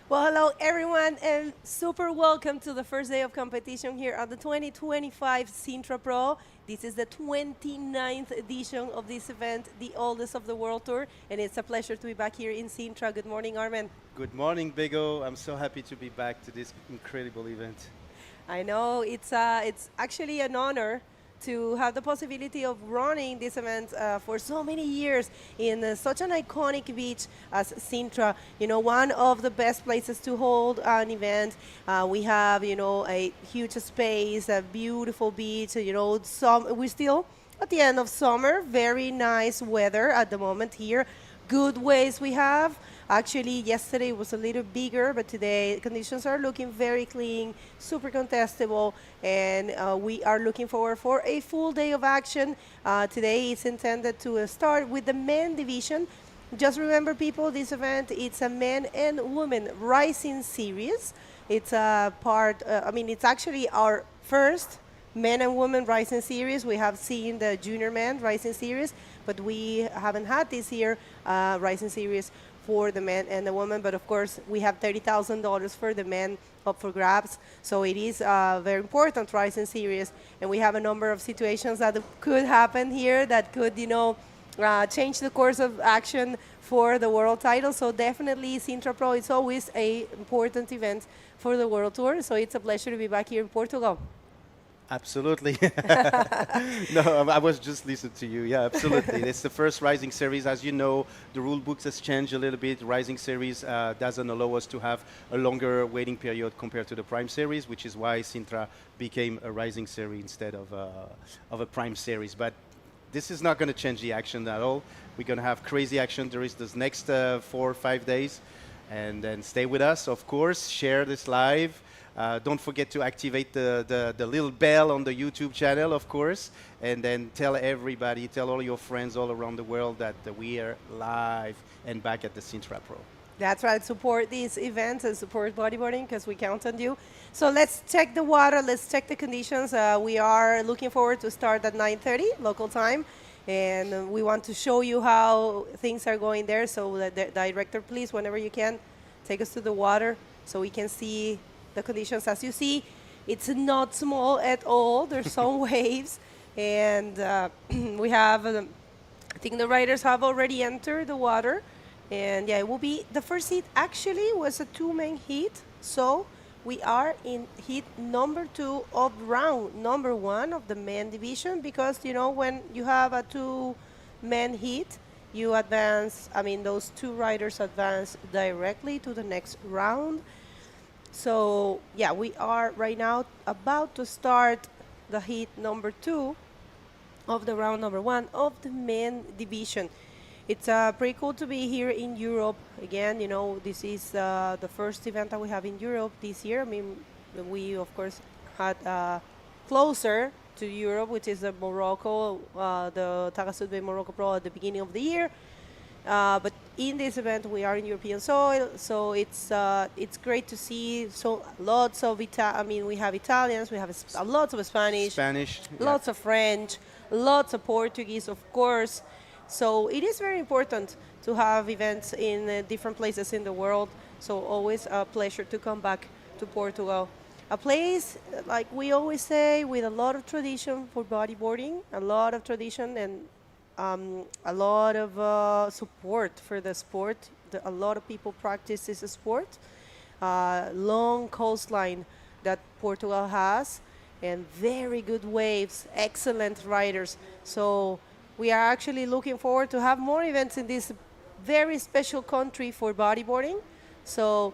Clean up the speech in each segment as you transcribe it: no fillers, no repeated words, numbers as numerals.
Well, hello everyone, and super welcome to the first day of competition here at the 2025 Sintra Pro. This is the 29th edition of this event, the oldest of the World Tour, and it's a pleasure to be back here in Sintra. Good morning, Armen. Good morning, Bigo. I'm so happy to be back to this incredible event. I know it's actually an honor to have the possibility of running this event for so many years in such an iconic beach as Sintra. You know, one of the best places to hold an event. We have, you know, a huge space, a beautiful beach. You know, we're still at the end of summer. Very nice weather at the moment here. Good waves we have. Actually, yesterday was a little bigger, but today conditions are looking very clean, super contestable, and we are looking forward for a full day of action. Today is intended to start with the men division. Just remember, people, this event, it's a men and women rising series. It's a part, it's actually our first men and women rising series. We have seen the junior men rising series, but we haven't had this year rising series for the men and the women. But of course, we have $30,000 for the men up for grabs. So it is a very important rising series, and we have a number of situations that could happen here that could, you know, change the course of action for the world title. So definitely Sintra Pro is always an important event for the World Tour. So it's a pleasure to be back here in Portugal. Absolutely. No, I was just listening to you. Yeah, absolutely. It's the first Rising Series. As you know, the rule books has changed a little bit. Rising Series doesn't allow us to have a longer waiting period compared to the Prime Series, which is why Sintra became a Rising Series instead of a Prime Series. But this is not going to change the action at all. We're going to have crazy action. There is this next 4 or 5 days. And then stay with us, of course. Share this live. Don't forget to activate the little bell on the YouTube channel, of course, and then tell everybody, tell all your friends all around the world that we are live and back at the Sintra Pro. That's right. Support these events and support bodyboarding because we count on you. So let's check the water. Let's check the conditions. We are looking forward to start at 9:30 local time, and we want to show you how things are going there. So the director, please, whenever you can, take us to the water so we can see the conditions. As you see, it's not small at all. There's some waves, and we have, I think the riders have already entered the water, and yeah, it will be, the first heat actually was a 2-man heat, so we are in heat number 2 of round number 1 of the men division, because, you know, when you have a 2-man heat, you advance, those 2 riders advance directly to the next round. So yeah, we are right now about to start the heat number 2 of the round number 1 of the men division. It's pretty cool to be here in Europe again. You know, this is the first event that we have in Europe this year. I mean, we of course had closer to Europe, which is Morocco, the Takasud Bay Morocco Pro at the beginning of the year. But in this event, we are in European soil, so it's great to see so lots of we have Italians, we have lots of Spanish, Spanish. Yeah. lots of French, lots of Portuguese, of course. So it is very important to have events in different places in the world. So always a pleasure to come back to Portugal. A place, like we always say, with a lot of tradition for bodyboarding, a lot of tradition and a lot of support for the sport. A lot of people practice this sport. Long coastline that Portugal has, and very good waves, excellent riders. So we are actually looking forward to have more events in this very special country for bodyboarding. So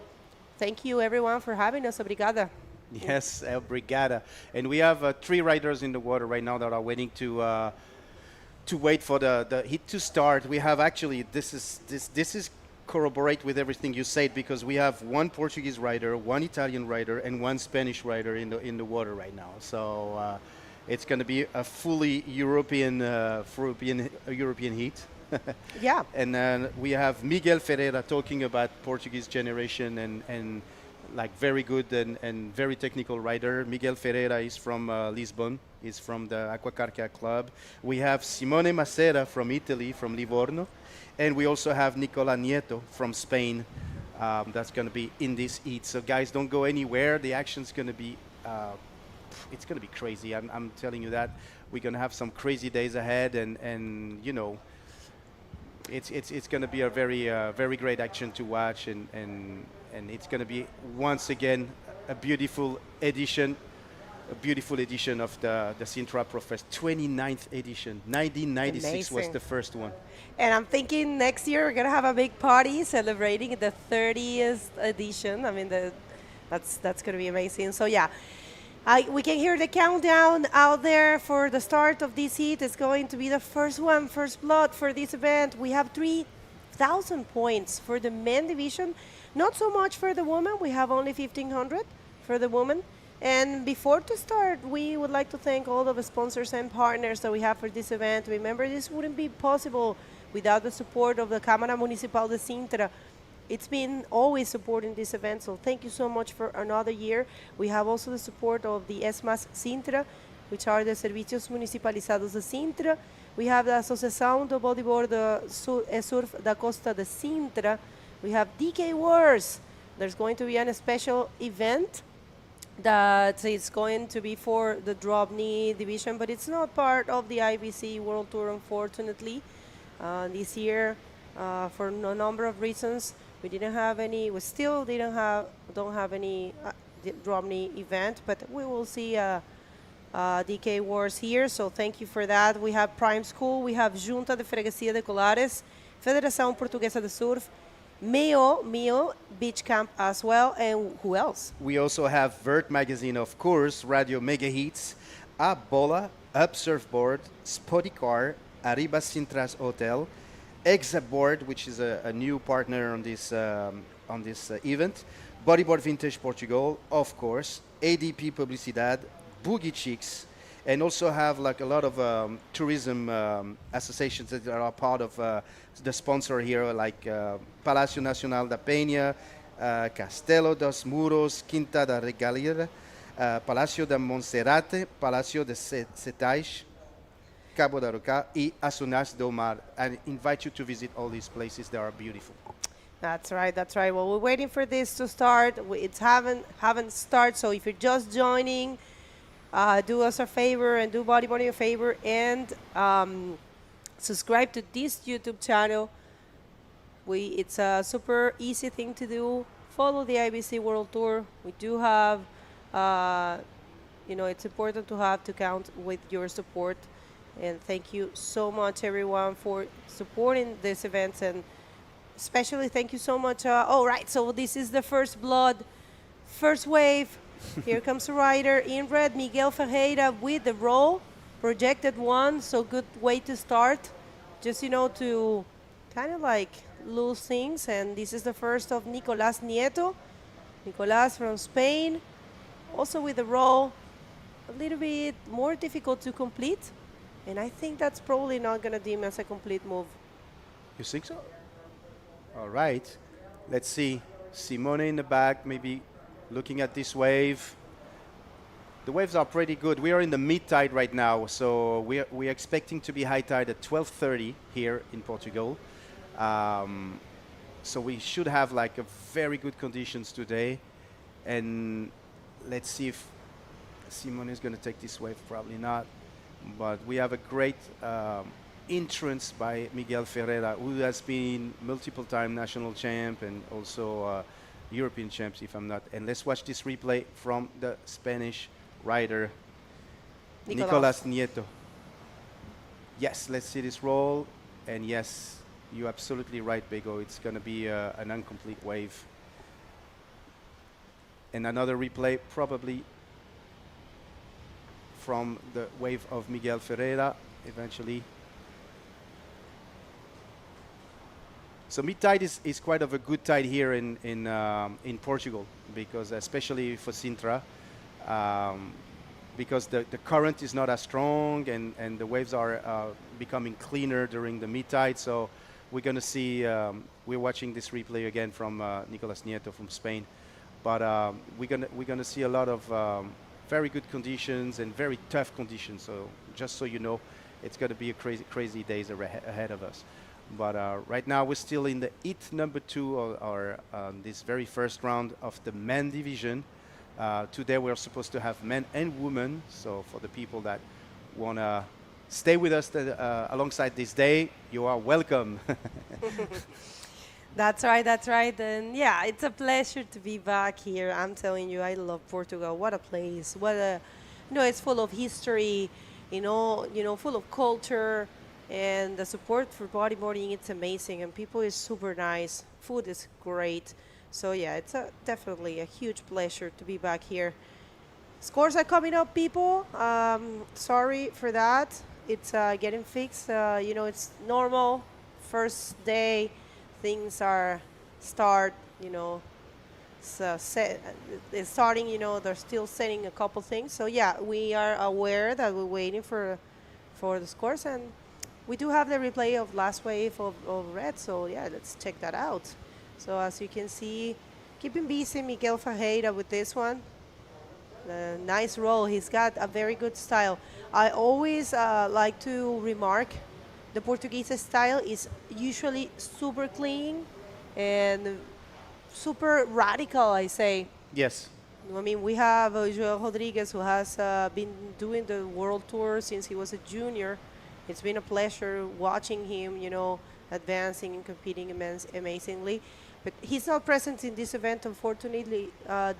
thank you everyone for having us. Obrigada. Yes, Brigada. And we have 3 riders in the water right now that are waiting to wait for the heat to start. We have actually, this is corroborate with everything you said, because we have 1 Portuguese rider, 1 Italian rider, and 1 Spanish rider in the water right now. So it's going to be a fully European heat. Yeah. And then we have Miguel Ferreira talking about Portuguese generation and like very good and very technical rider. Miguel Ferreira is from Lisbon. He's from the Aquacarca club. We have Simone Macera from Italy, from Livorno. And we also have Nicola Nieto from Spain. That's going to be in this heat. So guys, don't go anywhere. The action's going to be, it's going to be crazy. I'm telling you that. We're going to have some crazy days ahead, and you know, it's going to be a very great action to watch, and it's going to be once again a beautiful edition of the Sintra Pro Fest, 29th edition. 1996 was Amazing. the first one. And I'm thinking next year we're gonna have a big party celebrating the 30th edition. I mean, that's gonna be amazing. So yeah, we can hear the countdown out there for the start of this heat. It's going to be the first blood for this event. We have 3,000 points for the men division. Not so much for the women. We have only 1,500 for the women. And before to start, we would like to thank all of the sponsors and partners that we have for this event. Remember, this wouldn't be possible without the support of the Cámara Municipal de Sintra. It's been always supporting this event, so thank you so much for another year. We have also the support of the ESMAS Sintra, which are the Servicios Municipalizados de Sintra. We have the Associação do Bodyboard Surf da Costa de Sintra. We have DK Wars. There's going to be a special event that is going to be for the dropknee division, but it's not part of the IBC World Tour, unfortunately. This year, for a number of reasons, we didn't have any. We still don't have any dropknee event, but we will see DK Wars here. So thank you for that. We have Prime School. We have Junta de Freguesia de Colares, Federação Portuguesa de Surf, Mio Beach Camp as well, and who else? We also have Vert Magazine, of course, Radio Mega Hits, Up Bola, Up Surfboard, Spotty Car, Arriba Sintra's Hotel, Exaboard, which is a new partner on this event, Bodyboard Vintage Portugal, of course, ADP Publicidad, Boogie Chicks, and also have like a lot of tourism associations that are part of the sponsor here, like Palacio Nacional da Peña, Castelo dos Muros, Quinta da Regalia, Palacio da Monserrate, Palacio de Setais, Cabo da Roca, y Asunas do Mar. I invite you to visit all these places. They are beautiful. That's right. That's right. Well, we're waiting for this to start. It's haven't started. So if you're just joining, do us a favor and do Bodyboarding a favor and subscribe to this YouTube channel. It's a super easy thing to do. Follow the IBC World Tour. We do have, it's important to count with your support. And thank you so much, everyone, for supporting this event. And especially thank you so much. All right, so this is the first blood, first wave. Here comes the rider in red, Miguel Ferreira with the roll, projected 1. So good way to start. Just, to kind of like lose things. And this is the first of Nicolas Nieto. Nicolas from Spain, also with the roll. A little bit more difficult to complete. And I think that's probably not going to deem as a complete move. You think so? All right. Let's see. Simone in the back, maybe looking at this wave. The waves are pretty good. We are in the mid tide right now, so we're expecting to be high tide at 12:30 here in Portugal. Um, so we should have like a very good conditions today. And let's see if Simone is going to take this wave. Probably not. But we have a great entrance by Miguel Ferreira, who has been multiple time national champ and also European champs, if I'm not. And let's watch this replay from the Spanish rider, Nicolas Nieto. Yes, let's see this roll. And yes, you're absolutely right, Bego. It's going to be an incomplete wave. And another replay, probably from the wave of Miguel Ferreira, eventually. So mid-tide is quite of a good tide here in Portugal, because especially for Sintra, because the current is not as strong and the waves are becoming cleaner during the mid-tide. So we're going to see, we're watching this replay again from Nicolas Nieto from Spain, but we're gonna see a lot of very good conditions and very tough conditions. So just so you know, it's going to be a crazy days ahead of us. But right now we're still in the heat number 2 or this very first round of the men division. Today we're supposed to have men and women. So for the people that want to stay with us alongside this day, you are welcome. That's right, that's right. And yeah, it's a pleasure to be back here. I'm telling you, I love Portugal. What a place. What a, it's full of history, full of culture, and the support for bodyboarding, it's amazing, and people is super nice. Food is great. So yeah, it's definitely a huge pleasure to be back here. Scores are coming up, people. Sorry for that. It's getting fixed. It's normal. First day, things are it's starting, they're still setting a couple things. So yeah, we are aware that we're waiting for the scores, and we do have the replay of last wave of red. So yeah, let's check that out. So as you can see, keeping busy Miguel Ferreira with this one. Nice roll. He's got a very good style. I always like to remark the Portuguese style is usually super clean and super radical, I say. Yes. I mean, we have Joel Rodriguez, who has been doing the World Tour since he was a junior. It's been a pleasure watching him, advancing and competing amazingly. But he's not present in this event, unfortunately,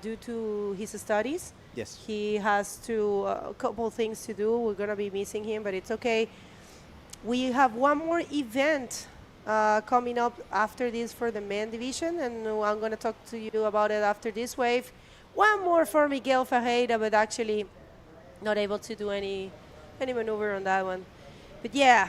due to his studies. Yes. He has a couple things to do. We're going to be missing him, but it's okay. We have one more event coming up after this for the men division, and I'm going to talk to you about it after this wave. One more for Miguel Ferreira, but actually not able to do any maneuver on that one. But yeah,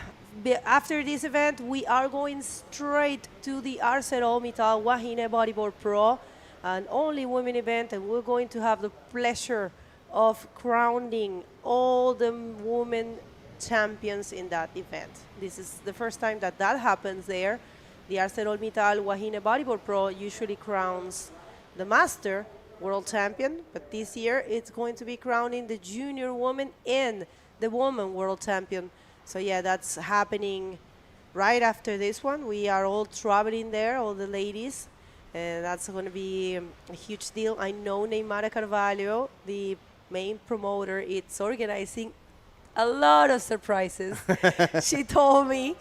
after this event, we are going straight to the ArcelorMittal Wahine Bodyboard Pro, an only women event, and we're going to have the pleasure of crowning all the women champions in that event. This is the first time that happens there. The ArcelorMittal Wahine Bodyboard Pro usually crowns the master world champion, but this year it's going to be crowning the junior woman and the woman world champion. So yeah, that's happening right after this one. We are all traveling there, all the ladies, and that's going to be a huge deal. I know Neymar Carvalho, the main promoter, it's organizing a lot of surprises. She told me,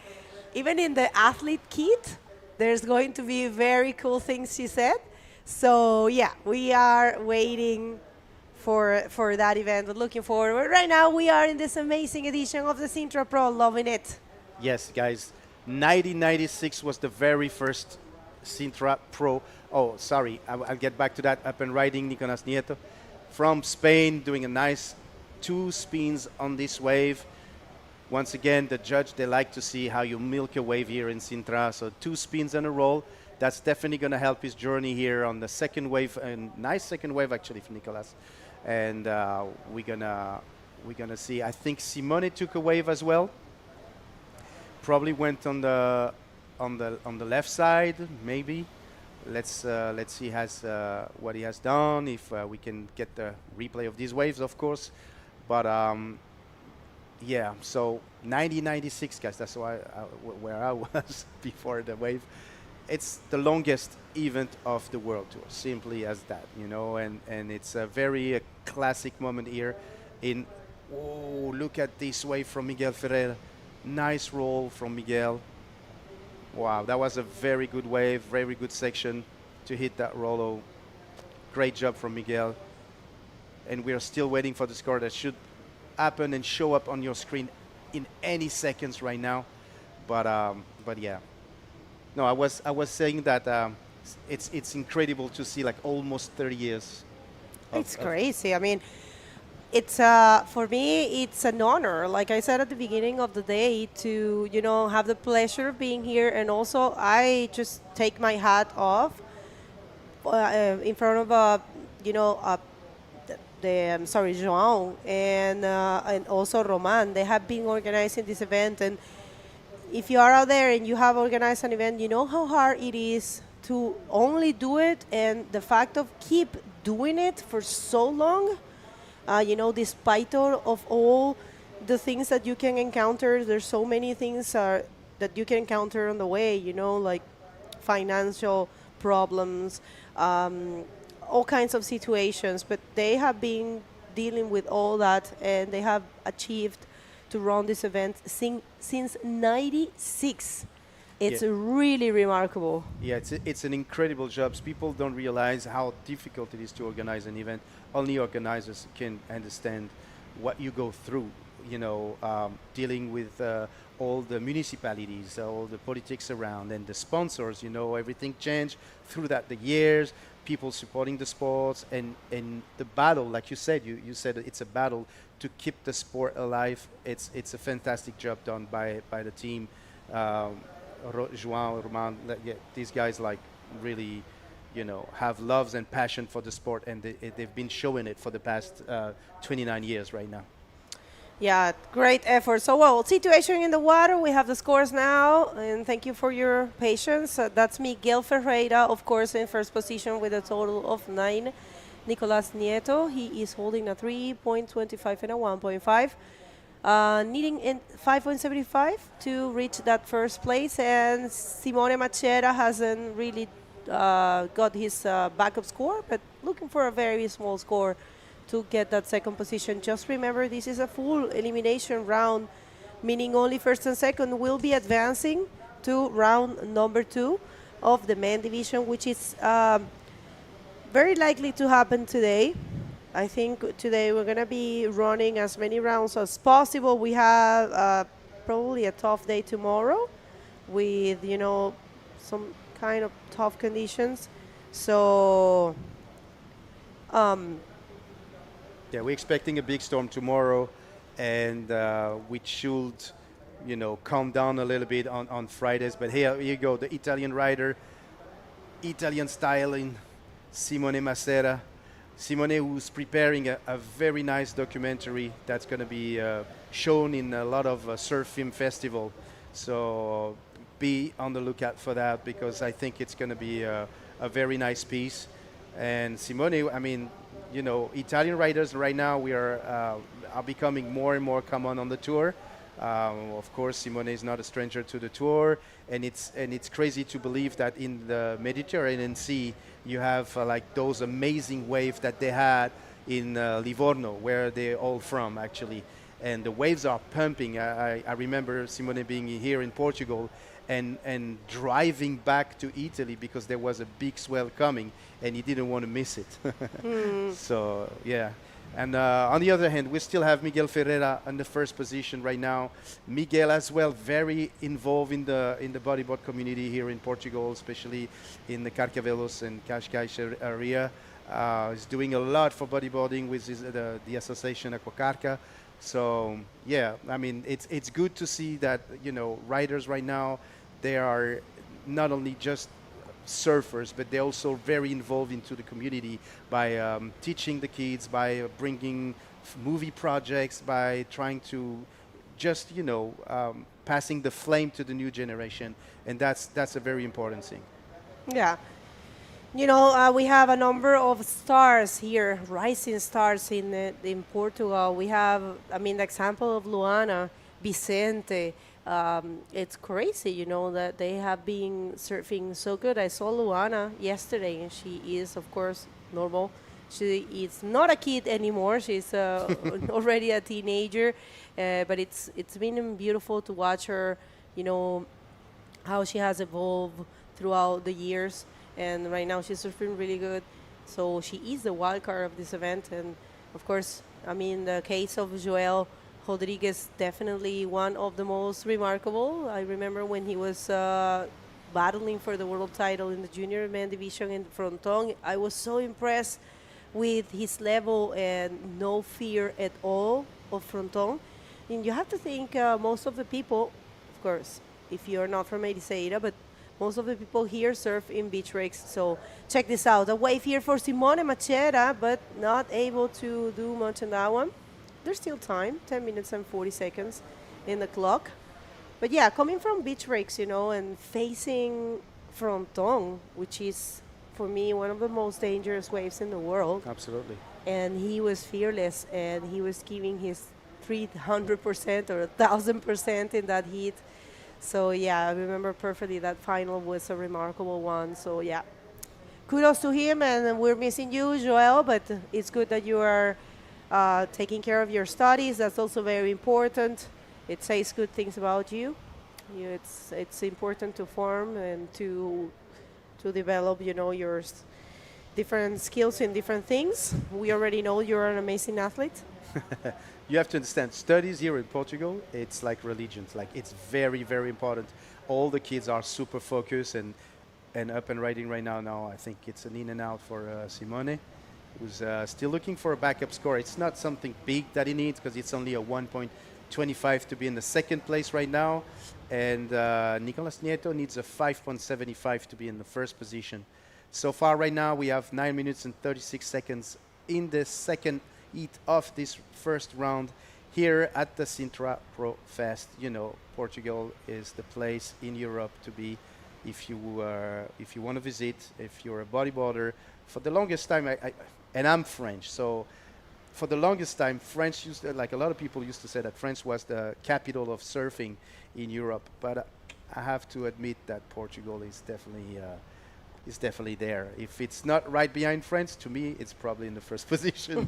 even in the athlete kit, there's going to be very cool things, she said. So yeah, we are waiting for that event, but looking forward. Right now, we are in this amazing edition of the Sintra Pro, loving it. Yes, guys. 1996 was the very first Sintra Pro. Oh, sorry, I'll get back to that. Up and riding, Nicolas Nieto from Spain, doing a nice 2 spins on this wave. Once again, the judge, they like to see how you milk a wave here in Sintra. So 2 spins in a roll. That's definitely going to help his journey here on the second wave, and nice second wave actually for Nicolas. And we're gonna see. I think Simone took a wave as well. Probably went on the on the left side, maybe. Let's see what he has done. If we can get the replay of these waves, of course. But yeah, so 1996, guys. That's where I was before the wave. It's the longest event of the World Tour, simply as that, you know, and it's a very classic moment here. Oh, look at this wave from Miguel Ferreira. Nice roll from Miguel. Wow, that was a very good wave, very good section to hit that rollo. Great job from Miguel. And we are still waiting for the score that should happen and show up on your screen in any seconds right now. But yeah. No, I was saying that it's incredible to see like almost 30 years. It's crazy. I mean, it's for me, it's an honor. Like I said at the beginning of the day, to have the pleasure of being here, and also I just take my hat off in front of sorry, João and also Roman. They have been organizing this event, and if you are out there and you have organized an event, you know how hard it is to only do it, and the fact of keep doing it for so long, despite of all the things that you can encounter. There's so many things that you can encounter on the way, like financial problems, all kinds of situations, but they have been dealing with all that, and they have achieved to run this event since 96. It's really remarkable. Yeah, it's an incredible job. People don't realize how difficult it is to organize an event. Only organizers can understand what you go through, dealing with all the municipalities, all the politics around, and the sponsors. Everything changed through the years. People supporting the sports, and the battle, like you said, you said it's a battle to keep the sport alive. It's a fantastic job done by the team. João, Roman, these guys really, have loves and passion for the sport, and they've been showing it for the past 29 years right now. Yeah, great effort. So, well, situation in the water, we have the scores now, and thank you for your patience. That's Miguel Ferreira, of course, in first position with a total of 9. Nicolas Nieto, he is holding a 3.25 and a 1.5. Needing 5.75 to reach that first place, and Simone Machera hasn't really got his backup score, but looking for a very small score to get that second position. Just remember, this is a full elimination round, meaning only first and second will be advancing to round number 2 of the men division, which is very likely to happen today. I think today we're going to be running as many rounds as possible. We have probably a tough day tomorrow with, some kind of tough conditions. So, yeah, we're expecting a big storm tomorrow, and which should, calm down a little bit on Fridays. But here you go, the Italian rider, Italian styling, Simone Macera. Simone, who's preparing a very nice documentary that's going to be shown in a lot of surf film festival. So be on the lookout for that, because I think it's going to be a very nice piece. And Simone, I mean, Italian riders right now, we are becoming more and more common on the tour. Of course, Simone is not a stranger to the tour, and it's crazy to believe that in the Mediterranean Sea you have those amazing waves that they had in Livorno, where they're all from actually, and the waves are pumping. I remember Simone being here in Portugal and driving back to Italy because there was a big swell coming, and he didn't want to miss it. So yeah. And on the other hand, we still have Miguel Ferreira in the first position right now. Miguel as well, very involved in the bodyboard community here in Portugal, especially in the Carcavelos and Cascais area. He's doing a lot for bodyboarding with the association Aquacarca. So yeah, I mean, it's good to see that riders right now, they are not only just surfers, but they're also very involved into the community by teaching the kids, by bringing movie projects, by trying to just passing the flame to the new generation, and that's a very important thing. Yeah. You know, we have a number of stars here, rising stars in Portugal. We have, I mean, the example of Luana, Vicente. It's crazy, you know, that they have been surfing so good. I saw Luana yesterday, and she is, of course, normal. She is not a kid anymore. She's already a teenager, but it's been beautiful to watch her, you know, how she has evolved throughout the years. And right now she's surfing really good. So she is the wild card of this event. And of course, I mean, the case of Joel Rodriguez, definitely one of the most remarkable. I remember when he was battling for the world title in the junior men division in fronton. I was so impressed with his level and no fear at all of fronton. And you have to think most of the people, of course, if you're not from Ericeira, but most of the people here surf in beach breaks. So check this out. A wave here for Simone Machera, but not able to do much on that one. There's still time, 10 minutes and 40 seconds in the clock. But yeah, coming from beach breaks, you know, and facing fronton, which is, for me, one of the most dangerous waves in the world. Absolutely. And he was fearless, and he was giving his 300% or 1,000% in that heat. So yeah, I remember perfectly that final was a remarkable one. So yeah, kudos to him, and we're missing you, Joel, but it's good that you are taking care of your studies. That's also very important. It says good things about you. It's important to form and to develop, you know, your different skills in different things. We already know you're an amazing athlete. You have to understand, studies here in Portugal, it's like religion. Like, it's very, very important. All the kids are super focused and up and riding right now. Now I think it's an in and out for Simone, who's still looking for a backup score. It's not something big that he needs, because it's only a 1.25 to be in the second place right now. And Nicolas Nieto needs a 5.75 to be in the first position. So far right now, we have 9 minutes and 36 seconds in the second heat of this first round here at the Sintra Pro Fest. You know, Portugal is the place in Europe to be if you want to visit, if you're a bodyboarder. For the longest time, and I'm French, so for the longest time, French used to, like a lot of people used to say that France was the capital of surfing in Europe. But I have to admit that Portugal is definitely there. If it's not right behind France, to me, it's probably in the first position.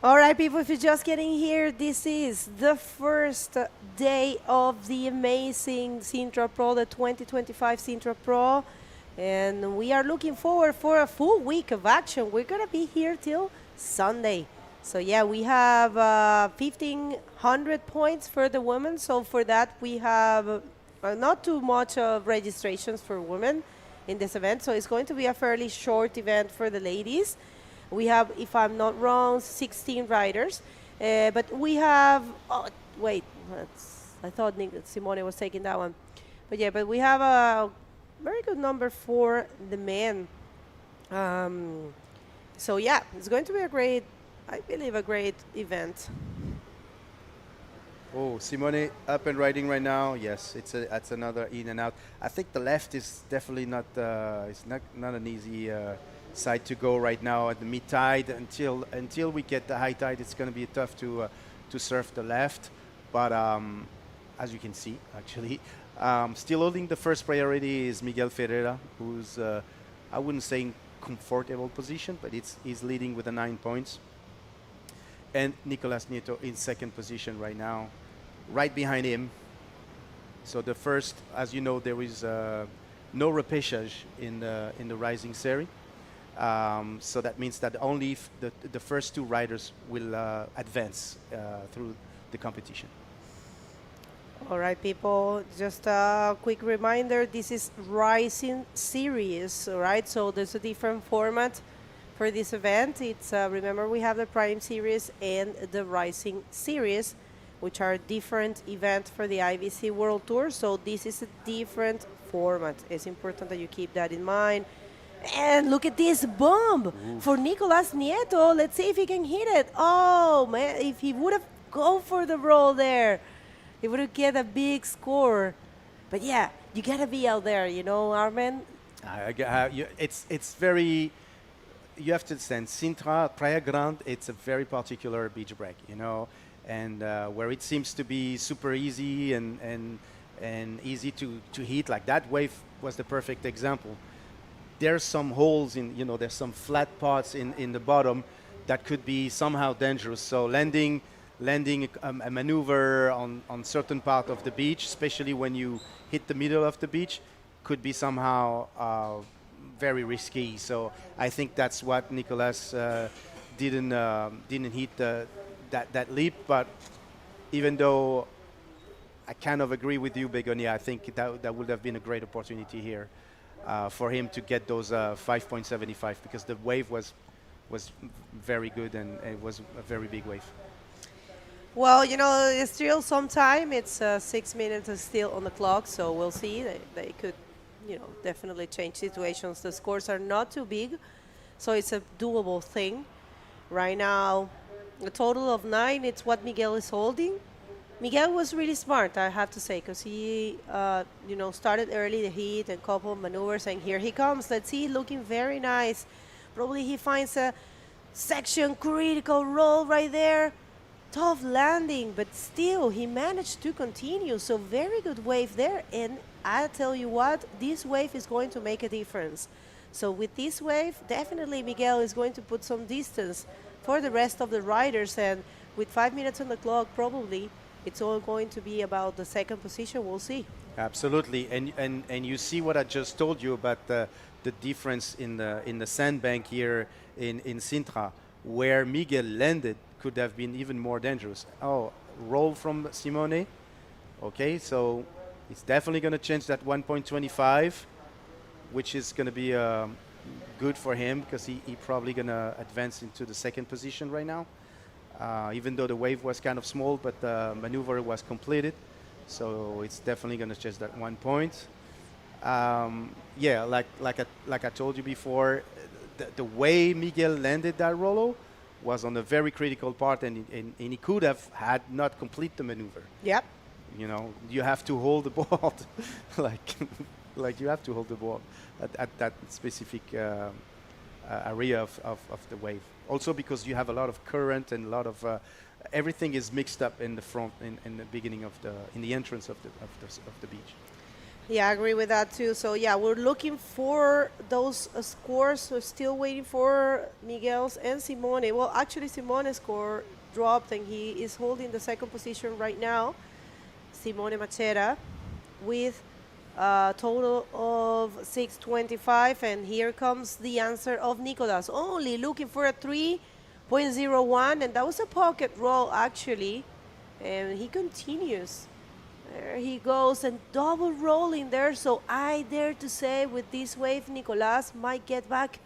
All right, people, if you're just getting here, this is the first day of the amazing Sintra Pro, the 2025 Sintra Pro. And we are looking forward for a full week of action. We're going to be here till Sunday. So, yeah, we have 1,500 points for the women. So, for that, we have not too much of registrations for women in this event. So, it's going to be a fairly short event for the ladies. We have, if I'm not wrong, 16 riders. But we have, oh, wait, I thought Simone was taking that one. But, yeah, but we have a very good number for the men. So, yeah, it's going to be a great, I believe, a great event. Oh, Simone up and riding right now. Yes, that's another in and out. I think the left is definitely not it's not an easy side to go right now at the mid tide. Until we get the high tide, it's going to be tough to surf the left. But as you can see, actually, still holding the first priority is Miguel Ferreira, who's I wouldn't say in comfortable position, but he's leading with the 9 points. And Nicolas Nieto in second position right now, right behind him. So the first, as you know, there is no repêchage in the rising series. So that means that only the first two riders will advance through the competition. All right, people, just a quick reminder, this is Rising Series, all right? So there's a different format for this event. It's remember, we have the Prime Series and the Rising Series, which are different events for the IBC World Tour. So this is a different format. It's important that you keep that in mind. And look at this bomb for Nicolas Nieto. Let's see if he can hit it. Oh, man, if he would have gone for the roll there. he would get a big score. But yeah, you gotta be out there, Armen. It's very. You have to understand, Sintra, Praia Grande, it's a very particular beach break, and where it seems to be super easy and easy to hit. Like that wave was the perfect example. There's some holes there's some flat parts in the bottom that could be somehow dangerous. So landing a maneuver on certain part of the beach, especially when you hit the middle of the beach, could be somehow very risky. So I think that's what Nicolas didn't hit that leap. But even though I kind of agree with you, Begonia, I think that would have been a great opportunity here for him to get those 5.75, because the wave was very good and it was a very big wave. Well, it's still some time. It's 6 minutes is still on the clock, so we'll see. They could, definitely change situations. The scores are not too big, so it's a doable thing. Right now, a total of 9. It's what Miguel is holding. Miguel was really smart, I have to say, because he, started early the heat and couple of maneuvers, and here he comes. Let's see, looking very nice. Probably he finds a section critical roll right there. Tough landing, but still he managed to continue. So very good wave there. And I tell you what, this wave is going to make a difference. So with this wave, definitely Miguel is going to put some distance for the rest of the riders. And with 5 minutes on the clock, probably it's all going to be about the second position. We'll see. Absolutely, and you see what I just told you about the difference in the sandbank here in Sintra, where Miguel landed could have been even more dangerous. Oh, roll from Simone. Okay, so it's definitely going to change that 1.25, which is going to be good for him, because he probably going to advance into the second position right now. Even though the wave was kind of small, but the maneuver was completed. So it's definitely going to change that 1 point. Yeah, like I told you before, the way Miguel landed that rollo was on a very critical part, and he could have had not complete the maneuver. Yep. You have to hold the board, like you have to hold the board at that specific area of the wave. Also because you have a lot of current and a lot of everything is mixed up in the front in the beginning of in the entrance of the beach. Yeah, I agree with that too. So yeah, we're looking for those scores. So still waiting for Miguel's and Simone. Well, actually Simone's score dropped and he is holding the second position right now. Simone Machera with a total of 625, and here comes the answer of Nicolas. Only looking for a 3.01, and that was a pocket roll actually. And he continues. There he goes, and double rolling there. So I dare to say with this wave, Nicolas might get back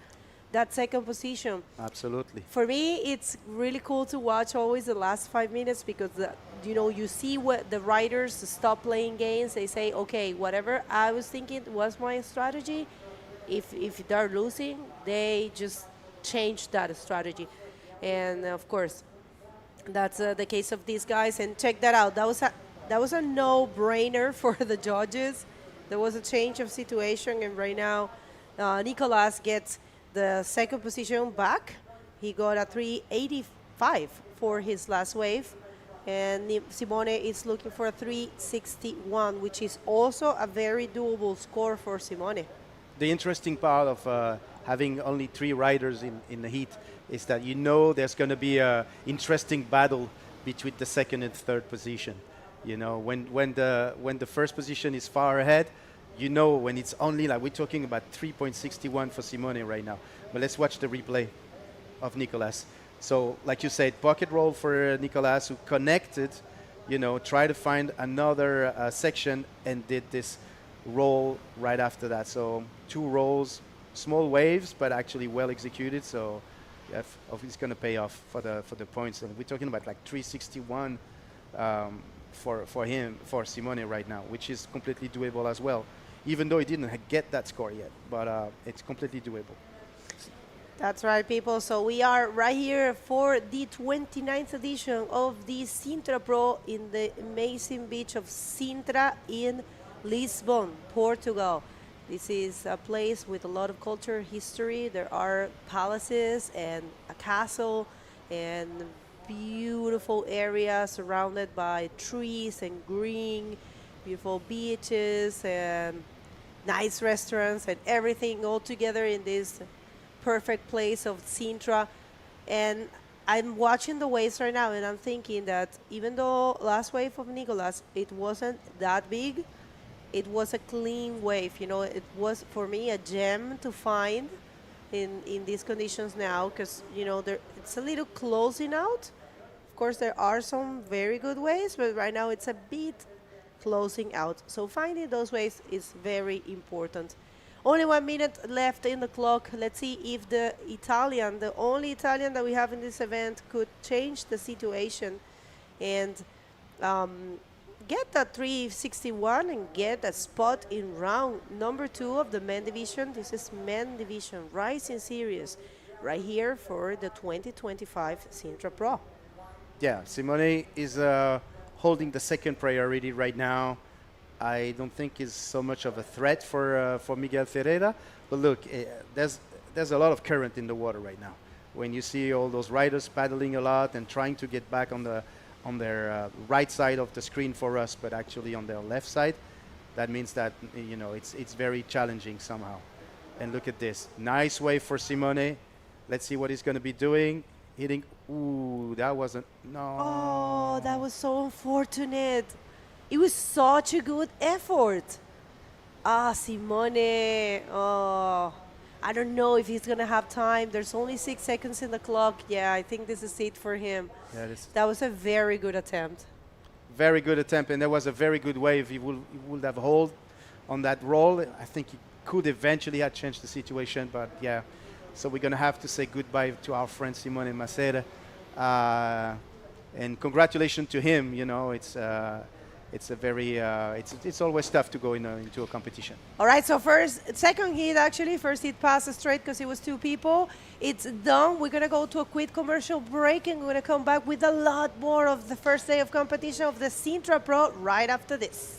that second position. Absolutely. For me, it's really cool to watch always the last 5 minutes, because you see what the riders stop playing games. They say, okay, whatever I was thinking was my strategy, if they're losing, they just change that strategy. And of course, that's the case of these guys. And check that out. That was a no-brainer for the judges. There was a change of situation, and right now, Nicolas gets the second position back. He got a 385 for his last wave, and Simone is looking for a 361, which is also a very doable score for Simone. The interesting part of having only 3 riders in the heat is that there's going to be an interesting battle between the second and third position. When the first position is far ahead, when it's only we're talking about 3.61 for Simone right now. But let's watch the replay of Nicolas. So, like you said, pocket roll for Nicolas, who connected, try to find another section and did this roll right after that. So 2 rolls, small waves, but actually well executed. So it's going to pay off for the points. And we're talking about 361 for Simone right now, which is completely doable as well, even though he didn't get that score yet. But it's completely doable. That's right, people. So we are right here for the 29th edition of the Sintra Pro in the amazing beach of Sintra in Lisbon, Portugal. This is a place with a lot of culture, history. There are palaces and a castle and beautiful area surrounded by trees and green, beautiful beaches and nice restaurants and everything all together in this perfect place of Sintra. And I'm watching the waves right now and I'm thinking that even though last wave of Nicolas, it wasn't that big, it was a clean wave. You know, it was for me a gem to find in these conditions now because, you know, it's a little closing out. Of course, there are some very good waves, but right now it's a bit closing out. So finding those waves is very important. Only 1 minute left in the clock. Let's see if the Italian, the only Italian that we have in this event, could change the situation and get that 361 and get a spot in round number 2 of the men division. This is men division rising series right here for the 2025 Sintra Pro. Yeah, Simone is holding the second priority right now. I don't think is so much of a threat for Miguel Ferreira. But look, there's a lot of current in the water right now. When you see all those riders paddling a lot and trying to get back on their right side of the screen for us, but actually on their left side, that means that it's very challenging somehow. And look at this, nice wave for Simone. Let's see what he's going to be doing. Hitting. Ooh, that wasn't. No. Oh, that was so unfortunate. It was such a good effort. Ah, Simone. Oh, I don't know if he's going to have time. There's only 6 seconds in the clock. Yeah, I think this is it for him. Yeah, that was a very good attempt. Very good attempt, and there was a very good wave. He would have hold on that roll. I think he could eventually have changed the situation, but yeah. So we're going to have to say goodbye to our friend Simone Maceda. And congratulations to him. You know, it's a very it's always tough to go into a competition. All right, so second heat actually, first heat passed straight because it was 2 people. It's done. We're gonna go to a quick commercial break and we're gonna come back with a lot more of the first day of competition of the Sintra Pro right after this.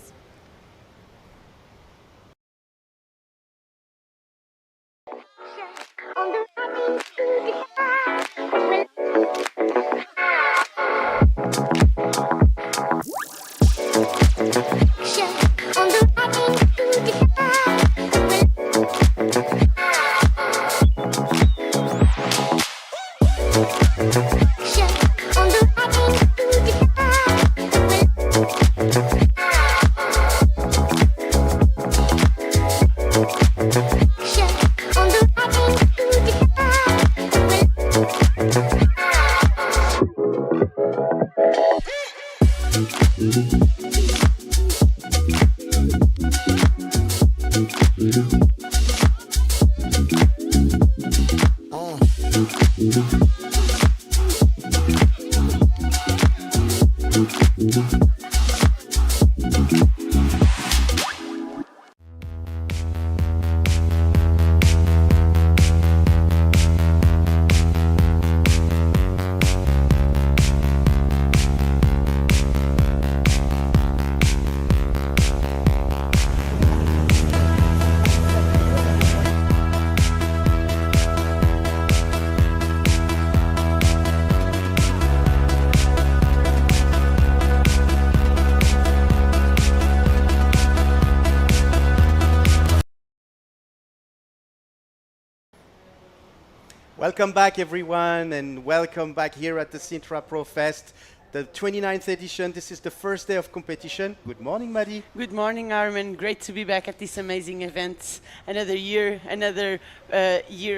Welcome back, everyone, and welcome back here at the Sintra Pro Fest, the 29th edition. This is the first day of competition. Good morning, Maddie. Good morning, Armin. Great to be back at this amazing event. Another year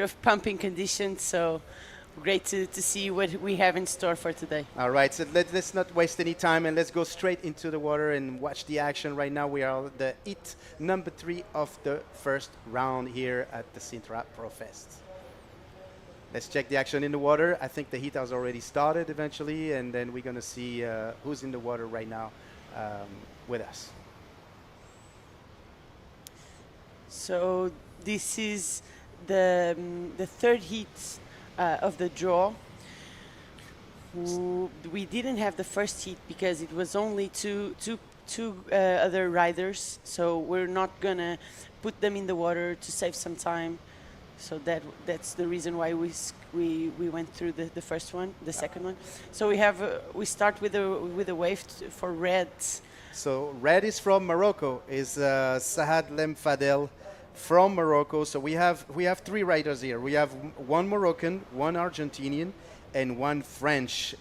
of pumping conditions. So great to see what we have in store for today. All right, so let's not waste any time and let's go straight into the water and watch the action. Right now, we are at the heat number 3 of the first round here at the Sintra Pro Fest. Let's check the action in the water. I think the heat has already started eventually, and then we're going to see who's in the water right now with us. So this is the third heat of the draw. We didn't have the first heat because it was only two other riders, so we're not gonna put them in the water to save some time. So that's the reason why we went through the first one, the second one. So we start with a wave for red. So red is from Morocco, is Sahad Lemfadel from Morocco. So we have three riders here. We have one Moroccan, one Argentinian, and one French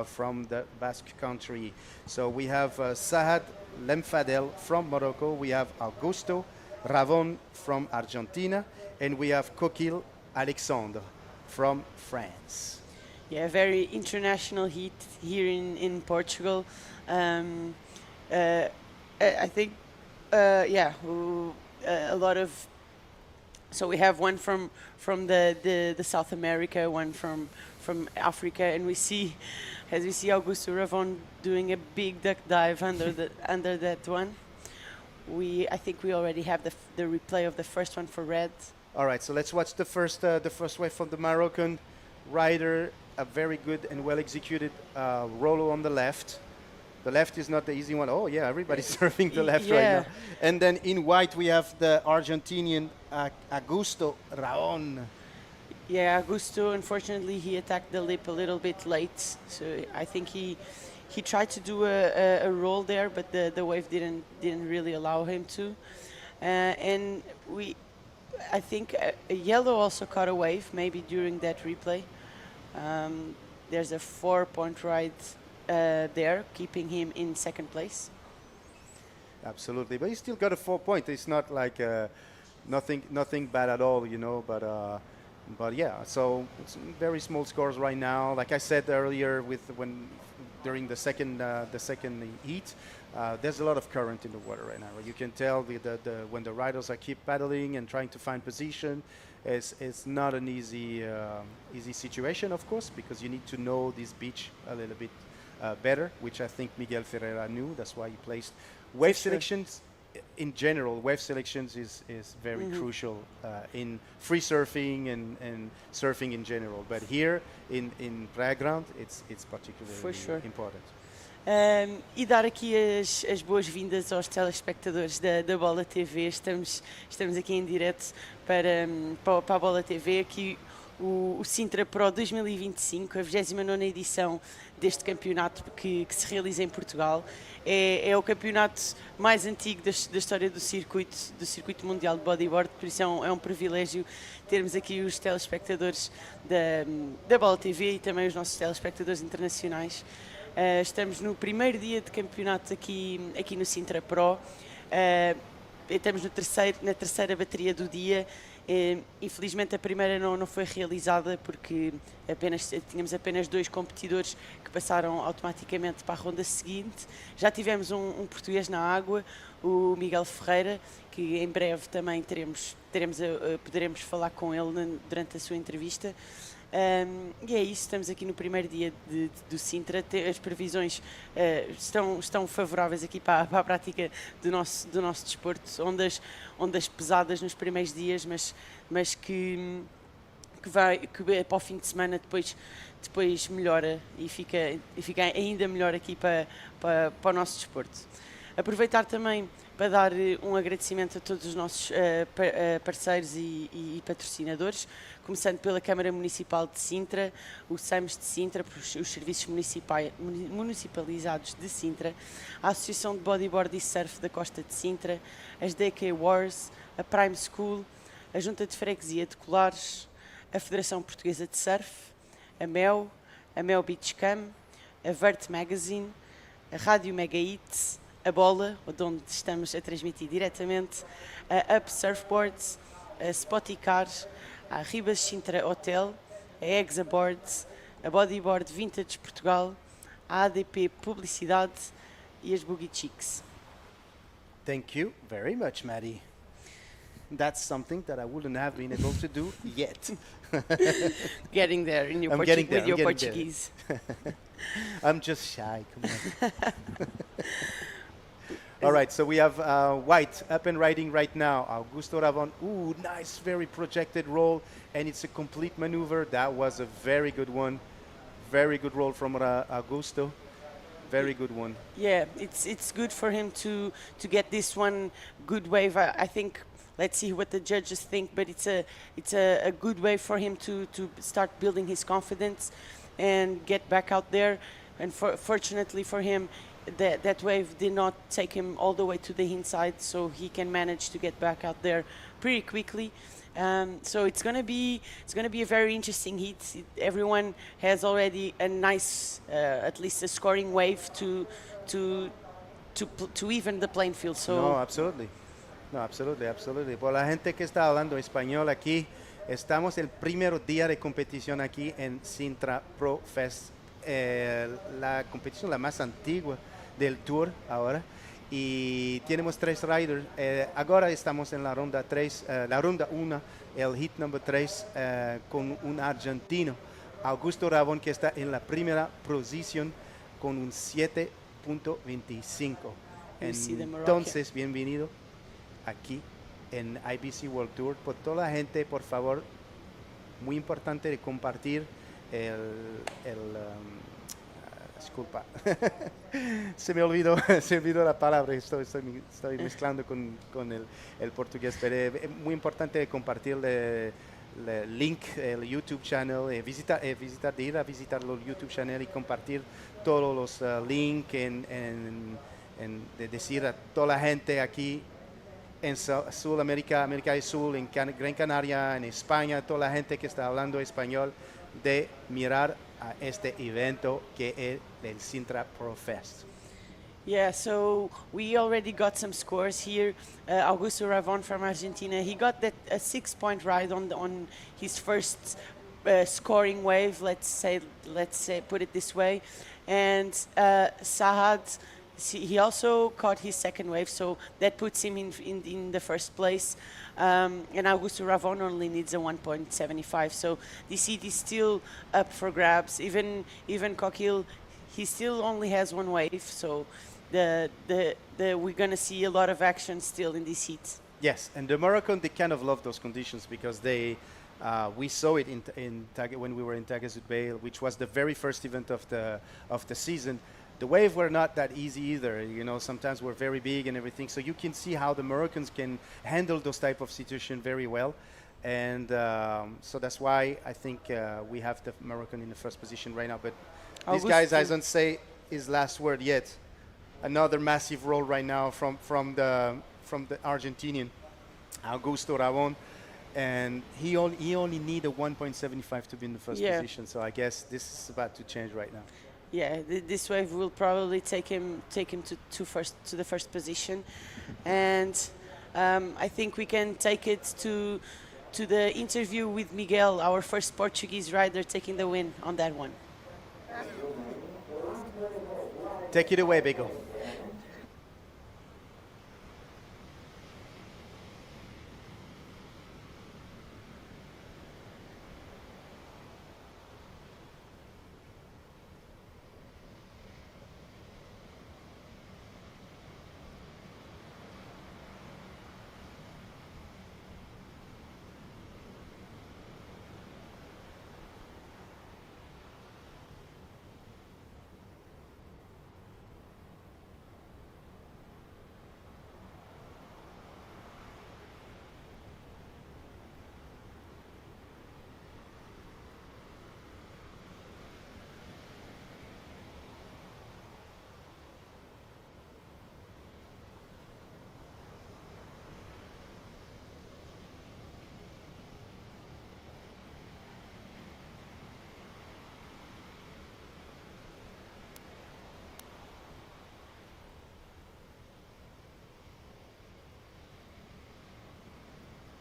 from the Basque country. So we have Sahad Lemfadel from Morocco. We have Augusto Ravon from Argentina, and we have Coquille Alexandre from France. Yeah, very international heat here in Portugal. I think, a lot of. So we have one from the South America, one from Africa, and we see Augusto Ravon doing a big duck dive under that one. I think we already have the replay of the first one for red. All right, so let's watch the first wave from the Moroccan rider. A very good and well executed rollo on the left. The left is not the easy one. Oh yeah, everybody's surfing the left right now. And then in white we have the Argentinian Augusto Raon. Yeah, Augusto, unfortunately, he attacked the lip a little bit late. So I think he tried to do a roll there, but the wave didn't really allow him to. And I think a yellow also caught a wave, maybe during that replay. There's a 4-point ride there, keeping him in second place. Absolutely, but he still got a 4-point. It's not like nothing bad at all, you know. But yeah, so it's very small scores right now. Like I said earlier, during the second heat, there's a lot of current in the water right now. You can tell when the riders are keep paddling and trying to find position. It's not an easy situation, of course, because you need to know this beach a little bit better, which I think Miguel Ferreira knew. That's why he placed wave selections. In general, wave selections is very crucial in free surfing and surfing in general. But here in Praia Grande, it's particularly important. E dar aqui as boas-vindas aos telespectadores da Bola TV. Estamos aqui em direto para a Bola TV, aqui o Sintra Pro 2025, a 29ª edição deste campeonato que se realiza em Portugal. É o campeonato mais antigo da história do circuito mundial de bodyboard, por isso é um privilégio termos aqui os telespectadores da Bola TV e também os nossos telespectadores internacionais. Estamos no primeiro dia de campeonato aqui no Sintra Pro. Estamos na terceira bateria do dia. Infelizmente a primeira não foi realizada porque tínhamos apenas 2 competidores que passaram automaticamente para a ronda seguinte. Já tivemos um português na água, o Miguel Ferreira, que em breve também poderemos falar com ele durante a sua entrevista. E é isso, estamos aqui no primeiro dia do Sintra. As previsões estão favoráveis aqui para a prática do nosso desporto, ondas pesadas nos primeiros dias, mas que para o fim de semana depois melhora e fica ainda melhor aqui para o nosso desporto. Aproveitar também para dar um agradecimento a todos os nossos parceiros e patrocinadores, começando pela Câmara Municipal de Sintra, o SAMS de Sintra, os serviços municipalizados de Sintra, a Associação de Bodyboard e Surf da Costa de Sintra, as DK Wars, a Prime School, a Junta de Freguesia de Colares, a Federação Portuguesa de Surf, a MEL Beach Cam, a Vert Magazine, a Rádio Mega Hits, a Bola, onde estamos a transmitir diretamente, a Up Surfboards, a Spoticar, a Ribas Sintra Hotel, a Exaboards, a Bodyboard Vintage Portugal, a ADP Publicidade e as Boogie Chicks. Thank you very much, Maddie. That's something that I wouldn't have been able to do yet. Getting there in your with your Portuguese. I'm just shy, come on. All right, so we have white up and riding right now. Augusto Ravon, ooh, nice, very projected roll, and it's a complete maneuver. That was a very good one. Very good roll from Augusto. Very good one. Yeah, it's good for him to get this one good wave. I think. Let's see what the judges think, but it's a good way for him to start building his confidence and get back out there. And fortunately for him, that wave did not take him all the way to the inside, so he can manage to get back out there pretty quickly. So it's gonna be a very interesting heat. Everyone has already a nice, at least a scoring wave to even the playing field. So No, absolutely. No, absolutely, absolutely. Por la gente que está hablando español aquí, estamos el primer día de competición aquí en Sintra Pro Fest, la competición la más antigua del tour ahora. Y tenemos 3 riders. Ahora estamos en la ronda 3, la ronda 1, el hit number 3 con un argentino, Augusto Ravon, que está en la primera posición con un 7.25. Entonces, bienvenido aquí en IBC World Tour. Por toda la gente, por favor, muy importante de compartir disculpa, se me olvidó la palabra, estoy mezclando con el portugués, pero es muy importante de compartir el link, el YouTube channel, ir a visitar los YouTube channel y compartir todos los links, de decir a toda la gente aquí en Sudamérica, América del Sur, en Gran Canaria, en España, toda la gente que está hablando español, de mirar a este evento que es el Sintra Pro Fest. Yeah, so we already got some scores here. Augusto Ravon from Argentina, he got a 6-point ride on his first scoring wave. Let's say, put it this way, and Sahad, he also caught his second wave, so that puts him in the first place. And Augusto Ravon only needs a 1.75, so this heat is still up for grabs. Even Coquille, he still only has 1 wave, so we're gonna see a lot of action still in this heat. Yes, and the Moroccan, they kind of love those conditions because we saw it when we were in Tagazout Bay, which was the very first event of the season. The waves were not that easy either. You know, sometimes we're very big and everything. So you can see how the Moroccans can handle those type of situations very well. And so that's why I think we have the Moroccan in the first position right now. But this guy doesn't say his last word yet. Another massive roll right now from the Argentinian, Augusto Ravon. And he only need a 1.75 to be in the first position. So I guess this is about to change right now. Yeah, this wave will probably take him to the first position, and I think we can take it to the interview with Miguel, our first Portuguese rider taking the win on that one. Take it away, Bigo.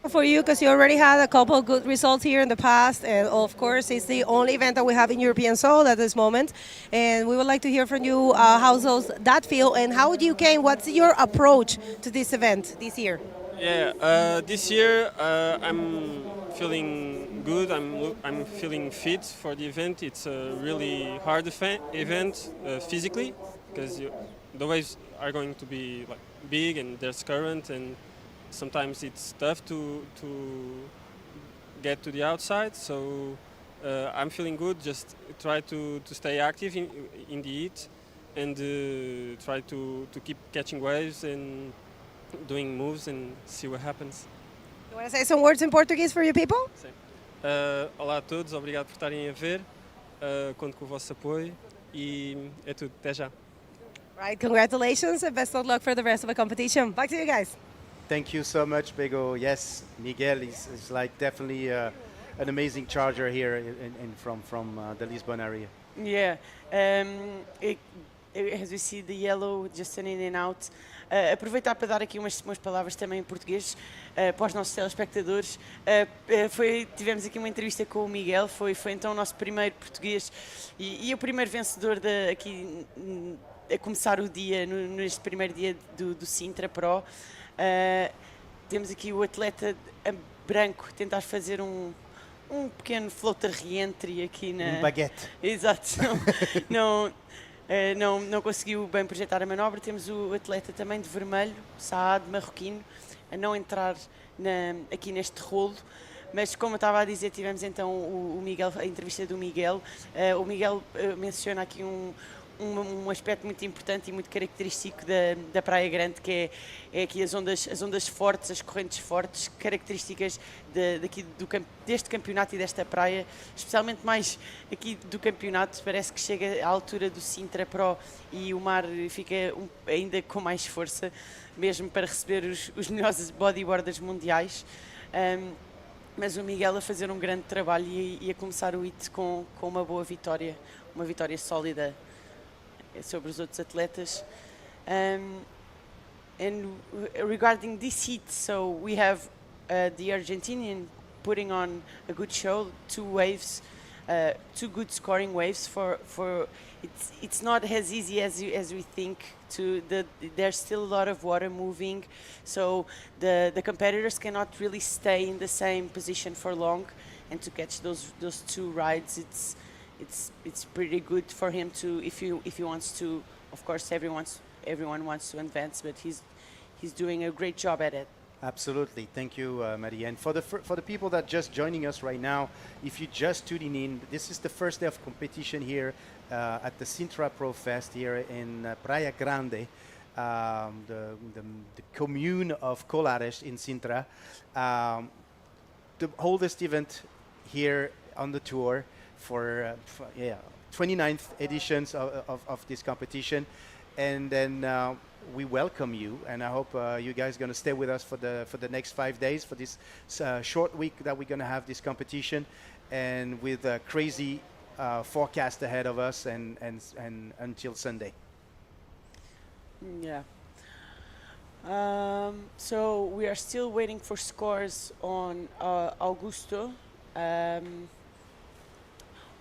For you, because you already had a couple of good results here in the past, and of course it's the only event that we have in European soil at this moment, and we would like to hear from you how does that feel, and how do you came, what's your approach to this event this year? Yeah, this year I'm feeling good, I'm feeling fit for the event. It's a really hard event physically, because the waves are going to be like big and there's current, and sometimes it's tough to get to the outside. So I'm feeling good. Just try to stay active in the heat, and try to keep catching waves and doing moves and see what happens. You want to say some words in Portuguese for your people? Sim. Olá a todos, obrigado por estarem a ver. Conto com o vosso apoio e é tudo. Até já. Right, congratulations and best of luck for the rest of the competition. Back to you guys. Thank you so much, Bego. Yes, Miguel is like definitely an amazing charger here from the Lisbon area. Yeah, as we see the yellow just in and out. Aproveitar para dar aqui umas palavras também em português para os nossos telespectadores. Tivemos aqui uma entrevista com o Miguel, foi então o nosso primeiro português e o primeiro vencedor aqui a começar o dia, neste primeiro dia do Sintra Pro. Temos aqui o atleta branco tentar fazer um pequeno floater re-entry aqui na... baguete. Exato. Não conseguiu bem projetar a manobra. Temos o atleta também de vermelho, Saad, marroquino, a não entrar aqui neste rolo. Mas, como eu estava a dizer, tivemos então o Miguel, a entrevista do Miguel. O Miguel menciona aqui um aspecto muito importante e muito característico da Praia Grande, que é aqui as ondas fortes, as correntes fortes, características deste campeonato e desta praia, especialmente mais aqui do campeonato. Parece que chega à altura do Sintra Pro e o mar fica ainda com mais força, mesmo para receber os melhores bodyboarders mundiais. Mas o Miguel a fazer um grande trabalho e a começar o hit com uma boa vitória, uma vitória sólida sobre os outros atletas. And regarding this heat, so we have the Argentinian putting on a good show, 2 waves, 2 good scoring waves. For it's not as easy as we think. There's still a lot of water moving, so the competitors cannot really stay in the same position for long, and to catch those 2 rides, it's pretty good for him to, if he wants to. Of course, everyone wants to advance, but he's doing a great job at it. Absolutely, thank you, Marie. And for the people that just joining us right now, if you just tuning in, this is the first day of competition here at the Sintra Pro Fest here in Praia Grande, the commune of Colares in Sintra, the oldest event here on the tour for 29th editions of this competition. And then we welcome you, and I hope you guys are going to stay with us for the next 5 days, for this short week that we're going to have this competition, and with a crazy forecast ahead of us and until Sunday. Yeah. So we are still waiting for scores on Augusto.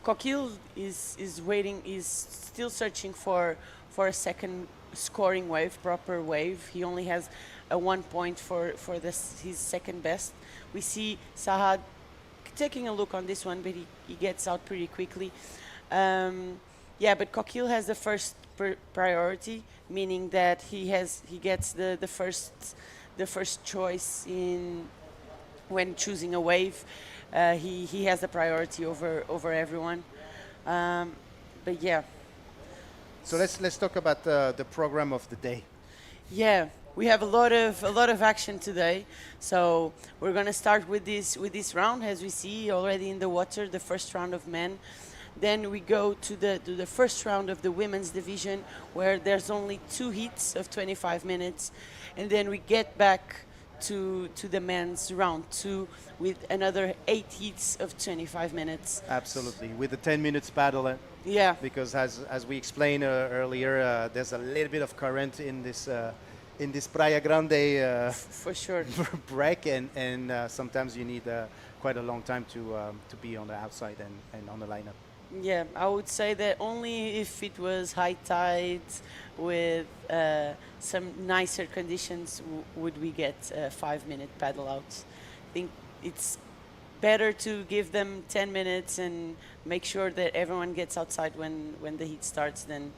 Coquille is waiting, is still searching for a second scoring wave, proper wave. He only has a 1 point for his second best. We see Sahad taking a look on this one, but he gets out pretty quickly. But Coquille has the first priority, meaning that he gets the first choice when choosing a wave. He has the priority over everyone. But yeah. So let's talk about the program of the day. Yeah, we have a lot of action today. So we're gonna start with this round, as we see already in the water, the first round of men. Then we go to the first round of the women's division, where there's only 2 heats of 25 minutes, and then we get back to the men's round 2 with another 8 heats of 25 minutes. Absolutely, with the 10 minutes paddle. Yeah. Because as we explained earlier, there's a little bit of current in this Praia Grande for sure break, and sometimes you need quite a long time to be on the outside and on the lineup. Yeah, I would say that only if it was high tide with some nicer conditions would we get a 5-minute paddle out. I think it's better to give them 10 minutes and make sure that everyone gets outside when the heat starts than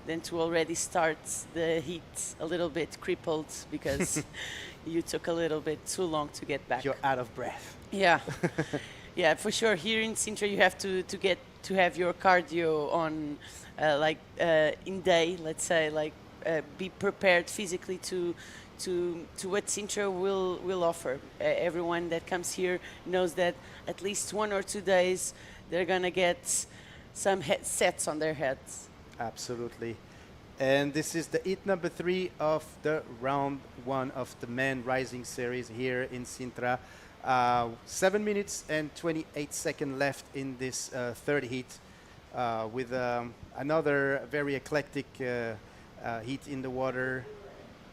than to already start the heat a little bit crippled because you took a little bit too long to get back. You're out of breath. Yeah, yeah, for sure. Here in Sintra, you have to have your cardio on, in day. Let's say, be prepared physically to what Sintra will offer. Everyone that comes here knows that at least 1 or 2 days they're gonna get some sets on their heads. Absolutely. And this is the hit number 3 of the round 1 of the men rising series here in Sintra. 7 minutes and 28 seconds left in this third heat, with another very eclectic heat in the water.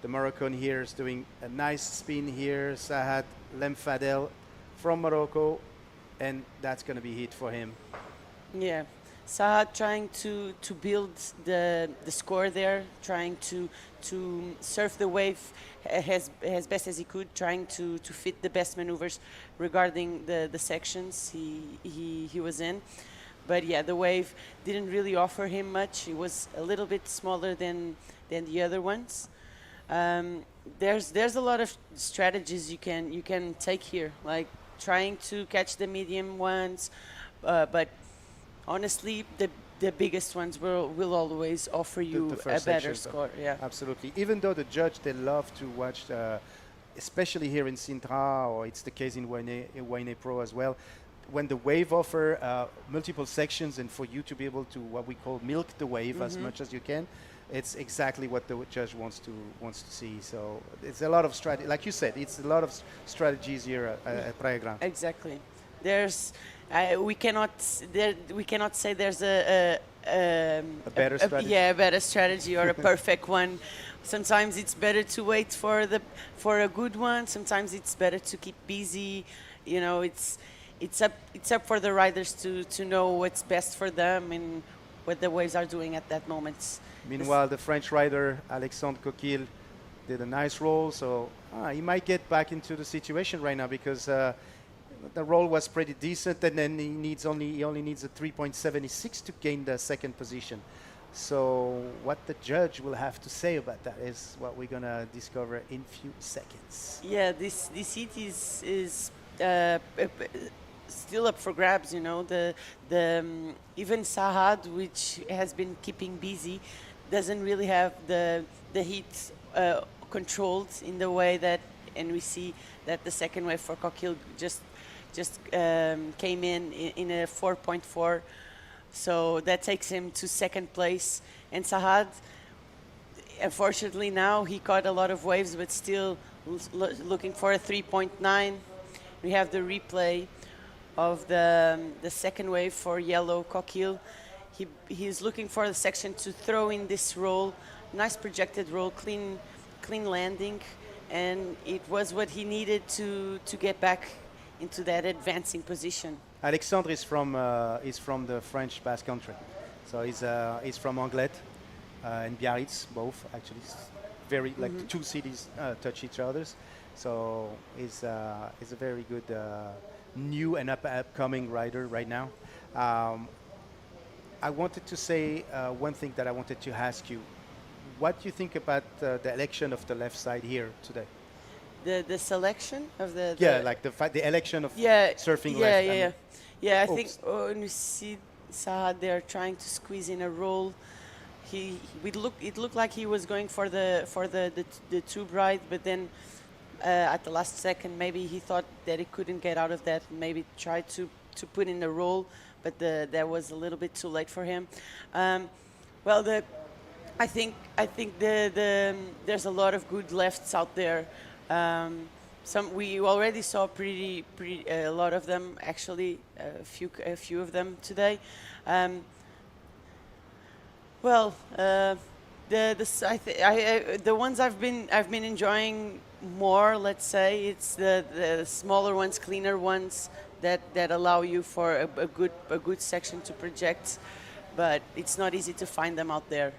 The Moroccan here is doing a nice spin here. Sahad Lemfadel from Morocco, and that's going to be hit for him. Yeah, Sahad trying to build the score there, trying to surf the wave as best as he could, trying to fit the best maneuvers regarding the sections he was in. But yeah, the wave didn't really offer him much. It was a little bit smaller than the other ones. There's a lot of strategies you can take here, like trying to catch the medium ones, but honestly, the biggest ones will always offer you The a first better section, score. Yeah, absolutely. Even though the judge, they love to watch, especially here in Sintra, or it's the case in Wayne Pro as well, when the wave offer multiple sections, and for you to be able to what we call milk the wave as much as you can, it's exactly what the judge wants to see. So it's a lot of strategy, like you said, it's a lot of strategies here at Praia Grande. exactly. There's we cannot say there's a better strategy. Yeah, a better strategy or a perfect one. Sometimes it's better to wait for a good one. Sometimes it's better to keep busy. You know, it's up for the riders to know what's best for them and what the waves are doing at that moment. Meanwhile, the French rider Alexandre Coquille did a nice roll, so he might get back into the situation right now because the roll was pretty decent, and then he only needs a 3.76 to gain the second position. So what the judge will have to say about that is what we're gonna discover in few seconds. Yeah, this heat is still up for grabs. You know, even Sahad, which has been keeping busy, doesn't really have the heat controlled in the way that, and we see that the second wave for Coquille just came in a 4.4, so that takes him to second place. And Sahad, unfortunately, now he caught a lot of waves, but still looking for a 3.9. We have the replay of the second wave for yellow Coquille. He's looking for the section to throw in this roll, nice projected roll, clean landing, and it was what he needed to get back into that advancing position. Alexandre is from the French Basque Country, so he's from Anglet and Biarritz, both actually. Very like the two cities touch each other, so he's a very good new and upcoming rider right now. I wanted to say one thing that I wanted to ask you. What do you think about the election of the left side here today? The selection of the like the election of surfing yeah, left. Yeah, yeah. I think Oops. when you see Sahad there trying to squeeze in a roll, it looked like he was going for the tube ride, but then at the last second maybe he thought that he couldn't get out of that, and maybe tried to put in a roll, but that was a little bit too late for him. I think there's a lot of good lefts out there. We already saw pretty a lot of them, actually, a few of them today. The ones I've been enjoying more, let's say, it's the smaller ones, cleaner ones that allow you for a good section to project, but it's not easy to find them out there.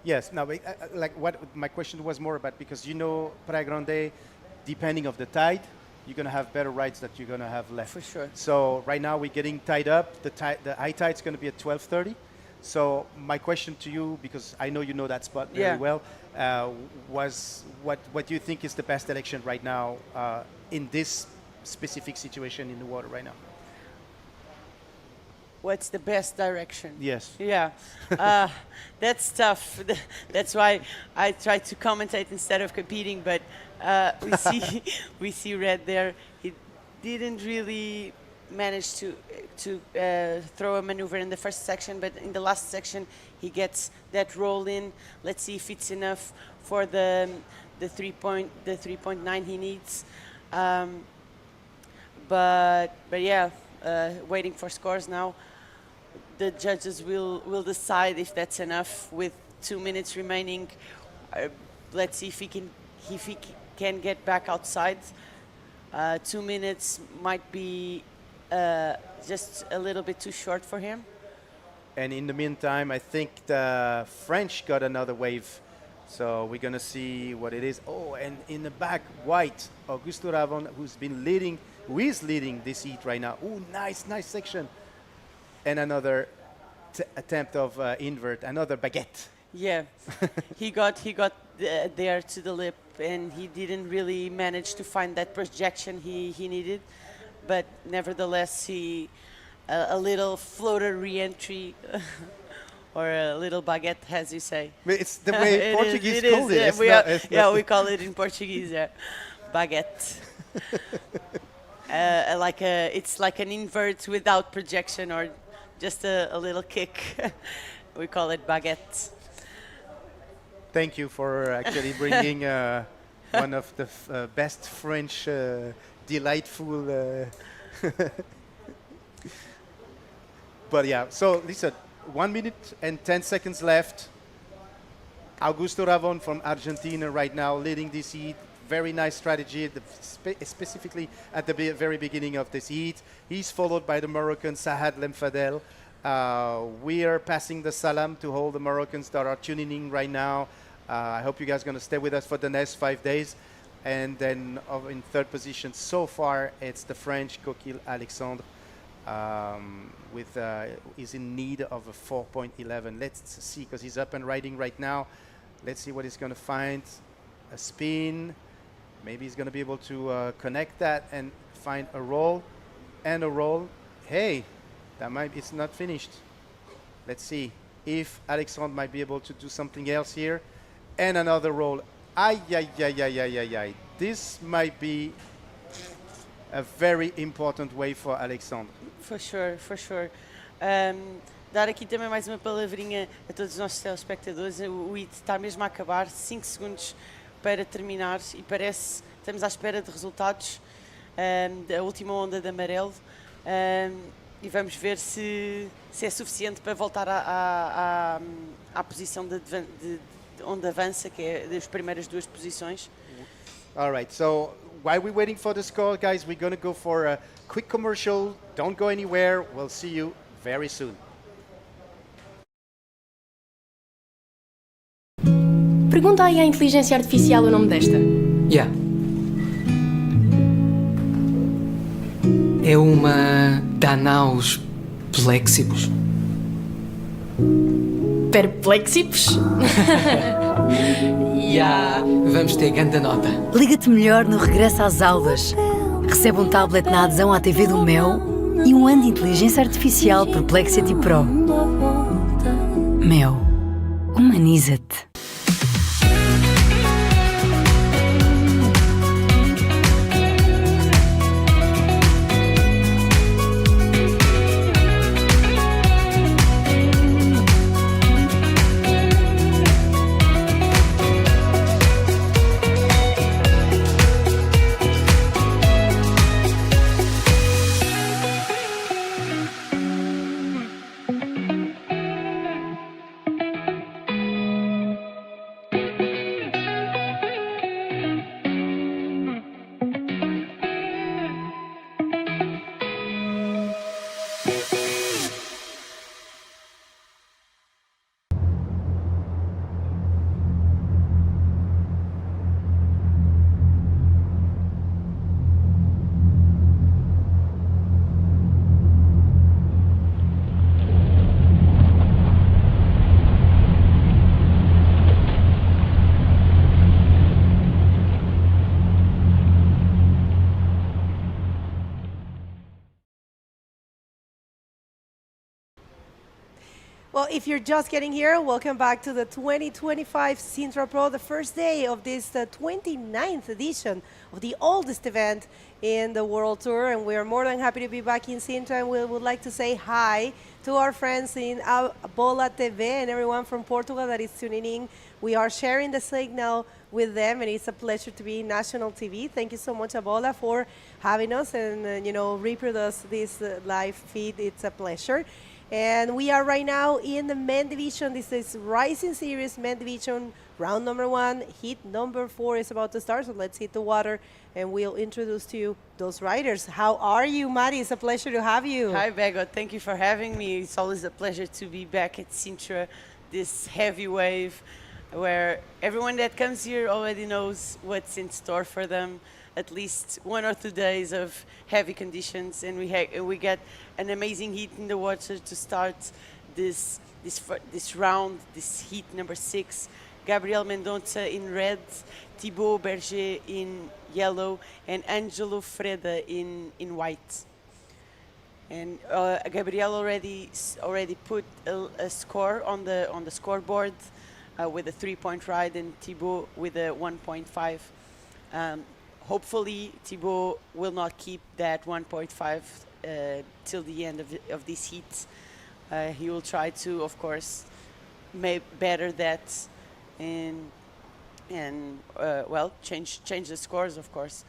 Yes. Now, like what my question was more about, because Praia Grande, depending of the tide, you're gonna have better rides that you're gonna have left. For sure. So right now we're getting tied up. The high tide's gonna be at 12:30. So my question to you, because I know you know that spot very Yeah. well, was what do you think is the best election right now in this specific situation in the water right now? What's the best direction? Yes. Yeah, that's tough. That's why I try to commentate instead of competing. But we see we see Red there. He didn't really manage to throw a maneuver in the first section, but in the last section he gets that roll in. Let's see if it's enough for the 3.9 he needs. But yeah, waiting for scores now. The judges will decide if that's enough with 2 minutes remaining. Let's see if he can get back outside. 2 minutes might be just a little bit too short for him. And in the meantime, I think the French got another wave. So we're going to see what it is. Oh, and in the back, white, Augusto Ravon, who is leading this heat right now. Oh, nice section. And another attempt of invert, another baguette. Yeah, he got there to the lip, and he didn't really manage to find that projection he needed. But nevertheless, he a little floater re-entry or a little baguette, as you say. It's the way Portuguese call it. We call it in Portuguese, baguette. It's like an invert without projection, or just a little kick. We call it baguette. Thank you for actually bringing one of the best French delightful. But yeah, so listen, 1 minute and 10 seconds left. Augusto Ravon from Argentina right now leading this heat. Very nice strategy, specifically at the very beginning of this heat. He's followed by the Moroccan Sahad Lemfadel. We are passing the salam to all the Moroccans that are tuning in right now. I hope you guys are going to stay with us for the next 5 days. And then in third position so far, it's the French Coquille Alexandre. He's in need of a 4.11. Let's see, because he's up and riding right now. Let's see what he's going to find. A spin. Maybe he's going to be able to connect that and find a roll and a roll. Hey, it's not finished. Let's see if Alexandre might be able to do something else here. And another roll. Ay. This might be a very important way for Alexandre. For sure. Dar aqui também mais uma palavrinha a todos os nossos telespectadores. O HIT está mesmo a acabar, 5 segundos para terminar, e estamos à espera de resultados da última onda de amarelo, e vamos ver se é suficiente para voltar à posição de onde avança, que é das primeiras 2 posições. All right, so while we're waiting for the score, guys, we're going to go for a quick commercial. Don't go anywhere. We'll see you very soon. Pergunta aí à inteligência artificial o nome desta. Yeah. É uma Danaus Plexibus. Perplexipos? Yeah. Vamos ter grande nota. Liga-te melhor no regresso às aulas. Recebe um tablet na adesão à TV do Mel e um ano de inteligência artificial Perplexity Pro. Mel, humaniza-te. Well, if you're just getting here, welcome back to the 2025 Sintra Pro, the first day of this 29th edition of the oldest event in the World Tour. And we are more than happy to be back in Sintra. And we would like to say hi to our friends in Bola TV and everyone from Portugal that is tuning in. We are sharing the signal with them, and it's a pleasure to be in national TV. Thank you so much, Abola, for having us and reproduce this live feed. It's a pleasure. And we are right now in the men division. This is Rising Series men division, round number 1. Heat number 4 is about to start, so let's hit the water and we'll introduce to you those riders. How are you, Mari? It's a pleasure to have you. Hi, Bego. Thank you for having me. It's always a pleasure to be back at Sintra, this heavy wave, where everyone that comes here already knows what's in store for them. At least 1 or 2 days of heavy conditions, and we get an amazing heat in the water to start this round, this heat number 6. Gabriel Mendonça in red, Thibaut Berger in yellow, and Angelo Freda in white. And Gabriel already put a score on the scoreboard with a 3-point ride, and Thibaut with a 1.5. Hopefully, Thibaut will not keep that 1.5 till the end of this heat. He will try to, of course, make better that and change the scores, of course.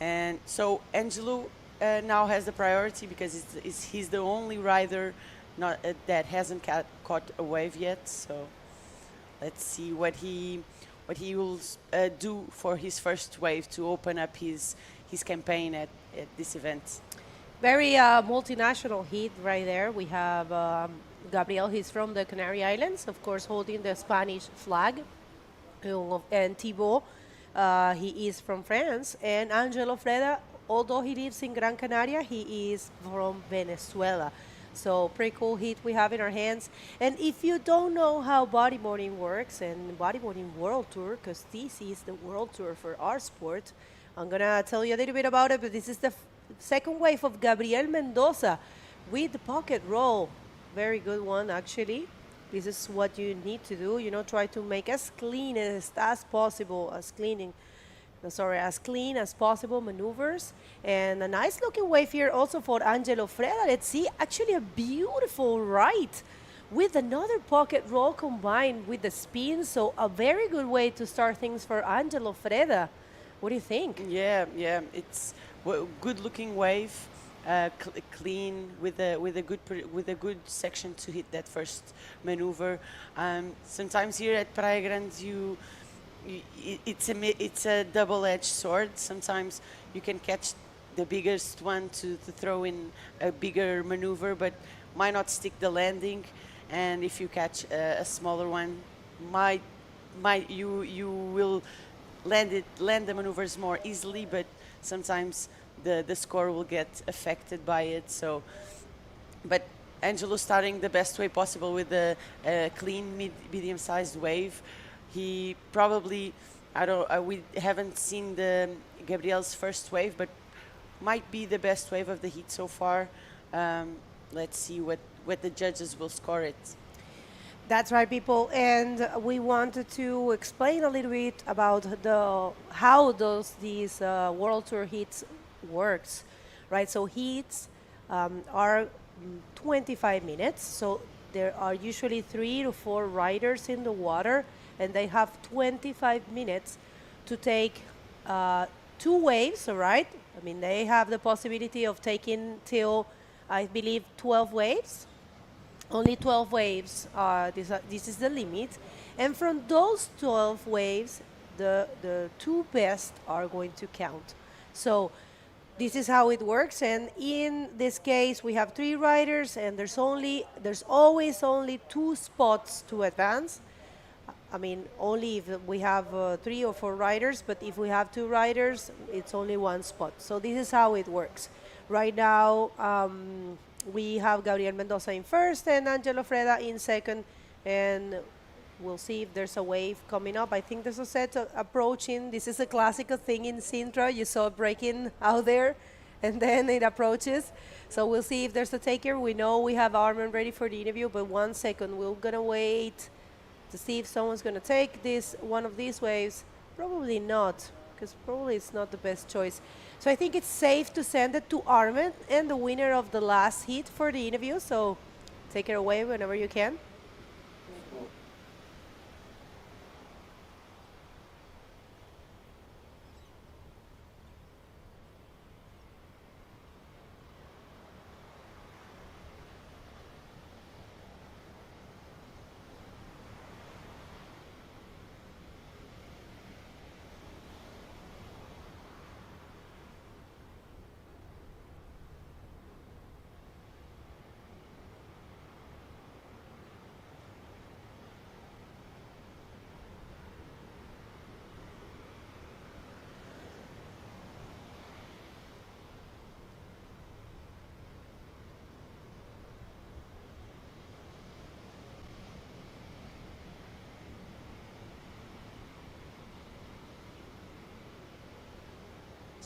And so Angelo now has the priority because he's the only rider that hasn't caught a wave yet. So let's see what he will do for his first wave to open up his campaign at this event. Very multinational heat right there. We have Gabriel, he's from the Canary Islands, of course, holding the Spanish flag. And Thibaut, he is from France. And Angelo Freda, although he lives in Gran Canaria, he is from Venezuela. So pretty cool heat we have in our hands. And if you don't know how bodyboarding works and Bodyboarding World Tour, because this is the World Tour for our sport, I'm going to tell you a little bit about it, but this is the second wave of Gabriel Mendoza with the pocket roll. Very good one, actually. This is what you need to do, try to make as clean as possible, as clean as possible maneuvers. And a nice looking wave here also for Angelo Freda. Let's see, actually a beautiful ride with another pocket roll combined with the spin. So a very good way to start things for Angelo Freda. What do you think? Yeah, it's a good looking wave, clean with a good section to hit that first maneuver. Sometimes here at Praia Grande, it's a double-edged sword. Sometimes you can catch the biggest one to throw in a bigger maneuver, but might not stick the landing. And if you catch a smaller one, you will land the maneuvers more easily, but sometimes the score will get affected by it. So, but Angelo starting the best way possible with a clean medium-sized wave. He probably, we haven't seen Gabriel's first wave, but might be the best wave of the heat so far. Let's see what the judges will score it. That's right, people. And we wanted to explain a little bit about how these World Tour heats works, right? So heats are 25 minutes. So there are usually 3 to 4 riders in the water, and they have 25 minutes to take 2 waves, all right? I mean, they have the possibility of taking till, I believe, 12 waves. Only 12 waves, this is the limit. And from those 12 waves, the 2 best are going to count. So this is how it works. And in this case, we have 3 riders, and there's always only 2 spots to advance. I mean, only if we have 3 or 4 riders, but if we have 2 riders, it's only 1 spot. So this is how it works. Right now, we have Gabriel Mendoza in first and Angelo Freda in second, and we'll see if there's a wave coming up. I think there's a set approaching. This is a classical thing in Sintra. You saw it breaking out there, and then it approaches. So we'll see if there's a taker. We know we have Armin ready for the interview, but 1 second, we're gonna wait to see if someone's gonna take one of these waves. Probably not, because probably it's not the best choice. So I think it's safe to send it to Armin and the winner of the last heat for the interview. So take it away whenever you can.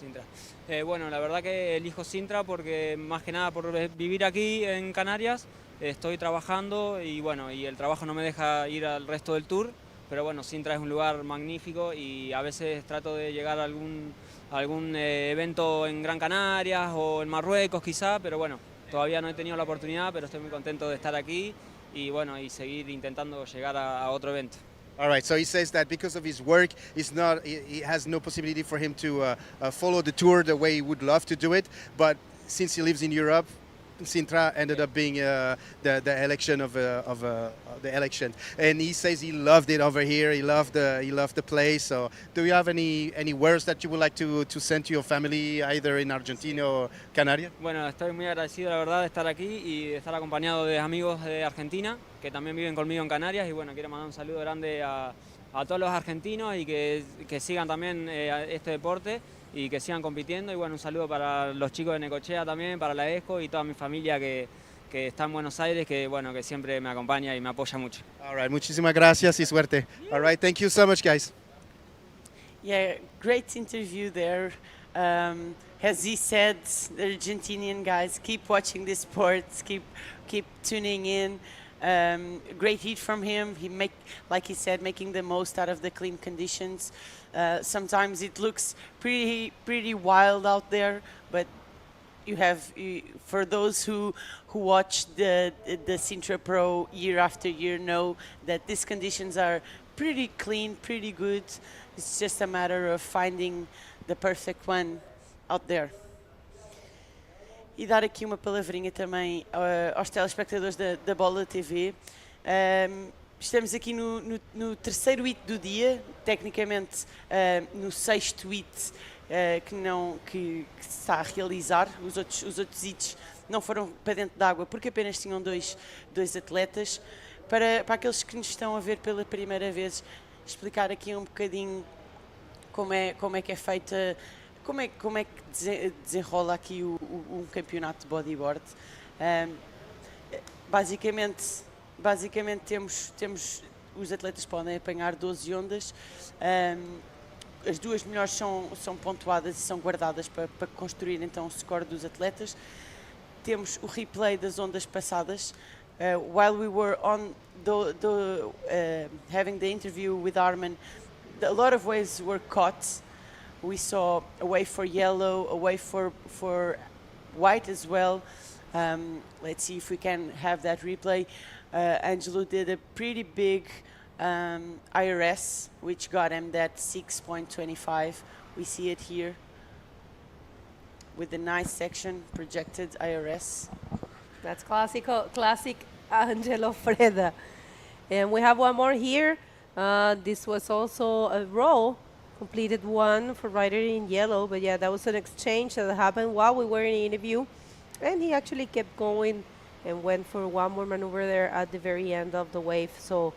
Sintra. Bueno, la verdad que elijo Sintra porque más que nada por vivir aquí en Canarias, estoy trabajando y bueno, y el trabajo no me deja ir al resto del tour, pero bueno, Sintra es un lugar magnífico y a veces trato de llegar a algún evento en Gran Canarias o en Marruecos quizá, pero bueno, todavía no he tenido la oportunidad, pero estoy muy contento de estar aquí y bueno, y seguir intentando llegar a otro evento. All right, so he says that because of his work, he has no possibility for him to follow the tour the way he would love to do it. But since he lives in Europe, Sintra ended up being the election of the election, and he says he loved it over here. He loved the place. So, do you have any words that you would like to send to your family, either in Argentina or Canarias? Bueno, estoy muy agradecido la verdad de estar aquí y de estar acompañado de amigos de Argentina que también viven conmigo en Canarias y bueno, quiero mandar un saludo grande a todos los argentinos y que sigan también este deporte y que sigan compitiendo y bueno, un saludo para los chicos de Necochea también, para la ESCO y toda mi familia que está en Buenos Aires, que bueno, que siempre me acompaña y me apoya mucho. All right, muchísimas gracias y suerte. All right, thank you so much, guys. Yeah, great interview there. As he said, the Argentinian guys, keep watching the sports, keep tuning in. Great heat from him. Like he said, making the most out of the clean conditions. Sometimes it looks pretty wild out there, but for those who watch the Sintra Pro year after year know that these conditions are pretty clean, pretty good. It's just a matter of finding the perfect one out there. E dar aqui uma palavrinha também aos telespectadores da Bola TV. Estamos aqui no terceiro hit do dia, tecnicamente no sexto hit que se está a realizar. Os outros hits não foram para dentro d'água porque apenas tinham dois atletas. Para aqueles que nos estão a ver pela primeira vez, explicar aqui um bocadinho como é que é feita. Como é que desenrola aqui um campeonato de bodyboard? Basicamente temos os atletas podem apanhar 12 ondas. As duas melhores são pontuadas e são guardadas para construir então o score dos atletas. Temos o replay das ondas passadas. While we were on having the interview with Armin, a lot of waves were caught. We saw a wave for yellow, a wave for white as well. Let's see if we can have that replay. Angelo did a pretty big IRS, which got him that 6.25. We see it here with a nice section, projected IRS. That's classic Angelo Freda. And we have one more here. This was also a row. Completed one for rider in yellow, but yeah, that was an exchange that happened while we were in the interview, and he actually kept going and went for one more maneuver there at the very end of the wave. So,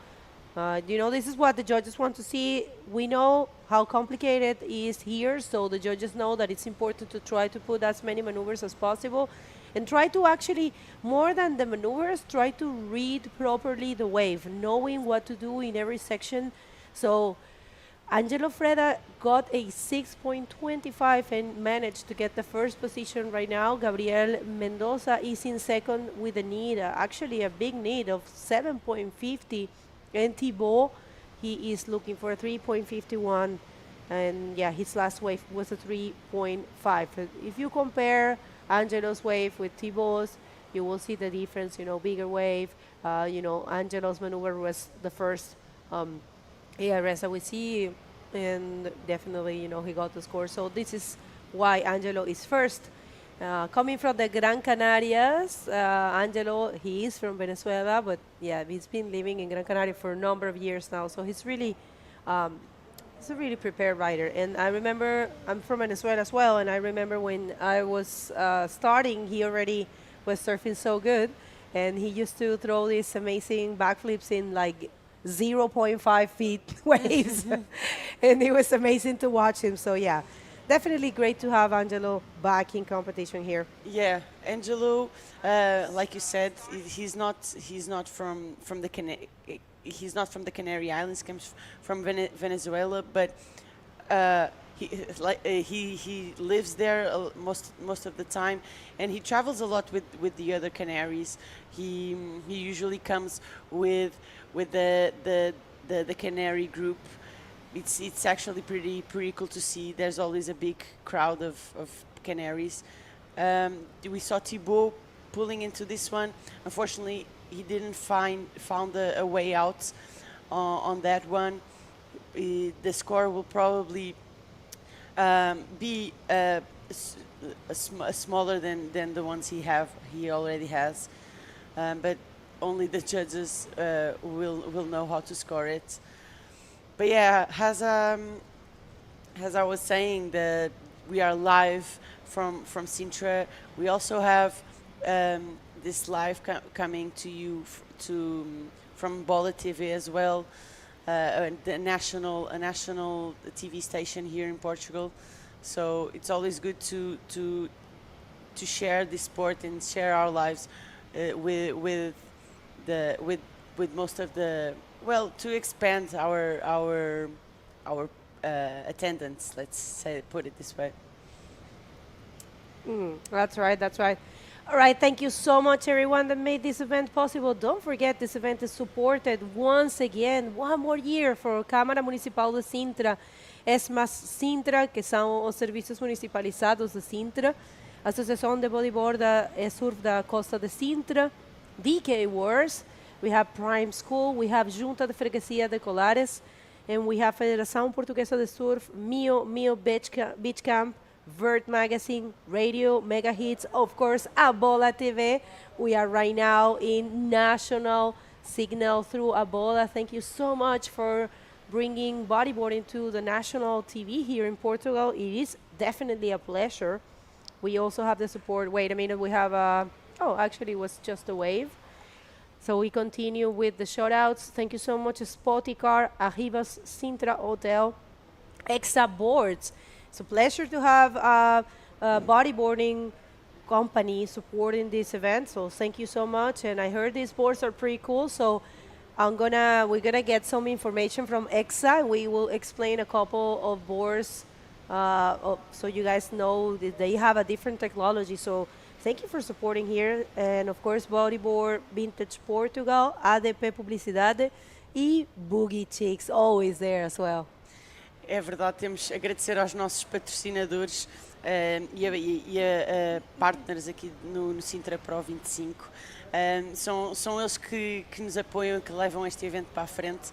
this is what the judges want to see. We know how complicated it is here, so the judges know that it's important to try to put as many maneuvers as possible and try to actually, more than the maneuvers, try to read properly the wave, knowing what to do in every section. So Angelo Freda got a 6.25 and managed to get the first position right now. Gabriel Mendoza is in second with a need, actually a big need of 7.50. And Thibaut, he is looking for a 3.51. And yeah, his last wave was a 3.5. If you compare Angelo's wave with Thibaut's, you will see the difference, bigger wave. Angelo's maneuver was the first ARS that we see, and definitely, he got the score. So this is why Angelo is first. Coming from the Gran Canarias, Angelo, he is from Venezuela, but yeah, he's been living in Gran Canaria for a number of years now. So he's really, he's a really prepared rider. And I remember, I'm from Venezuela as well, and I remember when I was starting, he already was surfing so good, and he used to throw these amazing backflips in like 0.5 feet waves. And it was amazing to watch him. So yeah, definitely great to have Angelo back in competition here. Yeah, Angelo, like you said, he's not from the he's not from the Canary Islands. Comes from Venezuela, but he lives there most of the time, and he travels a lot with the other Canaries. He usually comes with the Canary group. It's actually pretty cool to see. There's always a big crowd of Canaries. We saw Thibaut pulling into this one. Unfortunately, he didn't found a way out on that one. The score will probably be smaller than the ones he already has, but only the judges will know how to score it. But yeah, as I was saying, that we are live from Sintra. We also have this live coming to you from Bola TV as well, a national TV station here in Portugal. So it's always good to share this sport and share our lives with most of the, well, to expand our attendance. Put it this way. That's right. All right, thank you so much, everyone that made this event possible. Don't forget, this event is supported once again, one more year, for Câmara Municipal de Sintra, ESMAS Sintra, que são os serviços municipalizados de Sintra, Associação de Bodyboard e Surf da Costa de Sintra, DK Wars, we have Prime School, we have Junta de Freguesia de Colares, and we have Federação Portuguesa de Surf, Mio Beach Camp, Vert Magazine, Radio, Mega Hits, of course, Abola TV. We are right now in national signal through Abola. Thank you so much for bringing bodyboarding to the national TV here in Portugal. It is definitely a pleasure. We also have the support. Wait a minute, we have actually it was just a wave. So we continue with the shout-outs. Thank you so much, Spoticar, Arribas Sintra Hotel, Exa Boards. It's a pleasure to have a bodyboarding company supporting this event. So thank you so much. And I heard these boards are pretty cool. So we're gonna get some information from Exa. We will explain a couple of boards so you guys know that they have a different technology. So thank you for supporting here. And of course, Bodyboard Vintage Portugal, ADP Publicidade, e Boogie Chicks, always there as well. É verdade, temos a agradecer aos nossos patrocinadores e a partners aqui no Sintra Pro 25. São eles que nos apoiam, que levam este evento para a frente.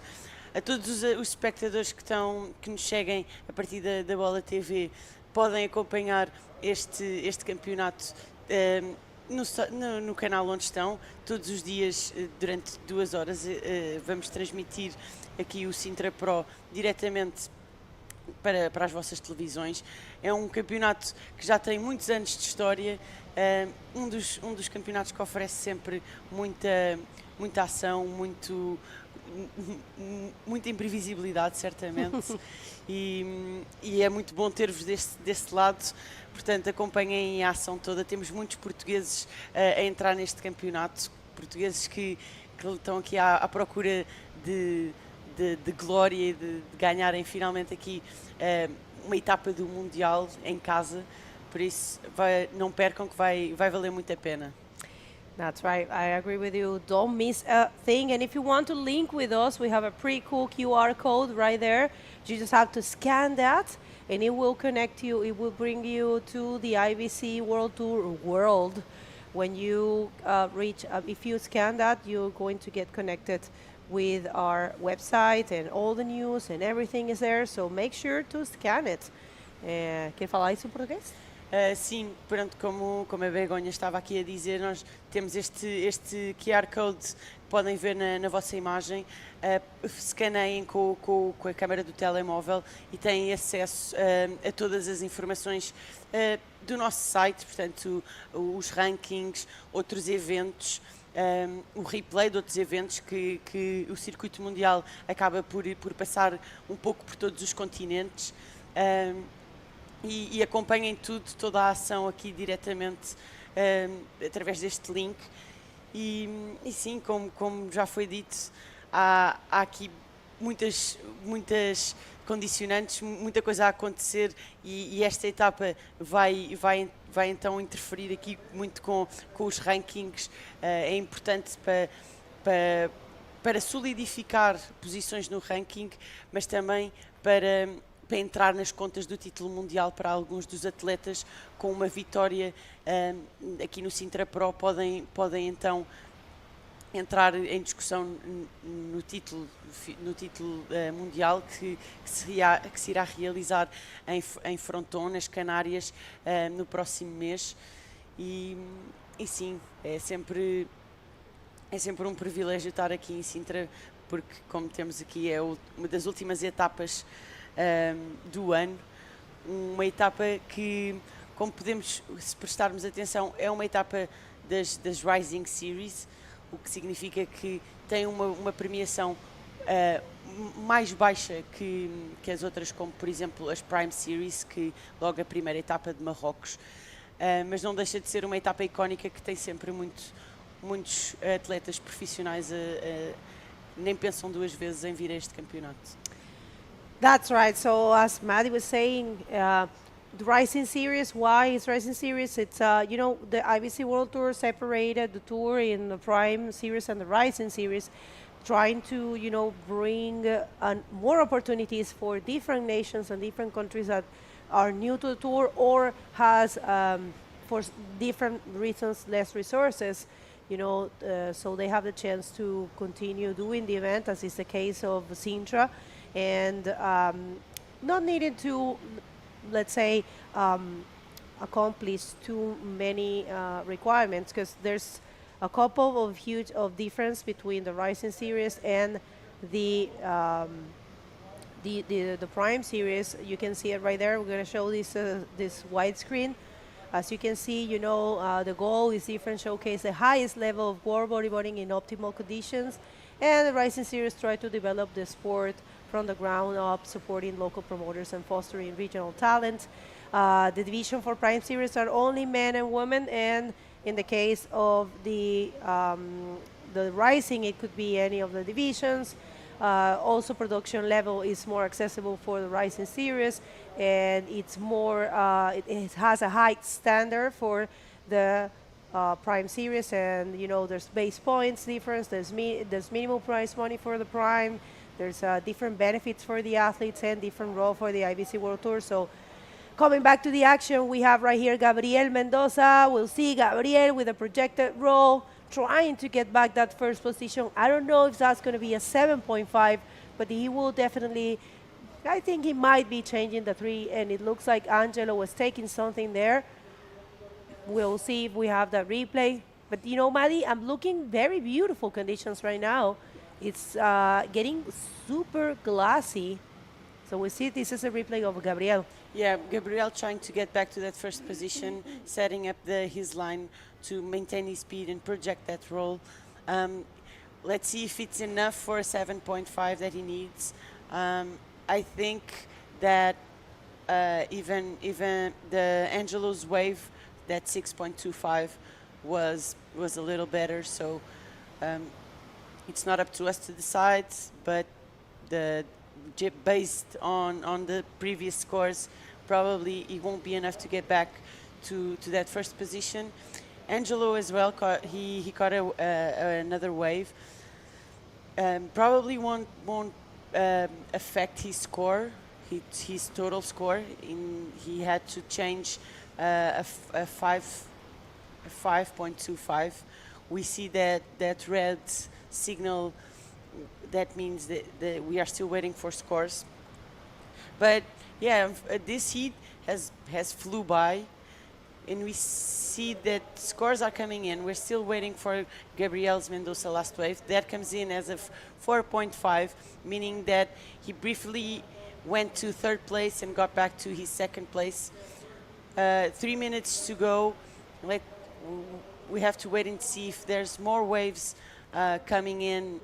A todos os espectadores que nos seguem a partir da Bola TV, podem acompanhar este campeonato no canal onde estão, todos os dias, durante 2 horas. Vamos transmitir aqui o Sintra Pro diretamente para as vossas televisões. É um campeonato que já tem muitos anos de história, um dos campeonatos que oferece sempre muita ação, muita imprevisibilidade, certamente, e é muito bom ter-vos desse lado. Portanto, acompanhem a ação toda. Temos muitos portugueses a entrar neste campeonato, portugueses que estão aqui à procura de de glória e de ganharem finalmente aqui uma etapa do Mundial em casa. Por isso, não percam que vai valer muito a pena. That's right. I agree with you. Don't miss a thing. And if you want to link with us, we have a pretty cool QR code right there. You just have to scan that, and it will connect you. It will bring you to the IBC World Tour world. When you reach, if you scan that, you're going to get connected with our website, and all the news and everything is there. So make sure to scan it. Quer falar isso em português? Sim, pronto, como a Begonha estava aqui a dizer, nós temos este QR Code que podem ver na vossa imagem, escaneiem com a câmera do telemóvel e têm acesso a todas as informações do nosso site, portanto, os rankings, outros eventos, o replay de outros eventos que o circuito mundial acaba por passar um pouco por todos os continentes. E acompanhem toda a ação aqui diretamente através deste link. E sim, como já foi dito, há aqui muitas condicionantes, muita coisa a acontecer e esta etapa vai então interferir aqui muito com os rankings. É importante para solidificar posições no ranking, mas também para entrar nas contas do título mundial para alguns dos atletas. Com uma vitória aqui no Sintra Pro podem então entrar em discussão no título mundial que se irá realizar em Fronton, nas Canárias, no próximo mês. E sim, é sempre um privilégio estar aqui em Sintra, porque, como temos aqui, é uma das últimas etapas do ano, uma etapa que, como podemos, se prestarmos atenção, é uma etapa das Rising Series, o que significa que tem uma premiação mais baixa que as outras, como por exemplo as Prime Series, que logo a primeira etapa de Marrocos, mas não deixa de ser uma etapa icónica que tem sempre muitos atletas profissionais nem pensam duas vezes em vir a este campeonato. That's right. So as Maddie was saying, the Rising Series, why is Rising Series? It's, the IBC World Tour separated the tour in the Prime Series and the Rising Series, trying to, bring more opportunities for different nations and different countries that are new to the tour or has, for different reasons, less resources. So they have the chance to continue doing the event, as is the case of Sintra, and not needing to, let's say, accomplish too many requirements, because there's a couple of huge difference between the Rising Series and the Prime Series. You can see it right there. We're going to show this widescreen. As you can see, the goal is different, showcase the highest level of world bodyboarding in optimal conditions, and the Rising Series try to develop the sport from the ground up, supporting local promoters and fostering regional talent. The division for Prime Series are only men and women, and in the case of the Rising, it could be any of the divisions. Also, production level is more accessible for the Rising Series, and it's more, it has a high standard for the Prime Series, and there's base points difference, there's minimum prize money for the Prime, there's different benefits for the athletes and different role for the IBC World Tour. So coming back to the action, we have right here Gabriel Mendoza. We'll see Gabriel with a projected roll, trying to get back that first position. I don't know if that's going to be a 7.5, but he will definitely, I think he might be changing the 3, and it looks like Angelo was taking something there. We'll see if we have that replay. But Maddie, I'm looking very beautiful conditions right now. It's getting super glassy. So we see this is a replay of Gabriel. Yeah, Gabriel trying to get back to that first position, setting up his line to maintain his speed and project that roll. Let's see if it's enough for a 7.5 that he needs. I think that even the Angelo's wave, that 6.25 was a little better. So it's not up to us to decide, but based on the previous scores, probably it won't be enough to get back to that first position. Angelo as well, he caught another wave. Probably won't affect his score, his total score. He had to change a 5.25. We see that red signal. That means that we are still waiting for scores. But yeah, this heat has flew by, and we see that scores are coming in. We're still waiting for Gabriel's Mendoza last wave. That comes in as a 4.5, meaning that he briefly went to third place and got back to his second place. 3 minutes to go. We have to wait and see if there's more waves coming in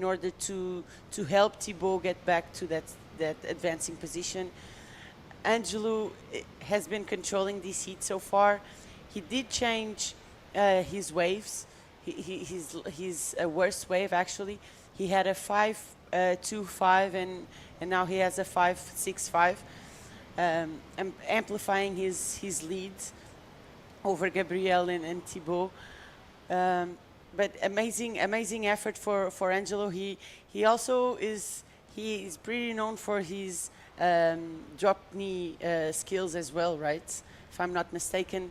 order to help Thibaut get back to that advancing position. Angelo has been controlling this heat so far. He did change his waves. His worst wave, actually. He had a 5.25 and now he has a 5.65, amplifying his lead over Gabriel and Thibaut. But amazing effort for Angelo. He also is pretty known for his drop knee skills as well, right? If I'm not mistaken,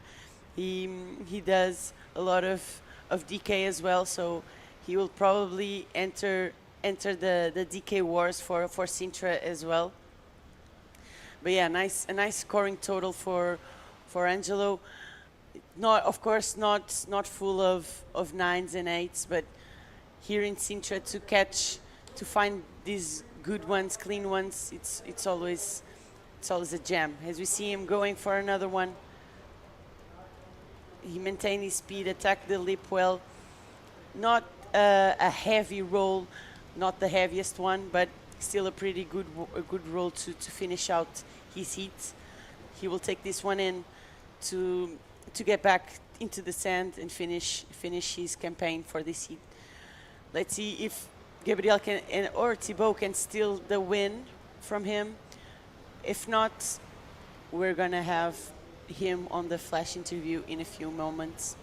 he does a lot of DK as well, so he will probably enter the DK wars for Sintra as well. But yeah, a nice scoring total for Angelo. Not, of course, not full of 9s and 8s, but here in Sintra to find these good ones, clean ones, it's always a gem. As we see him going for another one, he maintained his speed, attacked the lip well. Not a heavy roll, not the heaviest one, but still a pretty good roll to finish out his heat. He will take this one in to get back into the sand and finish his campaign for this heat. Let's see if Gabriel or Thibaut can steal the win from him. If not, we're gonna have him on the flash interview in a few moments.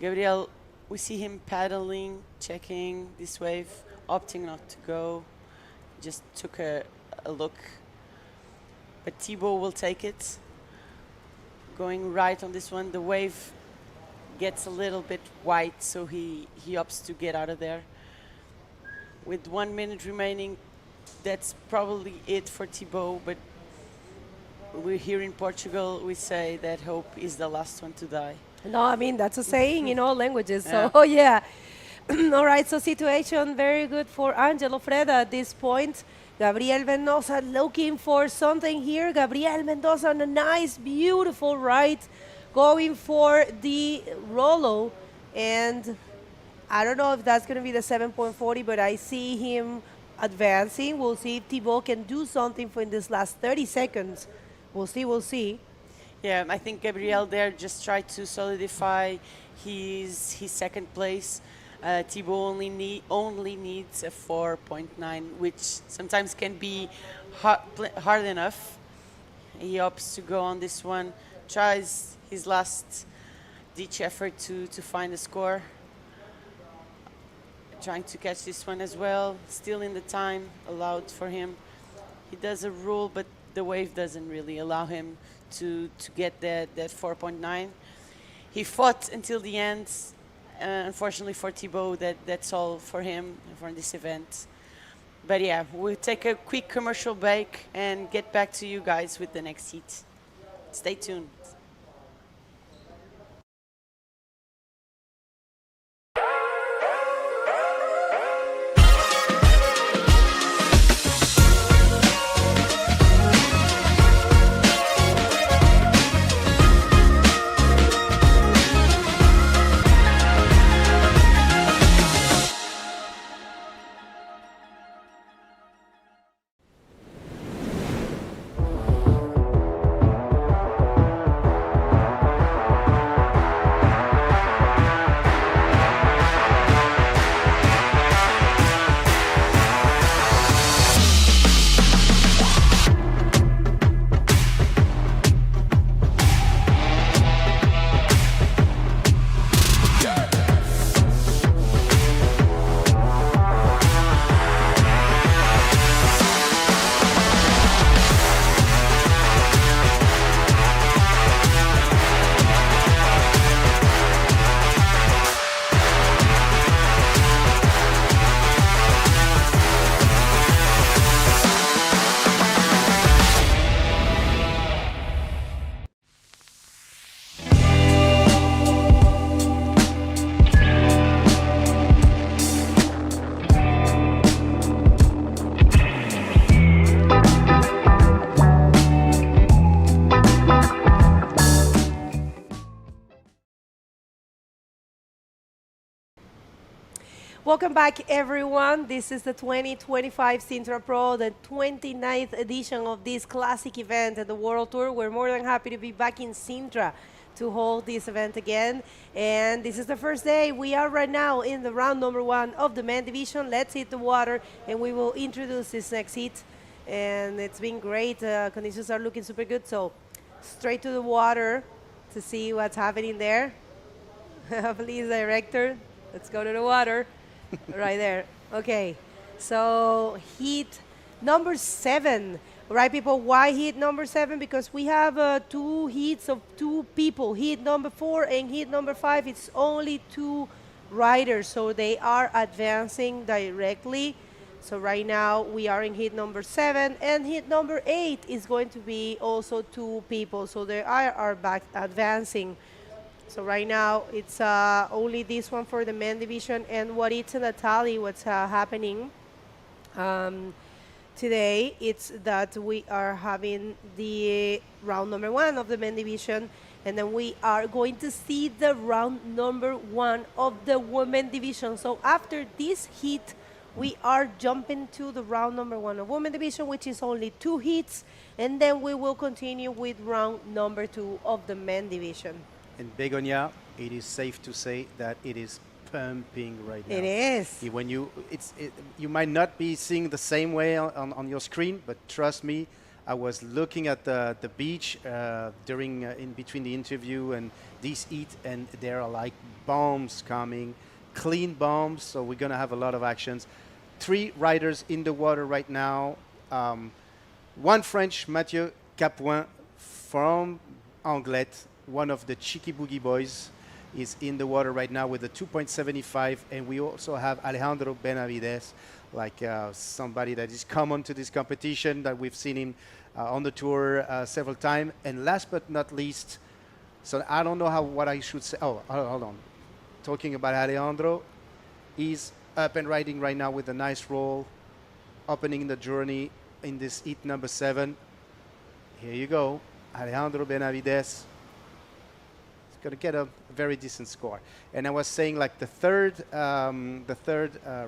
Gabriel, we see him paddling, checking this wave, opting not to go. Just took a look. But Thibaut will take it. Going right on this one, the wave gets a little bit white, so he opts to get out of there. With 1 minute remaining, that's probably it for Thibaut, but we're here in Portugal, we say that hope is the last one to die. No, I mean, that's a saying in all languages, Yeah. so yeah. All right, so situation very good for Angelo Freda at this point. Gabriel Mendoza looking for something here. Gabriel Mendoza on a nice, beautiful ride, going for the Rolo. And I don't know if that's going to be the 7.40, but I see him advancing. We'll see if Thibaut can do something for in this last 30 seconds. We'll see. Yeah, I think Gabriel there just tried to solidify his second place. Thibaut only needs a 4.9, which sometimes can be hard enough. He opts to go on this one, tries his last ditch effort to find a score. Trying to catch this one as well, still in the time allowed for him. He does a roll, but the wave doesn't really allow him to get that 4.9. He fought until the end. Unfortunately for Thibaut, that's all for him for this event. But yeah, we'll take a quick commercial break and get back to you guys with the next heat. Stay tuned. Welcome back, everyone. This is the 2025 Sintra Pro, the 29th edition of this classic event at the World Tour. We're more than happy to be back in Sintra to hold this event again. And this is the first day. We are right now in the round number 1 of the men division. Let's hit the water, and we will introduce this next heat. And it's been great. Conditions are looking super good. So straight to the water to see what's happening there. Please, director, let's go to the water. Right there. Okay. So heat number 7. Right, people? Why heat number 7? Because we have 2 heats of 2 people. Heat number 4 and heat number 5. It's only 2 riders, so they are advancing directly. So right now we are in heat number 7, and heat number 8 is going to be also 2 people. So they are back advancing. So right now, it's only this one for the men division. And what it's Natalie, what's happening today, it's that we are having the round number 1 of the men division, and then we are going to see the round number 1 of the women division. So after this heat, we are jumping to the round number 1 of women division, which is only 2 heats, and then we will continue with round number 2 of the men division. In Begonia, it is safe to say that it is pumping right now. It is. When you might not be seeing the same way on your screen, but trust me, I was looking at the beach during in between the interview and this heat, and there are like bombs coming, clean bombs. So we're gonna have a lot of actions. 3 riders in the water right now. 1 French, Mathieu Capoin from Anglet. One of the Cheeky Boogie boys is in the water right now with a 2.75, and we also have Alejandro Benavides, like somebody that is common to this competition, that we've seen him on the tour several times. And last but not least, so I don't know what I should say. Oh, hold on. Talking about Alejandro, he's up and riding right now with a nice roll, opening the journey in this heat number 7. Here you go, Alejandro Benavides. Going to get a very decent score. And I was saying, like, the third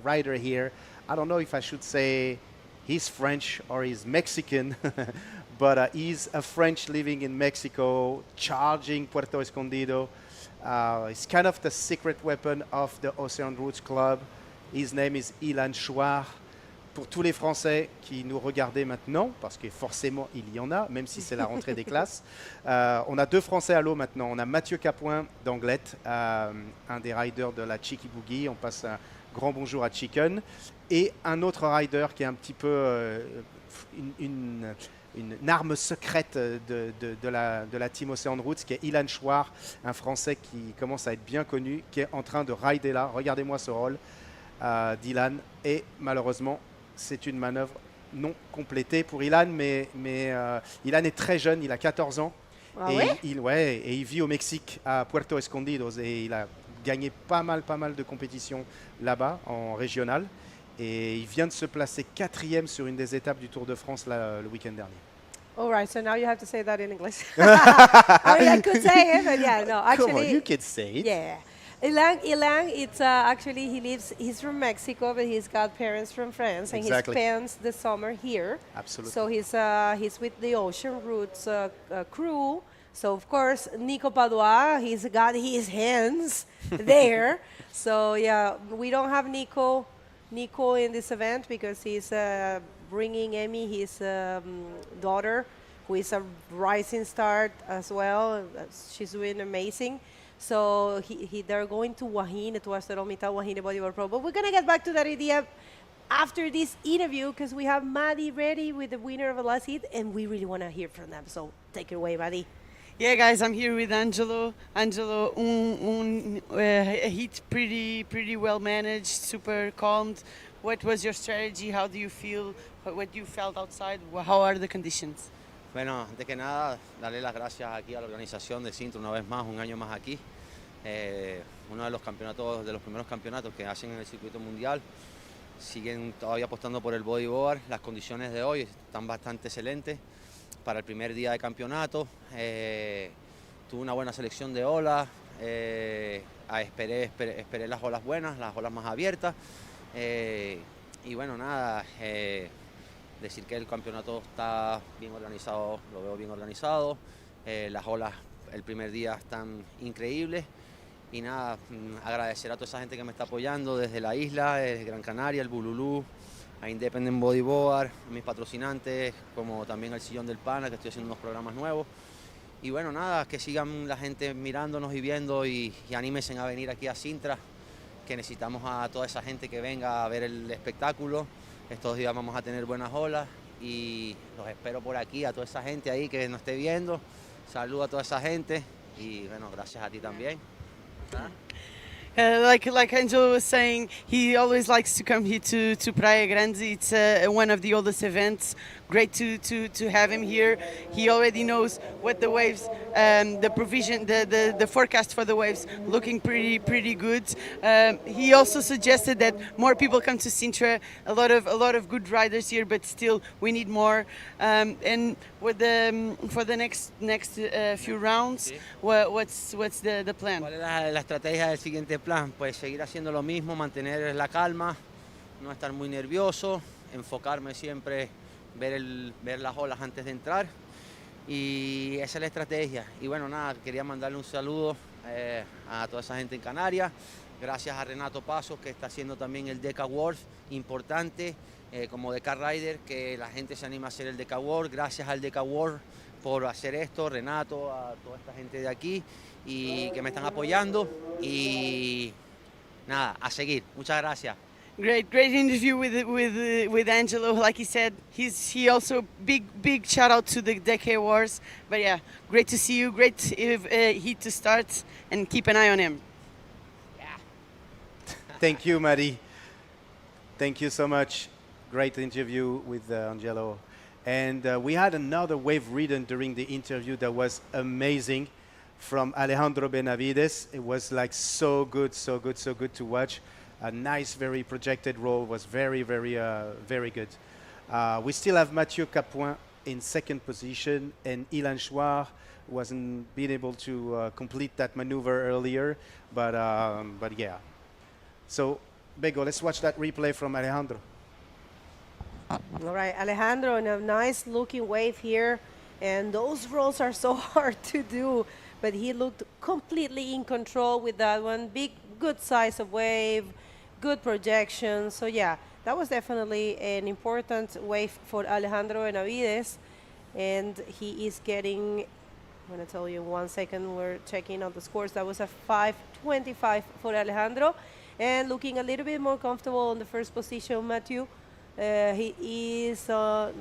rider here, I don't know if I should say he's French or he's Mexican, but he's a French living in Mexico, charging Puerto Escondido. It's kind of the secret weapon of the Ocean Roots Club. His name is Ilan Chouard. Pour tous les Français qui nous regardaient maintenant, parce que forcément il y en a, même si c'est la rentrée des classes, on a 2 Français à l'eau maintenant. On a Mathieu Capoin d'Anglette, un des riders de la Cheeky Boogie. On passe un grand bonjour à Chicken. Et un autre rider qui est un petit peu une arme secrète de la Team Ocean Roots, qui est Ilan Chouard, un Français qui commence à être bien connu, qui est en train de rider là. Regardez-moi ce rôle d'Ilan. Et malheureusement, c'est une manœuvre non complétée pour Ilan, mais Ilan est très jeune, il a 14 ans. Ah et ouais? Et il vit au Mexique, à Puerto Escondido, et il a gagné pas mal de compétitions là-bas, en régional. Et il vient de se placer 4e sur une des étapes du Tour de France là, le week-end dernier. All right, so now you have to say that in English. I mean, I could say it, but yeah, no, actually. Come on, you can say it. Yeah. Ilan, it's actually he's from Mexico, but he's got parents from France, and Exactly. he spends the summer here. Absolutely. So he's with the Ocean Roots crew. So of course, Nico Padua, he's got his hands there. So yeah, we don't have Nico in this event because he's bringing Emmy, his daughter, who is a rising star as well. She's doing amazing. So they're going to Wajine, to ArcelorMittal Wajine Bodyboard Pro. But we're going to get back to that idea after this interview, because we have Maddie ready with the winner of the last heat, and we really want to hear from them. So take it away, Maddie. Yeah, guys, I'm here with Angelo. Angelo, a heat pretty well managed, super calmed. What was your strategy? How do you feel? What you felt outside? How are the conditions? Bueno, antes que nada, darle las gracias aquí a la organización de Sintra una vez más, un año más aquí. Uno de los campeonatos, de los primeros campeonatos que hacen en el circuito mundial. Siguen todavía apostando por el bodyboard. Las condiciones de hoy están bastante excelentes para el primer día de campeonato. Tuve una buena selección de olas, Esperé las olas buenas, las olas más abiertas. Y bueno, nada, decir que el campeonato está bien organizado, lo veo bien organizado. Las olas el primer día están increíbles. Y nada, agradecer a toda esa gente que me está apoyando desde la isla, desde Gran Canaria, el Bululú, a Independent Bodyboard, a mis patrocinantes, como también al Sillón del Pana, que estoy haciendo unos programas nuevos. Y bueno, nada, que sigan la gente mirándonos y viendo y anímense a venir aquí a Sintra, que necesitamos a toda esa gente que venga a ver el espectáculo. Estos días vamos a tener buenas olas y los espero por aquí, a toda esa gente ahí que nos esté viendo. Saludo a toda esa gente y bueno, gracias a ti también. Like Angelo was saying, he always likes to come here to Praia Grande. It's one of the oldest events. Great to have him here. He already knows what the waves, the provision, the forecast for the waves, looking pretty good. He also suggested that more people come to Sintra. A lot of good riders here, but still we need more. And with for the next few rounds, what's the plan? ¿Cuál es la estrategia del siguiente plan? Pues seguir haciendo lo mismo, mantener la calma, no estar muy nervioso, enfocarme siempre, ver las olas antes de entrar y esa es la estrategia. Y bueno, nada, quería mandarle un saludo a toda esa gente en Canarias. Gracias a Renato Pasos, que está haciendo también el Deca World, importante, como Deca Rider, que la gente se anima a hacer el Deca World. Gracias al Deca World por hacer esto, Renato, a toda esta gente de aquí y que me están apoyando y nada, a seguir. Muchas gracias. Great interview with Angelo. Like he said, he also big shout out to the Decade Wars. But yeah, great to see you. Great heat to start, and keep an eye on him. Thank you, Maddie. Thank you so much. Great interview with Angelo. And we had another wave ridden during the interview that was amazing from Alejandro Benavides. It was like so good to watch. A nice, very projected roll, was very good. We still have Mathieu Capoin in second position, and Ilan Chouard wasn't being able to complete that maneuver earlier, but yeah. So, Bego, let's watch that replay from Alejandro. All right, Alejandro in a nice looking wave here, and those rolls are so hard to do, but he looked completely in control with that one. Good size of wave, good projection. So yeah, that was definitely an important wave for Alejandro Benavides, and he is getting, I'm going to tell you in 1 second, we're checking on the scores. That was a 5.25 for Alejandro, and looking a little bit more comfortable in the first position, Mathieu. He is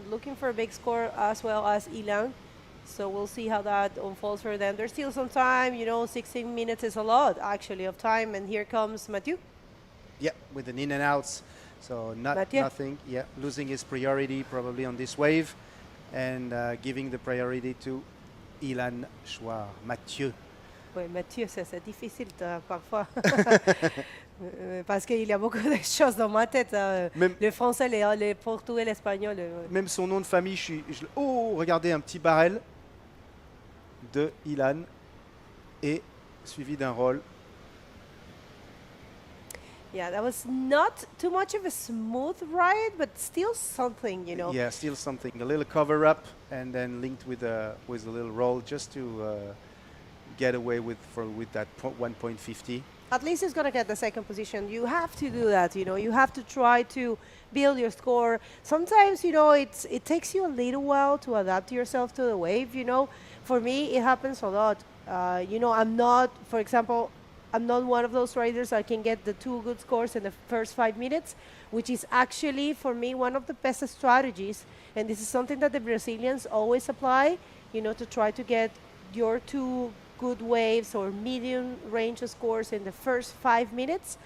looking for a big score as well as Ilan. So we'll see how that unfolds for them. There's still some time, 16 minutes is a lot actually of time. And here comes Mathieu. Yeah, with an in and outs. So nothing, yeah, losing his priority probably on this wave and giving the priority to Ilan Chouard. Mathieu. Oui, Mathieu, c'est difficile parfois. Parce qu'il y a beaucoup de choses dans ma tête. Le français, le portugais, l'espagnol. Même son nom de famille, oh, regardez, un petit barrel de Ilan et suivi d'un roll. Yeah, that was not too much of a smooth ride, but still something, Yeah, still something. A little cover up and then linked with a little roll just to get away with that 1.50. At least he's going to get the second position. You have to do that, You have to try to build your score. Sometimes, it takes you a little while to adapt yourself to the wave, For me, it happens a lot. I'm not, for example, I'm not one of those riders that can get the 2 good scores in the first 5 minutes, which is actually, for me, one of the best strategies. And this is something that the Brazilians always apply, to try to get your 2 good waves or medium range scores in the first 5 minutes.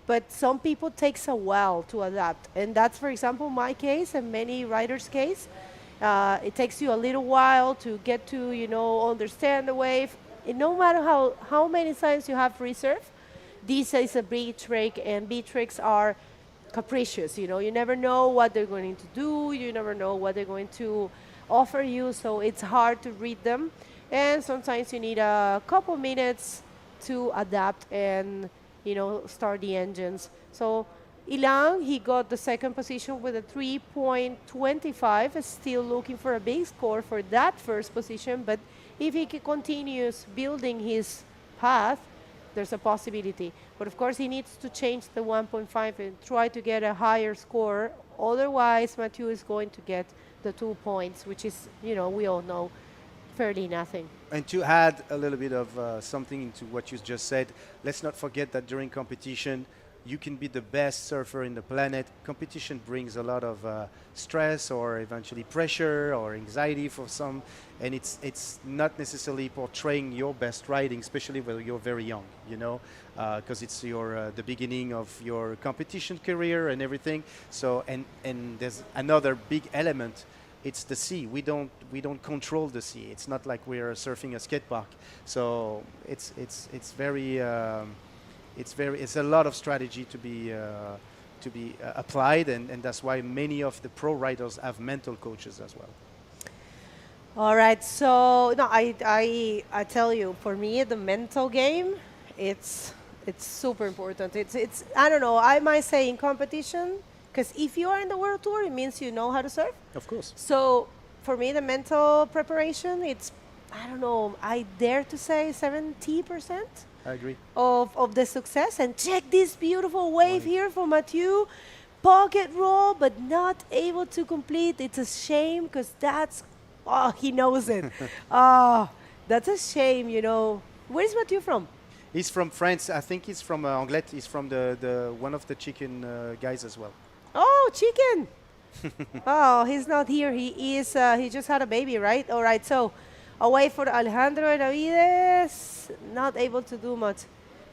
But some people takes a while to adapt. And that's, for example, my case and many riders' case. It takes you a little while to get to, understand the wave. And no matter how many times you have reserve, this is a big trick, and big tricks are capricious. You never know what they're going to do. You never know what they're going to offer you. So it's hard to read them. And sometimes you need a couple minutes to adapt and, start the engines. So Ilan, he got the second position with a 3.25, still looking for a big score for that first position, but if he continues building his path, there's a possibility. But of course, he needs to change the 1.5 and try to get a higher score. Otherwise, Mathieu is going to get the 2 points, which is, we all know, fairly nothing. And to add a little bit of something into what you just said, let's not forget that during competition, you can be the best surfer in the planet. Competition brings a lot of stress or eventually pressure or anxiety for some, and it's not necessarily portraying your best riding, especially when you're very young, because it's the beginning of your competition career and everything. So and there's another big element. It's the sea. We don't control the sea. It's not like we're surfing a skate park. So it's very. It's a lot of strategy to be applied, and that's why many of the pro riders have mental coaches as well. All right, so no, I tell you, for me, the mental game, it's super important. It's I don't know. I might say in competition, because if you are in the World Tour, it means you know how to surf. Of course. So for me, the mental preparation, it's I don't know. I dare to say 70%. I agree. Of the success. And check this beautiful wave here for Mathieu. Pocket roll, but not able to complete. It's a shame because he knows it. That's a shame, Where's Mathieu from? He's from France. I think he's from Anglet. He's from the one of the chicken guys as well. Oh, chicken. Oh, he's not here. He is. He just had a baby, right? All right, so away for Alejandro Benavides. Not able to do much.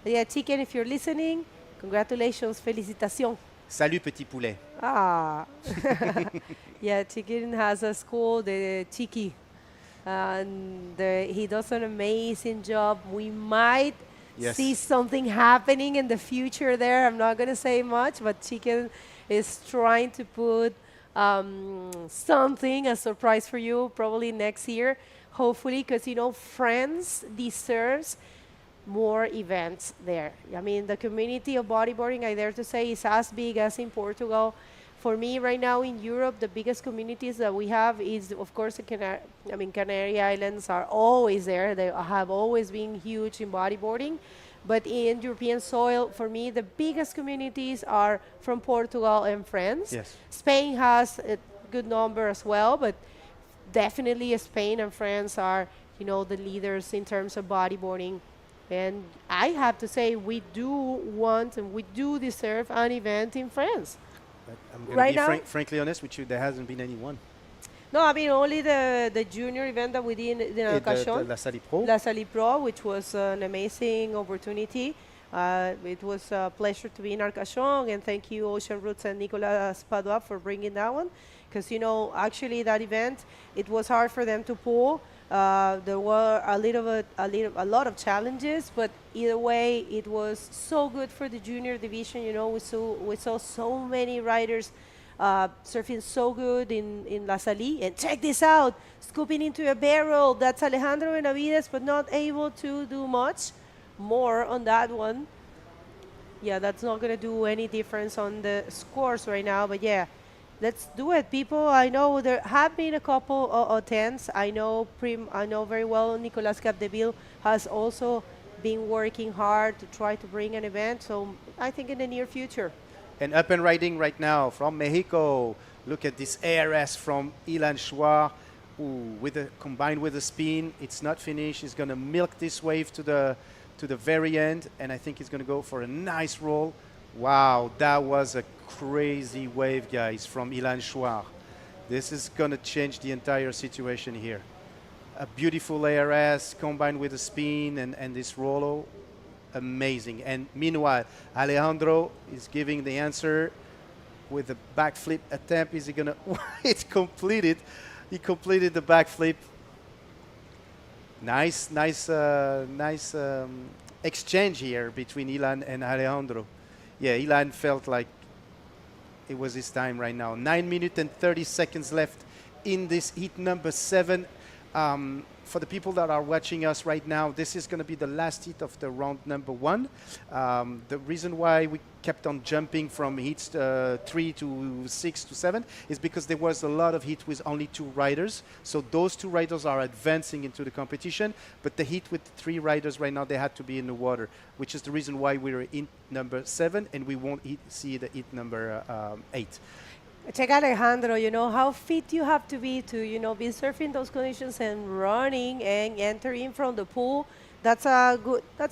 But yeah, Chicken, if you're listening, congratulations, félicitations. Salut, petit poulet. Yeah, Chicken has a school, the Chiqui. And he does an amazing job. We might see something happening in the future there. I'm not going to say much, but Chicken is trying to put something, a surprise for you, probably next year. Hopefully, because, France deserves more events there. I mean, the community of bodyboarding, I dare to say, is as big as in Portugal. For me, right now in Europe, the biggest communities that we have is, of course, Canary Islands are always there. They have always been huge in bodyboarding. But in European soil, for me, the biggest communities are from Portugal and France. Yes. Spain has a good number as well, but definitely Spain and France are, the leaders in terms of bodyboarding. And I have to say, we do want and we do deserve an event in France. But I'm going to be frankly honest with you, there hasn't been any one. No, I mean, only the junior event that we did in Arcachon. La Salle Pro. La Salle Pro, which was an amazing opportunity. It was a pleasure to be in Arcachon, and thank you, Ocean Roots and Nicolas Padua, for bringing that one. Because, actually that event, it was hard for them to pull. There were a lot of challenges, but either way, it was so good for the junior division. We saw so many riders surfing so good in La Salle. And check this out, scooping into a barrel. That's Alejandro Benavides, but not able to do much more on that one. Yeah, that's not going to do any difference on the scores right now, but yeah. Let's do it, people. I know there have been a couple of attempts. I know very well Nicolas Capdeville has also been working hard to try to bring an event. So I think in the near future. And up and riding right now from Mexico. Look at this ARS from Ilan Chouard. Combined with the spin, it's not finished. He's going to milk this wave to the very end, and I think he's going to go for a nice roll. Wow, that was a crazy wave, guys, from Ilan Chouard. This is going to change the entire situation here. A beautiful ARS combined with a spin and this rollo. Amazing. And meanwhile, Alejandro is giving the answer with a backflip attempt. Is he going to... It's completed. He completed the backflip. Nice exchange here between Ilan and Alejandro. Yeah, Ilan felt like it was his time right now. 9 minutes and 30 seconds left in this heat number 7. for the people that are watching us right now, this is going to be the last heat of the round number 1. The reason why we kept on jumping from heats 3 to 6 to 7 is because there was a lot of heat with only 2 riders. So those 2 riders are advancing into the competition, but the heat with 3 riders right now, they had to be in the water, which is the reason why we're in number 7 and we won't see the heat number 8. Check out Alejandro, you know how fit you have to be, be surfing those conditions and running and entering from the pool. That's a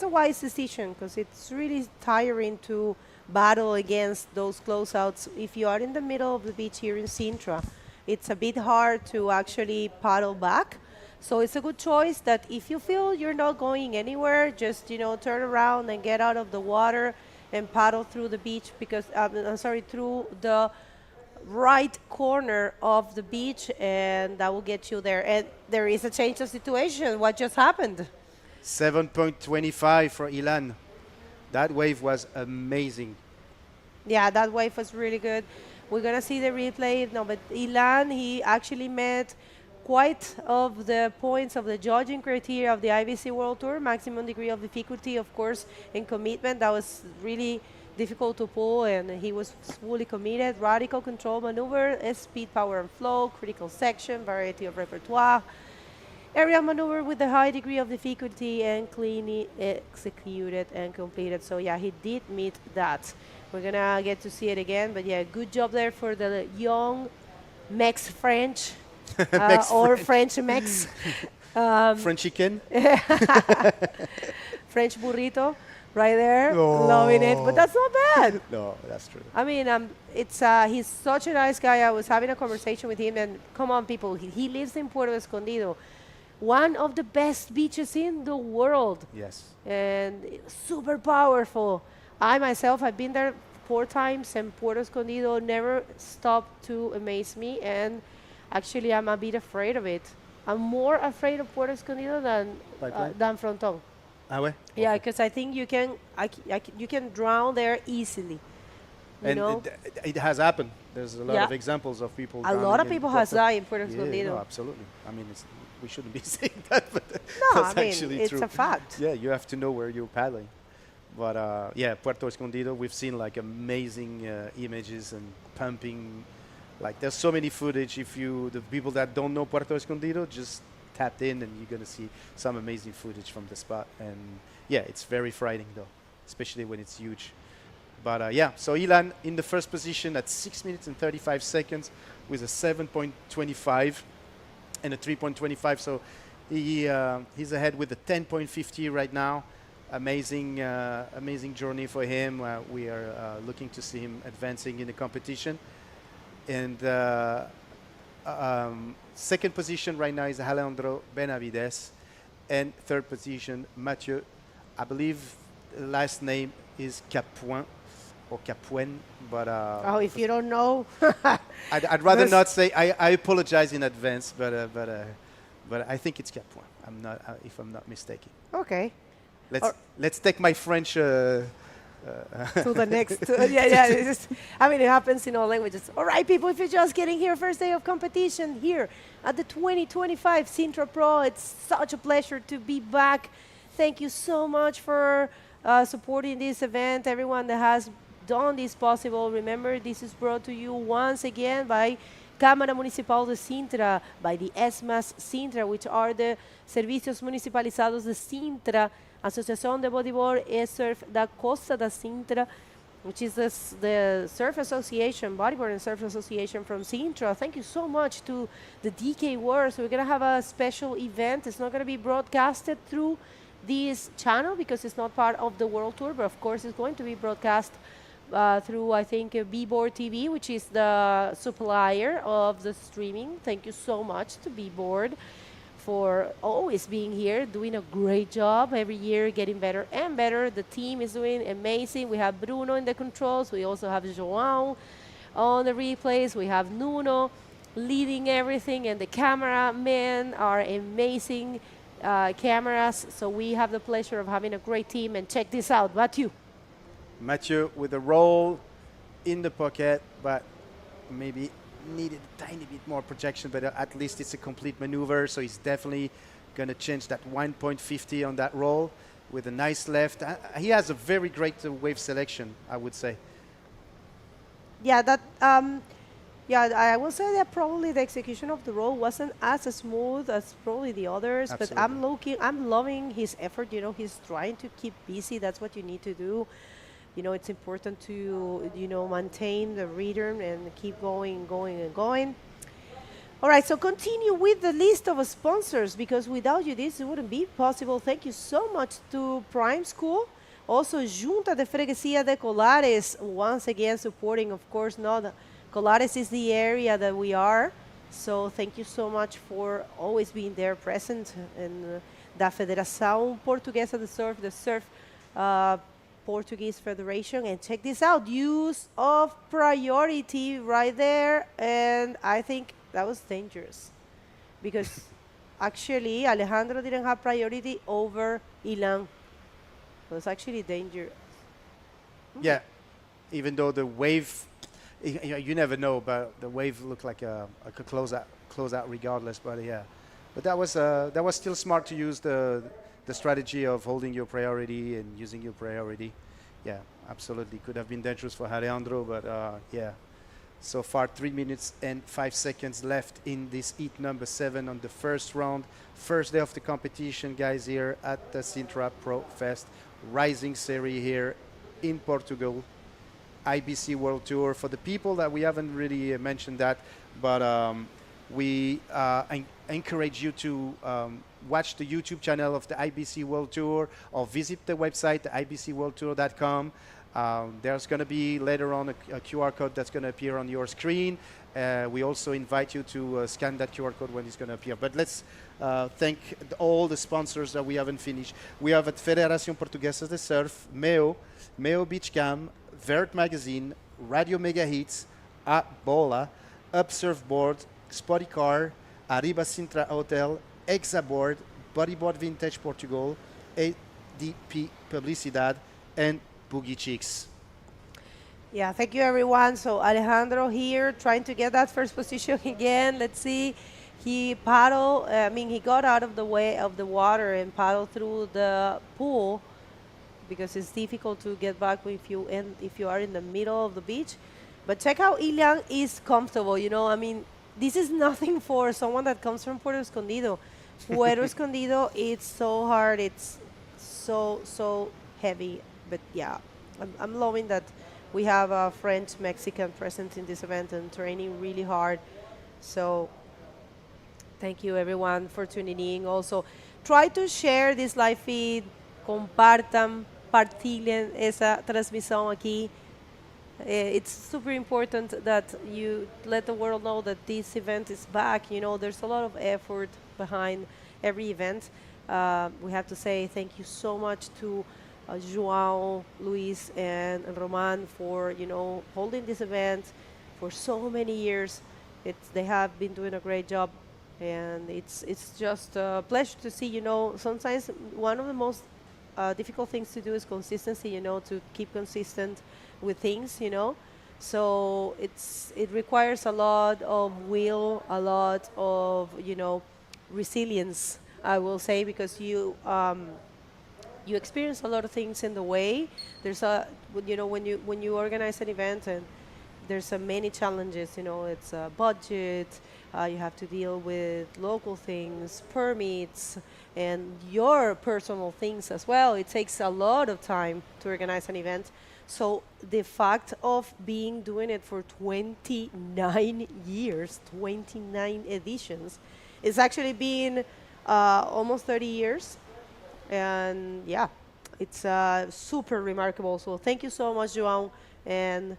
wise decision, because it's really tiring to battle against those closeouts. If you are in the middle of the beach here in Sintra, it's a bit hard to actually paddle back. So it's a good choice that if you feel you're not going anywhere, just turn around and get out of the water and paddle through the beach, because through the right corner of the beach, and that will get you there. And there is a change of situation. What just happened? 7.25 for Ilan. That wave was amazing. Yeah, that wave was really good. We're going to see the replay. No, but Ilan, he actually met quite of the points of the judging criteria of the IBC World Tour, maximum degree of difficulty, of course, and commitment. That was really difficult to pull, and he was fully committed. Radical control maneuver, speed, power, and flow, critical section, variety of repertoire, aerial maneuver with a high degree of difficulty, and cleanly executed and completed. So yeah, he did meet that. We're gonna get to see it again, but yeah, good job there for the young Mex-French or French-Mex. French chicken. French burrito. Right there, loving it, but that's not bad. No, that's true. I mean, he's such a nice guy. I was having a conversation with him, and come on, people, he lives in Puerto Escondido, one of the best beaches in the world. Yes. And super powerful. I myself, I've been there 4 times, and Puerto Escondido never stopped to amaze me, and actually I'm a bit afraid of it. I'm more afraid of Puerto Escondido than Fronton. Ah, ouais? Yeah, because I think you can drown there easily. And it has happened. There's a lot of examples of people. A lot of people has died in Puerto Escondido. No, absolutely. I mean, we shouldn't be saying that, but no, that's actually it's true. a fact. Yeah, you have to know where you're paddling. But yeah, Puerto Escondido, we've seen like amazing images and pumping. Like there's so many footage. The people that don't know Puerto Escondido, just tap in and you're gonna see some amazing footage from the spot. And yeah, it's very frightening though, especially when it's huge. But yeah, so Ilan in the first position at 6 minutes and 35 seconds with a 7.25 and a 3.25. So he's ahead with a 10.50 right now. Amazing, amazing journey for him. We are looking to see him advancing in the competition. And second position right now is Alejandro Benavides, and third position Mathieu. I believe the last name is Capuin or Capuen, but if you don't know, I'd rather not say. I apologize in advance, but I think it's Capuin. I'm not, if I'm not mistaken. Okay. Let's take my French. To the next. I mean, it happens in all languages. All right, people, if you're just getting here, first day of competition here at the 2025 Sintra Pro. It's such a pleasure to be back. Thank you so much for supporting this event, everyone that has done this possible. Remember, this is brought to you once again by Câmara Municipal de Sintra, by the ESMAS Sintra, which are the Servicios Municipalizados de Sintra, Associação de Bodyboard e Surf da Costa da Sintra, which is the Surf Association, Bodyboard and Surf Association from Sintra. Thank you so much to the DK World. So we're going to have a special event. It's not going to be broadcasted through this channel because it's not part of the World Tour, but of course it's going to be broadcast through, I think, B-Board TV, which is the supplier of the streaming. Thank you so much to B-Board for always being here, doing a great job every year, getting better and better. The team is doing amazing. We have Bruno in the controls. We also have João on the replays. We have Nuno leading everything, and the cameramen are amazing cameras. So we have the pleasure of having a great team. And check this out, Mathieu with a roll in the pocket, but maybe needed a tiny bit more projection, but at least it's a complete maneuver, so he's definitely Going to change that 1.50 on that roll with a nice left. He has a very great wave selection, I would say. Yeah, that yeah, I will say that probably the execution of the roll wasn't as smooth as probably the others, but I'm loving his effort. You know, he's trying to keep busy. That's what you need to do. You know, it's important to, you know, maintain the rhythm and keep going, going, and going. All right, so continue with the list of sponsors, because without you, this wouldn't be possible. Thank you so much to Prime School. Also, Junta de Freguesia de Colares, once again supporting, of course, not Colares is the area that we are. So thank you so much for always being there present. And da Federação Portuguesa de Surf, the Surf Portuguese Federation. And check this out, use of priority right there. And I think that was dangerous because actually Alejandro didn't have priority over Ilan. It was actually dangerous. Yeah, even though the wave, you never know, but the wave looked like a closeout regardless. But yeah, but that was still smart to use the strategy of holding your priority and using your priority. Yeah, absolutely. Could have been dangerous for Alejandro, but yeah. So far, 3 minutes and 5 seconds left in this heat number 7 on the first round. First day of the competition, guys, here at the Sintra Pro Fest Rising Series here in Portugal. IBC World Tour. For the people that we haven't really mentioned that, but we encourage you to watch the YouTube channel of the IBC World Tour or visit the website, ibcworldtour.com. There's going to be later on a QR code that's going to appear on your screen. We also invite you to scan that QR code when it's going to appear. But let's thank all the sponsors that we haven't finished. We have at Federação Portuguesa de Surf, Meo Beach Cam, Vert Magazine, Radio Mega Hits, A Bola, Up Surfboard, Spotty Car, Arriba Sintra Hotel, Exaboard, Bodyboard Vintage Portugal, ADP Publicidad, and Boogie Chicks. Yeah, thank you, everyone. So Alejandro here trying to get that first position again. Let's see. He paddled, he got out of the way of the water and paddled through the pool because it's difficult to get back if you are in the middle of the beach. But check how Ilan is comfortable. You know, I mean, this is nothing for someone that comes from Puerto Escondido. Puerto Escondido, it's so hard. It's so heavy. But yeah, I'm loving that we have a French-Mexican present in this event and training really hard. So thank you, everyone, for tuning in. Also, try to share this live feed. Compartan, partilhen esa transmisión aquí. It's super important that you let the world know that this event is back. You know, there's a lot of effort behind every event. We have to say thank you so much to João, Luis, and Roman for, you know, holding this event for so many years. They have been doing a great job, and it's just a pleasure to see. You know, sometimes one of the most difficult things to do is consistency. You know, to keep consistent with things. You know, so it requires a lot of will, a lot of, you know, resilience, I will say, because you experience a lot of things in the way. There's you know, when you organize an event, and there's many challenges. You know, it's a budget. You have to deal with local things, permits, and your personal things as well. It takes a lot of time to organize an event. So the fact of doing it for 29 years, 29 editions, it's actually been almost 30 years. And yeah, it's super remarkable. So thank you so much, João and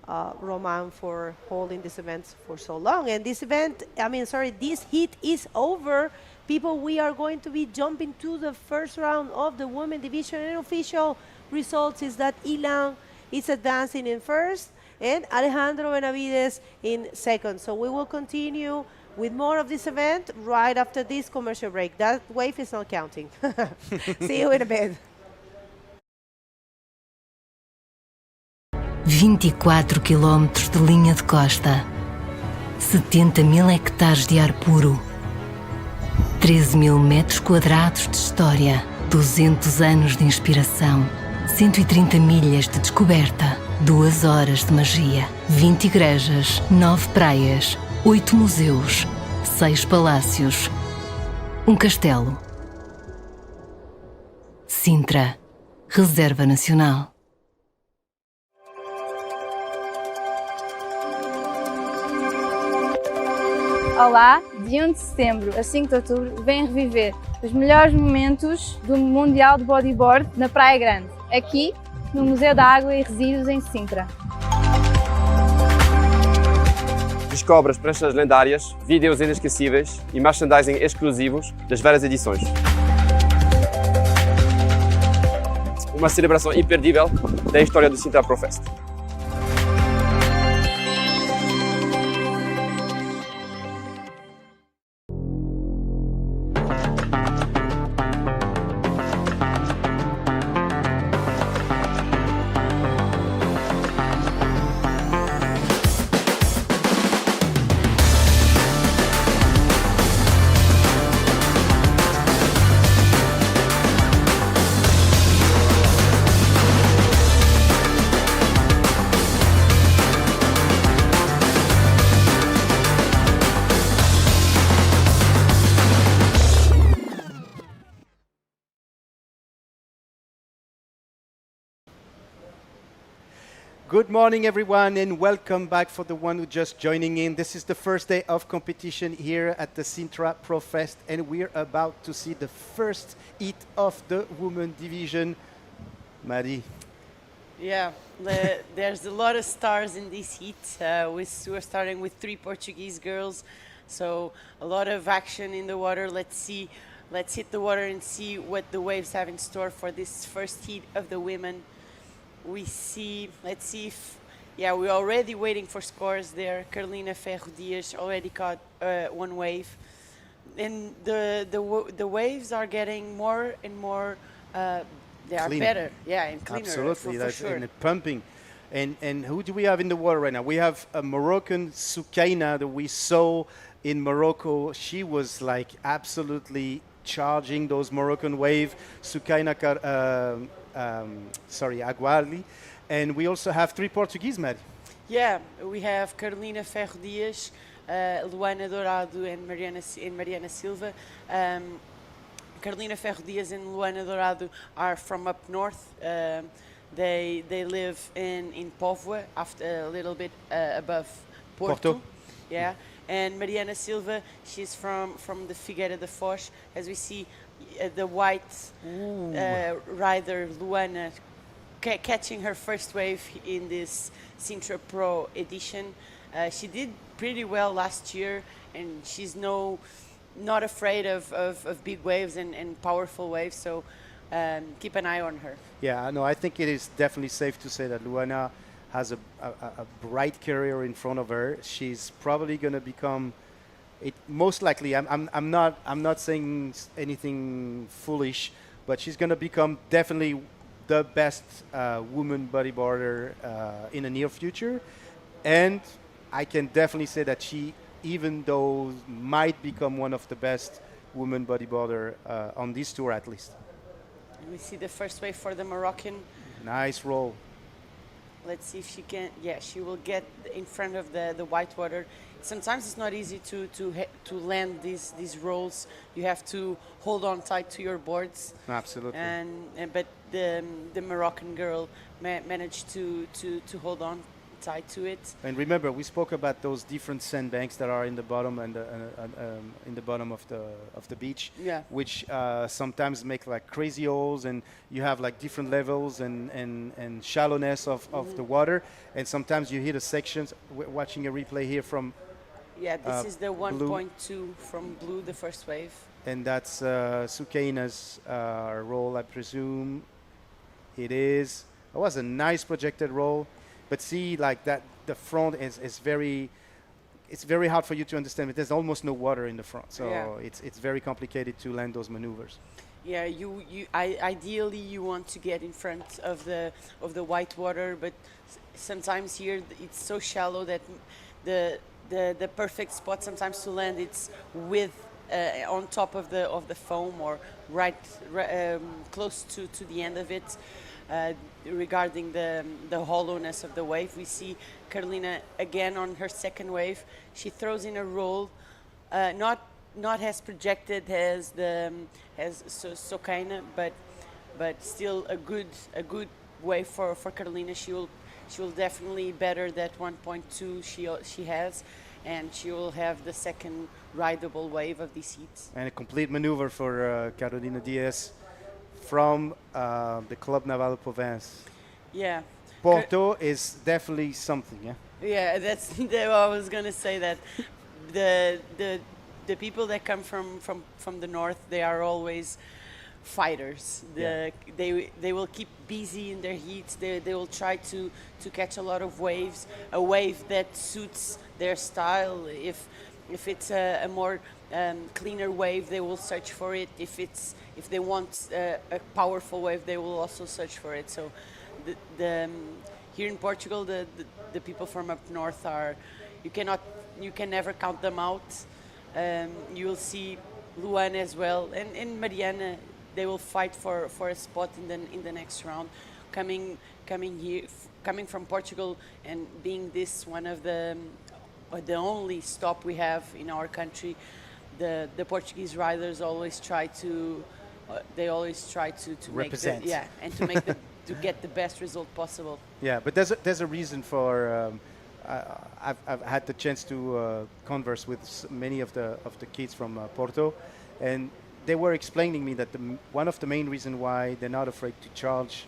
Roman, for holding this event for so long. And this event, this heat is over. People, we are going to be jumping to the first round of the women division, and official results is that Ilan is advancing in first and Alejandro Benavides in second. So we will continue with more of this event right after this commercial break. That wave is not counting. See you in a bit. 24 quilómetros de linha de costa, 70.000 hectares de ar puro, 13 mil metros quadrados de história, 200 anos de inspiração, 130 milhas de descoberta, 2 horas de magia, 20 igrejas, 9 praias, 8 museus, 6 palácios, um castelo. Sintra, Reserva Nacional. Olá, de 1 de setembro a 5 de outubro vem reviver os melhores momentos do Mundial de Bodyboard na Praia Grande, aqui no Museu da Água e Resíduos em Sintra. Descobre as pranchas lendárias, vídeos inesquecíveis e merchandising exclusivos das várias edições. Uma celebração imperdível da história do Sintra Pro Fest. Good morning, everyone, and welcome back for the one who just joining in. This is the first day of competition here at the Sintra Pro Fest, and we're about to see the first heat of the women division. Maddie. Yeah, there's a lot of stars in this heat. We're starting with 3 Portuguese girls, so a lot of action in the water. Let's hit the water and see what the waves have in store for this first heat of the women. Let's see if, yeah, we're already waiting for scores there. Carolina Ferro Dias already caught 1 wave. And the waves are getting more and more, they are Cleaner. better, yeah, and cleaner. Absolutely, for that's sure. and pumping. And who do we have in the water right now? We have a Moroccan Soukaina that we saw in Morocco. She was like absolutely charging those Moroccan wave. Soukaina, Aguali. And we also have 3 Portuguese, Maddie. Yeah, we have Carolina Ferro Dias, Luana Dourado, and Mariana Silva. Carolina Ferro Dias and Luana Dourado are from up north. They live in Póvoa, after a little bit above Porto. Yeah, and Mariana Silva, she's from the Figueira da Foz. As we see, the white rider Luana catching her first wave in this Sintra Pro edition. She did pretty well last year, and she's not afraid of big waves and powerful waves, so keep an eye on her. Yeah, no, I think it is definitely safe to say that Luana has a bright career in front of her. She's probably going to become, most likely, I'm not saying anything foolish, but she's going to become definitely the best woman bodyboarder in the near future. And I can definitely say that she, even though might become one of the best women bodyboarder on this tour at least. We see the first wave for the Moroccan. Nice roll. Let's see if she can. Yeah, she will get in front of the white water. Sometimes it's not easy to land these rolls. You have to hold on tight to your boards. Absolutely. But the Moroccan girl managed to hold on tied to it. And remember, we spoke about those different sandbanks that are in the bottom and in the bottom of the beach, yeah, which sometimes make like crazy holes, and you have like different levels and shallowness of the water, and sometimes you hit a sections. Watching a replay here from yeah, this is the 1.2 from blue, the first wave, and that's Soukaina's roll, I presume. It is. It was a nice projected roll. But see, like that, the front is very, it's very hard for you to understand. But there's almost no water in the front, so yeah, it's very complicated to land those maneuvers. Yeah, ideally you want to get in front of the white water, but sometimes here it's so shallow that the perfect spot sometimes to land it's with on top of the foam or close to the end of it. Regarding the hollowness of the wave, we see Carolina again on her second wave. She throws in a roll, not as projected as Socaina, but still a good wave for Carolina. She will definitely better that 1.2 she has, and she will have the second rideable wave of these heats. And a complete maneuver for Carolina Diaz from the Club Naval Provence. Yeah. Porto is definitely something, yeah? Yeah, that's I was gonna say that the people that come from the north, they are always fighters. They will keep busy in their heats. They will try to catch a lot of waves, a wave that suits their style. If it's a more cleaner wave, they will search for it. If they want a powerful wave, they will also search for it. So here in Portugal, the people from up north are, you can never count them out. You will see Luana as well, and Mariana. They will fight for a spot in the next round. Coming from Portugal and being this one of the only stop we have in our country, the Portuguese riders always try to represent. And to make to get the best result possible. Yeah, but there's a reason for. I've had the chance to converse with many of the kids from Porto, and they were explaining me that one of the main reasons why they're not afraid to charge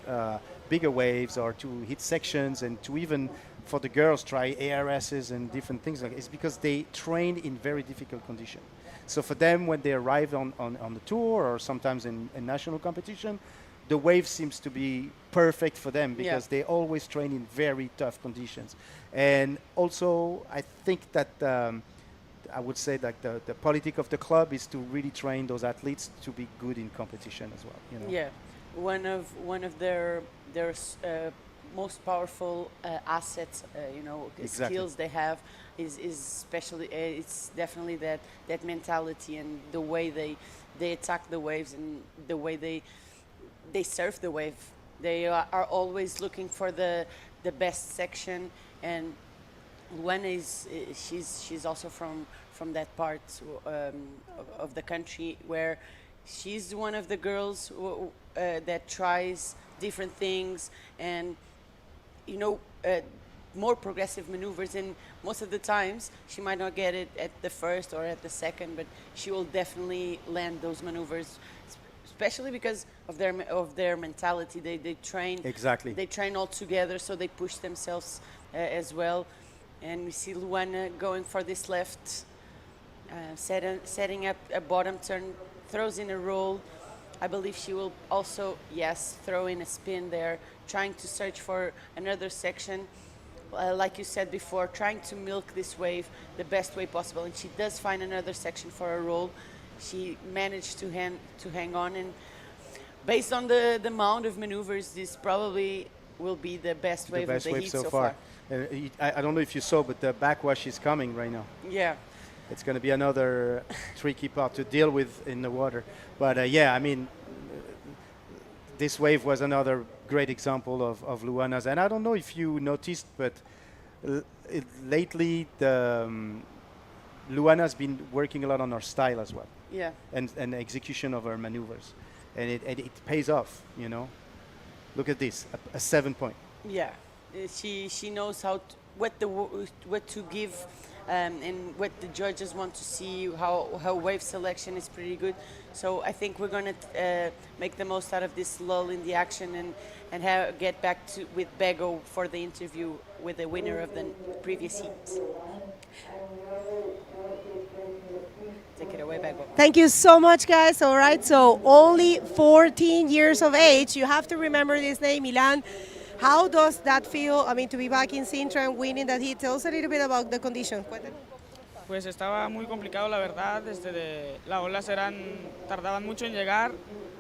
bigger waves or to hit sections and to even for the girls try ARSs and different things like is because they train in very difficult conditions. So for them, when they arrive on the tour or sometimes in national competition, the wave seems to be perfect for them because they always train in very tough conditions. And also, I think that I would say that the politic of the club is to really train those athletes to be good in competition as well. You know? Yeah, one of their most powerful assets, skills they have is especially it's definitely that mentality and the way they attack the waves and the way they surf the wave. They are always looking for the best section, and Luana she's also from that part of the country where she's one of the girls that tries different things and more progressive maneuvers, and most of the times she might not get it at the first or at the second, but she will definitely land those maneuvers, especially because of their mentality. They train exactly. They train all together, so they push themselves as well. And we see Luana going for this left, setting up a bottom turn, throws in a roll. I believe she will also, throw in a spin there, trying to search for another section. Like you said before, trying to milk this wave the best way possible. And she does find another section for a roll. She managed to hang on, and based on the amount of maneuvers, this probably will be the best wave of the heat so far. I don't know if you saw, but the backwash is coming right now. Yeah. It's going to be another tricky part to deal with in the water. But I mean, this wave was another great example of Luana's. And I don't know if you noticed, but lately Luana's been working a lot on her style as well. Yeah. And execution of her maneuvers. And it pays off, you know. Look at this, a 7 point. Yeah. She knows what to give and what the judges want to see. How wave selection is pretty good. So I think we're going to make the most out of this lull in the action and get back with Bego for the interview with the winner of the previous heat. Take it away, Bego. Thank you so much, guys. All right, so only 14 years of age. You have to remember this name, Milan. How does that feel? I mean, to be back in Sintra and winning that heat. Tell us a little bit about the conditions. Pues estaba muy complicado, la verdad. Las olas tardaban mucho en llegar.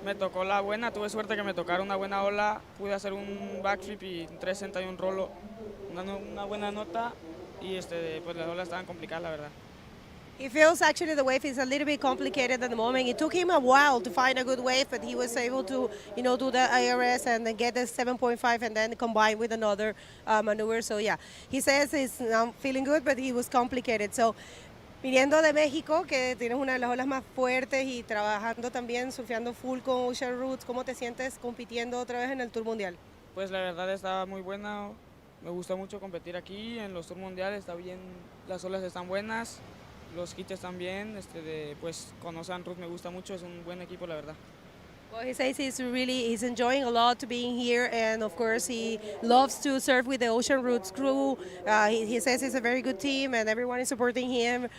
Me tocó la buena, tuve suerte que me tocara una buena ola. Pude hacer un backflip y un 361 rollo, una buena nota. Y pues las olas estaban complicadas, la verdad. He feels actually the wave is a little bit complicated at the moment. It took him a while to find a good wave, but he was able to, do the IRS and then get the 7.5 and then combine with another maneuver. So yeah, he says he's now feeling good, but he was complicated. So viniendo de México, que tienes una de las olas más fuertes y trabajando también, surfeando full con Ocean Roots, ¿cómo te sientes compitiendo otra vez en el Tour Mundial? Pues la verdad está muy buena, me gusta mucho competir aquí en los Tour Mundiales, está bien, las olas están buenas, los hits están bien, pues con Ocean Roots me gusta mucho, es un buen equipo la verdad. Well, he says he's enjoying a lot being here, and of course he loves to surf with the Ocean Roots crew. He says it's a very good team, and everyone is supporting him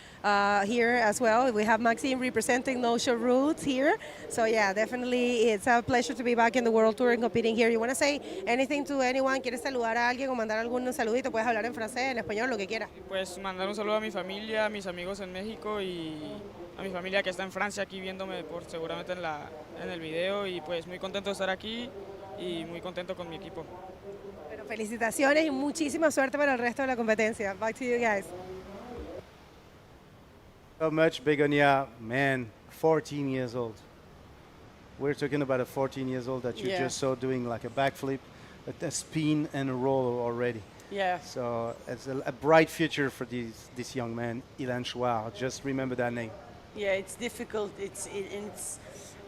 here as well. We have Maxime representing the Ocean Roots here, so yeah, definitely it's a pleasure to be back in the World Tour and competing here. You want to say anything to anyone? ¿Quieres saludar a alguien o mandar algún saludito? Puedes hablar en francés, en español, lo que quieras. Pues mandar un saludo a mi familia, a mis amigos en México y a mi familia que está en Francia aquí viéndome seguramente en el video, y pues muy contento de estar aquí y muy contento con mi equipo. Bueno, felicitaciones y muchísima suerte para el resto de la competencia. Back to you guys. So much, Begonia. Man, 14 years old. We're talking about a 14 years old that you just saw doing like a backflip, a spin and a roll already. Yeah. So it's a bright future for this young man, Ilan Chouard. Just remember that name. Yeah, it's difficult.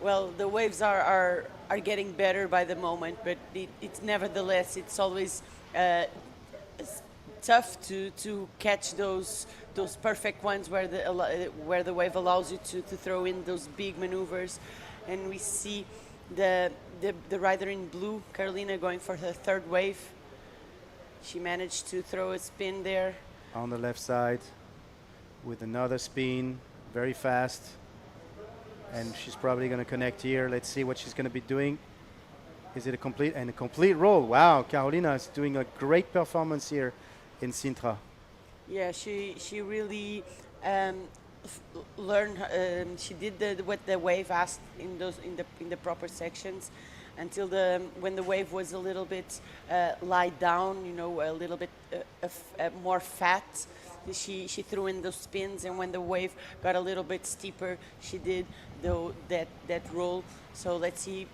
Well, the waves are getting better by the moment, but it's nevertheless it's always tough to catch those perfect ones where the wave allows you to throw in those big maneuvers, and we see the rider in blue, Carolina, going for her third wave. She managed to throw a spin there On the left side with another spin, very fast. And she's probably going to connect here. Let's see what she's going to be doing. Is it a complete roll? Wow, Carolina is doing a great performance here in Sintra. Yeah, she really learned. She did what the wave asked in the proper sections, until when the wave was a little bit lied down, a little bit more fat. She threw in those spins, and when the wave got a little bit steeper, she did that roll. So let's see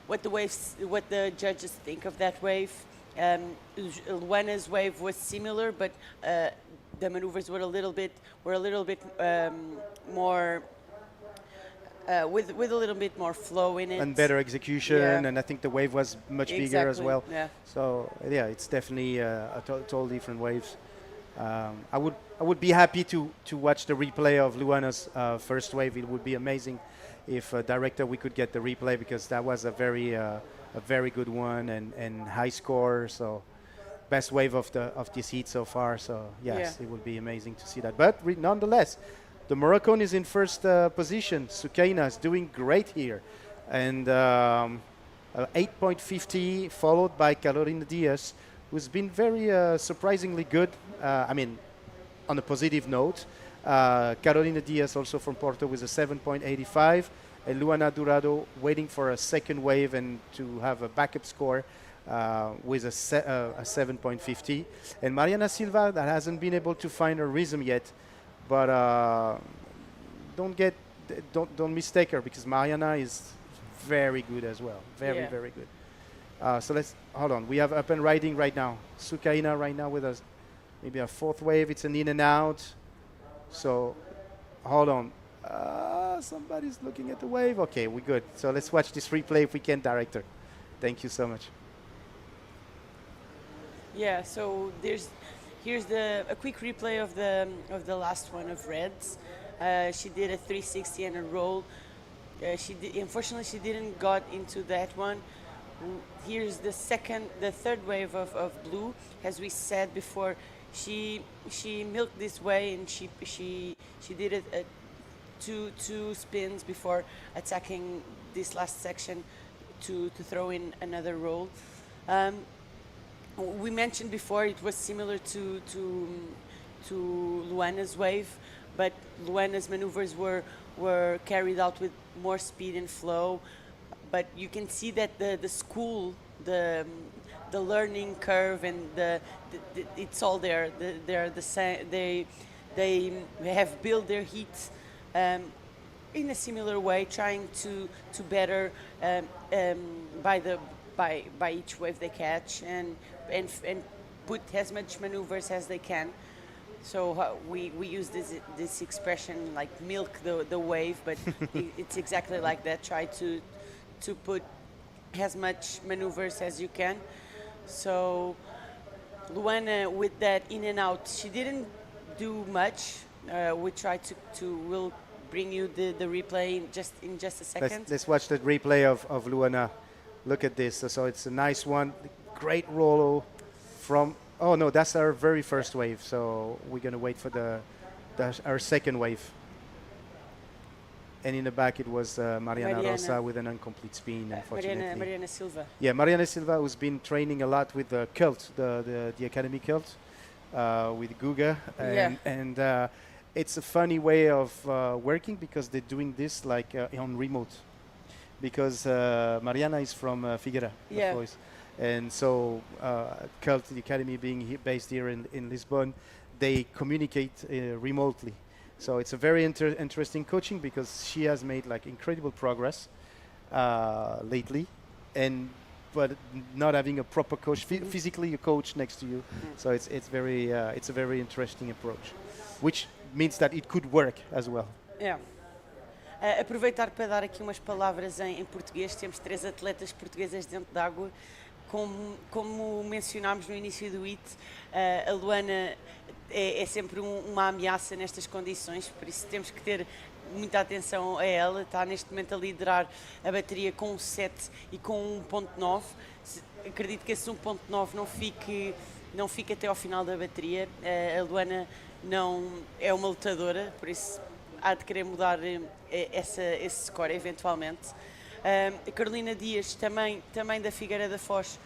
what the judges think of that wave. Luana's wave was similar, but the maneuvers were a little bit more with a little bit more flow in it and better execution, and I think the wave was much bigger as well. Yeah. So yeah, it's definitely a total different waves. I would be happy to watch the replay of Luana's first wave. It would be amazing if director we could get the replay, because that was a very good one and high score. So best wave of this heat so far. So yes, it would be amazing to see that. But nonetheless, the Moroccan is in first position. Soukaina is doing great here, and 8.50, followed by Carolina Diaz, who's been very surprisingly good. I mean, on a positive note. Carolina Diaz, also from Porto, with a 7.85. And Luana Durado waiting for a second wave and to have a backup score with a 7.50. And Mariana Silva, that hasn't been able to find her rhythm yet. But don't mistake her, because Mariana is very good as well. Very good. So let's hold on. We have up and riding right now. Soukaina right now with us. Maybe a fourth wave. It's an in and out. So hold on. Somebody's looking at the wave. Okay, we're good. So let's watch this replay if we can, director. Thank you so much. Yeah. So here's a quick replay of the last one of Reds. She did a 360 and a roll. Unfortunately, she didn't got into that one. Here's the third wave of blue. As we said before, she milked this way, and she did it two spins before attacking this last section to throw in another roll. We mentioned before it was similar to Luana's wave, but Luana's maneuvers were carried out with more speed and flow. But you can see that the school, the learning curve, and it's all there. They're the same. they have built their heat in a similar way, trying to better by each wave they catch and put as much maneuvers as they can. So we use this expression like milk the wave, but it's exactly like that. Try to put as much maneuvers as you can. So Luana, with that in and out, she didn't do much. We try we'll bring you the replay in just a second. Let's watch that replay of Luana. Look at this. So it's a nice one. Great rollo from. Oh no, that's our very first wave. So we're gonna wait for our second wave. And in the back it was Mariana Rosa with an incomplete spin, unfortunately. Mariana Silva. Yeah, Mariana Silva, who's been training a lot with the cult, the academy cult, with Guga, and it's a funny way of working because they're doing this like on remote. Because Mariana is from Figueira, of course. And so Cult, the academy being based here in Lisbon, they communicate remotely. So it's a very interesting coaching because she has made like incredible progress lately, but not having a proper coach, physically a coach next to you. So it's a very interesting approach, which means that it could work as well. Yeah. Aproveitar para dar aqui umas palavras em português. Temos 3 atletas portuguesas dentro d'água. Como mencionámos no início do IT, a Luana é sempre uma ameaça nestas condições, por isso temos que ter muita atenção a ela. Está neste momento a liderar a bateria com um 7 e com 1.9. Acredito que esse 1.9 não fique até ao final da bateria. A Luana não é uma lutadora, por isso há de querer mudar esse score eventualmente. A Carolina Dias, também da Figueira da Foz,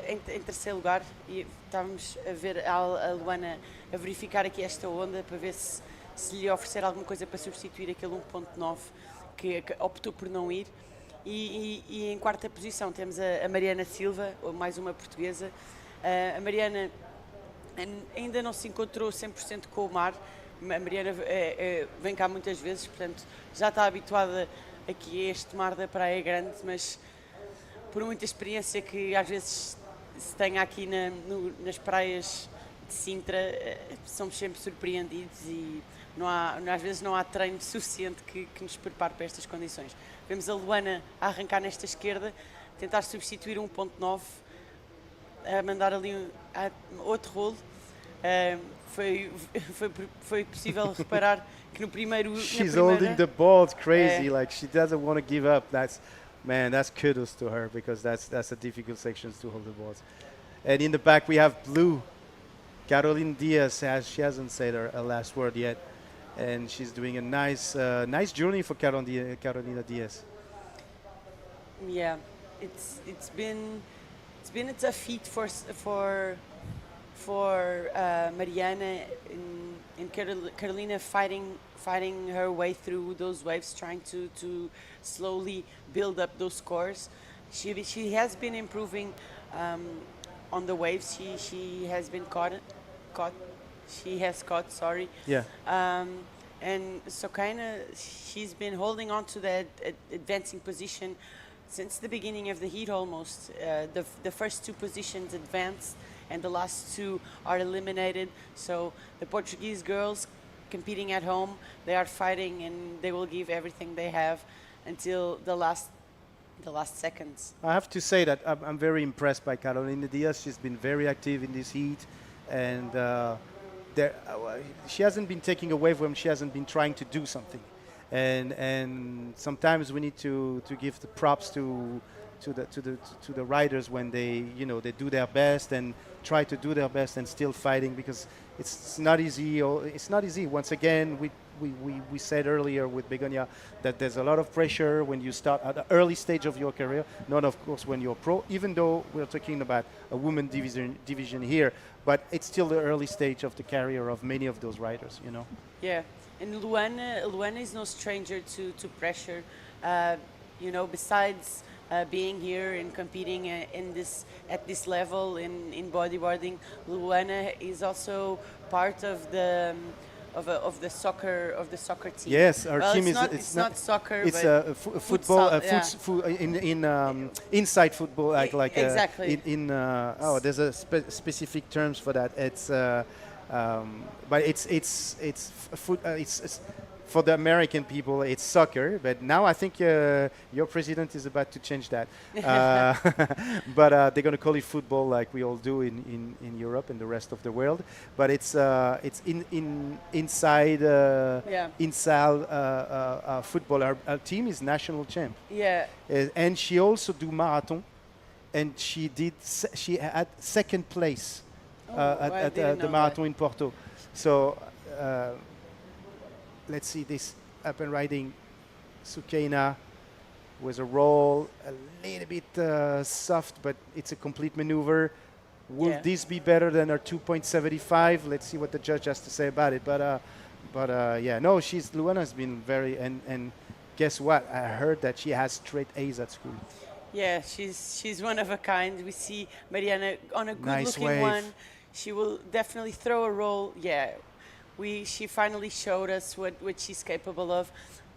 em terceiro lugar, e estávamos a ver a Luana a verificar aqui esta onda para ver se lhe oferecer alguma coisa para substituir aquele 1.9 que optou por não ir. E em quarta posição temos a Mariana Silva, mais uma portuguesa. A Mariana ainda não se encontrou 100% com o mar. A Mariana vem cá muitas vezes, portanto já está habituada aqui a este mar da Praia Grande, mas por muita experiência que às vezes se tem aqui nas praias de Sintra, somos sempre surpreendidos e às vezes não há treino suficiente que nos prepare para estas condições. Vemos a Luana a arrancar nesta esquerda, tentar substituir 1.9, a mandar ali outro rolo. Foi possível reparar que no primeiro. She's holding the balls crazy, like she doesn't want to give up. That's kudos to her because that's a difficult section to hold the balls. And in the back we have blue. Carolina Diaz she hasn't said her last word yet, and she's doing a nice journey for Carolina Diaz. Yeah, it's been a tough feat for Mariana and Carolina fighting her way through those waves, trying to slowly build up those scores. She has been improving on the waves. She has been caught. She has caught. Sorry. Yeah. And so she's been holding on to that advancing position since the beginning of the heat almost. The first 2 positions advanced, and the last 2 are eliminated. So the Portuguese girls competing at home, they are fighting and they will give everything they have until the last seconds. I have to say that I'm very impressed by Carolina Diaz. She's been very active in this heat, and she hasn't been taking a wave when she hasn't been trying to do something. And sometimes we need to give the props to the riders when they do their best and try to do their best and still fighting, because it's not easy. It's not easy. Once again, we said earlier with Begonia that there's a lot of pressure when you start at the early stage of your career, not of course when you're pro, even though we're talking about a women division here, but it's still the early stage of the career of many of those riders, Yeah, and Luana is no stranger to pressure. Besides being here and competing at this level in bodyboarding. Luana is also part of the of the soccer team. Yes, our team is. It's not soccer. It's but football. futsal, Inside football, like exactly. there's a specific terms for that. It's but it's for the American people, it's soccer. But now I think your president is about to change that. But they're going to call it football, like we all do in Europe and the rest of the world. But it's inside football. Our team is national champ. Yeah. And she also do marathon, and she had second place at the marathon in Porto. So. Let's see this up and riding. Sukaina with a roll, a little bit soft, but it's a complete maneuver. Will this be better than her 2.75? Let's see what the judge has to say about it. But yeah, no, Luana's been very, and guess what? I heard that she has straight A's at school. Yeah, she's one of a kind. We see Mariana on a good-looking wave. one. She will definitely throw a roll. Yeah. She finally showed us what she's capable of.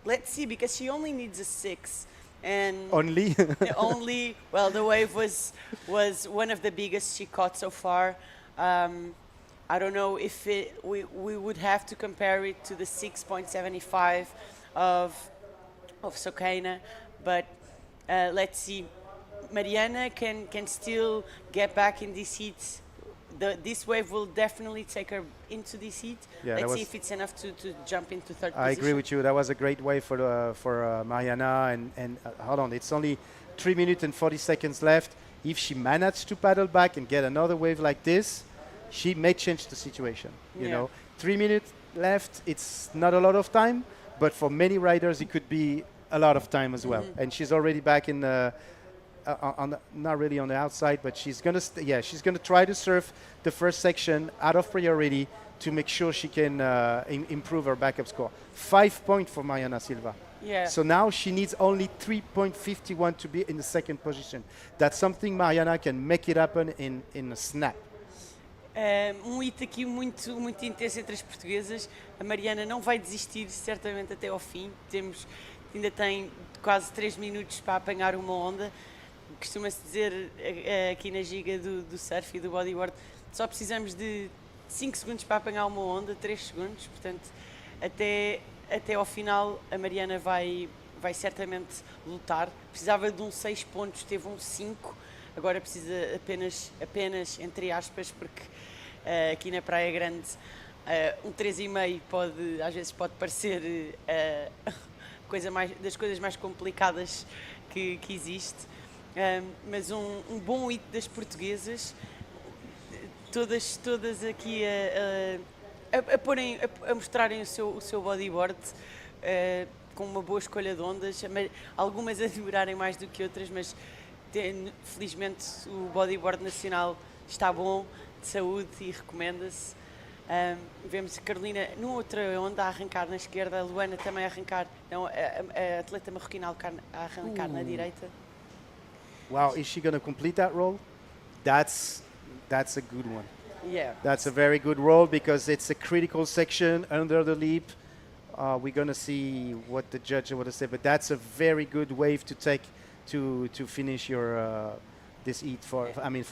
Let's see, because she only needs a 6, and only well, the wave was one of the biggest she caught so far. I don't know if we would have to compare it to the 6.75 of Sukaina, but let's see. Mariana can still get back in this heat. This wave will definitely take her into this heat. Yeah, let's see if it's enough to jump into third position. I agree with you. That was a great wave for Mariana. And hold on, it's only 3 minutes and 40 seconds left. If she managed to paddle back and get another wave like this, she may change the situation. You know, 3 minutes left. It's not a lot of time, but for many riders, it could be a lot of time as well. And she's already back in the. Not really on the outside, but she's gonna she's gonna try to surf the first section out of priority to make sure she can improve her backup score. 5 points for Mariana Silva. Yeah. So now she needs only 3.51 to be in the second position. That's something Mariana can make it happen in a snap. Hit aqui muito intenso entre as portuguesas. A Mariana não vai desistir certamente até ao fim. Ainda tem quase 3 minutos para apanhar uma onda. Costuma-se dizer aqui na giga do surf e do bodyboard, só precisamos de 5 segundos para apanhar uma onda, 3 segundos, portanto, até ao final a Mariana vai certamente lutar. Precisava de 6 pontos, teve 5, agora precisa apenas entre aspas, porque aqui na Praia Grande 3,5 às vezes pode parecer das coisas mais complicadas que existe. Mas um bom hit das portuguesas, todas aqui a mostrarem o seu bodyboard com uma boa escolha de ondas, algumas a demorarem mais do que outras, mas felizmente o bodyboard nacional está bom, de saúde, e recomenda-se. Vemos a Carolina numa outra onda a arrancar na esquerda, a Luana também a arrancar, não, a atleta marroquina a arrancar na direita. Wow, is she going to complete that roll? That's a good one. Yeah. That's a very good roll because it's a critical section under the leap. We're going to see what the judge would say, but that's a very good wave to take to finish your this heat for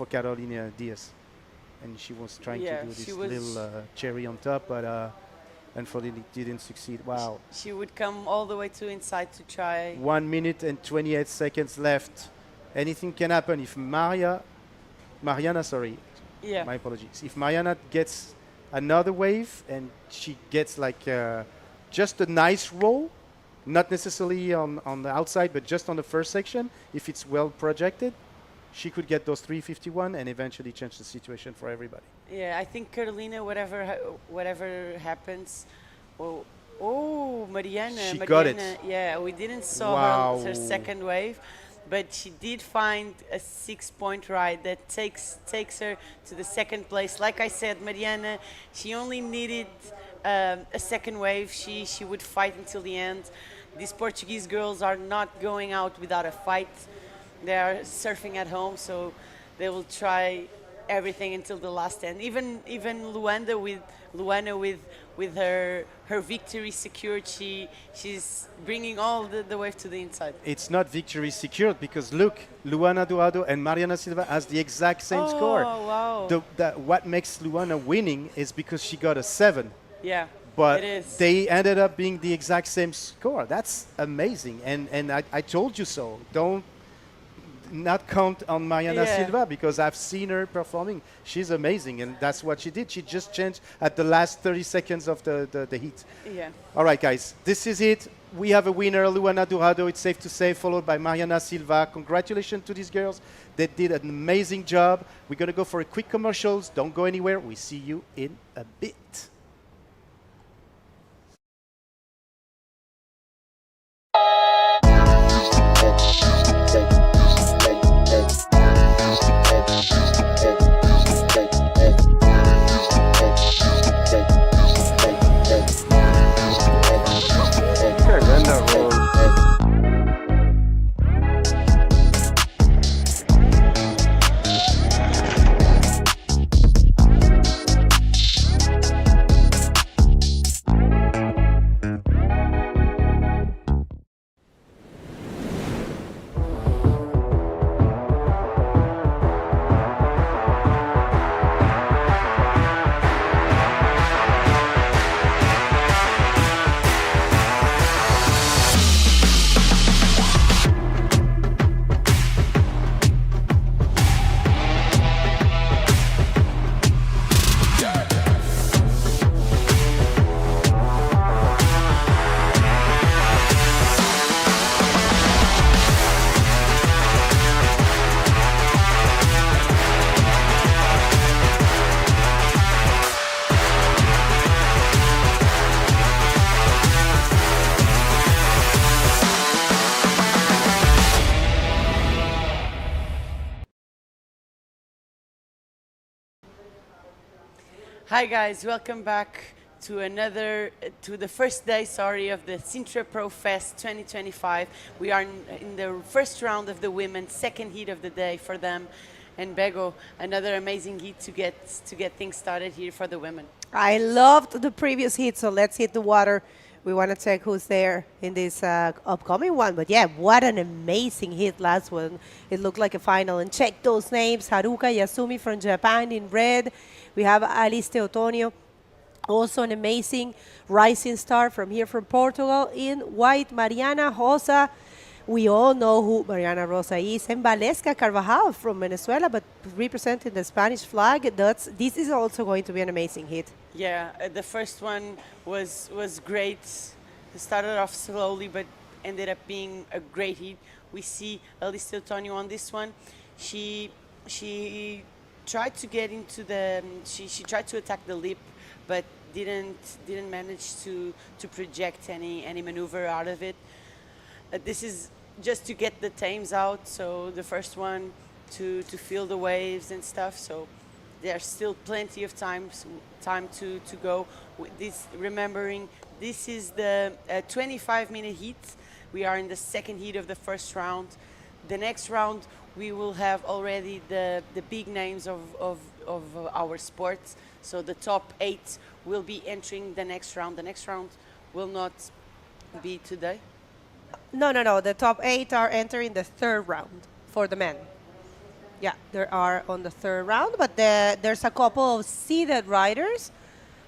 Carolina Diaz. And she was trying to do this little cherry on top, but unfortunately didn't succeed. Wow. She would come all the way to inside to try. 1 minute and 28 seconds left. Anything can happen if Mariana, my apologies. If Mariana gets another wave and she gets like just a nice roll, not necessarily on the outside, but just on the first section, if it's well projected, she could get those 351 and eventually change the situation for everybody. Yeah, I think Carolina, whatever happens, Mariana. Got it. Yeah, we didn't saw her second wave. But she did find a 6-point ride that takes her to the second place. Like I said, Mariana, she only needed a second wave. She would fight until the end. These Portuguese girls are not going out without a fight. they are surfing at home, so they will try everything until the last end. Even Luana with her victory secured, she's bringing all the way to the inside. It's not victory secured because look, Luana Duado and Mariana Silva has the exact same score. Wow. What makes Luana winning is because she got a 7. Yeah. But it is. they ended up being the exact same score. That's amazing. And I told you so. Don't not count on Mariana Silva because I've seen her performing. She's amazing, and that's what she did. She just changed at the last 30 seconds of the heat. Yeah. All right, guys, this is it. We have a winner, Luana Durado, it's safe to say, followed by Mariana Silva. Congratulations to these girls. They did an amazing job. We're going to go for a quick commercials. Don't go anywhere. We see you in a bit. Hi guys, welcome back to the first day, of the Sintra Pro Fest 2025. We are in the first round of the women, second heat of the day for them. And Bego, another amazing heat to get things started here for the women. I loved the previous heat, so let's hit the water. We want to check who's there in this upcoming one. But yeah, what an amazing hit last one. It looked like a final. And check those names. Haruka Yasumi from Japan in red. We have Alice Teotonio, also an amazing rising star from here from Portugal in white. Mariana Rosa. We all know who Mariana Rosa is. And Valesca Carvajal from Venezuela, but representing the Spanish flag. This is also going to be an amazing hit. Yeah, the first one was great. It started off slowly, but ended up being a great hit. We see Alice Teotonio on this one. She tried to get into she tried to attack the lip, but didn't manage to project any maneuver out of it. This is just to get the tames out, so the first one to feel the waves and stuff. So there's still plenty of time to go. Remembering this is the 25-minute heat. We are in the second heat of the first round. The next round we will have already the big names of our sports. So the top 8 will be entering the next round. The next round will not be today. No. The top 8 are entering the third round for the men. Yeah, they are on the third round, but there's a couple of seeded riders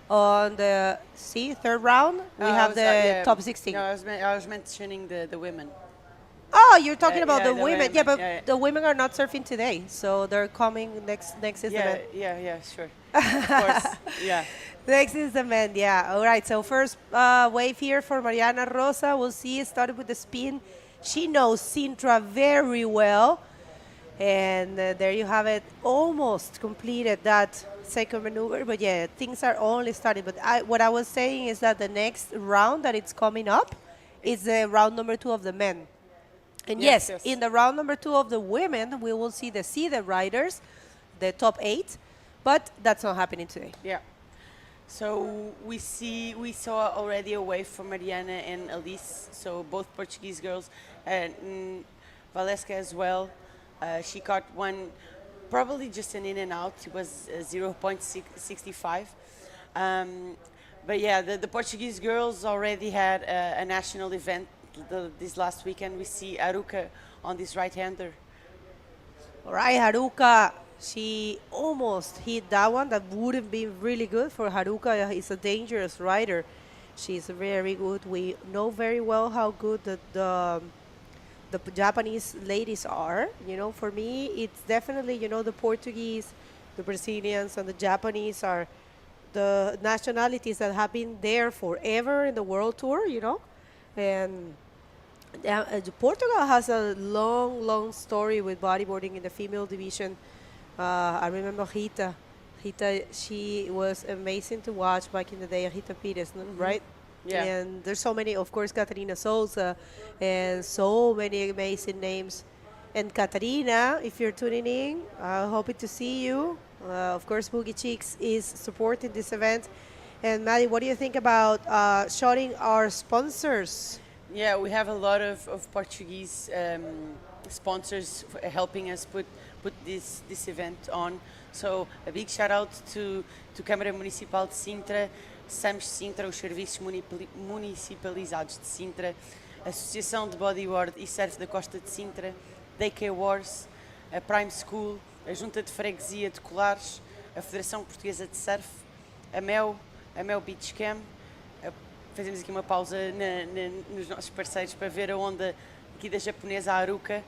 on the third round. We have the top 16. No, I was mentioning the women. Oh, you're talking about the women. women. Yeah, but Yeah. the women are not surfing today, so they're coming next is the men. Yeah, sure. Of course, yeah. Next is the men, yeah. All right, so first wave here for Mariana Rosa. We'll see it started with the spin. She knows Sintra very well. And there you have it, almost completed that second maneuver. But yeah, things are only starting. But what I was saying is that the next round that it's coming up is the round number 2 of the men. And yes, in the round number 2 of the women, we will see the seeded riders, the top 8. But that's not happening today. Yeah. So we saw already a wave from Mariana and Alice, so both Portuguese girls, and Valesca as well. She caught one, probably just an in and out. It was 0.65. But yeah, the Portuguese girls already had a national event this last weekend. We see Aruka on this right-hander. All right, Haruka, she almost hit that one. That would have been really good for Haruka. Is a dangerous rider. She's very good. We know very well how good the Japanese ladies are. You know, for me, it's definitely, you know, the Portuguese, the Brazilians, and the Japanese are the nationalities that have been there forever in the World Tour, you know. And Portugal has a long, long story with bodyboarding in the female division. I remember Rita. Rita, she was amazing to watch back in the day. Rita Pires, right? Yeah. And there's so many, of course, Catarina Souza, and so many amazing names. And Catarina, if you're tuning in, happy to see you. Of course, Boogie Chicks is supporting this event. And Maddie, what do you think about shouting our sponsors? Yeah, we have a lot of Portuguese sponsors helping us put this event on. So a big shout out to Câmara Municipal de Sintra, SAMS Sintra, os Serviços Municipalizados de Sintra, Associação de Bodyboard e Surf da Costa de Sintra, DK Wars, a Prime School, a Junta de Freguesia de Colares, a Federação Portuguesa de Surf, a MEL Beach Camp. Fazemos aqui uma pausa nos nossos parceiros para ver a onda aqui da japonesa Aruka.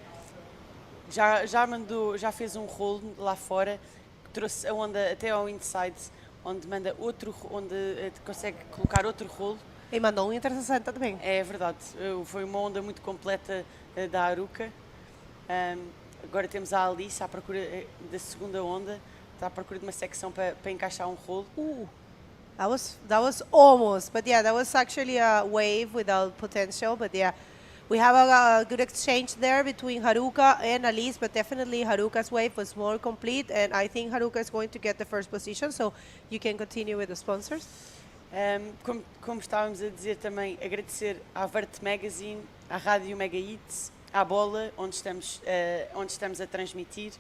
Já fez um rolo lá fora, que trouxe a onda até ao inside, onde consegue colocar outro rolo. E mandou um 360 também. É verdade, foi uma onda muito completa da Aruka. Agora temos a Alice à procura da segunda onda, está à procura de uma secção para encaixar um rolo. That was almost, but yeah, that was actually a wave without potential. But yeah, we have a good exchange there between Haruka and Alice, but definitely Haruka's wave was more complete, and I think Haruka is going to get the first position, so you can continue with the sponsors. Como estávamos a dizer também, agradecer à Vert Magazine, à Rádio Mega Hits, à Bola, onde estamos a transmitir,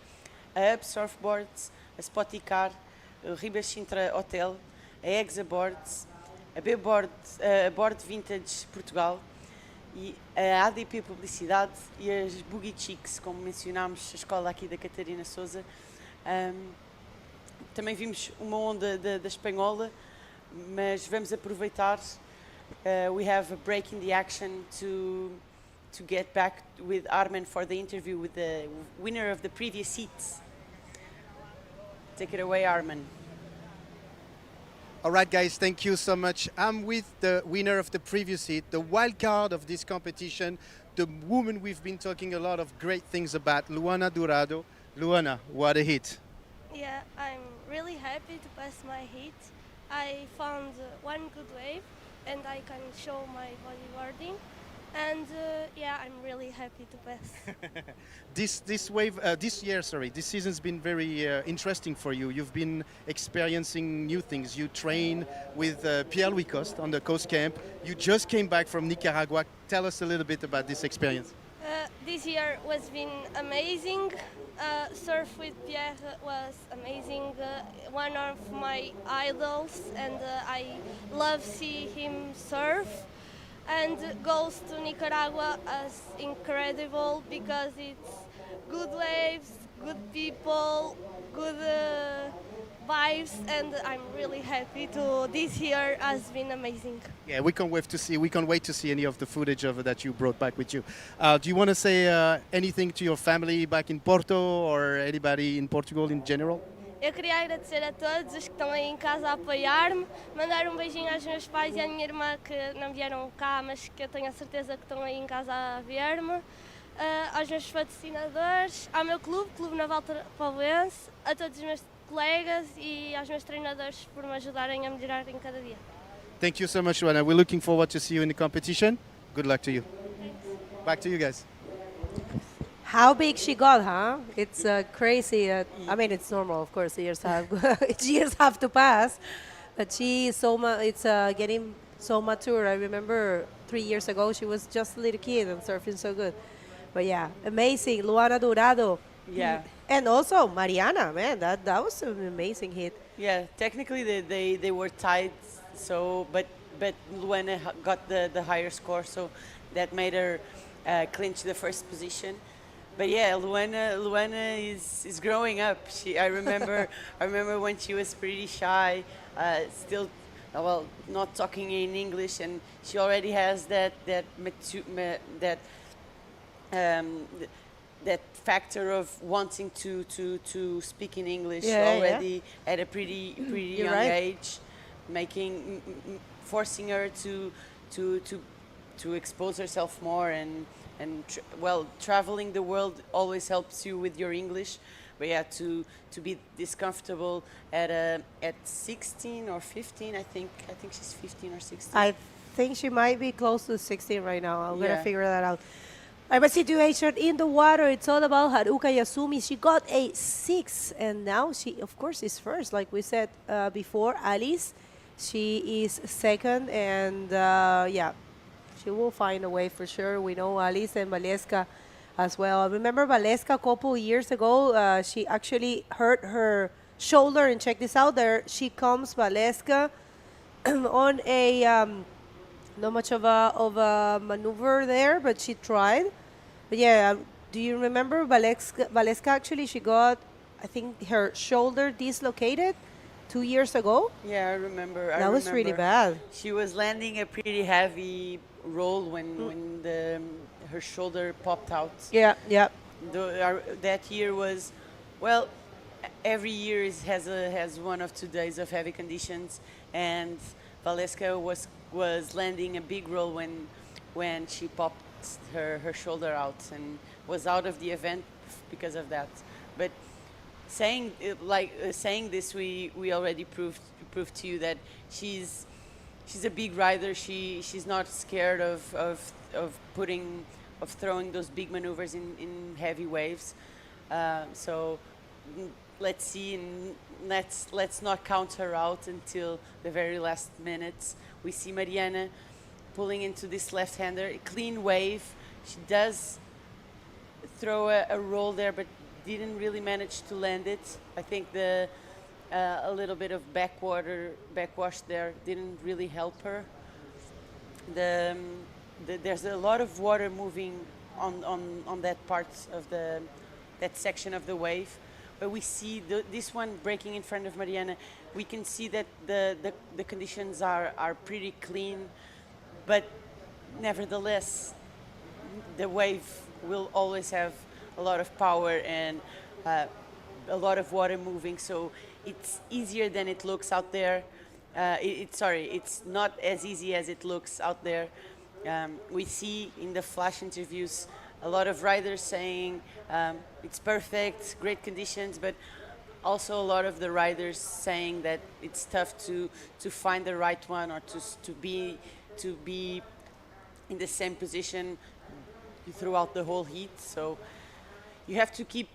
a Up Surfboards, a Spoticar, o Ribas Sintra Hotel, a Exaboards, a Board Vintage Portugal e a ADP Publicidade e as Boogie Chicks, como mencionámos, a escola aqui da Catarina Souza. Também vimos uma onda da espanhola, mas vamos aproveitar. We have a break in the action to get back with Armen for the interview with the winner of the previous heats. Take it away, Armen. All right, guys, thank you so much. I'm with the winner of the previous heat, the wild card of this competition, the woman we've been talking a lot of great things about, Luana Dourado. Luana, what a hit. Yeah, I'm really happy to pass my heat. I found one good wave and I can show my bodyboarding. And yeah, I'm really happy to pass. This season's been very interesting for you. You've been experiencing new things. You train with Pierre-Louis Coste on the Coast Camp. You just came back from Nicaragua. Tell us a little bit about this experience. This year was been amazing. Surf with Pierre was amazing. One of my idols, and I love see him surf. And goes to Nicaragua as incredible because it's good waves, good people, good vibes, and I'm really happy to. This year has been amazing. Yeah, we can't wait to see any of the footage of that you brought back with you. Do you want to say anything to your family back in Porto or anybody in Portugal in general? Eu queria agradecer a todos os que estão aí em casa a apoiar-me, mandar um beijinho aos meus pais e à minha irmã que não vieram cá, mas que eu tenho a certeza que estão aí em casa a ver-me, aos meus patrocinadores, ao meu clube, Clube Naval Paulense, a todos os meus colegas e aos meus treinadores por me ajudarem a melhorar em cada dia. Thank you so much, Luana. We're looking forward to see you in the competition. Good luck to you. Thanks. Back to you guys. How big she got, huh? It's crazy. I mean, it's normal, of course. Years have to pass, but she is it's getting so mature. I remember 3 years ago she was just a little kid and surfing so good. But yeah, amazing. Luana Dourado, Yeah. And also Mariana, man, that was an amazing hit. Yeah, technically they were tied, so but Luana got the higher score, so that made her clinch the first position. But yeah, Luana is growing up. I remember I remember when she was pretty shy, still well not talking in English, and she already has that factor of wanting to speak in English already at a pretty young age, forcing her to expose herself more and traveling the world always helps you with your English. But yeah, to be this comfortable at 16 or 15, I think she's 15 or 16. I think she might be close to 16 right now. I'm gonna figure that out. I'm a situation in the water. It's all about Haruka Yasumi. She got a 6, and now she, of course, is first. Like we said before, Alice, she is second, and yeah, she will find a way for sure. We know Alice and Valeska as well. I remember Valeska a couple years ago. She actually hurt her shoulder, and check this out. There she comes, Valeska, on a not much of a maneuver there, but she tried. But yeah, do you remember Valeska actually, she got, I think, her shoulder dislocated 2 years ago? Yeah, I remember. That was really bad. She was landing a pretty heavy roll when her shoulder popped out. Yeah, yeah. That year was, well, every year has 1 or 2 days of heavy conditions, and Valeska was landing a big roll when she popped her shoulder out and was out of the event because of that. But saying this, we already proved to you that she's a big rider. She's not scared of throwing those big maneuvers in heavy waves. So let's see, and let's not count her out until the very last minutes. We see Mariana pulling into this left-hander, a clean wave. She does throw a roll there, but didn't really manage to land it. I think a little bit of backwash there didn't really help her. There's a lot of water moving on that part of that section of the wave. But we see this one breaking in front of Mariana. We can see that the conditions are pretty clean, but nevertheless, the wave will always have a lot of power and a lot of water moving. So it's easier than it looks out there. It's not as easy as it looks out there. We see in the flash interviews a lot of riders saying it's perfect, great conditions, but also a lot of the riders saying that it's tough to find the right one or to be in the same position throughout the whole heat. So you have to keep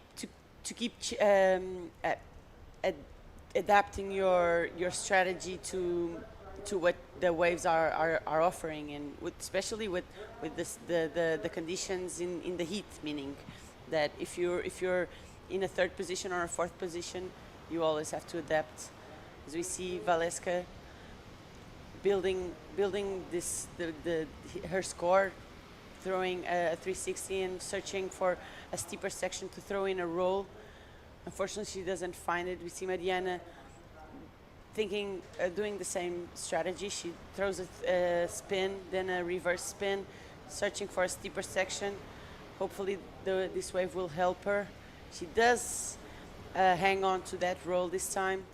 adapting your strategy to what the waves are offering, and especially with the conditions in the heat, meaning that if you're in a 3rd position or a 4th position, you always have to adapt. As we see Valeska building her score, throwing a 360 and searching for a steeper section to throw in a roll. Unfortunately, she doesn't find it. We see Mariana doing the same strategy. She throws a spin, then a reverse spin, searching for a steeper section. Hopefully this wave will help her. She does hang on to that roll this time.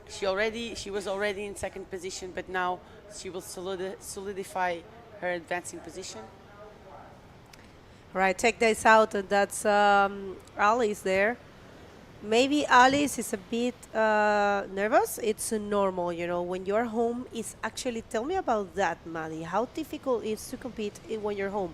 She was already in 2nd position, but now she will solidify her advancing position. Right, check this out, and that's Alice there. Maybe Alice is a bit nervous. It's normal, when you're home. Tell me about that, Maddie. How difficult it is to compete when you're home?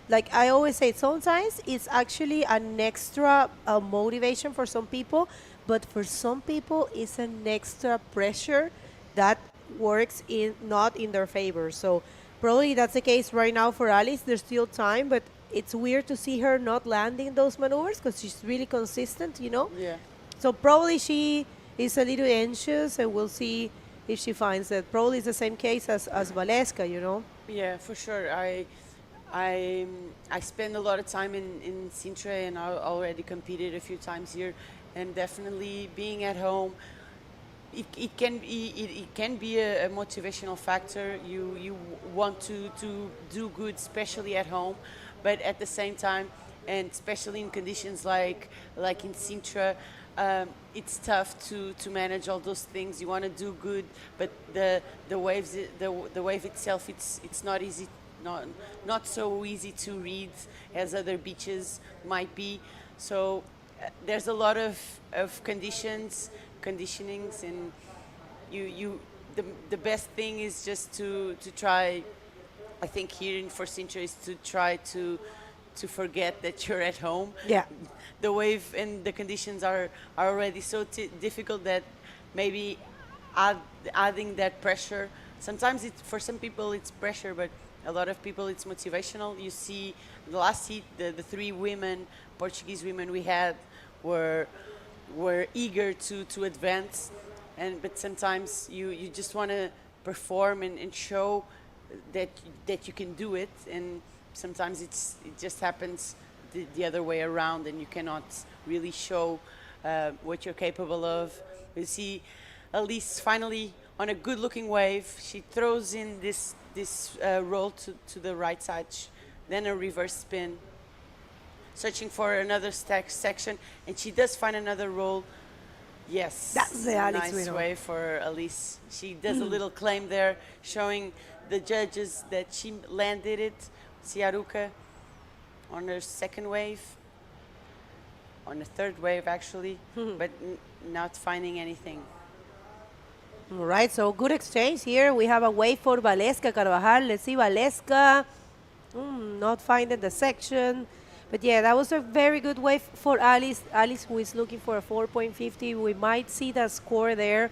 Like I always say, sometimes it's actually an extra motivation for some people, but for some people it's an extra pressure that works not in their favor. So probably that's the case right now for Alice. There's still time, but it's weird to see her not landing those maneuvers because she's really consistent, you know? Yeah. So probably she is a little anxious, and we'll see if she finds that. Probably it's the same case as Valeska, you know? Yeah, for sure. I spend a lot of time in Sintra, and I already competed a few times here, and definitely being at home, it can be a motivational factor. You want to do good, especially at home, but at the same time, and especially in conditions like in Sintra, it's tough to manage all those things. You want to do good, but the waves, the wave itself, it's not easy, not so easy to read as other beaches might be. So there's a lot of conditionings, and the best thing is just to try. I think here in for Sintra is to try to forget that you're at home. Yeah. The wave and the conditions are already so difficult that maybe adding that pressure. Sometimes for some people it's pressure, but a lot of people it's motivational. You see the last heat, the three Portuguese women we had were eager to advance, but sometimes you just want to perform and show that you can do it, and sometimes it just happens the other way around, and you cannot really show what you're capable of. You see Alice finally on a good-looking wave. She throws in this roll to the right side, then a reverse spin, searching for another section, and she does find another roll. Yes, that's the Alice nice wave for Alice. She does a little claim there, showing the judges that she landed it. See Haruka on her second wave, on the third wave actually, but not finding anything. All right, so good exchange here. We have a wave for Valeska Carvajal. Let's see, Valeska not finding the section. But yeah, that was a very good wave for Alice. Alice, who is looking for a 4.50. We might see that score there.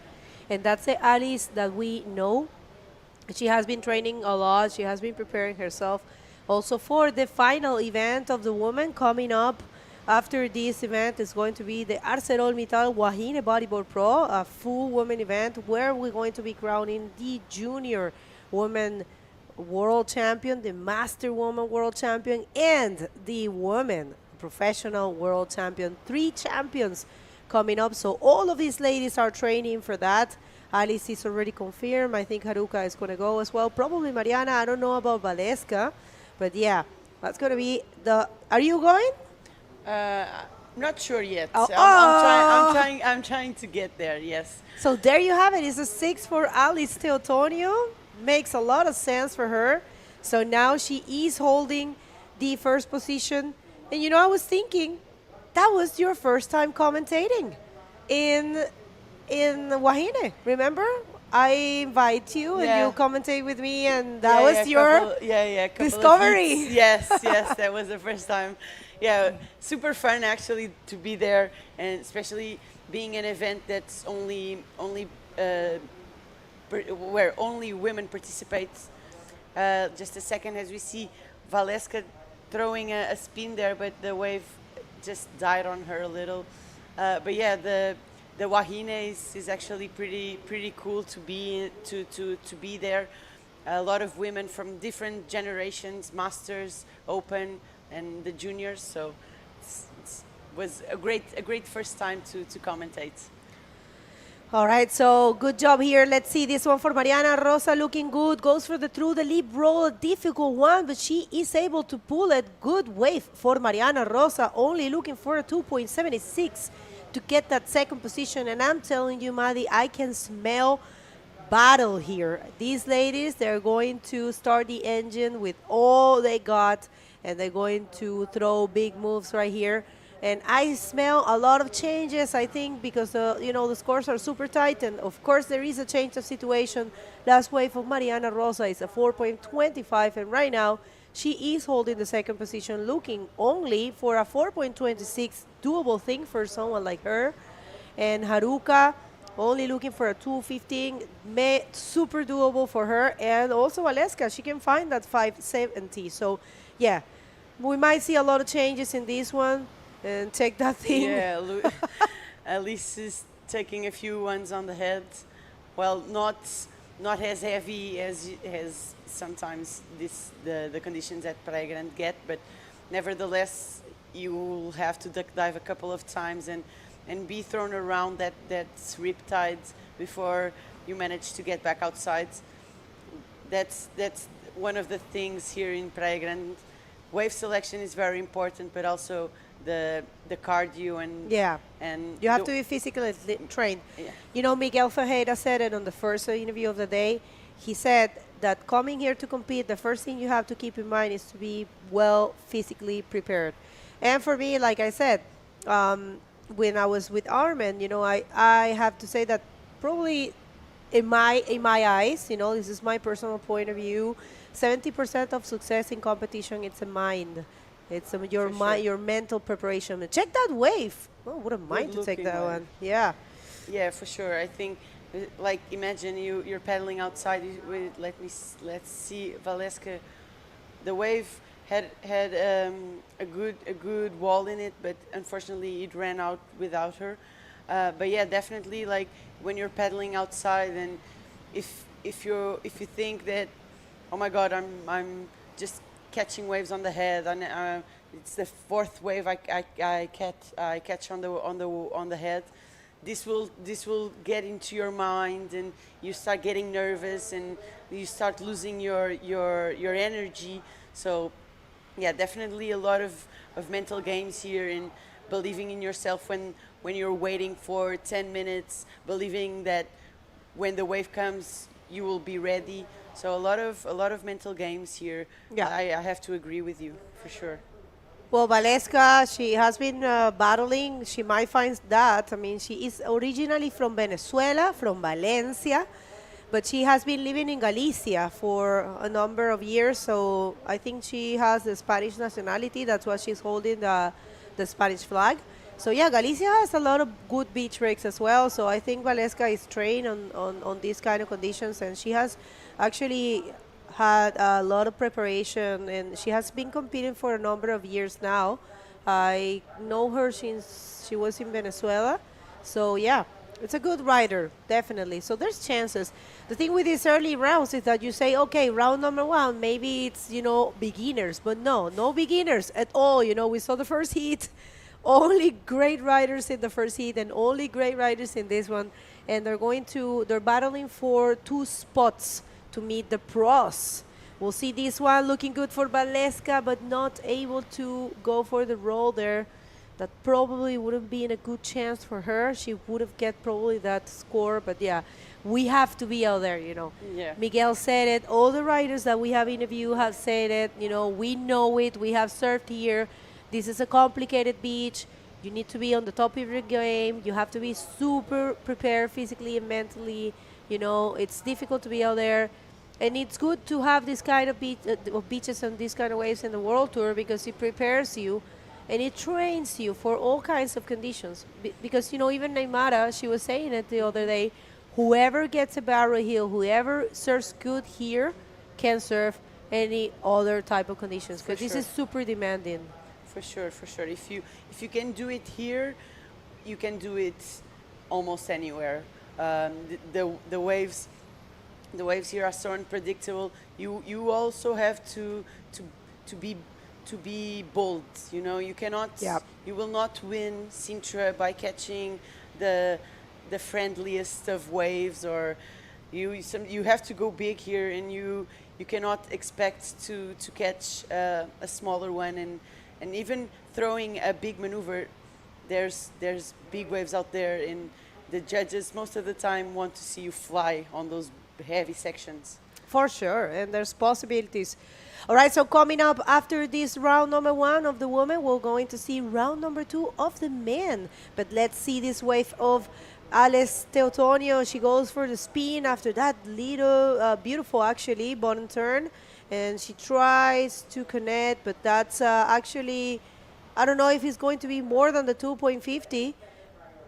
And that's the Alice that we know. She has been training a lot. She has been preparing herself also for the final event of the women coming up. After this event is going to be the ArcelorMittal Wahine Bodyboard Pro, a full women event where we're going to be crowning the junior woman world champion, the master woman world champion, and the woman professional world champion. 3 champions coming up. So all of these ladies are training for that. Alice is already confirmed. I think Haruka is going to go as well. Probably Mariana. I don't know about Valeska. But yeah, that's going to be the... Are you going? Not sure yet. Oh. I'm trying to get there. Yes. So there you have it. It's a 6 for Alice Teotonio. Makes a lot of sense for her. So now she is holding the first position. And you know, I was thinking that was your first time commentating in Wahine. Remember? I invite you and you commentate with me, and that was your discovery. Yes, that was the first time. Yeah, super fun actually to be there, and especially being an event that's where only women participate. Just a second, as we see Valeska throwing a spin there, but the wave just died on her a little. But yeah, the Wahine is actually pretty cool to be there. A lot of women from different generations, masters, open, and the juniors. So it was a great first time to commentate. All right, so good job here. Let's see this one for Mariana Rosa, looking good. Goes for the through the leap roll, a difficult one, but she is able to pull it. Good wave for Mariana Rosa, only looking for a 2.76 to get that second position. And I'm telling you, Maddie, I can smell battle here. These ladies, they're going to start the engine with all they got, and they're going to throw big moves right here. And I smell a lot of changes, I think, because the scores are super tight. And of course, there is a change of situation. Last wave of Mariana Rosa is a 4.25, and right now she is holding the second position, looking only for a 4.26, doable thing for someone like her. And Haruka only looking for a 2.15, super doable for her. And also Valeska, she can find that 5.70. So yeah, we might see a lot of changes in this one. And take that thing. Yeah, Alice is taking a few ones on the head. Well, not as heavy as sometimes the conditions at Praia Grande get, but nevertheless, you will have to duck dive a couple of times and be thrown around that riptide before you manage to get back outside. That's one of the things here in Praia Grande. Wave selection is very important, but also the cardio and you have to be physically trained. Yeah. You know, Miguel Ferreira said it on the first interview of the day. He said that coming here to compete, the first thing you have to keep in mind is to be well physically prepared. And for me, like I said, when I was with Armin, you know, I have to say that probably in my eyes, you know, this is my personal point of view, 70% of success in competition, it's a mind. It's your mind, your mental preparation. Check that wave. Oh, what a mind to take that one. Yeah. Yeah, for sure. I think, like, imagine you're paddling outside. Let's see, Valeska. The wave had a good wall in it, but unfortunately it ran out without her. But yeah, definitely, like when you're paddling outside, and if you think that, oh my God, I'm just catching waves on the head, and it's the fourth wave I catch on the head. This will get into your mind, and you start getting nervous, and you start losing your energy. So, yeah, definitely a lot of mental games here, and believing in yourself when you're waiting for 10 minutes, believing that when the wave comes, you will be ready. So a lot of mental games here. Yeah. I have to agree with you, for sure. Well, Valeska, she has been battling. She might find that. I mean, she is originally from Venezuela, from Valencia, but she has been living in Galicia for a number of years. So I think she has the Spanish nationality. That's why she's holding the Spanish flag. So yeah, Galicia has a lot of good beach rigs as well. So I think Valeska is trained on these kind of conditions, and she has actually had a lot of preparation, and she has been competing for a number of years now. I know her since she was in Venezuela. So yeah, it's a good rider, definitely. So there's chances. The thing with these early rounds is that you say, okay, round number one, maybe it's, you know, beginners, but no beginners at all. You know, we saw the first heat, only great riders in the first heat and only great riders in this one. And they're battling for 2 spots to meet the pros. We'll see this one looking good for Valeska, but not able to go for the roll there. That probably wouldn't be in a good chance for her. She would have get probably that score, but yeah, we have to be out there, you know. Yeah. Miguel said it. All the riders that we have interviewed have said it. You know, we know it. We have surfed here. This is a complicated beach. You need to be on the top of your game. You have to be super prepared physically and mentally. You know, it's difficult to be out there. And it's good to have this kind of beaches and these kind of waves in the World Tour, because it prepares you and it trains you for all kinds of conditions. Because, you know, even Neymara, she was saying it the other day, whoever gets a barrel heel, whoever surfs good here can surf any other type of conditions, because this is super demanding. For sure, for sure. If you can do it here, you can do it almost anywhere. The waves here are so unpredictable. You also have to be bold. You know, you cannot. Yep. You will not win Sintra by catching the friendliest of waves, or you have to go big here, and you cannot expect to catch a smaller one, and even throwing a big maneuver. There's big waves out there, and the judges most of the time want to see you fly on those heavy sections. For sure, and there's possibilities. All right, so coming up after this round number 1 of the women, we're going to see round number 2 of the men. But let's see this wave of Alex Teutonio. She goes for the spin after that little, beautiful actually, bottom turn. And she tries to connect, but that's actually, I don't know if it's going to be more than the 2.50.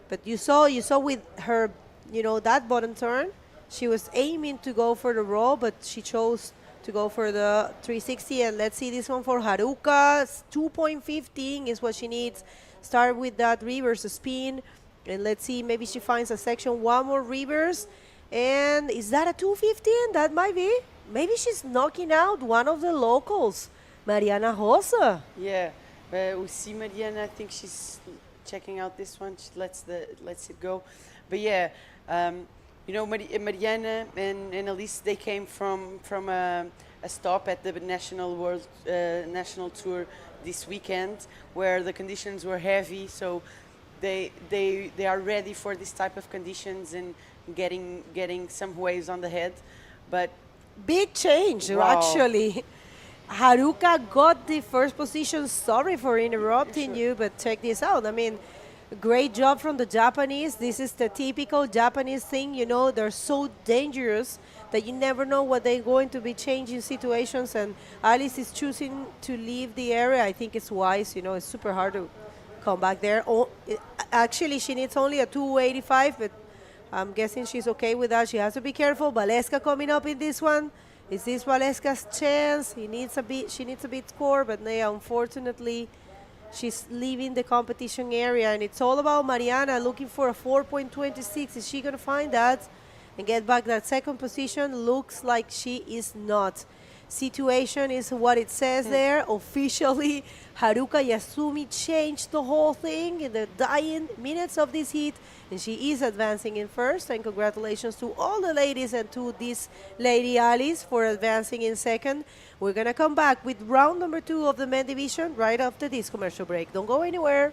But you saw with her, you know, that bottom turn, she was aiming to go for the roll, but she chose to go for the 360. And let's see this one for Haruka. 2.15 is what she needs. Start with that reverse spin. And let's see, maybe she finds a section, one more reverse. And is that a 215? That might be. Maybe she's knocking out one of the locals, Mariana Rosa. Yeah, we see Mariana. I think she's checking out this one. She lets it go. But yeah, you know, Mariana and Elise, they came from a stop at the National Tour this weekend, where the conditions were heavy. So they are ready for this type of conditions and getting some waves on the head. But big change, wow. Actually. Haruka got the first position. Sorry for interrupting you, but check this out. I mean, great job from the Japanese. This is the typical Japanese thing, you know, they're so dangerous that you never know what they're going to be changing situations, and Alice is choosing to leave the area. I think it's wise, you know, it's super hard to come back there. Actually, she needs only a 285, but I'm guessing she's okay with that. She has to be careful. Valeska coming up in this one. Is this Valeska's chance? She needs a bit score, but unfortunately, she's leaving the competition area, and it's all about Mariana looking for a 4.26. Is she going to find that and get back that second position? Looks like she is not. Situation is what it says there. Officially, Haruka Yasumi changed the whole thing in the dying minutes of this heat, and she is advancing in first. And congratulations to all the ladies and to this lady Alice for advancing in second. We're going to come back with round number 2 of the men division right after this commercial break. Don't go anywhere.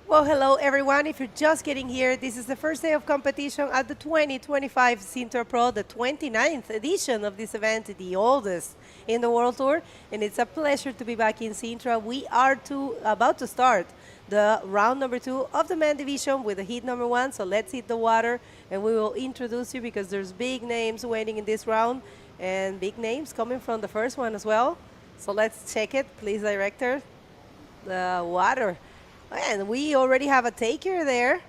Well, hello everyone. If you're just getting here, this is the first day of competition at the 2025 Sintra Pro, the 29th edition of this event, the oldest in the World Tour. And it's a pleasure to be back in Sintra. We are about to start the round number 2 of the men division with the heat number 1. So let's hit the water and we will introduce you, because there's big names waiting in this round and big names coming from the first one as well. So let's check it, please, director. The water. And we already have a taker there.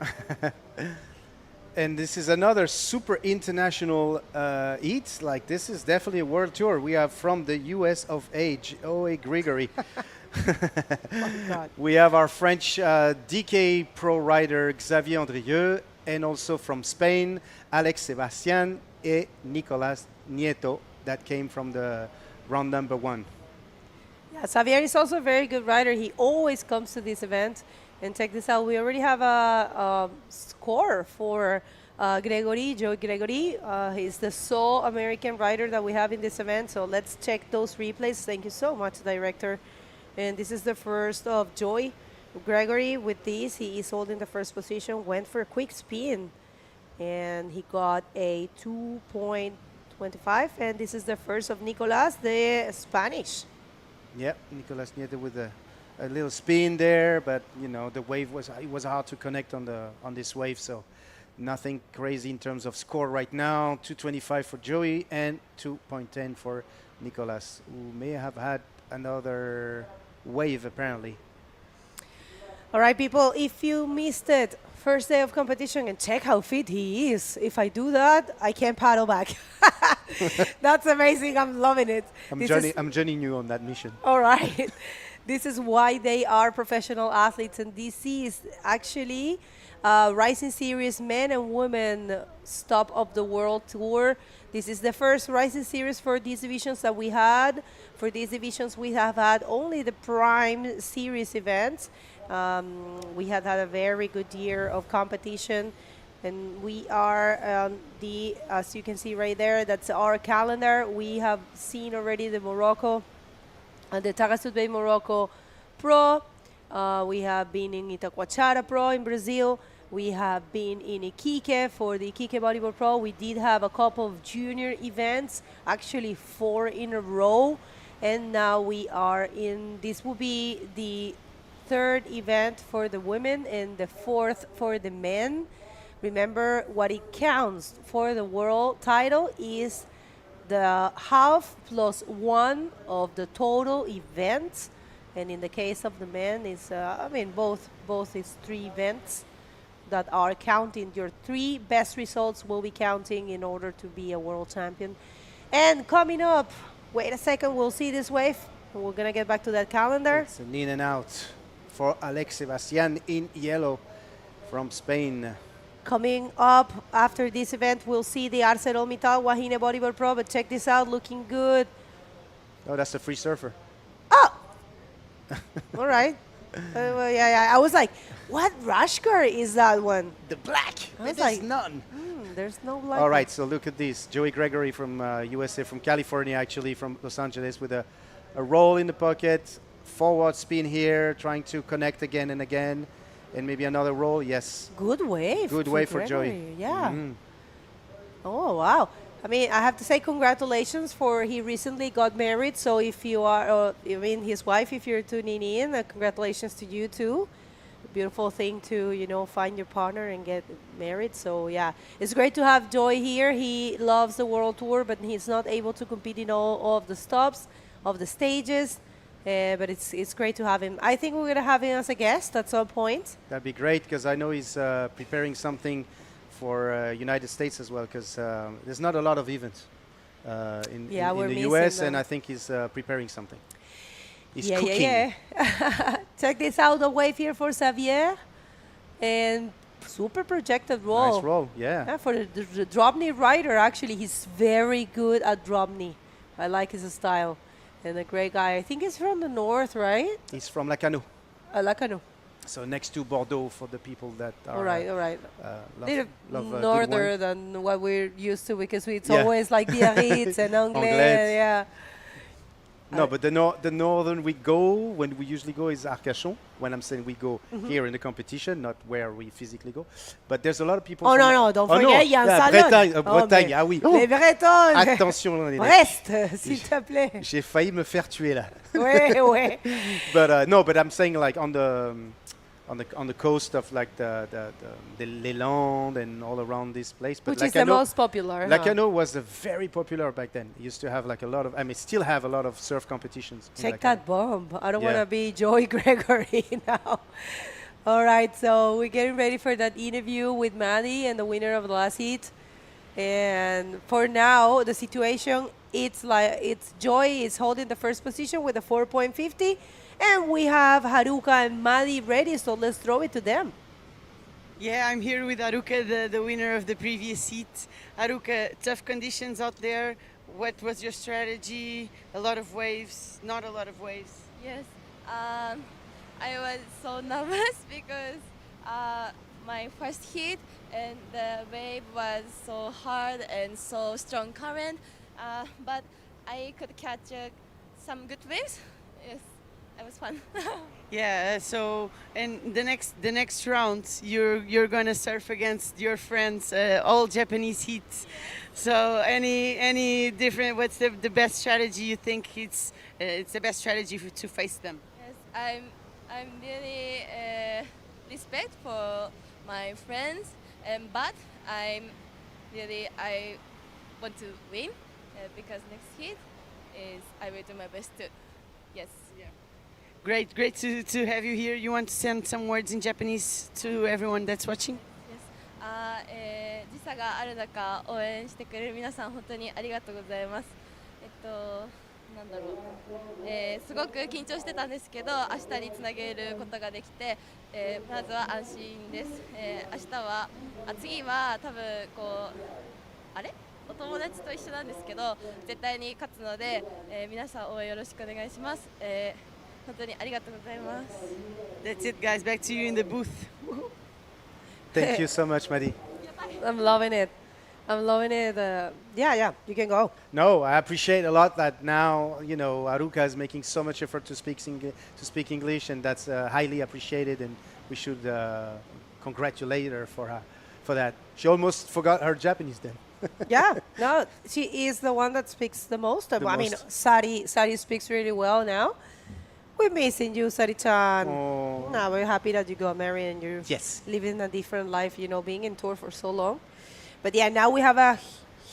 And this is another super international heat. Like, this is definitely a world tour. We have from the US of A, Gregory. Oh, God. We have our French DK pro rider Xavier Andrieux, and also from Spain, Alex Sebastián and Nicolas Nieto, that came from the round number 1. Yeah, Xavier is also a very good rider. He always comes to this event. And check this out. We already have a score for Joey Gregory. He's the sole American rider that we have in this event. So let's check those replays. Thank you so much, director. And this is the first of Joey Gregory. With this, he is holding the first position, went for a quick spin, and he got a 2.25. And this is the first of Nicolas, the Spanish. Yep, Nicolas Nieto with a little spin there, but you know the wave was hard to connect on this wave. So Nothing crazy in terms of score right now. 225 for Joey and 2.10 for Nicolas, who may have had another wave apparently. All right, people, if you missed it, first day of competition, and check how fit he is. If I do that, I can't paddle back. That's amazing. I'm loving it. I'm joining you on that mission. All right. This is why they are professional athletes, and this is actually Rising Series men and women stop of the World Tour. This is the first Rising Series for these divisions that we had. For these divisions, we have had only the Prime Series events. We had a very good year of competition, and we are as you can see right there, that's our calendar. We have seen already the Morocco, the Tagassut Bay Morocco Pro. We have been in Itacoatiara Pro in Brazil. We have been in Iquique for the Iquique Bodyboard Pro. We did have a couple of junior events, actually 4 in a row. And now we are in, this will be the 3rd event for the women and the 4th for the men. Remember, what it counts for the world title is the half plus 1 of the total events. And in the case of the men, is both is 3 events that are counting. Your 3 best results will be counting in order to be a world champion. And coming up, wait a second, we'll see this wave. We're gonna get back to that calendar. It's an in and out for Alex Sebastian in yellow from Spain. Coming up after this event, we'll see the ArcelorMittal Wahine Bodyboard Pro, but check this out, looking good. Oh, that's a free surfer. All right. Well, yeah, I was like, what rash car is that one? The black. There's There's none. There's no black. All right, so look at this. Joey Gregory from USA, from California, actually, from Los Angeles, with a roll in the pocket, forward spin here, trying to connect again and again, and maybe another roll. Yes. Good wave. Good wave for Gregory. Joey. Yeah. Mhm. Oh, wow. I mean, I have to say congratulations for he recently got married. So if you are, his wife, if you're tuning in, congratulations to you too. Beautiful thing to, find your partner and get married. So yeah, it's great to have Joy here. He loves the World Tour, but he's not able to compete in all of the stops, of the stages. But it's great to have him. I think we're going to have him as a guest at some point. That'd be great, because I know he's preparing something for United States as well, because there's not a lot of events in the US, and I think he's preparing something. He's cooking. Yeah. Check this out, the wave here for Xavier, and super projected roll. Nice roll, yeah. For the drop knee rider, actually, he's very good at drop knee. I like his style, and a great guy. I think he's from the north, right? He's from Lacanau. Lacanau. So next to Bordeaux for the people that are all right. love norther than what we're used to, because it's always like Biarritz and Anglet. Yeah. No, but the northern we go, when we usually go, is Arcachon. When I'm saying we go here in the competition, not where we physically go. But there's a lot of people. Oh no, don't forget, il y a un salon. Bretagne, ah oui. Les Bretons. Attention, les reste, s'il te plaît. J'ai failli me faire tuer là. Ouais. But no, but I'm saying like on the coast of like the Les Landes and all around this place. But which is the most popular. Lacanau was very popular back then. It used to have like a lot of, still have a lot of surf competitions. Check that bomb. I don't want to be Joey Gregory now. All right, so we're getting ready for that interview with Maddie and the winner of the last heat. And for now, the situation, it's Joy is holding the first position with a 4.50. And we have Haruka and Maddie ready, so let's throw it to them. Yeah, I'm here with Haruka, the winner of the previous heat. Haruka, tough conditions out there. What was your strategy? A lot of waves, not a lot of waves? Yes, I was so nervous because my first hit and the wave was so hard and so strong current, but I could catch some good waves. Yes. It was fun. Yeah. So, and the next round, you're gonna surf against your friends, all Japanese heats. So, any different? What's the best strategy you think it's the best strategy to face them? Yes, I'm really respect for my friends, But I want to win because next hit is I will do my best too. Yes. Yeah. Great to have you here. You want to send some words in Japanese to everyone that's watching? 時差がある中応援してくれる皆さん本当にありがとうございます。なんだろう、すごく緊張してたんですけど明日につなげることができて、まずは安心です。次は多分お友達と一緒なんですけど絶対に勝つので、皆さん応援よろしくお願いします。本当にありがとうございます。That's it, guys. Back to you in the booth. Thank you so much, Maddie. I'm loving it. I'm loving it. Yeah, you can go. No, I appreciate a lot that now, Aruka is making so much effort to speak English, and that's highly appreciated, and we should congratulate her for that. She almost forgot her Japanese then. Yeah, no, she is the one that speaks the most. I mean, Sari speaks really well now. We're missing you, Sari-chan. Oh. No, we're happy that you got married and you're Yes. living a different life, being in tour for so long. But yeah, now we have a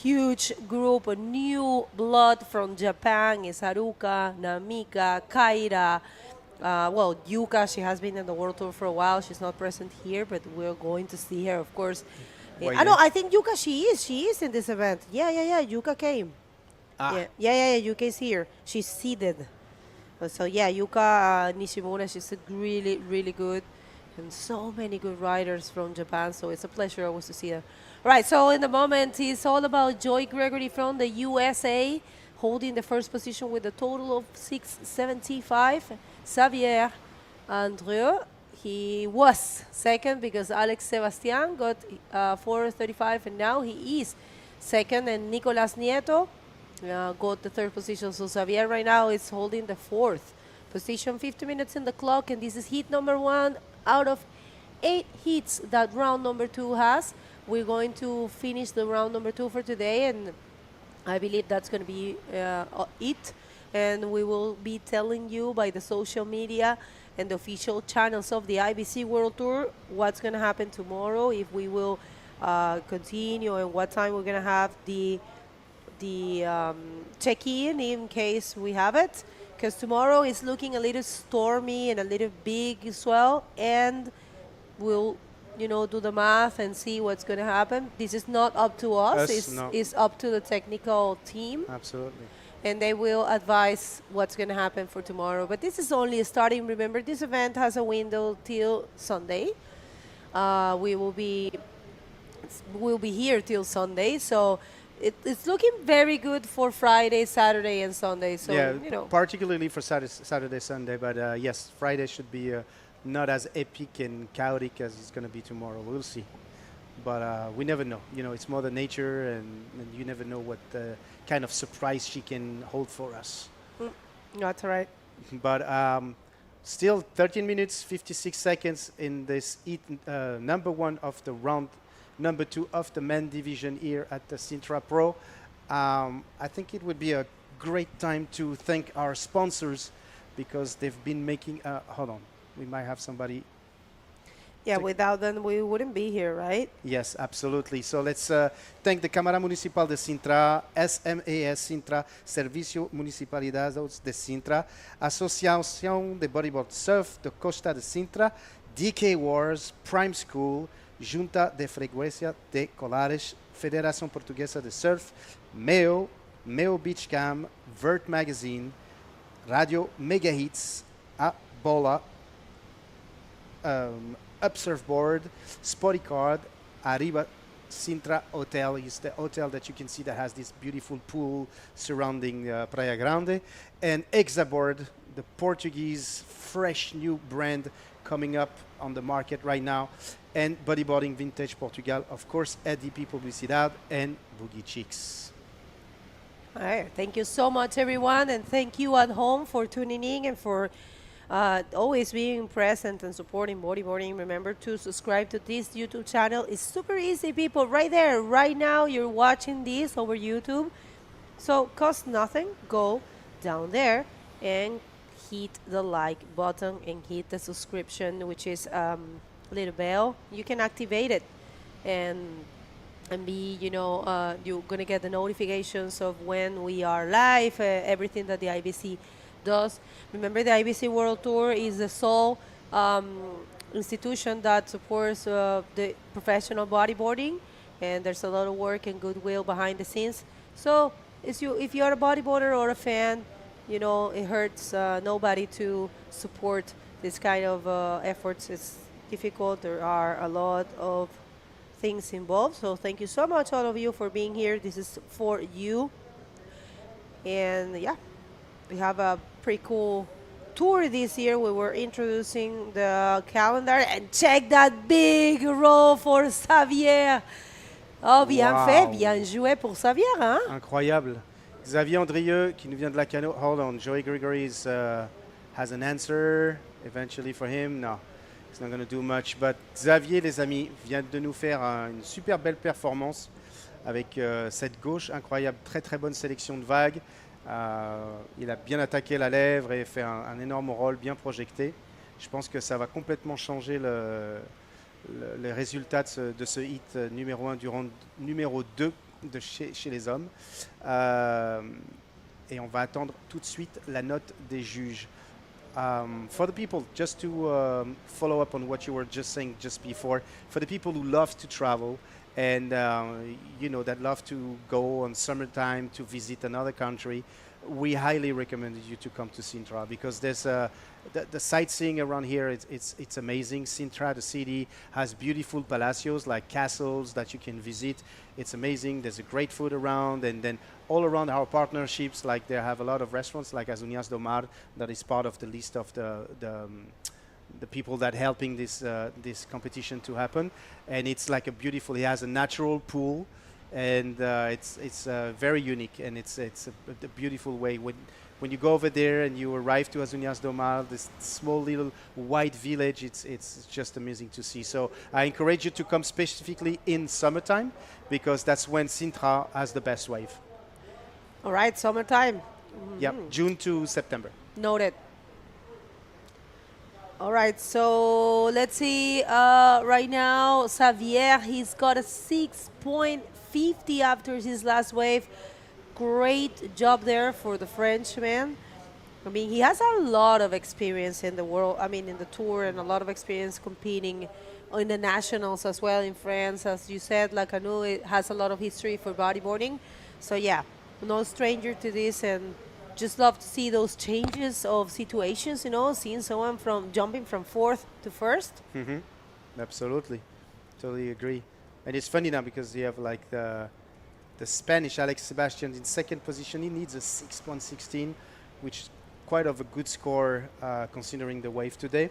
huge group of new blood from Japan. It's Haruka, Namika, Kaira. Yuka, she has been in the World Tour for a while. She's not present here, but we're going to see her, of course. I think Yuka, she is in this event. Yeah, Yuka came. Yeah, Yuka is here. She's seated. So yeah, Yuka Nishimura, she's really, really good. And so many good riders from Japan, so it's a pleasure always to see her. Right, so in the moment, it's all about Joy Gregory from the USA, holding the first position with a total of 675. Xavier Andreu, he was second because Alex Sebastian got 435, and now he is second. And Nicolas Nieto got the third position. So Xavier right now is holding the fourth position. 50 minutes in the clock, and this is heat number 1 out of 8 heats that round number 2 has. We're going to finish the round number 2 for today, and I believe that's going to be it. And we will be telling you by the social media and the official channels of the IBC World Tour what's going to happen tomorrow, if we will continue, and what time we're going to have the check-in in case we have it. Because tomorrow is looking a little stormy and a little big as well, and we'll do the math and see what's going to happen. This is not up to us. It's up to the technical team. Absolutely. And they will advise what's going to happen for tomorrow. But this is only starting. Remember, this event has a window till Sunday. We'll be here till Sunday. So it's looking very good for Friday, Saturday, and Sunday. So, particularly for Saturday, Sunday. But yes, Friday should be not as epic and chaotic as it's going to be tomorrow. We'll see. But we never know. It's Mother Nature, and you never know what kind of surprise she can hold for us. That's right. But still 13 minutes, 56 seconds in this number 1 of the round number 2 of the men division here at the Sintra Pro. I think it would be a great time to thank our sponsors, because they've been making... hold on. We might have somebody... Yeah, without them, we wouldn't be here, right? Yes, absolutely. So let's thank the Câmara Municipal de Sintra, SMAS Sintra, Servicio Municipalidades de Sintra, Associação de Bodyboard Surf de Costa de Sintra, DK Wars, Prime School, Junta de Freguesia de Colares, Federação Portuguesa de Surf, Meo Beach Cam, Vert Magazine, Radio Mega Hits, A Bola, Upsurfboard, Spoticard, Arriba Sintra Hotel is the hotel that you can see that has this beautiful pool surrounding Praia Grande, and Exaboard, the Portuguese fresh new brand coming up on the market right now, and Bodyboarding Vintage Portugal, of course, EDP Publicidad, and Boogie Chicks. All right, thank you so much, everyone, and thank you at home for tuning in and for always being present and supporting bodyboarding. Remember to subscribe to this YouTube channel. It's super easy, people. Right there, right now, you're watching this over YouTube. So, cost nothing. Go down there and hit the like button and hit the subscription, which is little bell. You can activate it. and be, you're gonna get the notifications of when we are live, everything that the IBC does. Remember, the IBC World Tour is the sole institution that supports the professional bodyboarding, and there's a lot of work and goodwill behind the scenes. So if you're a bodyboarder or a fan, it hurts nobody to support this kind of efforts. It's difficult. There are a lot of things involved. So thank you so much, all of you, for being here. This is for you. And yeah, we have a pretty cool tour this year. We were introducing the calendar, and check that big row for Xavier. Oh, bien fait, bien joué pour Xavier, hein? Incroyable. Xavier Andrieux, qui nous vient de la Cano. Hold on, Joey Gregory has an answer eventually for him. No, he's not going to do much. But Xavier, les amis, vient de nous faire une super belle performance avec cette gauche incroyable. Très très bonne sélection de vagues. Il a bien attaqué la lèvre et fait un énorme roll bien projeté. Je pense que ça va complètement changer le résultat de ce hit numéro 1 du round numéro 2 de chez les hommes. Et on va attendre tout de suite la note des juges. For the people, just to follow up on what you were just saying just before, for the people who love to travel and that love to go on summertime to visit another country, we highly recommend you to come to Sintra, because there's the sightseeing around here. It's amazing. Sintra, the city, has beautiful palacios, like castles that you can visit. It's amazing. There's a great food around, and then all around our partnerships, like they have a lot of restaurants, like As Unias do Mar, that is part of the list of the people that helping this competition to happen. And it's like a beautiful. He has a natural pool, and it's very unique, and it's a beautiful way when you go over there and you arrive to As Unias do Mar, this small little white village. It's just amazing to see. So I encourage you to come specifically in summertime, because that's when Sintra has the best wave. All right, summertime. Yep, June to September. Noted. All right, so let's see. Right now, Xavier, he's got a 6.50 after his last wave. Great job there for the Frenchman. I mean, he has a lot of experience in the world, in the tour, and a lot of experience competing in the nationals as well in France. As you said, Lacanu, it has a lot of history for bodyboarding. So yeah, no stranger to this, and just love to see those changes of situations, seeing someone jumping from fourth to first. Mm-hmm. Absolutely. Totally agree. And it's funny now because you have like the Spanish Alex Sebastian in second position. He needs a 6.16, which is quite of a good score considering the wave today.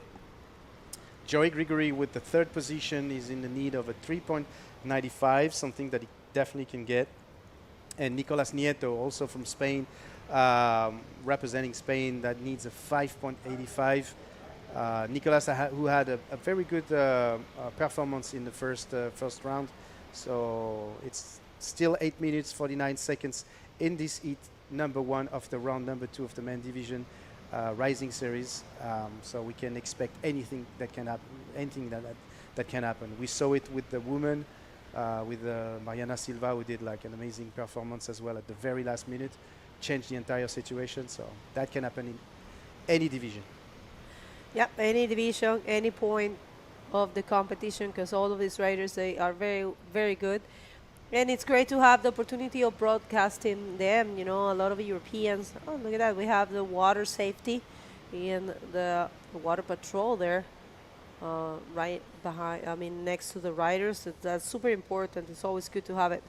Joey Gregory with the third position is in the need of a 3.95, something that he definitely can get. And Nicolas Nieto, also from Spain, representing Spain, that needs a 5.85. Nicolas, who had a very good performance in the first round. So it's still 8 minutes, 49 seconds in this heat number 1 of the round number 2 of the men division rising series. So we can expect anything that can happen, that can happen. We saw it with the women, with Mariana Silva, who did like an amazing performance as well at the very last minute, changed the entire situation. So that can happen in any division. Yep, any division, any point of the competition, because all of these riders, they are very, very good. And it's great to have the opportunity of broadcasting them. A lot of Europeans. Oh, look at that. We have the water safety and the water patrol there, right behind, next to the riders. That's super important. It's always good to have it.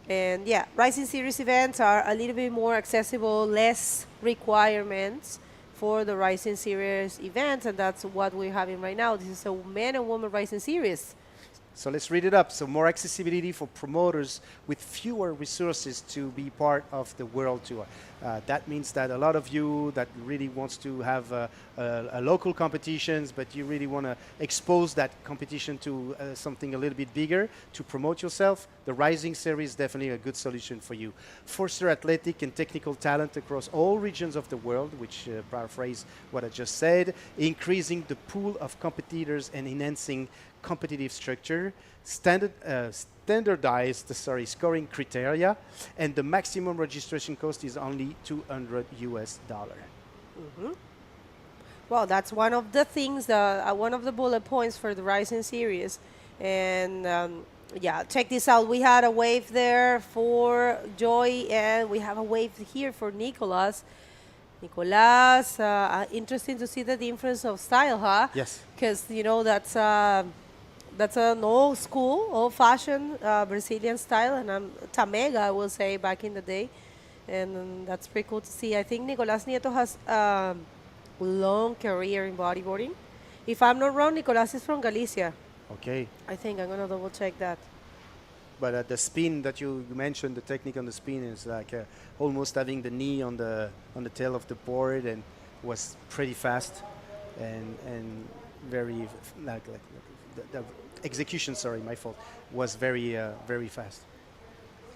And yeah, Rising Series events are a little bit more accessible, less requirements for the Rising Series events, and that's what we're having right now. This is a men and women Rising Series. So let's read it up. So more accessibility for promoters with fewer resources to be part of the World Tour. That means that a lot of you that really wants to have a local competitions, but you really want to expose that competition to something a little bit bigger to promote yourself, the Rising Series is definitely a good solution for you. Foster athletic and technical talent across all regions of the world, which paraphrase what I just said, increasing the pool of competitors and enhancing competitive structure, standardized scoring criteria, and the maximum registration cost is only $200 US. Well, that's one of the things, one of the bullet points for the Rising Series. And yeah, check this out. We had a wave there for Joy, and we have a wave here for Nicolas. Nicolas, interesting to see the difference of style, huh? Yes. Because, you know, that's an old school, old-fashioned Brazilian style, and Tamega, I will say, back in the day. And that's pretty cool to see. I think Nicolas Nieto has a long career in bodyboarding. If I'm not wrong, Nicolas is from Galicia. Okay. I think I'm going to double-check that. But the spin that you mentioned, the technique on the spin is like almost having the knee on the tail of the board, and was pretty fast and very the execution. Sorry, my fault. Was very fast.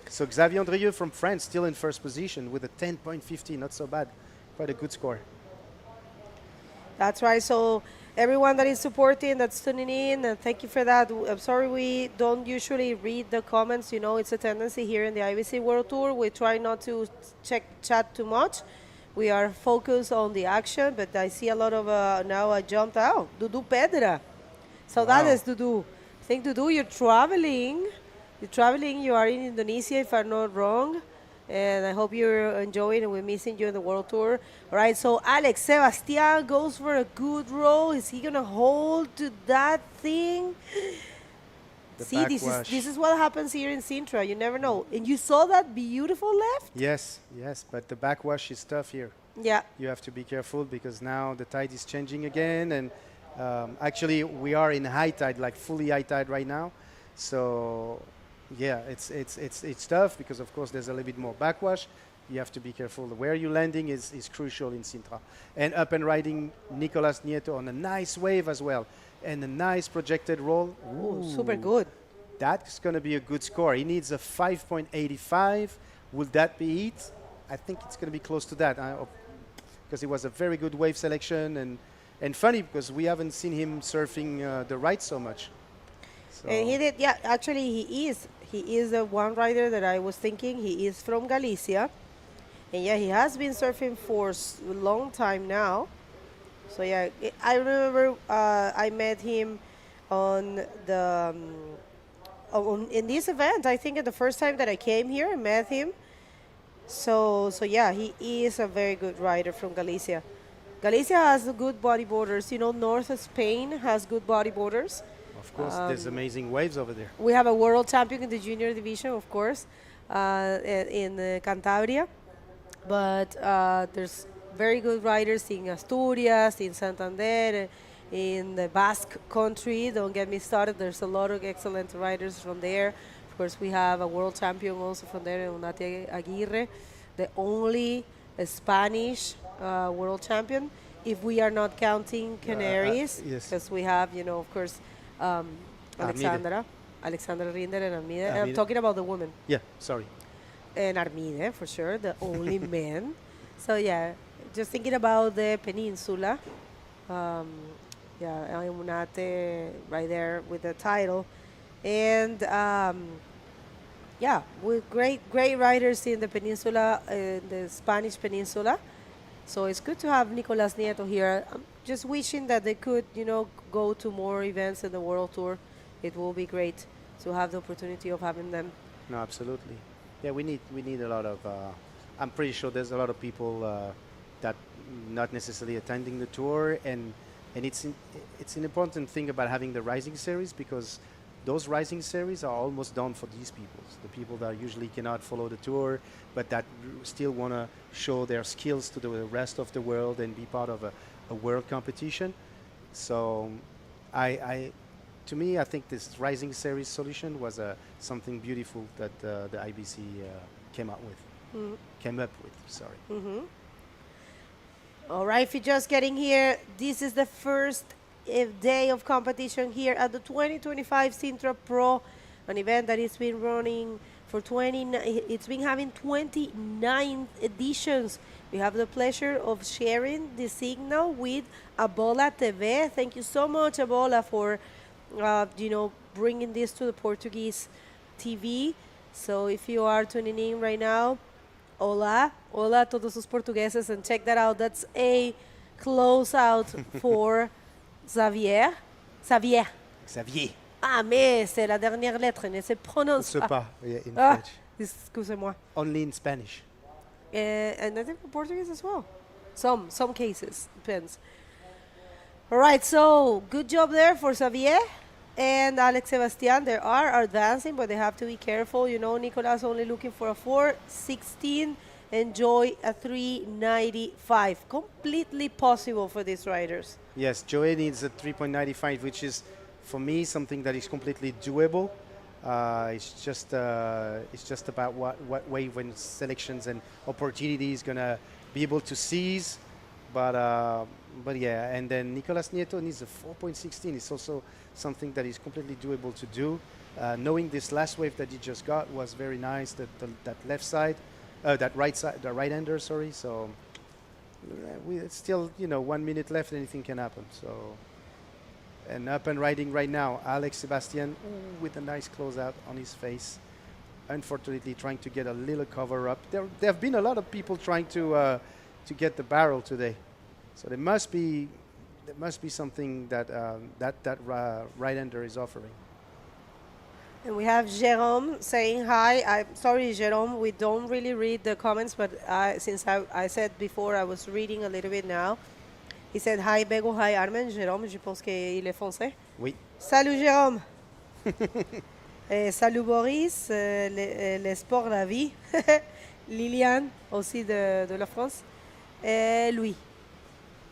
So Xavier Andrieux from France still in first position with a 10.50, not so bad, quite a good score. That's right. So everyone that is supporting, that's tuning in, and thank you for that. I'm sorry we don't usually read the comments. You know, it's a tendency here in the IBC World Tour. We try not to chat too much. We are focused on the action, but I see a lot of, now I jumped out. Dudu Pedra. So that is Dudu. I think Dudu, you're traveling. You are in Indonesia, if I'm not wrong. And I hope you're enjoying and we're missing you in the World Tour. All right, so Alex, Sebastian goes for a good roll. Is he going to hold to that thing? See, this is what happens here in Sintra. You never know. And you saw that beautiful left? Yes, but the backwash is tough here. Yeah. You have to be careful because now the tide is changing again. And actually, we are in high tide, like fully high tide right now. So yeah, it's tough because of course there's a little bit more backwash. You have to be careful. Where you're landing is crucial in Sintra. And up and riding Nicolas Nieto on a nice wave as well. And a nice projected roll. Ooh, super good. That's going to be a good score. He needs a 5.85. Will that be it? I think it's going to be close to that. Because it was a very good wave selection. And funny because we haven't seen him surfing the right so much. So and he did, yeah, actually he is the one rider that I was thinking. He is from Galicia. And yeah, he has been surfing for a long time now. So yeah, I remember I met him on the in this event. I think the first time that I came here, I met him. So yeah, he is a very good rider from Galicia. Galicia has good bodyboarders. You know, north of Spain has good bodyboarders. Of course, there's amazing waves over there. We have a world champion in the junior division, of course, in Cantabria. But there's very good riders in Asturias, in Santander, in the Basque country. Don't get me started. There's a lot of excellent riders from there. Of course, we have a world champion also from there, Unati Aguirre, the only Spanish world champion, if we are not counting Canaries, because we have, you know, of course, Alexandra Rinder and Armide. And I'm talking about the women. Yeah, sorry. And Armide, for sure, the only men. So, yeah, just thinking about the peninsula. Yeah, Munate right there with the title. And, yeah, with great riders in the peninsula, the Spanish peninsula. So it's good to have Nicolas Nieto here. I'm just wishing that they could, you know, go to more events in the World Tour. It will be great to have the opportunity of having them. No, absolutely. Yeah, we need a lot of. I'm pretty sure there's a lot of people that not necessarily attending the tour, and it's an important thing about having the Rising Series because those Rising Series are almost done for these people. The people that usually cannot follow the tour, but that still want to show their skills to the rest of the world and be part of a world competition. So, to me, I think this Rising Series solution was something beautiful that the IBC came up with. Sorry. All right, if you're just getting here, this is the first day of competition here at the 2025 Sintra Pro, an event that has been running for it's been having 29 editions. We have the pleasure of sharing the signal with Abola TV. Thank you so much, Abola, for bringing this to the Portuguese TV. So if you are tuning in right now, hola a todos os portugueses, and check that out. That's a close-out for Xavier. Ah, mais c'est la dernière lettre, ne se prononce Je sais pas. pas, yeah, in Ah, French. excusez-moi. Only in Spanish. And I think for Portuguese as well. Some cases, depends. All right, so good job there for Xavier and Alex Sebastian. They are advancing, but they have to be careful. Nicolas only looking for a 4:16. Enjoy a 3:95. Completely possible for these riders. Yes, Joey needs a 3.95, which is, for me, something that is completely doable. It's just about what wave and selections and opportunities gonna be able to seize. But yeah, and then Nicolas Nieto needs a 4.16. It's also something that is completely doable to do. Knowing this last wave that he just got was very nice. That left side, that right side, the right hander. Sorry. So it's still 1 minute left. Anything can happen. So. And up and riding right now, Alex Sebastian with a nice closeout on his face. Unfortunately, trying to get a little cover up. There have been a lot of people trying to get the barrel today, so there must be something that right-hander is offering. And we have Jérôme saying hi. I'm sorry, Jérôme, we don't really read the comments, but since I said before, I was reading a little bit now. He said, hi Bego, hi Armen. Jérôme, je pense qu'il est français. Oui. Salut Jérôme. Salut Boris, les sports, la vie. Liliane, aussi de la France. Louis.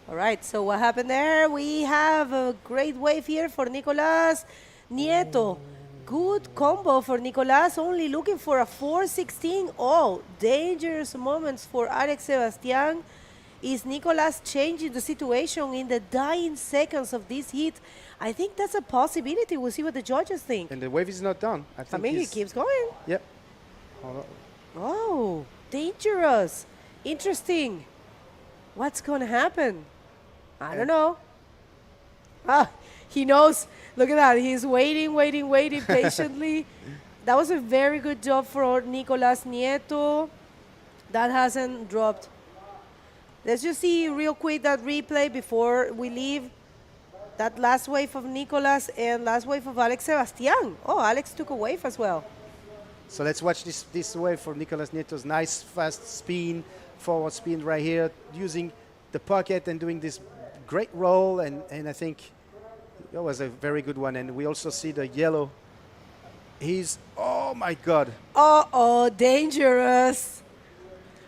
All right, so what happened there? We have a great wave here for Nicolas Nieto. Good combo for Nicolas, only looking for a 4:16. Oh, dangerous moments for Alex Sebastian. Is Nicolas changing the situation in the dying seconds of this heat? I think that's a possibility. We'll see what the judges think. And the wave is not done. I think he keeps going. Yep. Oh, dangerous. Interesting. What's going to happen? I don't know. He knows. Look at that. He's waiting patiently. That was a very good job for Nicolas Nieto. That hasn't dropped. Let's just see real quick that replay before we leave. That last wave of Nicolas and last wave of Alex Sebastian. Oh, Alex took a wave as well. So let's watch this wave for Nicolas Nieto's nice fast spin, forward spin right here, using the pocket and doing this great roll. And I think that was a very good one. And we also see the yellow. Oh my God. Uh-oh, dangerous.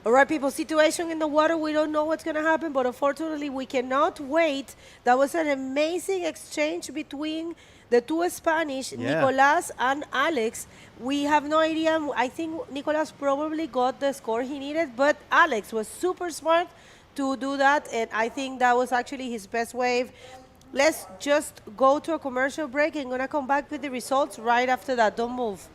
All right, people, situation in the water, we don't know what's going to happen, but unfortunately, we cannot wait. That was an amazing exchange between the two Spanish, Nicolas and Alex. We have no idea. I think Nicolas probably got the score he needed, but Alex was super smart to do that, and I think that was actually his best wave. Let's just go to a commercial break. I'm going to come back with the results right after that. Don't move.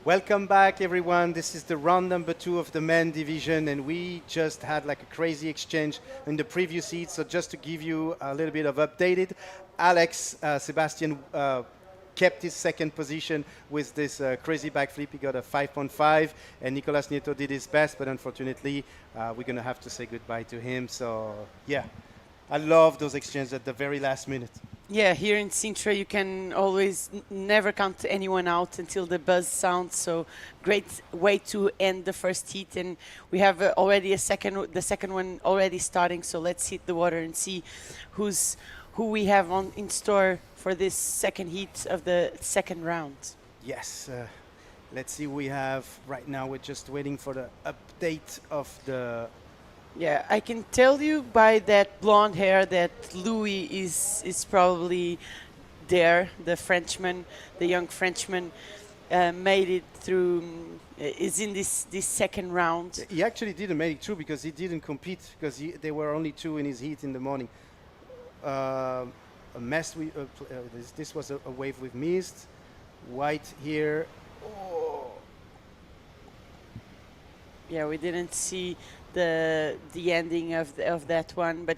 Welcome back, everyone. This is the round number 2 of the men division, and we just had like a crazy exchange in the previous heat. So just to give you a little bit of updated, Alex Sebastian kept his second position with this crazy backflip. He got a 5.5, and Nicolas Nieto did his best, but unfortunately, we're going to have to say goodbye to him. So, yeah, I love those exchanges at the very last minute. Yeah, here in Sintra, you can always never count anyone out until the buzz sounds. So great way to end the first heat, and we have already the second one already starting. So let's hit the water and see who we have in store for this second heat of the second round. Yes, let's see who we have right now. We're just waiting for the update of the. Yeah, I can tell you by that blonde hair that Louis is probably there. The Frenchman, the young Frenchman, made it through. Is in this second round. He actually didn't make it through because he didn't compete because there were only 2 in his heat in the morning. A mess. This was a wave with mist, white here. Oh. Yeah, we didn't see the ending of that one, but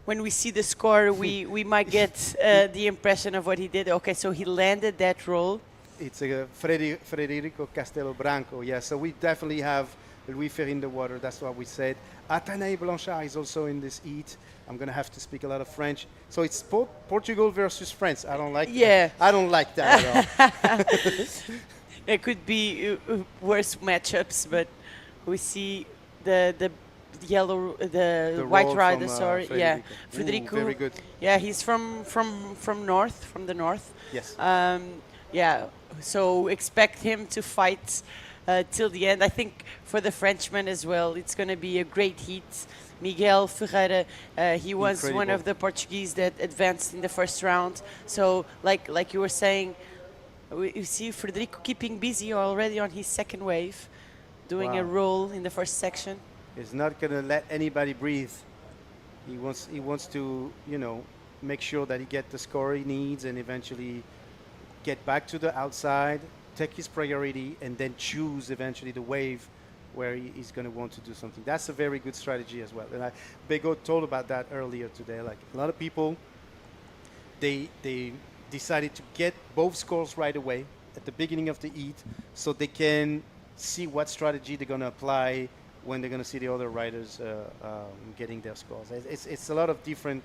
when we see the score, we might get the impression of what he did. Okay, so he landed that roll. It's a Federico Castelo Branco. Yeah, so we definitely have Louis Ferry in the water. That's what we said. Atanaï Blanchard is also in this heat. I'm gonna have to speak a lot of French. So it's Portugal versus France. I don't like. Yeah. That. I don't like that at all. It could be worse matchups, but we see the yellow, the white rider. Sorry, Federico. yeah, Federico. Very good. Yeah, he's from the north. Yes. Yeah, so expect him to fight till the end. I think for the Frenchman as well, it's going to be a great heat. Miguel Ferreira, he was Incredible. one of the Portuguese that advanced in the first round. So, like you were saying, you see Federico keeping busy already on his second wave, doing a roll in the first section. He's not going to let anybody breathe. He wants to, make sure that he get the score he needs and eventually get back to the outside, take his priority, and then choose eventually the wave where he's going to want to do something. That's a very good strategy as well. And Bego told about that earlier today. Like a lot of people, they decided to get both scores right away at the beginning of the heat so they can see what strategy they're going to apply when they're going to see the other riders getting their scores. It's a lot of different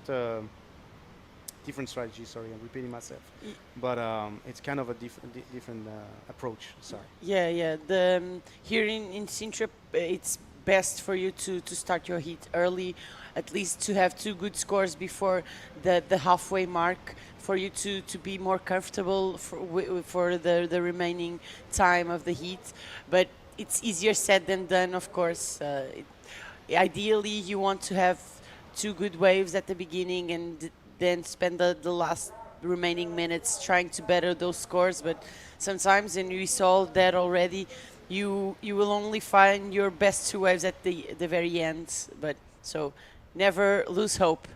strategies. Sorry, I'm repeating myself, but it's kind of a different approach. Sorry. Yeah. Here in Sintra, it's best for you to start your heat early, at least to have 2 good scores before the halfway mark, for you to be more comfortable for the remaining time of the heat. But it's easier said than done, of course. Ideally, you want to have 2 good waves at the beginning and then spend the last remaining minutes trying to better those scores. But sometimes, and we saw that already, you will only find your best 2 waves at the very end. But so never lose hope.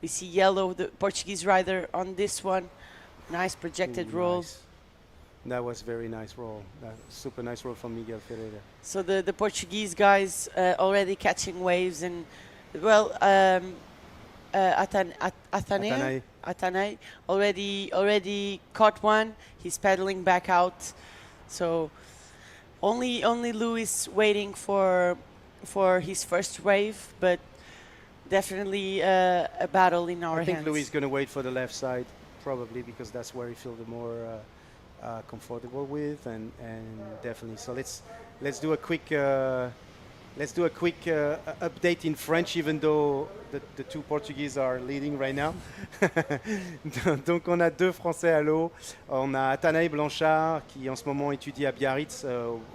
We see yellow, the Portuguese rider on this one. Nice projected roll. Nice. That was very nice roll. Super nice roll from Miguel Ferreira. So the Portuguese guys already catching waves, and well, Atanaï already caught one. He's paddling back out. So only Louis waiting for his first wave, but definitely a battle in our hands. I think Louis is going to wait for the left side, probably because that's where he feels the more comfortable with, and definitely. So let's do a quick update in French, even though the 2 Portuguese are leading right now. Donc on a 2 Français à l'eau. On a Atanaï Blanchard qui en ce moment étudie à Biarritz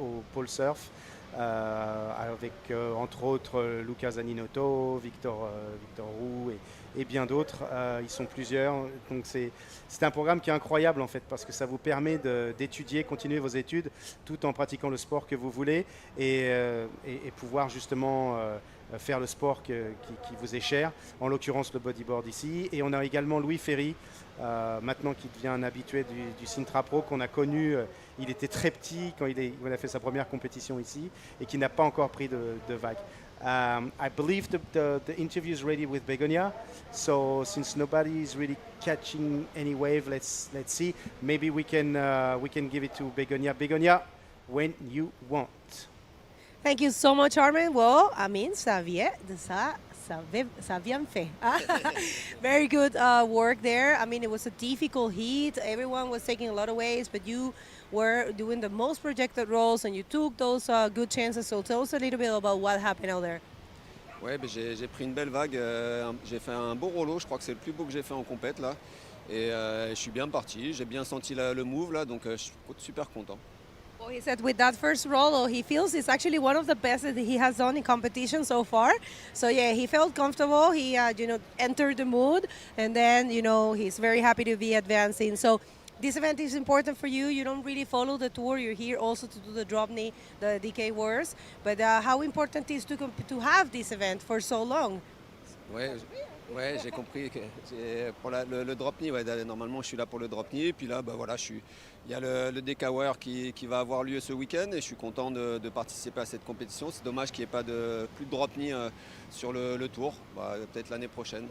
au pôle surf, avec entre autres Lucas Zaninotto, Victor Roux et bien d'autres. Ils sont plusieurs. Donc c'est un programme qui est incroyable en fait, parce que ça vous permet d'étudier, continuer vos études tout en pratiquant le sport que vous voulez, et pouvoir justement faire le sport qui vous est cher, en l'occurrence le bodyboard ici. Et on a également Louis Ferry, maintenant qui devient un habitué du Sintra Pro, qu'on a connu, il était très petit quand il a fait sa première compétition ici, et qui n'a pas encore pris de vague. I believe the interview is ready with Begonia. So since nobody is really catching any wave, let's see. Maybe we can give it to Begonia. Begonia, when you want. Thank you so much, Armin. Well, I mean, ça vient fait. Very good work there. I mean, it was a difficult heat. Everyone was taking a lot of waves, but you were doing the most projected rolls and you took those good chances. So tell us a little bit about what happened out there. Ouais, ben j'ai pris une belle vague. J'ai fait un beau rollo. Je crois que c'est le plus beau que j'ai fait en compète là. Et je suis bien parti. J'ai bien senti le move là, donc je suis super content. Well, he said with that first roll, he feels it's actually one of the best that he has done in competition so far. So yeah, he felt comfortable. He entered the mood, and then he's very happy to be advancing. So this event is important for you. You don't really follow the tour. You're here also to do the drop knee, the DK Wars. But how important is to have this event for so long? Ouais, j'ai compris que pour le drop knee, ouais, normalement je suis là pour le drop knee, et puis là voilà, il y a le DK War qui va avoir lieu ce week-end et je suis content de participer à cette compétition. C'est dommage qu'il n'y ait pas plus de drop knee sur le tour, peut-être l'année prochaine.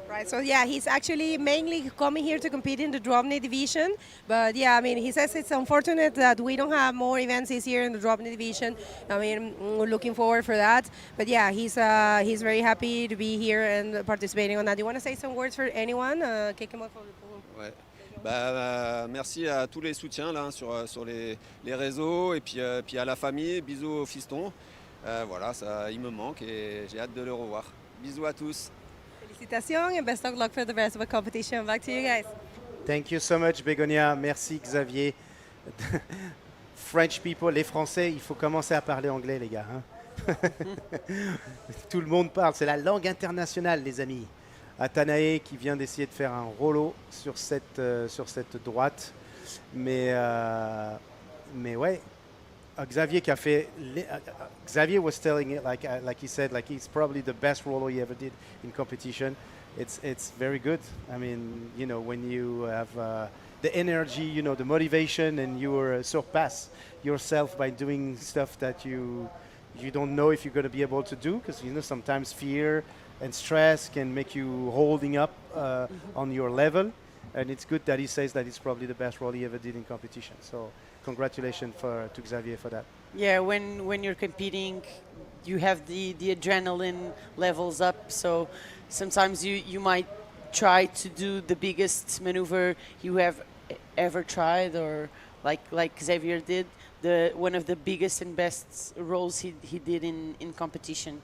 Right, so yeah, he's actually mainly coming here to compete in the drop knee division. But yeah, I mean, he says it's unfortunate that we don't have more events this year in the drop knee division. I mean, we're looking forward for that. But yeah, he's very happy to be here and participating on that. Do you want to say some words for anyone? Ouais. Merci à tous les soutiens là, sur les réseaux et puis à la famille. Bisous au fiston. Voilà, il me manque et j'ai hâte de le revoir. Bisous à tous. Félicitations and best of luck for the rest of the competition. Back to you guys. Thank you so much, Begonia. Merci, Xavier. French people, les Français, il faut commencer à parler anglais, les gars. Hein? Tout le monde parle, c'est la langue internationale, les amis. Atanae qui vient d'essayer de faire un rollo sur cette droite. Mais ouais. Xavier qui a fait. Xavier was telling it like he said, like it's probably the best roller he ever did in competition. It's very good. I mean, when you have the energy, the motivation, and you surpass yourself by doing stuff that you don't know if you're going to be able to do, because sometimes fear and stress can make you holding up on your level. And it's good that he says that it's probably the best roll he ever did in competition. So congratulations to Xavier for that. Yeah, when you're competing, you have the adrenaline levels up. So sometimes you might try to do the biggest maneuver you have ever tried, or like Xavier did, one of the biggest and best rolls he did in competition.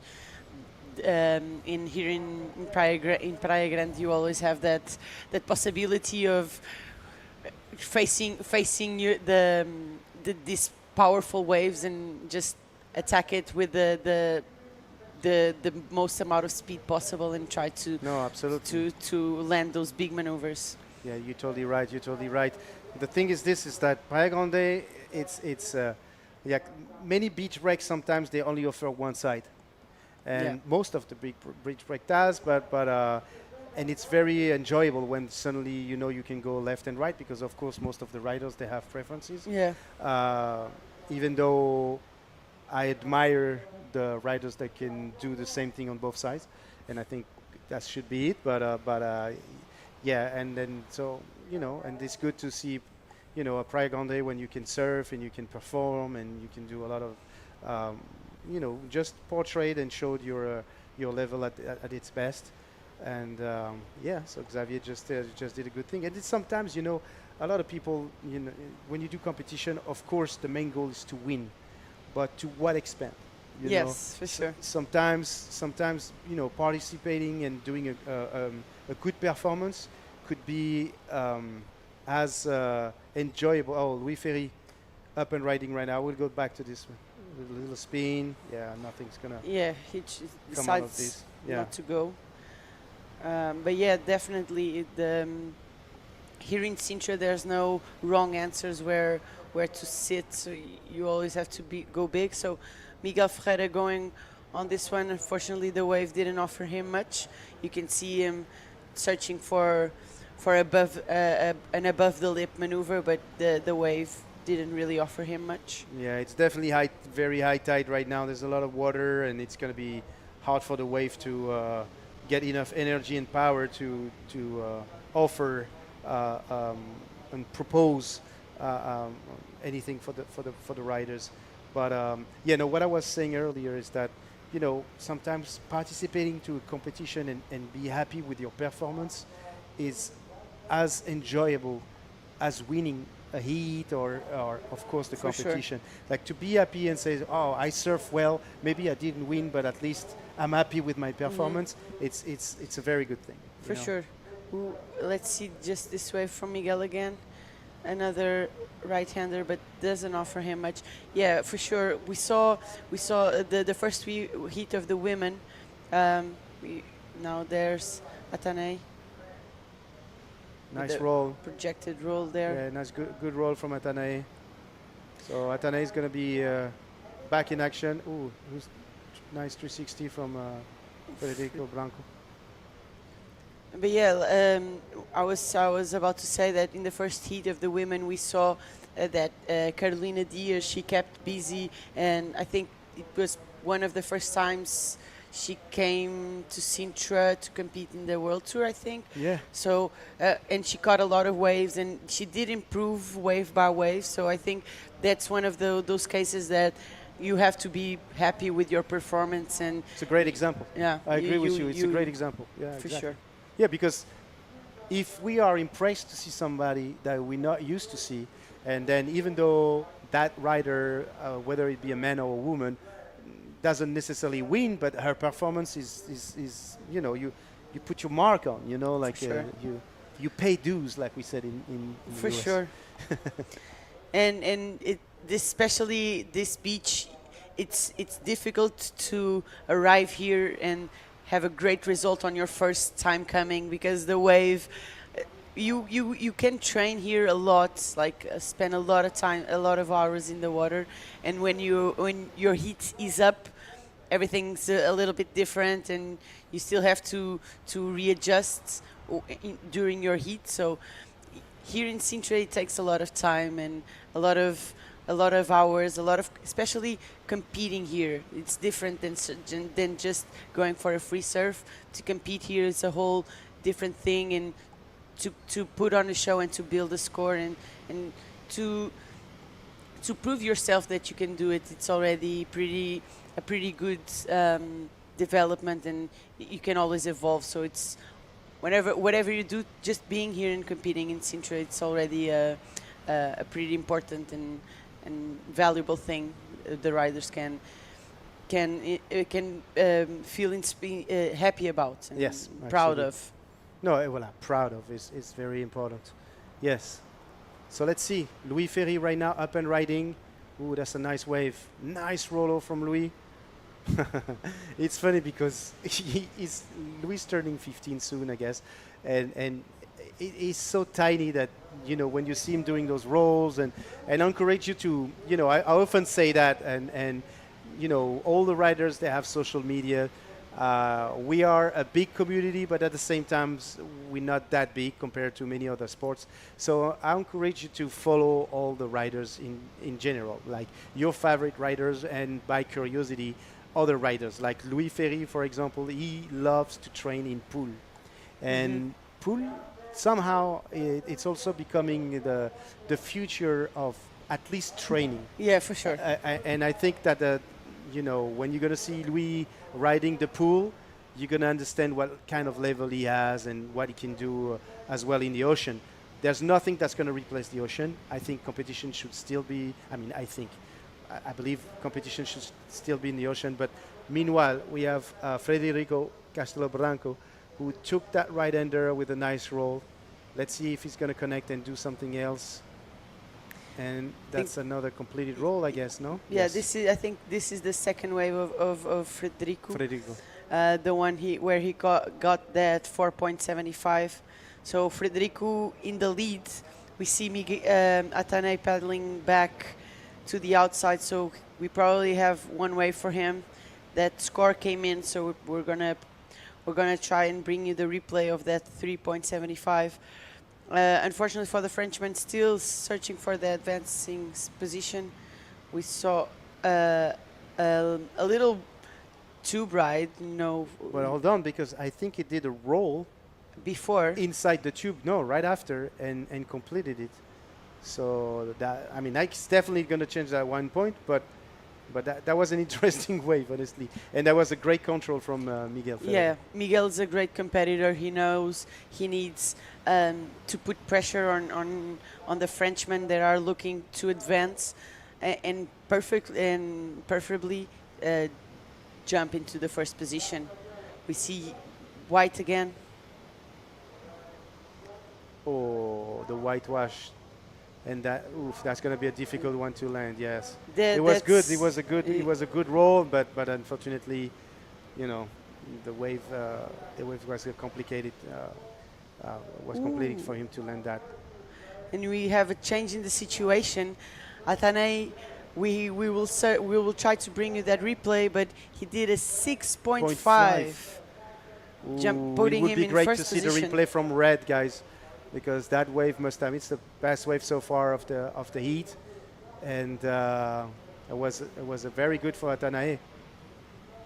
Here in Praia Grande, you always have that possibility of facing these powerful waves and just attack it with the most amount of speed possible and try to to land those big maneuvers. Yeah, you're totally right. You're totally right. The thing is that Praia Grande, it's many beach breaks sometimes they only offer one side. And most of the beach break does, but and it's very enjoyable when suddenly you can go left and right, because of course most of the riders, they have preferences. Yeah. Even though I admire the riders that can do the same thing on both sides, and I think that should be it. But yeah, and then so and it's good to see a Praia Grande when you can surf and you can perform and you can do a lot of just portrayed and showed your level at its best. And so Xavier just did a good thing. And it's sometimes a lot of people when you do competition, of course the main goal is to win, but to what extent? Yes, for sure. Sometimes participating and doing a good performance could be as enjoyable. Oh, Louis Ferry up and riding right now. We'll go back to this one. A little spin. Yeah, nothing's gonna. Yeah, he decides not to go. But yeah, definitely here in Sintra, there's no wrong answers where to sit. So you always have to go big. So Miguel Ferreira going On this one, unfortunately, the wave didn't offer him much. You can see him searching for an above the lip maneuver, but the wave didn't really offer him much. Yeah, it's definitely very high tide right now. There's a lot of water, and it's going to be hard for the wave to get enough energy and power to offer and propose anything for the riders. But what I was saying earlier is that sometimes participating to a competition and be happy with your performance is as enjoyable as winning a heat or of course the For sure. competition. Like to be happy and say, oh, I surf well, maybe I didn't win, but at least I'm happy with my performance. It's a very good thing. For sure. Ooh, let's see just this wave from Miguel again. Another right-hander, but doesn't offer him much. Yeah, for sure. We saw the first heat of the women. Now there's Atane. Nice roll. Projected roll there. Yeah, nice good roll from Atane. So Atane is going to be back in action. Ooh, nice 360 from Federico Branco. But yeah, I was about to say that in the first heat of the women, we saw that Carolina Diaz, she kept busy, and I think it was one of the first times she came to Sintra to compete in the World Tour, I think. Yeah. So, and she caught a lot of waves, and she did improve wave by wave. So I think that's one of those cases that you have to be happy with your performance. And it's a great example. Yeah, I agree with you. It's a great example. Yeah, for exactly. sure. Yeah, because if we are impressed to see somebody that we're not used to see, and then even though that rider, whether it be a man or a woman, doesn't necessarily win, but her performance is you put your mark on, like sure. you pay dues, like we said in for the US. sure. and especially this beach, it's difficult to arrive here and have a great result on your first time coming, because the wave, you can train here a lot, like spend a lot of time, a lot of hours in the water, and when your heat is up, everything's a little bit different, and you still have to readjust during your heat. So here in Sintra, it takes a lot of time and a lot of hours, especially competing here. It's different than just going for a free surf. To compete here is a whole different thing, and to put on a show and to build a score and to prove yourself that you can do it. It's already a pretty good development, and you can always evolve. So it's whatever you do, just being here and competing in Sintra, it's already a pretty important and valuable thing the riders can feel happy about and yes, proud absolutely. of. No, well, proud of is very important. Yes. So let's see. Louis Ferry right now up and riding. Ooh, that's a nice wave. Nice roll from Louis. It's funny because Louis turning 15 soon, I guess, and he's so tiny that when you see him doing those rolls and encourage you to I often say that, and all the riders, they have social media. We are a big community, but at the same time, we're not that big compared to many other sports. So I encourage you to follow all the riders in general, like your favorite riders, and by curiosity, other riders. Like Louis Ferry, for example, he loves to train in pool. And pool, somehow, it's also becoming the future of at least training. Yeah, for sure. And I think that when you're going to see Louis riding the pool, you're going to understand what kind of level he has and what he can do as well in the ocean. There's nothing that's going to replace the ocean. I think competition should still be, I believe competition should still be in the ocean. But meanwhile, we have Federico Castelobranco, who took that right-hander with a nice roll. Let's see if he's going to connect and do something else. And that's another completed roll, I guess, no? Yeah, yes. I think this is the second wave of Federico. Federico. The one where he got that 4.75. So Federico in the lead. We see Atane paddling back to the outside, so we probably have one wave for him. that score came in, so we're gonna try and bring you the replay of that 3.75. Unfortunately for the Frenchman, still searching for the advancing position. We saw a little too bright, Well, hold on, because I think he did a roll before inside the tube. No, right after, and completed it. So that, I mean, Ike's definitely going to change that 1 point, but that was an interesting wave, honestly, and that was a great control from Miguel Ferreira. Yeah, Miguel's a great competitor. He knows he needs to put pressure on the Frenchmen that are looking to advance and preferably jump into the first position. We see white again. Oh, the whitewash. And that's going to be a difficult one to land. Yes, That- it was good. that's- It was a good. It was a good roll, but unfortunately, you know, the wave was complicated. Was complicated for him to land that. And we have a change in the situation. Atane, we will try to bring you that replay, but he did a 6.5 jump, putting it would him be in great first to see position. the replay from red, guys, because that wave must have. It's the best wave so far of the heat, and it was a very good for Atanae.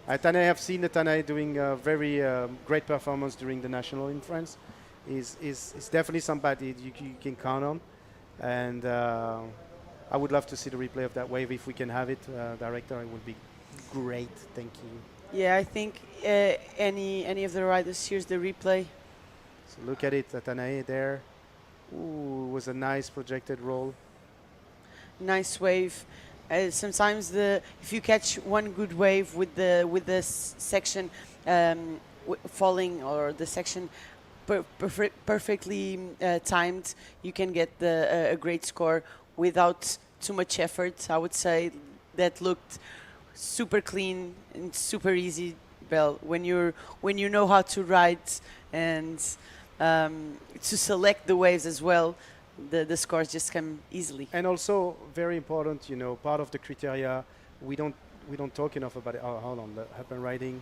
Atanae, I've seen Atanae doing a very great performance during the national in France. Is definitely somebody you can count on, and I would love to see the replay of that wave if we can have it, director. It would be great. Thank you. Yeah, I think any of the riders, here's the replay. So look at it, Atanae there. Ooh, was a nice projected roll. Nice wave. Sometimes if you catch one good wave with the section falling, or the section perfectly timed, you can get a great score without too much effort. I would say that looked super clean and super easy. Well, when you know how to ride and to select the waves as well, the scores just come easily. And also very important, you know, part of the criteria, we don't talk enough about it. Oh, hold on, the happen riding,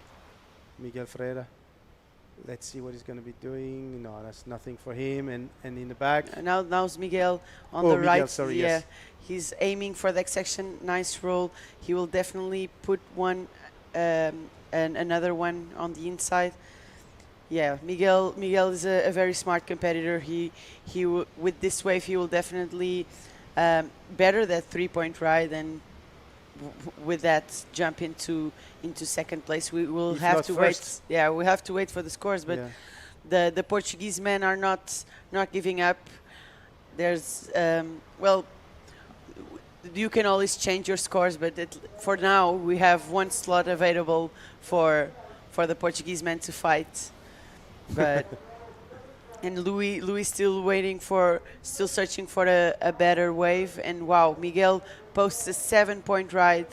Miguel Ferreira. Let's see what he's going to be doing. No, that's nothing for him. And in the back. Now's Miguel on the Miguel, right. sorry, yeah, yes. He's aiming for that section. Nice roll. He will definitely put one and another one on the inside. Yeah, Miguel is a very smart competitor. He with this wave he will definitely better that 3-point ride, and with that jump into second place. We will have to wait. Yeah, we have to wait for the scores, but the Portuguese men are not giving up. There's well, you can always change your scores, but for now we have one slot available for the Portuguese men to fight. But and Louis still searching for a better wave. And wow, Miguel posts a 7-point ride,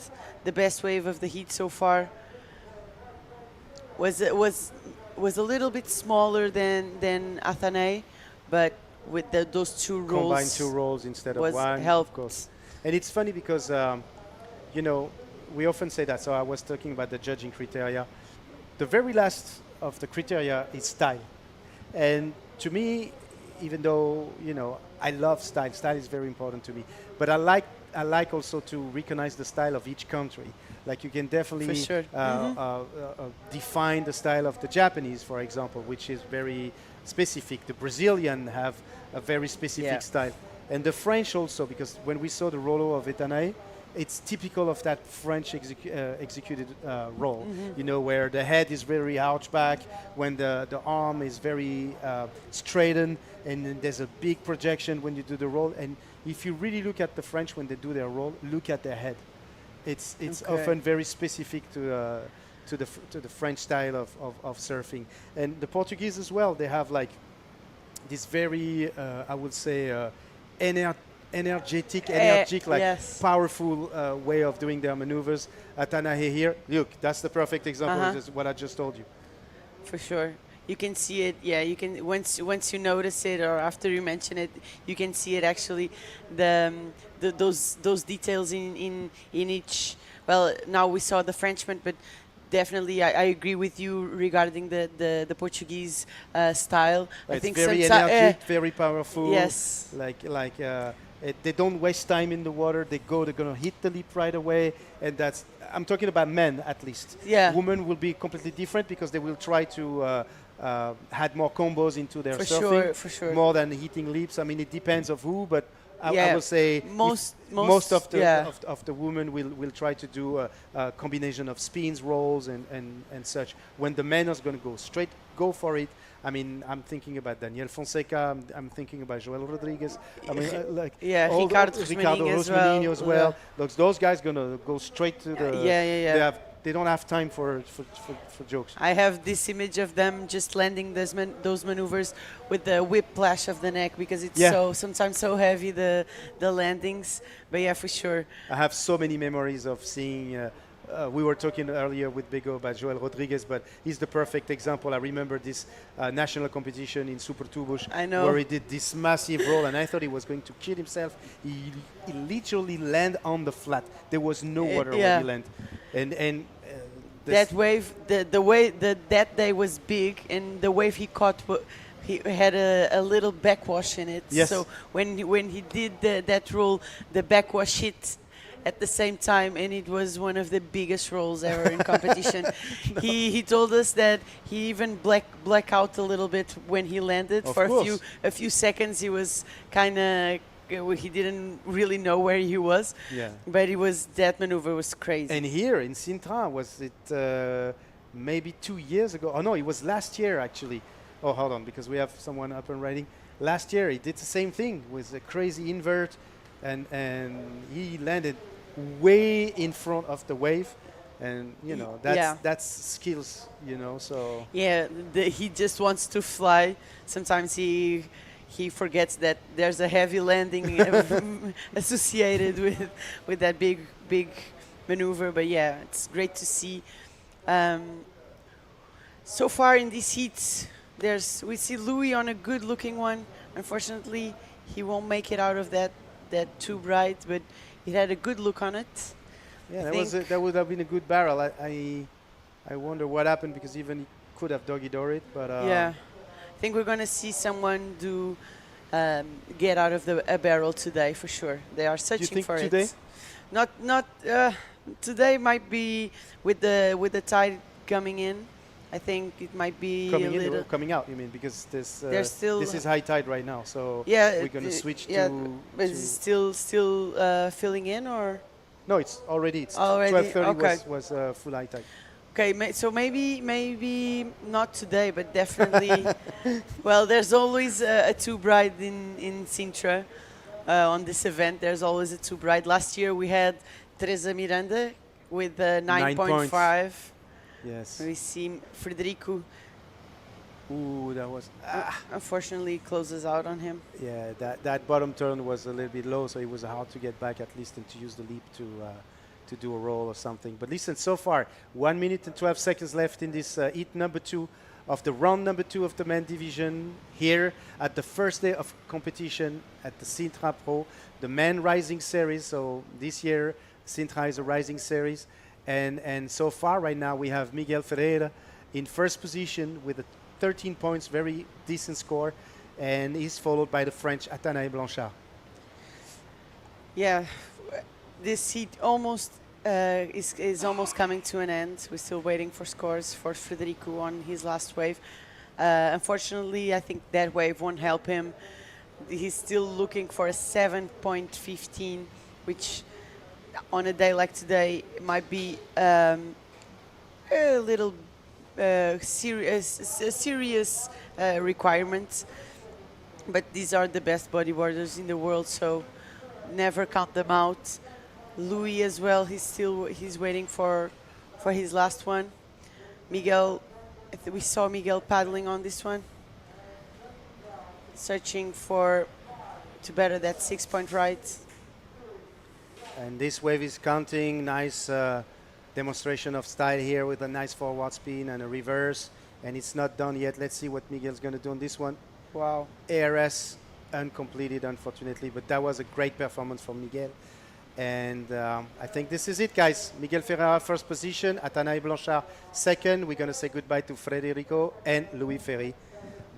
the best wave of the heat so far. Was a little bit smaller than Athanay, but with those two rolls, combined two rolls instead of one, helped. of course. And it's funny because you know, we often say that. So I was talking about the judging criteria. The very last of the criteria is style, and to me, even though, you know, I love style is very important to me, but I like also to recognize the style of each country. Like you can definitely For sure. define the style of the Japanese, for example, which is very specific. The Brazilian have a very specific style, and the French also, because when we saw the rollo of Etanae, it's typical of that French executed roll, you know, where the head is very arched back, when the arm is very straightened, and then there's a big projection when you do the roll. And if you really look at the French when they do their roll, look at their head. It's often very specific to the French style of surfing. And the Portuguese as well, they have like this very, I would say, energetic, like powerful way of doing their maneuvers. Atanahe here, look, that's the perfect example of what I just told you. For sure. You can see it, yeah, you can, once you notice it, or after you mention it, you can see it actually, those details in each. Well, now we saw the Frenchman, but definitely, I agree with you regarding the Portuguese style. I It's think very someti- energetic, very powerful. Yes. They don't waste time in the water. They're gonna hit the lip right away, and that's. I'm talking about men at least. Yeah. Women will be completely different because they will try to add more combos into their For surfing, sure, for sure. more than hitting lips. I mean, it depends of who, but I Yeah, will say most of the yeah. of the women will try to do a combination of spins, rolls, and such. When the men are going to go for it. I mean, I'm thinking about Daniel Fonseca. I'm thinking about Joel Rodriguez. I mean, all Ricardo Rosmaninho as well. Yeah. Those guys gonna go straight to the. Yeah. They don't have time for jokes. I have this image of them just landing those maneuvers with the whiplash of the neck because it's sometimes so heavy the landings. But yeah, for sure. I have so many memories of seeing. We were talking earlier with Bego about Joel Rodriguez, but he's the perfect example. I remember this national competition in Super Tubos where he did this massive roll, and I thought he was going to kill himself. He literally landed on the flat. There was no water where he landed. And that wave, the way that day was big, and the wave he caught, he had a little backwash in it. Yes. So when he did that roll, the backwash hit at the same time, and it was one of the biggest rolls ever in competition. He told us that he even black out a little bit when he landed. Of for course. a few seconds. He was kind of. He didn't really know where he was. Yeah. But that maneuver was crazy. And here in Sintra, was it maybe 2 years ago? Oh no, it was last year actually. Oh, hold on, because we have someone up and writing. Last year he did the same thing with a crazy invert, and he landed way in front of the wave, and that's skills, So yeah, he just wants to fly. Sometimes he forgets that there's a heavy landing associated with that big maneuver. But yeah, it's great to see. So far in these heats, we see Louis on a good-looking one. Unfortunately, he won't make it out of that tube ride, but it had a good look on it. Yeah, that would have been a good barrel. I wonder what happened, because even he could have doggy-door it, but yeah. I think we're going to see someone get out of a barrel today for sure. They are searching for today? it. Not today. Might be with the tide coming in. I think it might be coming a in little or coming out. You mean, because this still is high tide right now, so yeah, we're going to switch but is it still filling in, or? No, it's already. It's already 12:30 was full high tide. Okay, so maybe not today, but definitely. Well, there's always a tube ride in Sintra on this event. There's always a tube ride. Last year we had Teresa Miranda with 9.5. Yes. We see Frederico. Ooh, that was. Unfortunately, closes out on him. Yeah, that bottom turn was a little bit low, so it was hard to get back at least and to use the leap to do a roll or something. But listen, so far, 1 minute and 12 seconds left in this heat number 2 of the round number 2 of the men division here at the first day of competition at the Sintra Pro, the men rising series. So this year, Sintra is a rising series. And so far right now, we have Miguel Ferreira in first position with a 13 points, very decent score. And he's followed by the French Athanaël Blanchard. Yeah, this heat almost is almost coming to an end. We're still waiting for scores for Frederico on his last wave. Unfortunately, I think that wave won't help him. He's still looking for a 7.15, which on a day like today might be a little serious requirement. But these are the best bodyboarders in the world, so never count them out. Louis as well, he's waiting for his last one. Miguel, we saw Miguel paddling on this one, searching to better that 6-point ride. And this wave is counting. Nice demonstration of style here with a nice forward spin and a reverse. And it's not done yet. Let's see what Miguel's going to do on this one. Wow. ARS uncompleted, unfortunately, but that was a great performance from Miguel. And I think this is it, guys. Miguel Ferreira, first position. Atanaï Blanchard, second. We're going to say goodbye to Federico and Louis Ferry.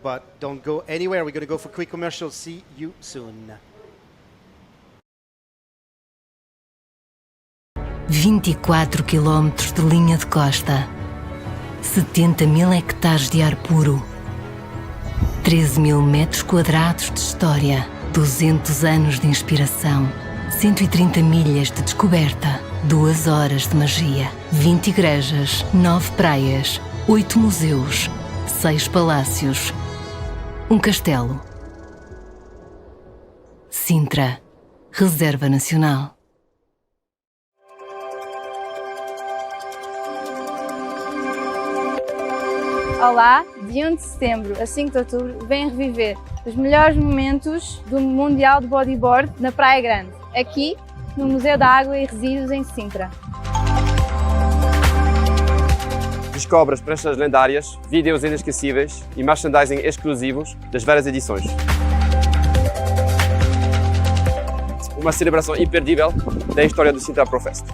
But don't go anywhere. We're going to go for quick commercial. See you soon. 24 quilómetros de linha de costa, 70.000 hectares de ar puro, 13.000 metros quadrados de história, 200 anos de inspiração, 130 milhas de descoberta, 2 horas de magia, 20 igrejas, 9 praias, 8 museus, 6 palácios, um castelo. Sintra, Reserva Nacional. Olá, de 1 de setembro a 5 de outubro vem reviver os melhores momentos do Mundial de Bodyboard na Praia Grande, aqui no Museu da Água e Resíduos em Sintra. Descobre as pranchas lendárias, vídeos inesquecíveis e merchandising exclusivos das várias edições. Uma celebração imperdível da história do Sintra Pro Fest.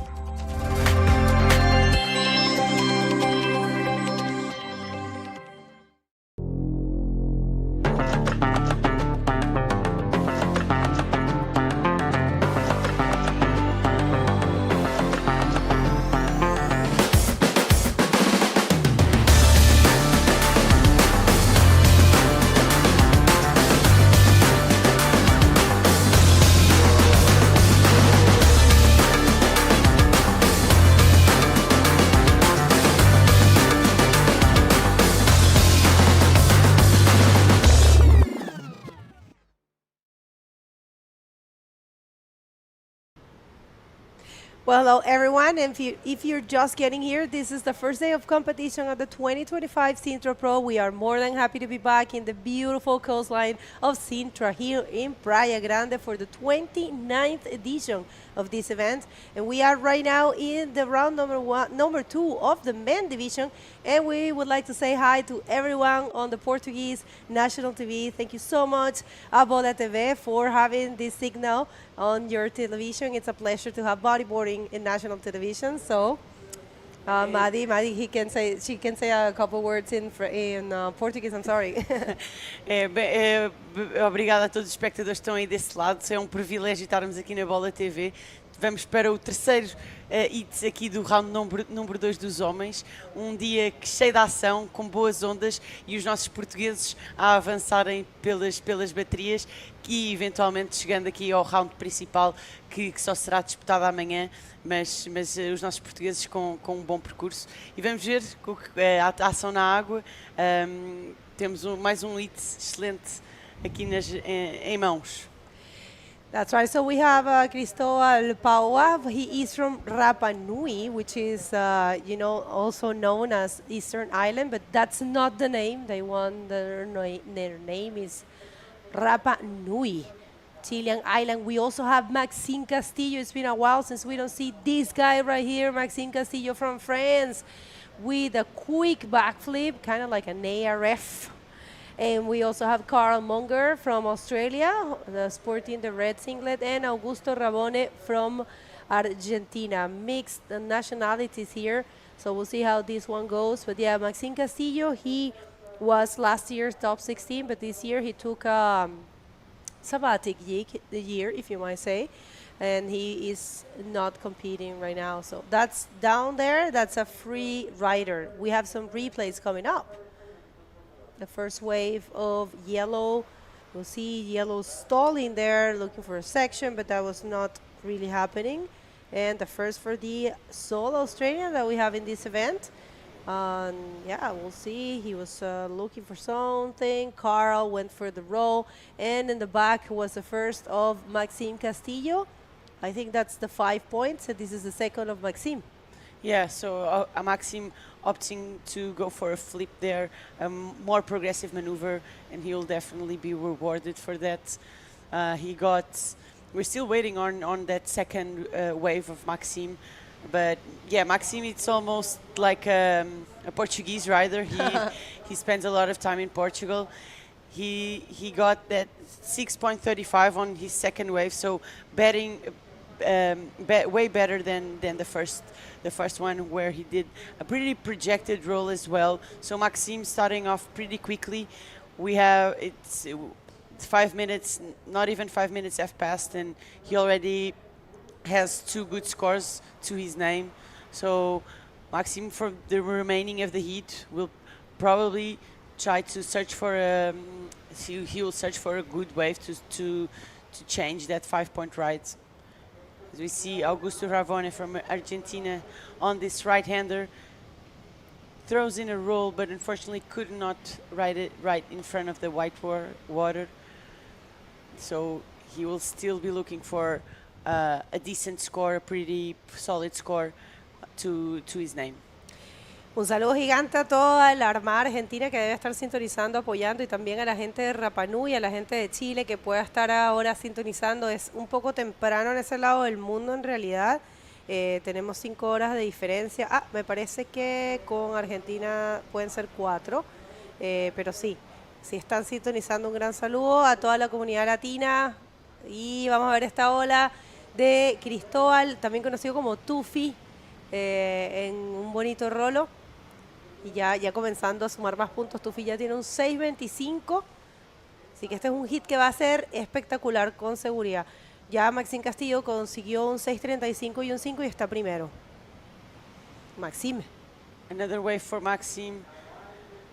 Well, hello everyone, and if you're just getting here, this is the first day of competition at the 2025 Sintra Pro. We are more than happy to be back in the beautiful coastline of Sintra here in Praia Grande for the 29th edition of this event. And we are right now in the round number 2 of the men division, and we would like to say hi to everyone on the Portuguese national TV. Thank you so much, Bola TV, for having this signal on your television. It's a pleasure to have bodyboarding in national television. So, Maddie, she can say a couple words in Portuguese. I'm sorry. Obrigada a todos os espectadores que estão aí desse lado. É um privilégio estarmos aqui na Bola TV. Vamos para o terceiro hit aqui do round número 2 dos homens. Um dia cheio de ação, com boas ondas e os nossos portugueses a avançarem pelas baterias e eventualmente chegando aqui ao round principal que só será disputado amanhã, mas os nossos portugueses com um bom percurso. E vamos ver a ação na água. Temos mais um hit excelente aqui em mãos. That's right. So we have Cristóbal Paua. He is from Rapa Nui, which is, also known as Eastern Island, but that's not the name. They want their name is Rapa Nui, Chilean Island. We also have Maxime Castillo. It's been a while since we don't see this guy right here, Maxime Castillo from France, with a quick backflip, kind of like an ARF. And we also have Carl Munger from Australia, sporting the red singlet, and Augusto Rabone from Argentina. Mixed nationalities here, so we'll see how this one goes. But yeah, Maxime Castillo, he was last year's top 16, but this year he took a sabbatic year, if you might say, and he is not competing right now. So that's down there. That's a free rider. We have some replays coming up. The first wave of yellow, we'll see yellow stalling there, looking for a section, but that was not really happening. And the first for the sole Australian that we have in this event. Yeah, we'll see. He was looking for something. Carl went for the roll. And in the back was the first of Maxime Castillo. I think that's the 5 points. And this is the second of Maxime. Yeah, so Maxime opting to go for a flip there, a more progressive maneuver, and he will definitely be rewarded for that. We're still waiting on that second wave of Maxime, but yeah, Maxime, it's almost like a Portuguese rider. He spends a lot of time in Portugal. He got that 6.35 on his second wave, so betting way better than the first one, where he did a pretty projected roll as well. So Maxime starting off pretty quickly. We have it's 5 minutes, not even 5 minutes have passed, and he already has 2 good scores to his name. So Maxime, for the remaining of the heat, will probably try to search for he will search for a good wave to change that 5-point ride. As we see Augusto Ravone from Argentina on this right-hander, throws in a roll, but unfortunately could not ride it right in front of the white water. So he will still be looking for a decent score, a pretty solid score to his name. Un saludo gigante a toda la Armada Argentina que debe estar sintonizando, apoyando, y también a la gente de Rapa Nui, a la gente de Chile que pueda estar ahora sintonizando. Es un poco temprano en ese lado del mundo en realidad. Tenemos 5 horas de diferencia. Me parece que con Argentina pueden ser 4, pero sí están sintonizando. Un gran saludo a toda la comunidad latina. Y vamos a ver esta ola de Cristóbal, también conocido como Tufi, en un bonito rolo. Y ya comenzando a sumar más puntos. Tufi ya tiene un 6.25. Así que este es un hit que va a ser espectacular con seguridad. Ya Maxime Castillo consiguió un 6.35 y un 5 y está primero. Maxime. Another wave for Maxime.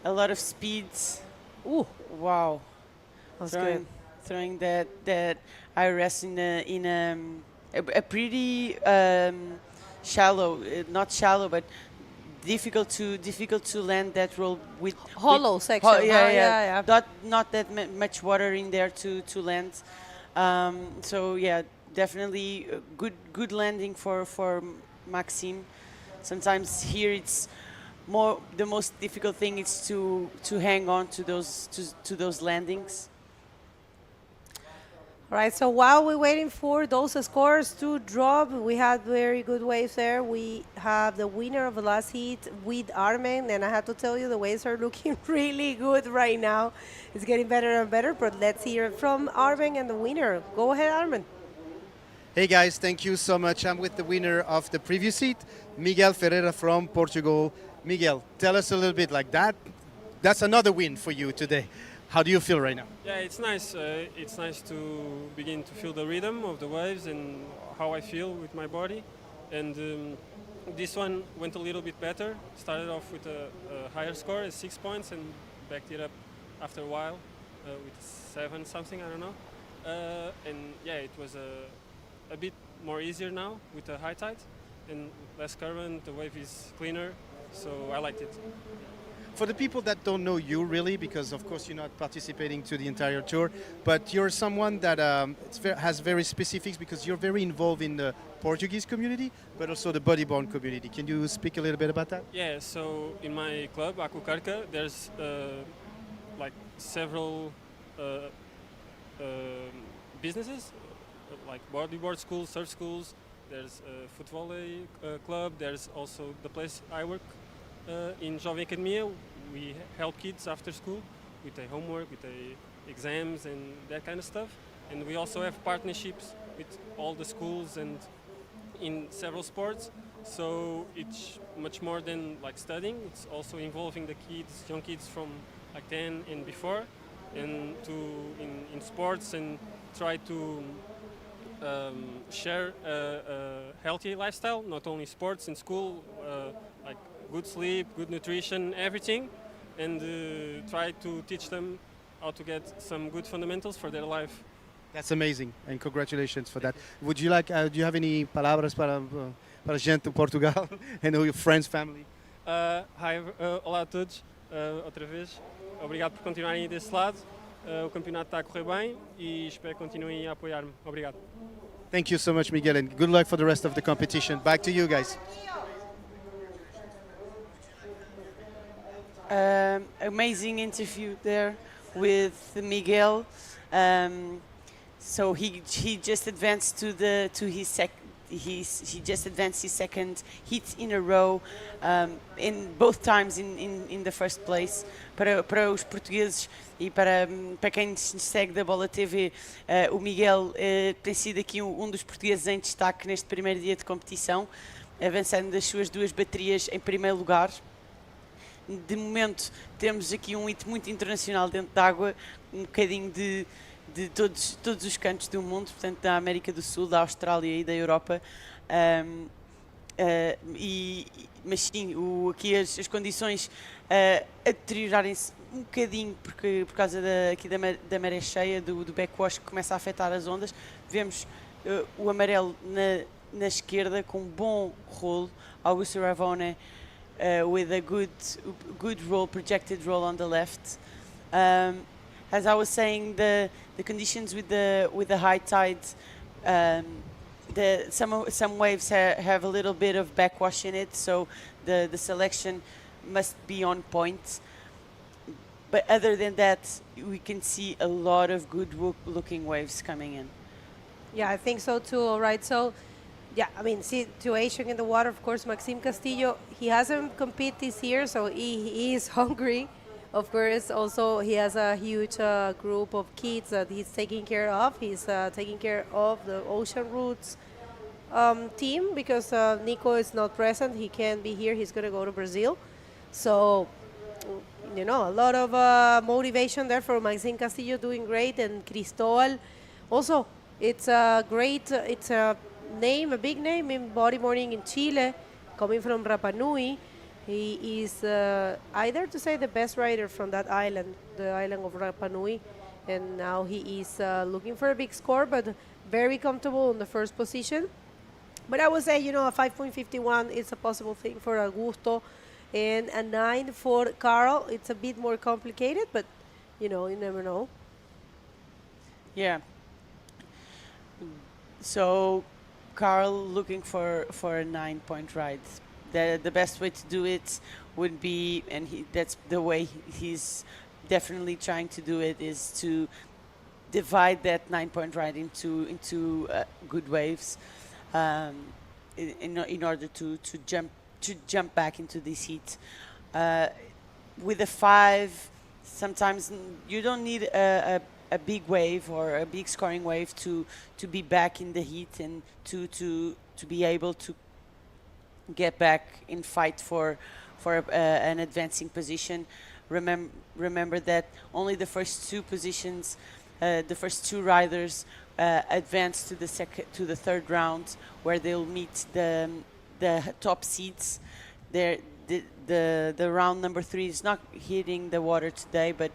A lot of speeds. Wow. Throwing that IRS in a pretty shallow, not shallow, but difficult to land that roll with hollow section. Yeah. Not that much water in there to land. So yeah, definitely a good landing for Maxime. Sometimes here it's more the most difficult thing is to hang on to those landings. All right, so while we're waiting for those scores to drop, we had very good waves there. We have the winner of the last heat with Armen, and I have to tell you, the waves are looking really good right now. It's getting better and better, but let's hear it from Armen and the winner. Go ahead, Armen. Hey guys, thank you so much. I'm with the winner of the previous heat, Miguel Ferreira from Portugal. Miguel, tell us a little bit like that. That's another win for you today. How do you feel right now? Yeah, it's nice. It's nice to begin to feel the rhythm of the waves and how I feel with my body. And this one went a little bit better. Started off with a higher score, 6 points, and backed it up after a while with 7 something, I don't know. And yeah, it was a bit more easier now with the high tide and less current. The wave is cleaner, so I liked it. For the people that don't know you really, because of course you're not participating to the entire tour, but you're someone that has very specifics because you're very involved in the Portuguese community, but also the bodyboard community. Can you speak a little bit about that? Yeah, so in my club, Aku Karka, there's like several businesses, like bodyboard schools, surf schools, there's a foot volley club, there's also the place I work. In Jovem Academia, we help kids after school with their homework, with their exams and that kind of stuff. And we also have partnerships with all the schools and in several sports. So it's much more than like studying. It's also involving the kids, young kids from like 10 and before, and in sports, and try to share a healthy lifestyle, not only sports in school, like good sleep, good nutrition, everything, and try to teach them how to get some good fundamentals for their life. That's amazing, and congratulations for that. Would you like? Do you have any palavras para gente de Portugal and all your friends, family? Hi, olá a todos, outra vez. Obrigado por continuarem desse lado. O campeonato está a correr bem e espero que continuem a apoiar-me. Obrigado. Thank you so much, Miguel, and good luck for the rest of the competition. Back to you guys. Amazing interview there with Miguel. So he just advanced to he just advanced his second heat in a row, in both times in the first place. Para os portugueses e para quem nos segue da Bola TV, o Miguel tem sido aqui um dos portugueses em destaque neste primeiro dia de competição, avançando das suas duas baterias em primeiro lugar. De momento temos aqui um hit muito internacional dentro d'água, um bocadinho de todos os cantos do mundo, portanto da América do Sul, da Austrália e da Europa. Mas sim, aqui as condições a deteriorarem-se um bocadinho por causa da maré cheia, do backwash que começa a afetar as ondas. Vemos o amarelo na esquerda com um bom rolo, Augusto Ravone with a good roll, projected roll on the left. As I was saying, the conditions with the high tide, some waves have a little bit of backwash in it, so the selection must be on point. But other than that, we can see a lot of good looking waves coming in. Yeah, I think so too. All right, so yeah, I mean, situation in the water, of course, Maxime Castillo, he hasn't competed this year, so he is hungry. Of course, also he has a huge group of kids that he's taking care of. He's taking care of the Ocean Routes team because Nico is not present. He can't be here. He's going to go to Brazil. So, you know, a lot of motivation there for Maxime Castillo doing great. And Cristobal, also, it's a great, it's a name, a big name in bodyboarding in Chile, coming from Rapa Nui. He is either to say the best rider from that island, the island of Rapa Nui, and now he is looking for a big score, but very comfortable in the first position. But I would say, you know, a 5.51 is a possible thing for Augusto, and a 9 for Carl. It's a bit more complicated, but, you know, you never know. Yeah. So, Carl looking for a 9-point ride. The best way to do it would be, and that's the way he's definitely trying to do it, is to divide that 9-point ride into good waves, in order to jump back into this heat. With a 5, sometimes you don't need a big wave or a big scoring wave to be back in the heat and to be able to get back in fight for an advancing position. Remember that only the first two positions, the first two riders advance to the third round, where they'll meet the top seeds. The round number 3 is not hitting the water today, but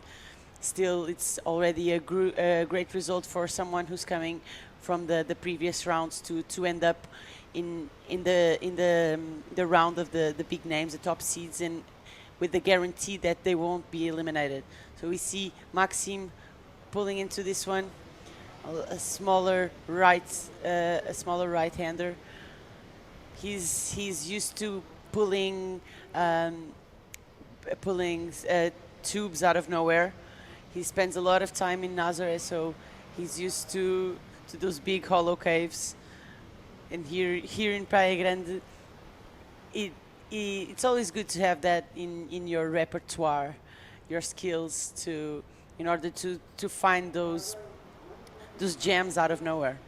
still it's already a great result for someone who's coming from the previous rounds to end up in the round of the big names, the top seeds, and with the guarantee that they won't be eliminated. So we see Maxime pulling into this one, a smaller right-hander. He's used to pulling tubes out of nowhere. He spends a lot of time in Nazaré, so he's used to those big hollow caves. And here in Praia Grande, it's always good to have that in your repertoire, your skills in order to find those gems out of nowhere.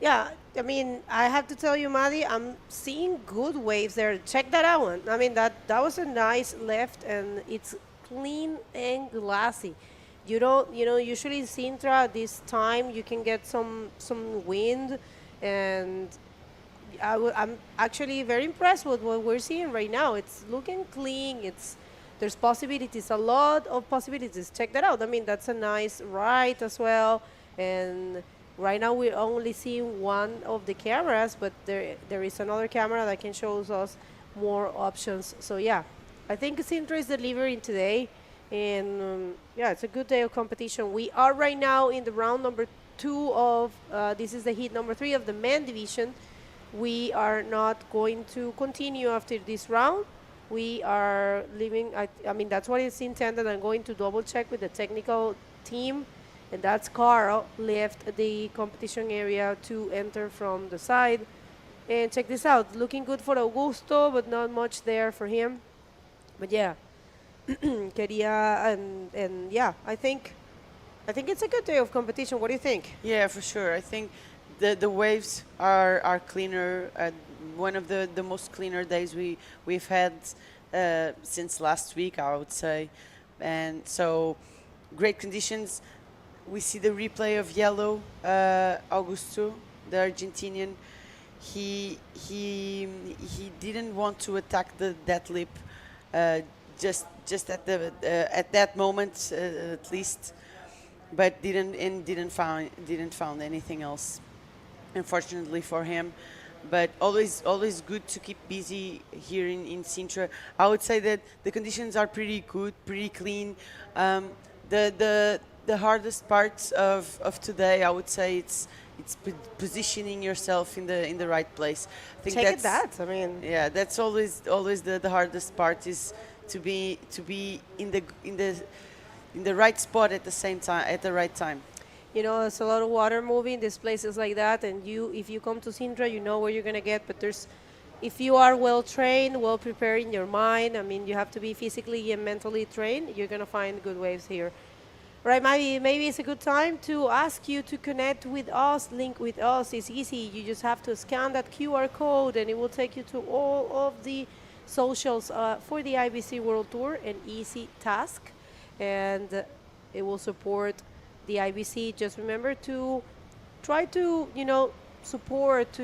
Yeah, I mean, I have to tell you, Maddie, I'm seeing good waves there. Check that out one. I mean, that was a nice left, and it's clean and glassy. You know, usually in Sintra, this time you can get some wind, and I'm actually very impressed with what we're seeing right now. It's looking clean. There's possibilities, a lot of possibilities. Check that out. I mean, that's a nice ride as well. And right now we're only seeing one of the cameras, but there is another camera that can show us more options. So yeah, I think Sintra is delivering today. And yeah, it's a good day of competition. We are right now in the round number 2 of, this is the heat number 3 of the men division. We are not going to continue after this round. We are leaving, I mean, that's what is intended. I'm going to double check with the technical team and that's Carl left the competition area to enter from the side. And check this out, looking good for Augusto, but not much there for him. But yeah, quería, and yeah, I think it's a good day of competition. What do you think? Yeah, for sure. I think the waves are cleaner. One of the most cleaner days we've had since last week, I would say. And so great conditions. We see the replay of yellow, Augusto, the Argentinian. He didn't want to attack that lip, just at that moment at least, but didn't found anything else, unfortunately for him. But always good to keep busy here in Sintra. I would say that the conditions are pretty good, pretty clean. The hardest parts of today, I would say, it's positioning yourself in the right place. I think I mean, yeah, that's always the hardest part, is to be in the right spot at the same time, at the right time. You know, there's a lot of water moving. There's places like that, and if you come to Sintra, you know where you're gonna get. But if you are well trained, well prepared in your mind, I mean, you have to be physically and mentally trained. You're gonna find good waves here. Right, maybe it's a good time to ask you to connect with us, link with us. It's easy. You just have to scan that QR code, and it will take you to all of the socials for the IBC World Tour, an easy task, and it will support the IBC. Just remember to try to, support.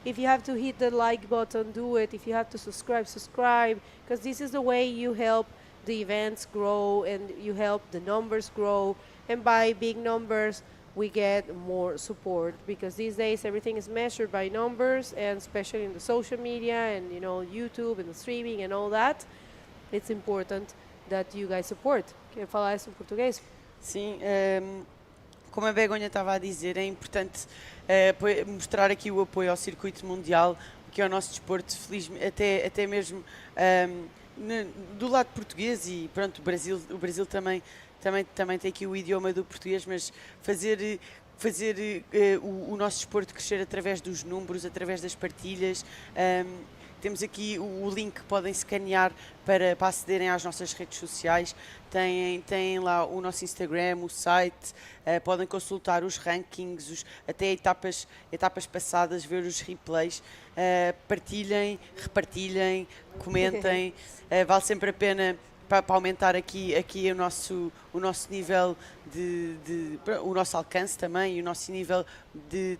If you have to hit the like button, do it. If you have to subscribe, because this is the way you help the events grow and you help the numbers grow, and by big numbers we get more support, because these days everything is measured by numbers, and especially in the social media and YouTube and the streaming and all that, it's important that you guys support. Quer falar isso em português? Sim, como a Begonha estava a dizer, é importante mostrar aqui o apoio ao circuito mundial, que é o nosso desporto, felizmente, até mesmo do lado português, e pronto, o Brasil também tem aqui o idioma do português, mas fazer o nosso desporto crescer através dos números, através das partilhas. Temos aqui o link que podem escanear para acederem às nossas redes sociais. Têm lá o nosso Instagram, o site, podem consultar os rankings, até etapas passadas, ver os replays. Partilhem, repartilhem, comentem. Vale sempre a pena para aumentar aqui o nosso nível o nosso alcance também, e o nosso nível de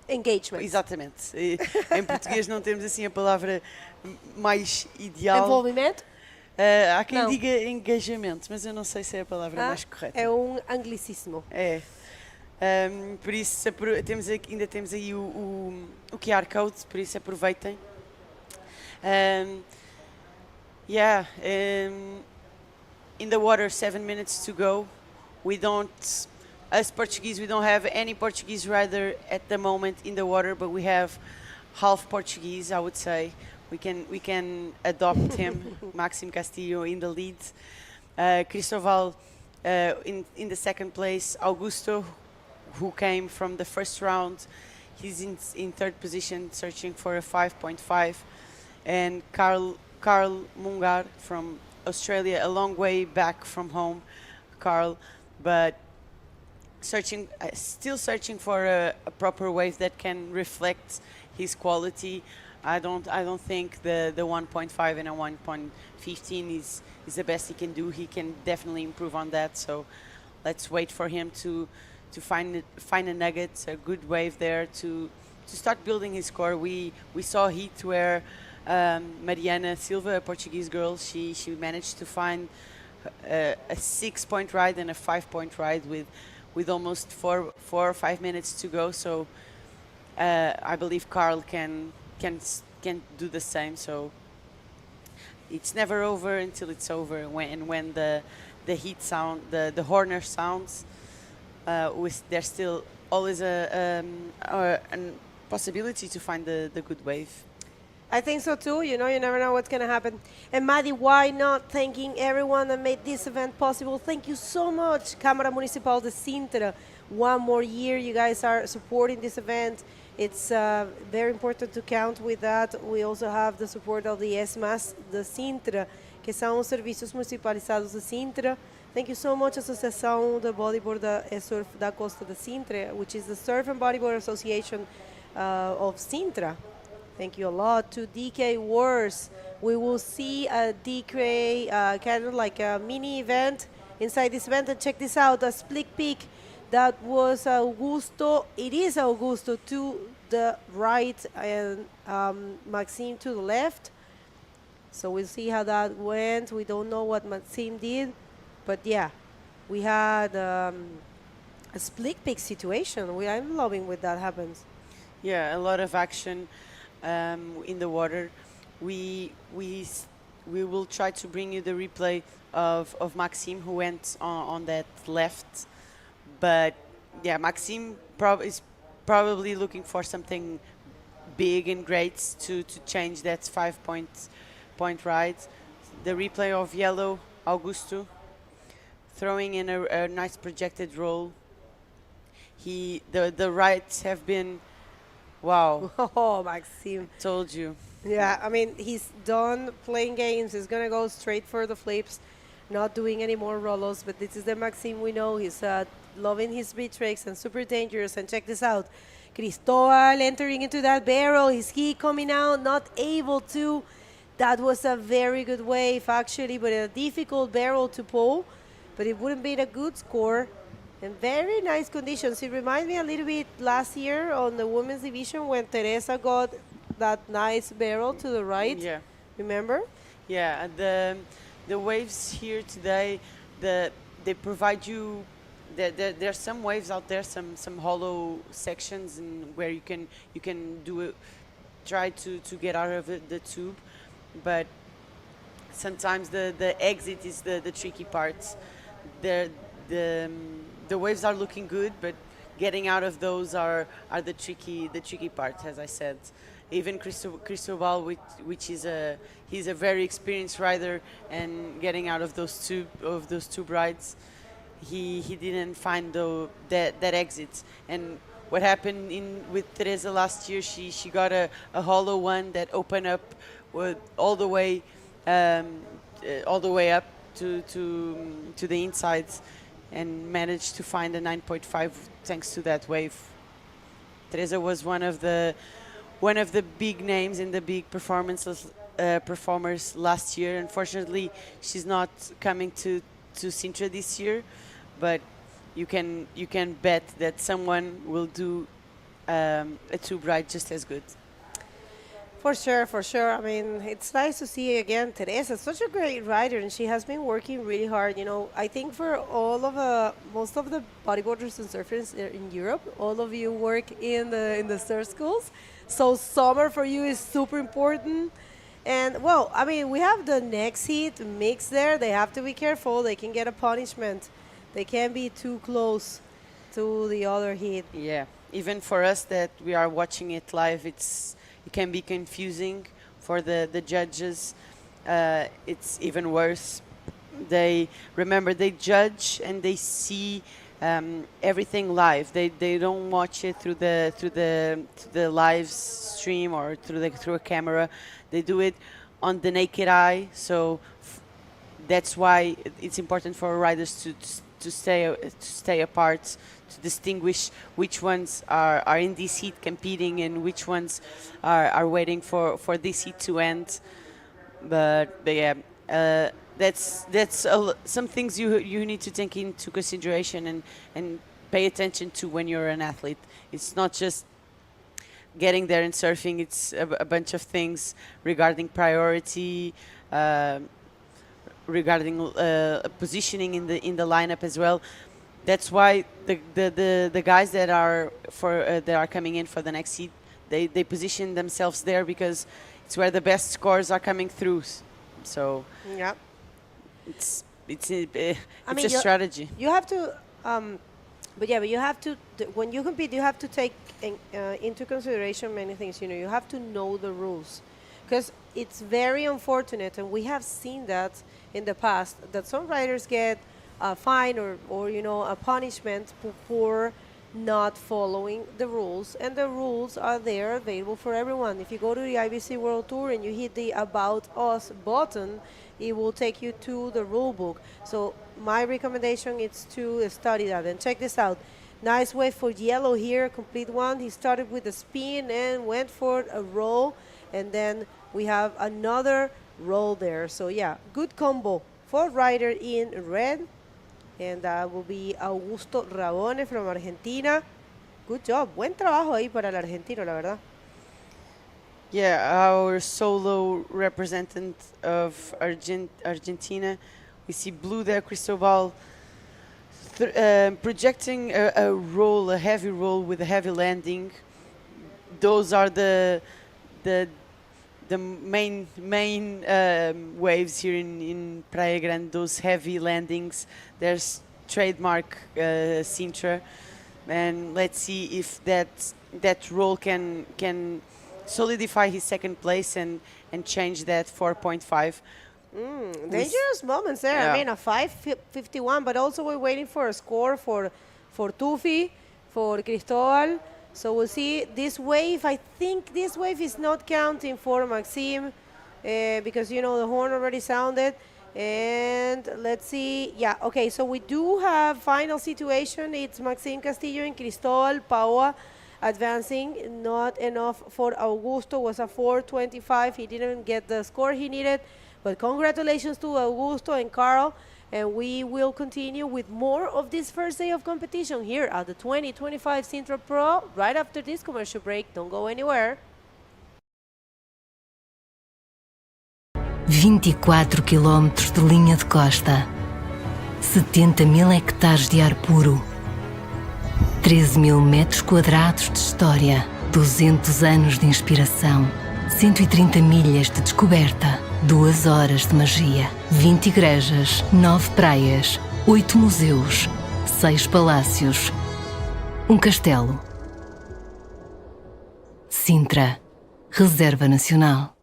engagement. Exatamente. Em português não temos assim a palavra mais ideal. Envolvimento? Há quem diga engajamento, mas eu não sei se é a palavra mais correta. É um anglicismo. É. Por isso ainda temos aí o QR Code, por isso aproveitem. In the water, 7 minutes to go. Us Portuguese, we don't have any Portuguese rider at the moment in the water, but we have half Portuguese, I would say. We can adopt him, Maxim Castillo in the lead. Cristóbal in the second place. Augusto, who came from the first round, he's in third position, searching for a 5.5. And Carl Mungar from Australia, a long way back from home, Carl, but still searching for a proper wave that can reflect his quality. I don't think the 1.5 and a 1.15 is the best he can do. He can definitely improve on that. So let's wait for him to find a nugget, a good wave there to start building his score. We saw heat where Mariana Silva, a Portuguese girl, she managed to find a 6-point ride and a 5-point ride with almost 4 or 5 minutes to go. So I believe Carl can do the same. So it's never over until it's over. When the heat sound, the Horner sounds, there's still always a possibility to find the good wave. I think so too. You know, you never know what's going to happen. And Maddie, why not thanking everyone that made this event possible? Thank you so much, Câmara Municipal de Sintra. One more year you guys are supporting this event. It's very important to count with that. We also have the support of the ESMAS de Sintra, que são os serviços municipalizados de Sintra. Thank you so much, Associação de Bodyboard e Surf da Costa de Sintra, which is the Surf and Bodyboard Association of Sintra. Thank you a lot. To DK Wars, we will see a DK kind of like a mini event inside this event. And check this out, a split peak. That was Augusto. It is Augusto to the right and Maxime to the left. So we'll see how that went. We don't know what Maxime did, but yeah, we had a split peak situation. I'm loving when that happens. Yeah, a lot of action in the water. We will try to bring you the replay of Maxime, who went on that left. But yeah, Maxime is probably looking for something big and great to change that 5-point ride. The replay of yellow, Augusto, throwing in a nice projected roll. The rides have been, wow. Oh, Maxime. Told you. Yeah, I mean, he's done playing games. He's going to go straight for the flips, not doing any more rollos. But this is the Maxime we know. He's loving his speed tricks and super dangerous. And check this out. Cristobal entering into that barrel. Is he coming out? Not able to. That was a very good wave, actually, but a difficult barrel to pull. But it wouldn't be a good score. And very nice conditions. It reminds me a little bit last year on the women's division when Teresa got that nice barrel to the right. Yeah. Remember? Yeah, the waves here today, they provide you. There's some waves out there, some hollow sections, and where you can do it, try to get out of the tube, but sometimes the exit is the tricky part. The waves are looking good, but getting out of those are the tricky part, as I said. Even Cristobal, which is he's a very experienced rider, and getting out of those tube rides, he didn't find that exit. And what happened with Teresa last year, she got a hollow one that opened up all the way up to the insides, and managed to find a 9.5 thanks to that wave. Teresa was one of the big names in the big performers last year. Unfortunately, she's not coming to Sintra this year, but you can bet that someone will do a tube ride just as good. For sure. I mean, it's nice to see again Teresa. Such a great rider, and she has been working really hard. You know, I think for most of the bodyboarders and surfers in Europe, all of you work in the surf schools. So summer for you is super important. And well, I mean, we have the next heat mix there. They have to be careful. They can get a punishment. They can't be too close to the other heat. Yeah, even for us that we are watching it live, it can be confusing for the judges. It's even worse. They judge and they see everything live. They don't watch it through the live stream or through a camera. They do it on the naked eye. So that's why it's important for riders to stay apart, to distinguish which ones are in this heat competing and which ones are waiting for this heat to end. But yeah, that's some things you need to take into consideration and pay attention to when you're an athlete. It's not just getting there and surfing. It's a bunch of things regarding priority, regarding positioning in the lineup as well. That's why the guys that are coming in for the next heat, they position themselves there because it's where the best scores are coming through. So yeah, it's a strategy. You have to, but you have to when you compete, you have to take into consideration many things. You know, you have to know the rules. because it's very unfortunate, and we have seen that in the past, that some riders get a fine or a punishment for not following the rules, and the rules are there available for everyone. If you go to the IBC World Tour and you hit the About Us button, it will take you to the rule book. So my recommendation is to study that. And check this out. Nice wave for yellow here, complete one. He started with a spin and went for a roll, and then we have another roll there. So yeah, good combo for rider in red. And that will be Augusto Rabone from Argentina. Good job. Buen trabajo ahí para el argentino, la verdad. Yeah, our solo representative of Argentina. We see blue there, Cristobal, projecting a heavy roll with a heavy landing. Those are the main waves here in Praia Grande, those heavy landings. There's trademark Sintra, and let's see if that roll can solidify his second place and change that 4.5. Dangerous moments there. Yeah. I mean, a 5:51, but also we're waiting for a score for Tufi, for Cristobal. So we'll see this wave. I think this wave is not counting for Maxime because, the horn already sounded. And let's see. Yeah, okay, so we do have final situation. It's Maxime Castillo and Cristobal Paua advancing. Not enough for Augusto. Was a 4:25. He didn't get the score he needed. But congratulations to Augusto and Carl. And we will continue with more of this first day of competition here at the 2025 Sintra Pro right after this commercial break. Don't go anywhere. 24 quilómetros de linha de costa, 70.000 hectares de ar puro, 13.000 metros quadrados de história, 200 anos de inspiração, 130 milhas de descoberta, 2 horas de magia, 20 igrejas, 9 praias, 8 museus, 6 palácios, um castelo. Sintra, Reserva Nacional.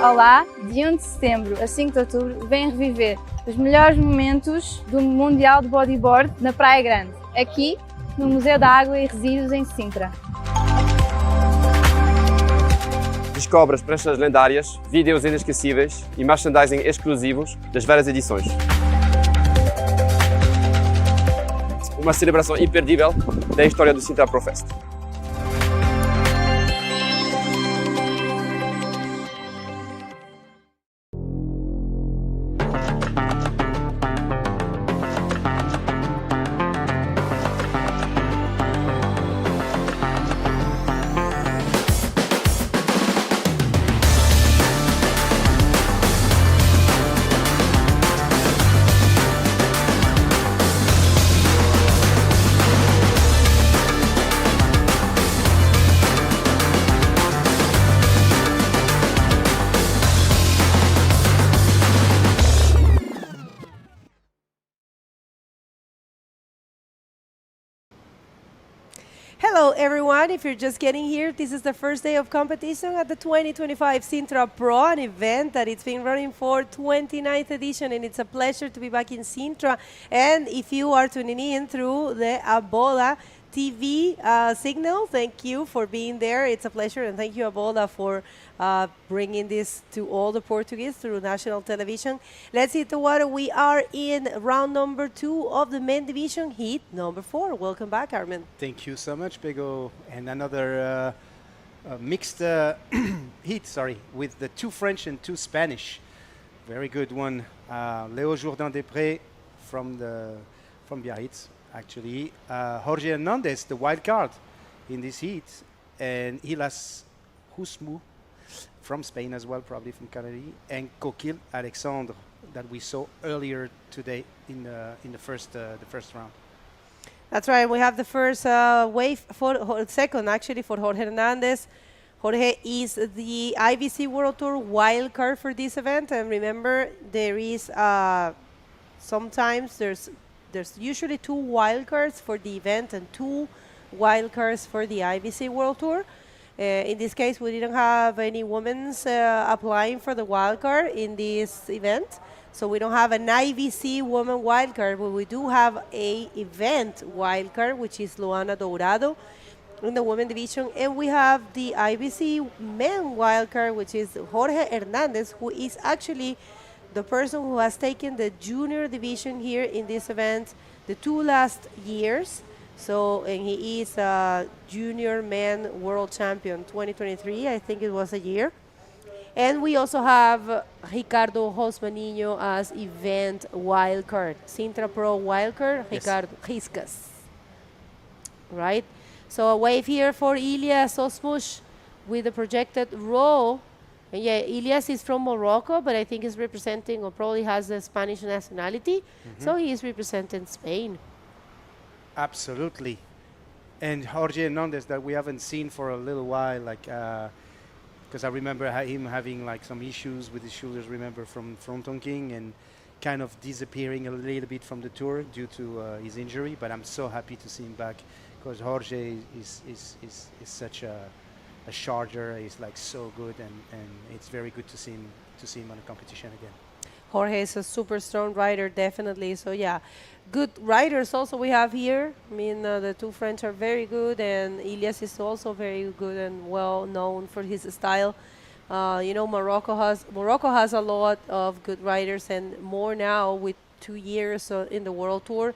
Olá, de 1 de setembro a 5 de outubro vem reviver os melhores momentos do Mundial de Bodyboard na Praia Grande, aqui no Museu da Água e Resíduos em Sintra. Descobre as pranchas lendárias, vídeos inesquecíveis e merchandising exclusivos das várias edições. Uma celebração imperdível da história do Sintra Pro Fest. Hello everyone, if you're just getting here, this is the first day of competition at the 2025 Sintra Pro, an event that it's been running for 29th edition, and it's a pleasure to be back in Sintra. And if you are tuning in through the Abola TV signal, thank you for being there. It's a pleasure, and thank you, Abola, for bringing this to all the Portuguese through national television. Let's hit the water. We are in round number 2 of the men division, heat number 4. Welcome back, Armin. Thank you so much, Bego. And another mixed heat, with the 2 French and 2 Spanish. Very good one. Léo Jourdain-Després from Biarritz, actually. Jorge Hernandez, the wild card in this heat. And Hilas Husmu from Spain as well, probably from Canary. And Coquille Alexandre that we saw earlier today in the first round. That's right. We have the first wave second, actually, for Jorge Hernandez. Jorge is the IBC World Tour wild card for this event. And remember, there is sometimes there's there's usually 2 wildcards for the event and 2 wildcards for the IBC World Tour. In this case, we didn't have any women applying for the wildcard in this event. So we don't have an IBC woman wildcard, but we do have a event wildcard, which is Luana Dourado in the women division. And we have the IBC men wildcard, which is Jorge Hernandez, who is actually the person who has taken the junior division here in this event the 2 last years. So, and he is a junior man world champion 2023, I think it was a year. And we also have Ricardo Rosmanino as event wildcard, Sintra Pro wildcard, Yes. Ricardo Riscas. Right? So a wave here for Ilias Osmush with the projected row. And yeah, Ilias is from Morocco, but I think he's representing or probably has the Spanish nationality. So he is representing Spain. Absolutely. And Jorge Hernandez that we haven't seen for a little while, like, because I remember him having like some issues with his shoulders, remember from King, and kind of disappearing a little bit from the tour due to his injury. But I'm so happy to see him back because Jorge is such a charger. He's like so good, and it's very good to see him on a competition again. Jorge is a super strong rider, definitely. So yeah, good riders also we have here. I mean, the 2 French are very good, and Ilias is also very good and well known for his style. You know, Morocco has a lot of good riders, and more now with 2 years in the World Tour.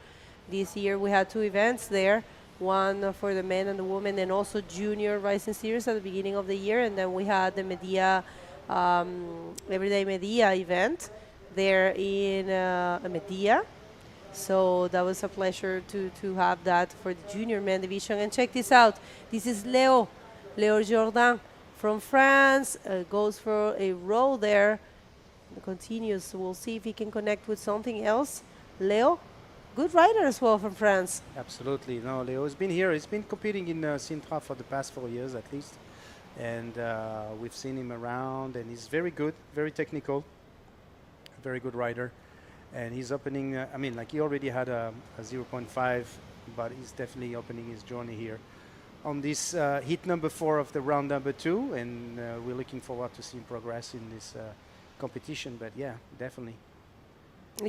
This year we had 2 events there, one for the men and the women, and also junior rising series at the beginning of the year, and then we had the Medea Everyday Medea event there in Medea. So that was a pleasure to have that for the junior men division. And check this out. This is Leo Jourdain from France. Goes for a row there. Continues. We'll see if he can connect with something else. Leo, good rider as well from France. Absolutely. No, Leo's been here. He's been competing in Sintra for the past 4 years at least. And we've seen him around, and he's very good, very technical, very good rider. And he's opening, I mean, like he already had a 0.5, but he's definitely opening his journey here on this heat number 4 of the round number 2. And we're looking forward to seeing progress in this competition. But yeah, definitely.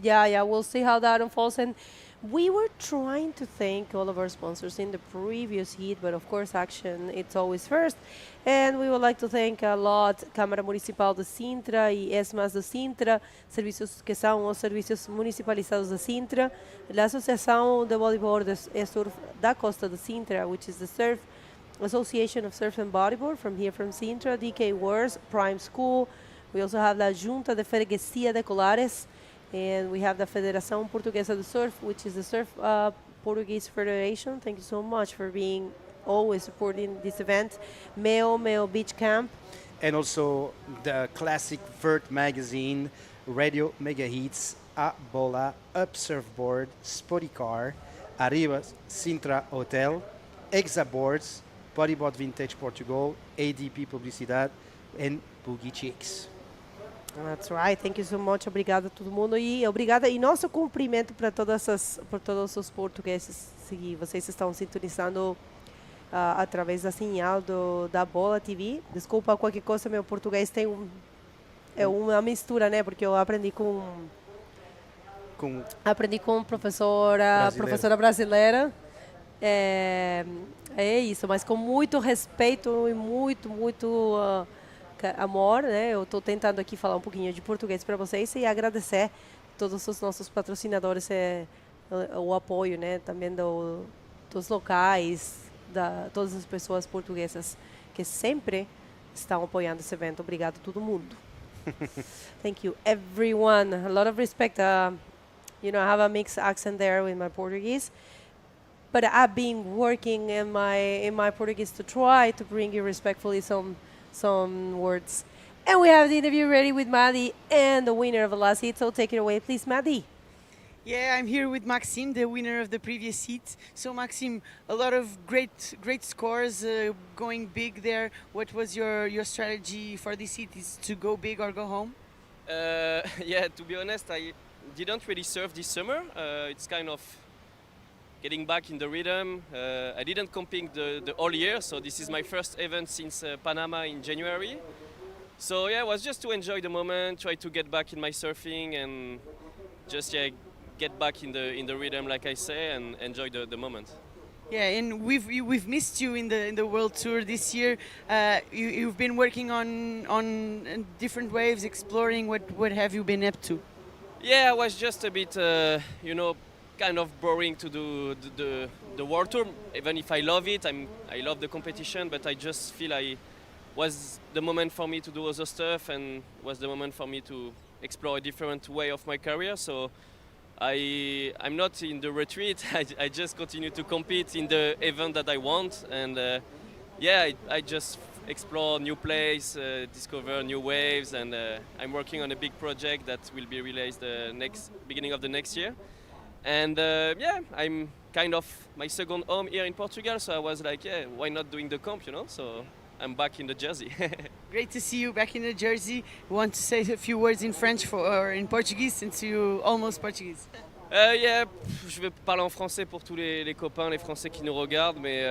Yeah, we'll see how that unfolds. And we were trying to thank all of our sponsors in the previous heat, but of course, action, it's always first. And we would like to thank a lot Câmara Municipal de Sintra y ESMAS de Sintra, servicios que são os serviços municipalizados de Sintra, la Associação de Bodyboarders e Surf da Costa de Sintra, which is the Surf Association of Surf and Bodyboard from here from Sintra, DK Wars, Prime School. We also have la Junta de Freguesia de Colares, and we have the Federação Portuguesa de Surf, which is the Surf Portuguese Federation. Thank you so much for being always supporting this event. Meo Beach Camp. And also the classic Vert magazine, Radio Mega Hits, A Bola, Up Surfboard, Spotty Car, Arriba Sintra Hotel, Exa Boards, Bodyboard Vintage Portugal, ADP Publicidade, and Boogie Chicks. That's right. Thank you so much. Obrigada a todo mundo e obrigada e nosso cumprimento para todos os portugueses que vocês estão sintonizando através da señal da Bola TV. Desculpa qualquer coisa, meu português tem uma mistura, né? Porque eu aprendi com professora brasileira. É isso, mas com muito respeito e muito amor, né? Eu estou tentando aqui falar um pouquinho de português para vocês e agradecer todos os nossos patrocinadores, o apoio, né? Também dos locais, todas as pessoas portuguesas que sempre estão apoiando esse evento. Obrigado a todo mundo. Thank you, everyone. A lot of respect. You know, I have a mixed accent there with my Portuguese, but I've been working in my Portuguese to try to bring you respectfully some words. And we have the interview ready with Maddie and the winner of the last heat. So take it away, please, Maddie. Yeah, I'm here with Maxime, the winner of the previous heat. So Maxime, a lot of great scores, going big there. What was your strategy for this heat? Is to go big or go home? Yeah, to be honest, didn't really surf this summer. It's kind of getting back in the rhythm. I didn't compete the whole year, so this is my first event since Panama in January. So yeah, it was just to enjoy the moment, try to get back in my surfing, and just get back in the rhythm, like I say, and enjoy the moment. Yeah, and we've missed you in the World Tour this year. You've been working on different waves, exploring. What have you been up to? Yeah, I was just a bit, kind of boring to do the World Tour. Even if I love it, I love the competition, but I just feel was the moment for me to do other stuff, and was the moment for me to explore a different way of my career. So I'm not in the retreat. I just continue to compete in the event that I want, and I just explore new place, discover new waves, and I'm working on a big project that will be released beginning of the next year. And I'm kind of my second home here in Portugal, so I was like, why not doing the comp, So I'm back in the jersey. Great to see you back in the jersey. You want to say a few words in French or in Portuguese, since you're almost Portuguese? Je vais parler en français pour tous les copains, les Français qui nous regardent, mais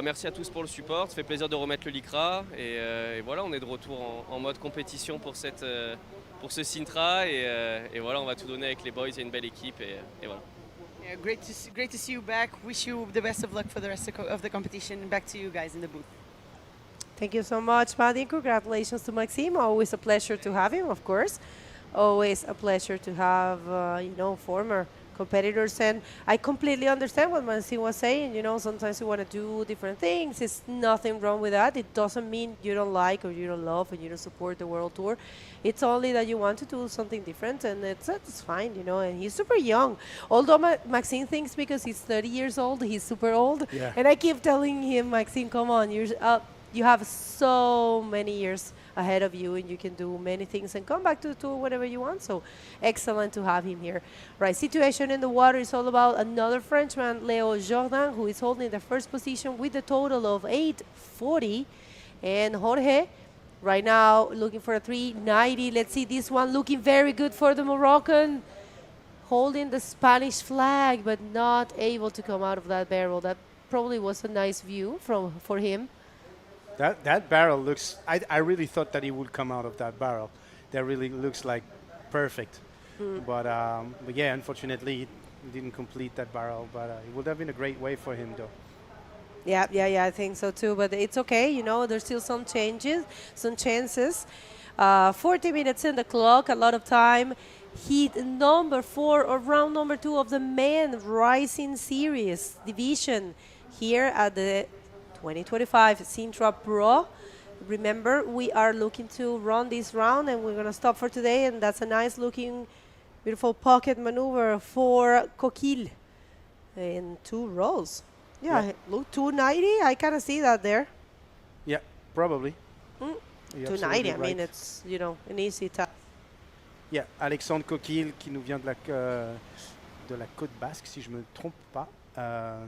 merci à tous pour le support. Ça fait plaisir de remettre le lycra, et voilà, on est de retour en mode compétition pour ce Sintra, et voilà, on va tout donner avec les boys. Il y a une belle équipe, et voilà. Yeah, great to see you back. Wish you the best of luck for the rest of the competition. Back to you guys in the booth. Thank you so much, Paddy. Congratulations to Maxime. Always a pleasure to have him, of course. Always a pleasure to have, former competitors. And I completely understand what Maxime was saying. Sometimes you want to do different things. There's nothing wrong with that. It doesn't mean you don't like or you don't love or you don't support the World Tour. It's only that you want to do something different, and it's fine, and he's super young. Although Maxime thinks because he's 30 years old, he's super old. Yeah. And I keep telling him, Maxime, come on, you have so many years ahead of you, and you can do many things and come back to the tour whenever you want. So excellent to have him here. Right, situation in the water is all about another Frenchman, Leo Jordan, who is holding the first position with a total of 840. And Jorge, right now, looking for a 390. Let's see this one looking very good for the Moroccan, holding the Spanish flag, but not able to come out of that barrel. That probably was a nice view for him. That barrel looks, I really thought that he would come out of that barrel. That really looks like perfect. But yeah, unfortunately, he didn't complete that barrel. But it would have been a great way for him, though. Yeah, I think so too. But it's okay, there's still some chances. 40 minutes in the clock, a lot of time. Heat number 4, or round number 2 of the men Rising Series division here at the 2025 Sintra Pro. Remember, we are looking to run this round, and we're going to stop for today, and that's a nice looking, beautiful pocket maneuver for Coquille in 2 rows. Yeah, look, 290, I kind of see that there. Yeah, probably. 290, I mean, it's, an easy task. Yeah, Alexandre Coquille, qui nous vient de la côte basque, si je ne me trompe pas,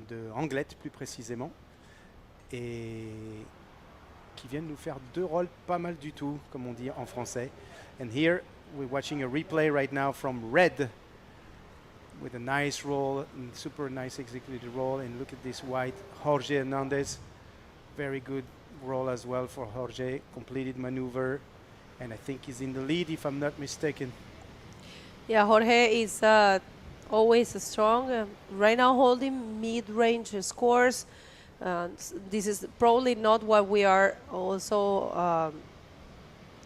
de Anglette plus précisément, et qui viennent nous faire 2 rolls pas mal du tout, comme on dit en français. And here we're watching a replay right now from Red with a nice roll, super nice executed roll, and look at this white Jorge Hernandez. Very good roll as well for Jorge, completed maneuver, and I think he's in the lead if I'm not mistaken. Yeah, Jorge is always strong. Right now holding mid-range scores. This is probably not what we are also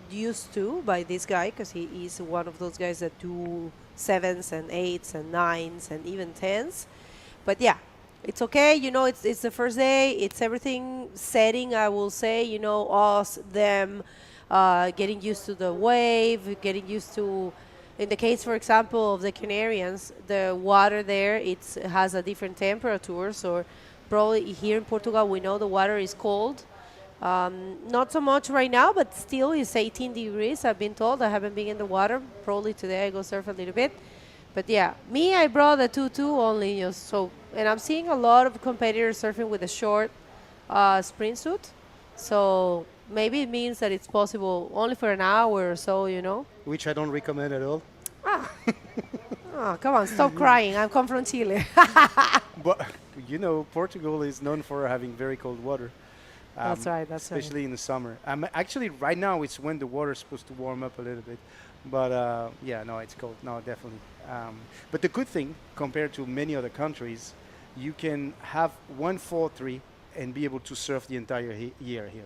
used to by this guy, because he is one of those guys that do 7s and 8s and 9s and even 10s. But yeah, it's okay. It's the first day. It's everything setting, I will say. Us, them, getting used to the wave, getting used to, in the case, for example, of the Canarians, the water there, it has a different temperature. So probably here in Portugal, we know the water is cold. Not so much right now, but still it's 18 degrees, I've been told. I haven't been in the water. Probably today I go surf a little bit. But yeah, I brought the 2-2 only. And I'm seeing a lot of competitors surfing with a short sprint suit. So maybe it means that it's possible only for an hour or so, Which I don't recommend at all. Oh, come on, stop crying. I'm come from Chile. But you know, Portugal is known for having very cold water. That's right. That's especially in the summer. Actually, right now it's when the water is supposed to warm up a little bit. But yeah, no, it's cold. No, definitely. But the good thing, compared to many other countries, you can have 1-4-3 and be able to surf the entire year here.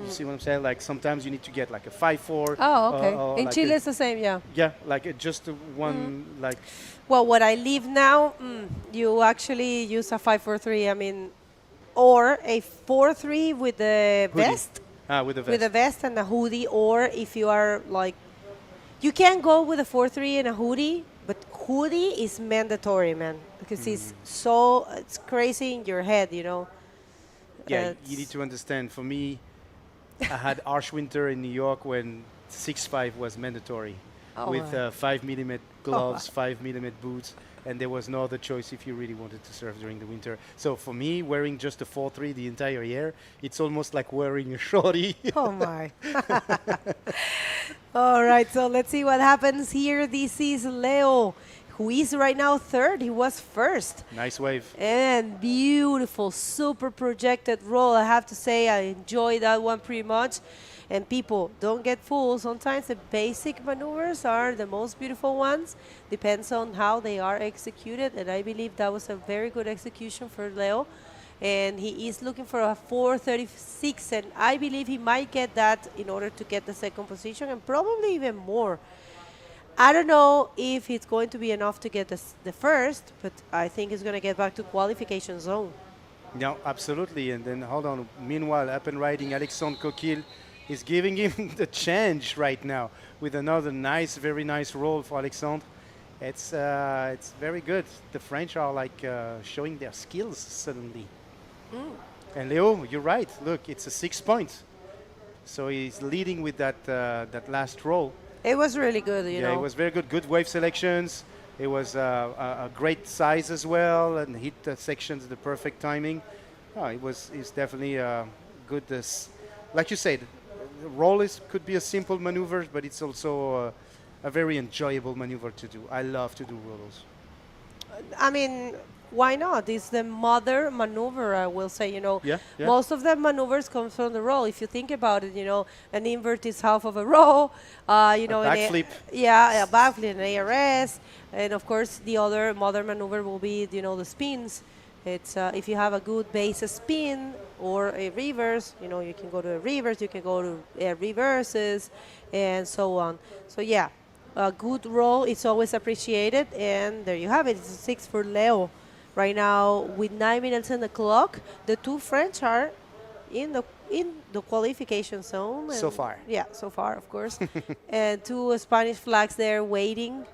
You see what I'm saying? Like sometimes you need to get like a 5-4. Oh, okay. In like Chile, it's the same, yeah. Yeah, like just one, like. Well, what I live now, you actually use a 5-4-3. I mean, or a 4-3 with the Hoodie. vest. With the vest. With a vest and a hoodie, or if you are like, you can go with a 4-3 and a hoodie, but hoodie is mandatory, man, because it's crazy in your head, you know. Yeah, you need to understand. For me, I had harsh winter in New York when 6'5" was mandatory, with 5mm gloves, 5mm boots, and there was no other choice if you really wanted to surf during the winter. So for me, wearing just a 4-3 the entire year, it's almost like wearing a shorty. Oh my. All right, so let's see what happens here. This is Leo, who is right now third. He was first. Nice wave. And beautiful, super projected roll. I have to say, I enjoyed that one pretty much. And people, don't get fooled. Sometimes the basic maneuvers are the most beautiful ones. Depends on how they are executed. And I believe that was a very good execution for Leo. And he is looking for a 4:36. And I believe he might get that in order to get the second position and probably even more. I don't know if it's going to be enough to get the first, but I think he's going to get back to qualification zone. No, absolutely. And then, hold on. Meanwhile, up and riding Alexandre Coquille is giving him the chance right now with another nice, very nice roll for Alexandre. It's very good. The French are like showing their skills suddenly. And Leo, you're right. Look, it's a 6 point. So he's leading with that last roll. It was really good, you know. Yeah, it was very good. Good wave selections. It was a great size as well, and hit the sections at the perfect timing. Oh, it's definitely good. Like you said, the roll could be a simple maneuver, but it's also a very enjoyable maneuver to do. I love to do rolls. I mean, why not? It's the mother maneuver, I will say, you know. Yeah. Most of the maneuvers come from the roll. If you think about it, you know, an invert is half of a roll. You know, a backflip. A backflip, an ARS. And, of course, the other mother maneuver will be, you know, the spins. It's if you have a good base spin or a reverse, you know, you can go to a reverse, you can go to reverses, and so on. So, yeah, a good roll is always appreciated. And there you have it. It's a 6 for Leo. Right now, with 9 minutes on the clock, the two French are in the qualification zone. So far. Yeah, so far, of course. And two Spanish flags there waiting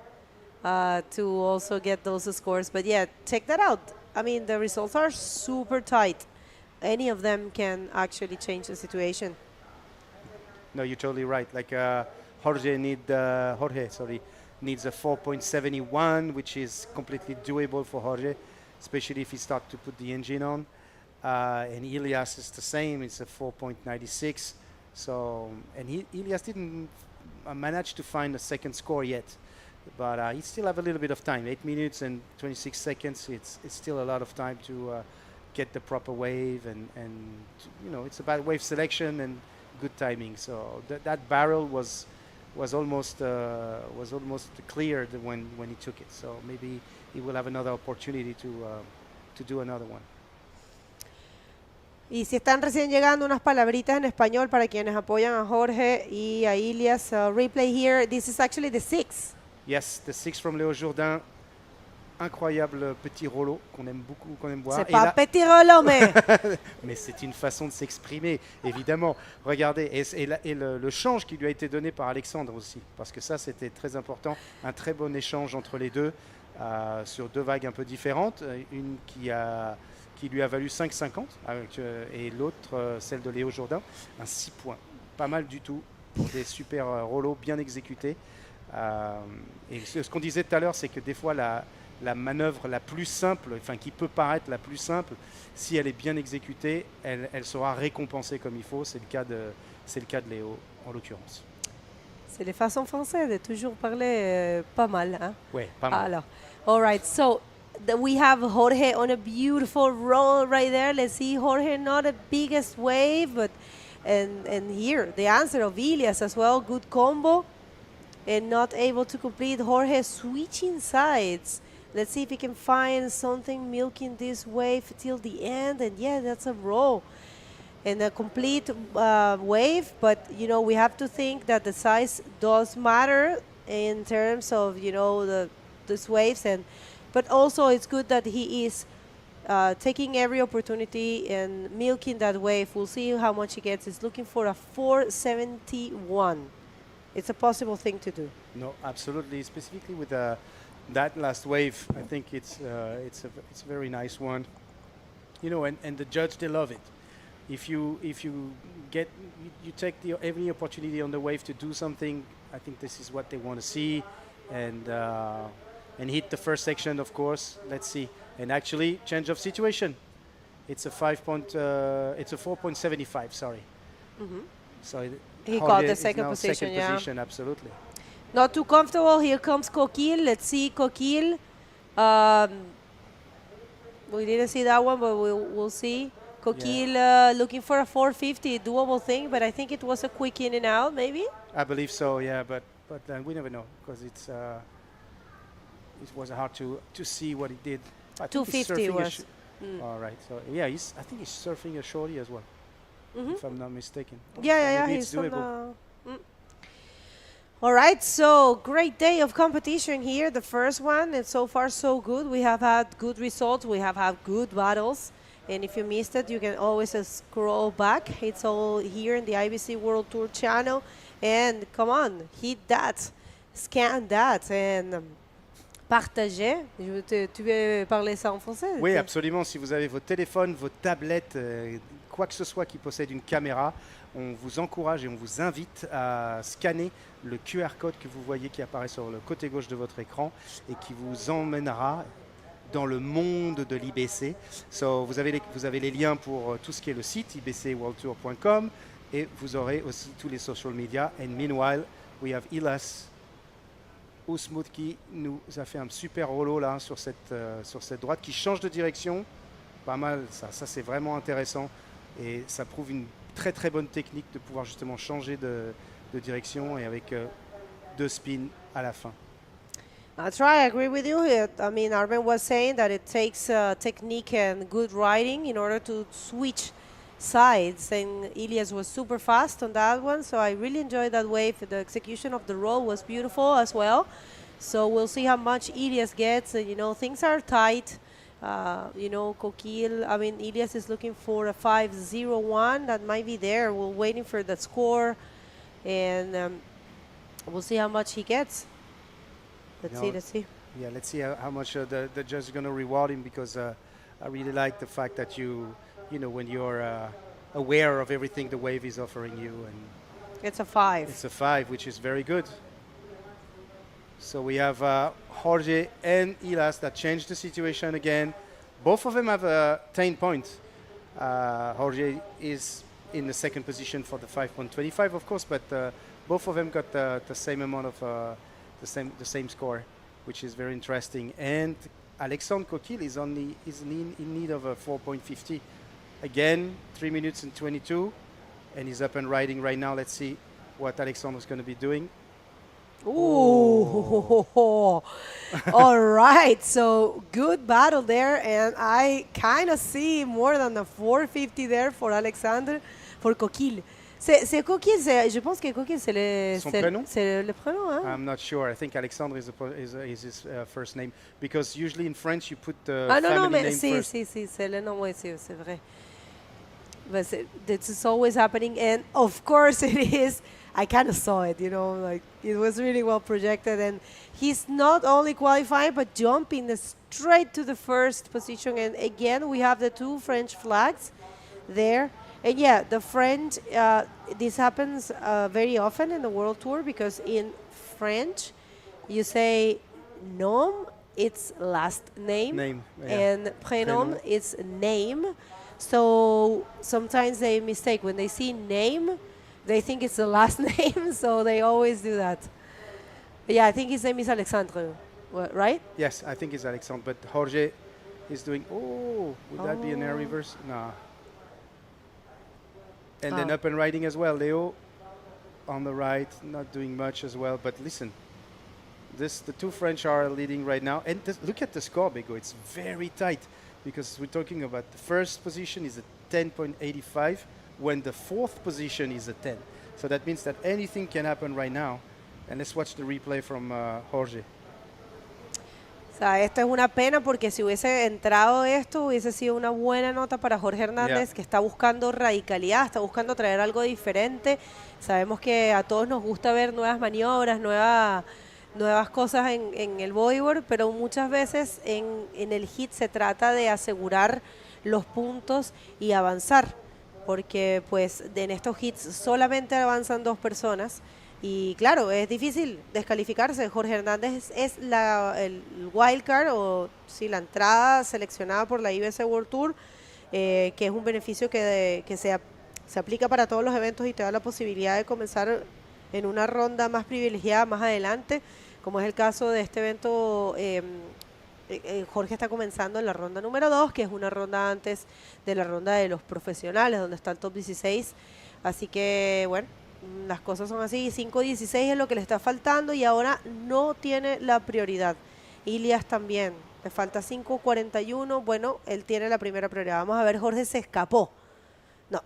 to also get those scores. But yeah, check that out. I mean, the results are super tight. Any of them can actually change the situation. No, you're totally right. Like Jorge needs a 4.71, which is completely doable for Jorge, especially if he starts to put the engine on. And Ilias is the same. It's a 4.96. So, and Ilias didn't manage to find a second score yet. But he still have a little bit of time. 8 minutes and 26 seconds. It's still a lot of time to get the proper wave, and you know, it's about wave selection and good timing. So that barrel was almost cleared when he took it. So maybe he will have another opportunity to do another one. Y si están recién llegando, unas palabritas en español para quienes apoyan a Jorge y a Ilias. Replay here. This is actually the 6. Yes, the 6 from Léo Jourdain. Incroyable petit rollo qu'on aime beaucoup, qu'on aime voir. C'est pas petit rollo, mais... mais c'est une façon de s'exprimer, évidemment. Regardez, et le change qui lui a été donné par Alexandre aussi, parce que ça, c'était très important. Un très bon échange entre les deux, sur deux vagues un peu différentes. Une qui lui a valu 5,50, et l'autre, celle de Léo Jourdain, un 6 points. Pas mal du tout, pour des super rollos bien exécutés. Et ce qu'on disait tout à l'heure, c'est que des fois, la manœuvre la plus simple, enfin qui peut paraître la plus simple, si elle est bien exécutée, elle sera récompensée comme il faut. C'est le cas de Léo en l'occurrence. C'est les façons françaises de toujours parler pas mal. Hein? Ouais, pas mal. Alors, all right. So we have Jorge on a beautiful roll right there. Let's see Jorge, not the biggest wave, but and here the answer of Ilias as well. Good combo, and not able to complete. Jorge switching sides. Let's see if he can find something milking this wave till the end. And yeah, that's a roll. And a complete wave, but you know we have to think that the size does matter in terms of these waves, but also it's good that he is taking every opportunity and milking that wave. We'll see how much he gets. He's looking for a 471. It's a possible thing to do. No, absolutely. Specifically with that last wave, I think it's a very nice one. You know, and the judge, they love it. If you take every opportunity on the wave to do something, I think this is what they want to see, and hit the first section, of course. Let's see, and actually change of situation. It's a 4.75. Sorry. Mm-hmm. So he got the second position. Second position, absolutely. Not too comfortable. Here comes Coquille. Let's see Coquille. We didn't see that one, but we'll see. Coquille looking for a 450, doable thing, but I think it was a quick in and out, maybe? I believe so, yeah, but then we never know because it was hard to see what he did. 250 was. All right, so yeah, I think he's surfing a shorty as well, if I'm not mistaken. Yeah, so he's doable. All right, so great day of competition here, the first one, and so far so good. We have had good results, we have had good battles. And if you missed it, you can always scroll back. It's all here in the IBC World Tour channel. And come on, hit that, scan that, and partagez. Tu veux parler ça en français? Oui, absolument. Si vous avez vos téléphones, vos tablettes, quoi que ce soit qui possède une caméra, on vous encourage et on vous invite à scanner le QR code que vous voyez qui apparaît sur le côté gauche de votre écran et qui vous emmènera dans le monde de l'IBC. So, vous avez les liens pour tout ce qui est le site ibcworldtour.com et vous aurez aussi tous les social media. And meanwhile, we have Ilas Ousmoud qui nous a fait un super rollo là sur cette droite qui change de direction. Pas mal, ça c'est vraiment intéressant et ça prouve une très très bonne technique de pouvoir justement changer de direction et avec 2 spins à la fin. That's right, I agree with you. I mean, Arben was saying that it takes technique and good riding in order to switch sides, and Ilias was super fast on that one, so I really enjoyed that wave. The execution of the roll was beautiful as well, so we'll see how much Ilias gets. Things are tight. Coquille, I mean, Ilias is looking for a 501. That might be there. We're waiting for the score, and we'll see how much he gets. Let's see. Yeah, let's see how much the judge is going to reward him, because I really like the fact that when you're aware of everything the wave is offering you. And it's a 5. It's a 5, which is very good. So we have Jorge and Ilas that changed the situation again. Both of them have 10 points. Jorge is in the second position for the 5.25, of course, but both of them got the same amount of the same score, which is very interesting. And Alexandre Coquille is in need of a 4.50. Again, 3 minutes and 22, and he's up and riding right now. Let's see what Alexandre is going to be doing. Ooh, all right, so good battle there, and I kind of see more than a 450 there for Alexandre, for Coquille. C'est Coquille, je pense que Coquille, c'est le prénom, hein? I'm not sure. I think Alexandre is his first name, because usually in French you put the family name first. Si, c'est le nom, oui, c'est vrai. But this is always happening, and of course it is. I kind of saw it, like it was really well projected, and he's not only qualifying but jumping straight to the first position. And again, we have the 2 French flags there. And yeah, the French, this happens very often in the World Tour, because in French, you say nom, it's last name, and prénom, it's name. So sometimes they mistake when they see name they think it's the last name, so they always do that. Yeah, I think his name is Alexandre, right? Yes, I think it's Alexandre, but Jorge is doing, would that be an air reverse? Nah. And then up and riding as well. Leo on the right, not doing much as well, but listen, the two French are leading right now. And look at the score, Bego. It's very tight because we're talking about the first position is a 10.85 when the fourth position is a 10. So that means that anything can happen right now. And let's watch the replay from Jorge. O sea, esto es una pena porque si hubiese entrado esto, hubiese sido una buena nota para Jorge Hernández, que está buscando radicalidad, está buscando traer algo diferente. Sabemos que a todos nos gusta ver nuevas maniobras, nuevas cosas en el bodyboard, pero muchas veces en el hit se trata de asegurar los puntos y avanzar, porque pues en estos hits solamente avanzan 2 personas. Y claro, es difícil descalificarse. Jorge Hernández es el wildcard, o sí, la entrada seleccionada por la IBC World Tour, que es un beneficio que se aplica para todos los eventos y te da la posibilidad de comenzar en una ronda más privilegiada más adelante, como es el caso de este evento. Jorge está comenzando en la ronda número 2, que es una ronda antes de la ronda de los profesionales, donde está el top 16. Así que, bueno, las cosas son así. 5.16 es lo que le está faltando y ahora no tiene la prioridad. Ilias también, le falta 5.41. Bueno, él tiene la primera prioridad. Vamos a ver, Jorge se escapó. No.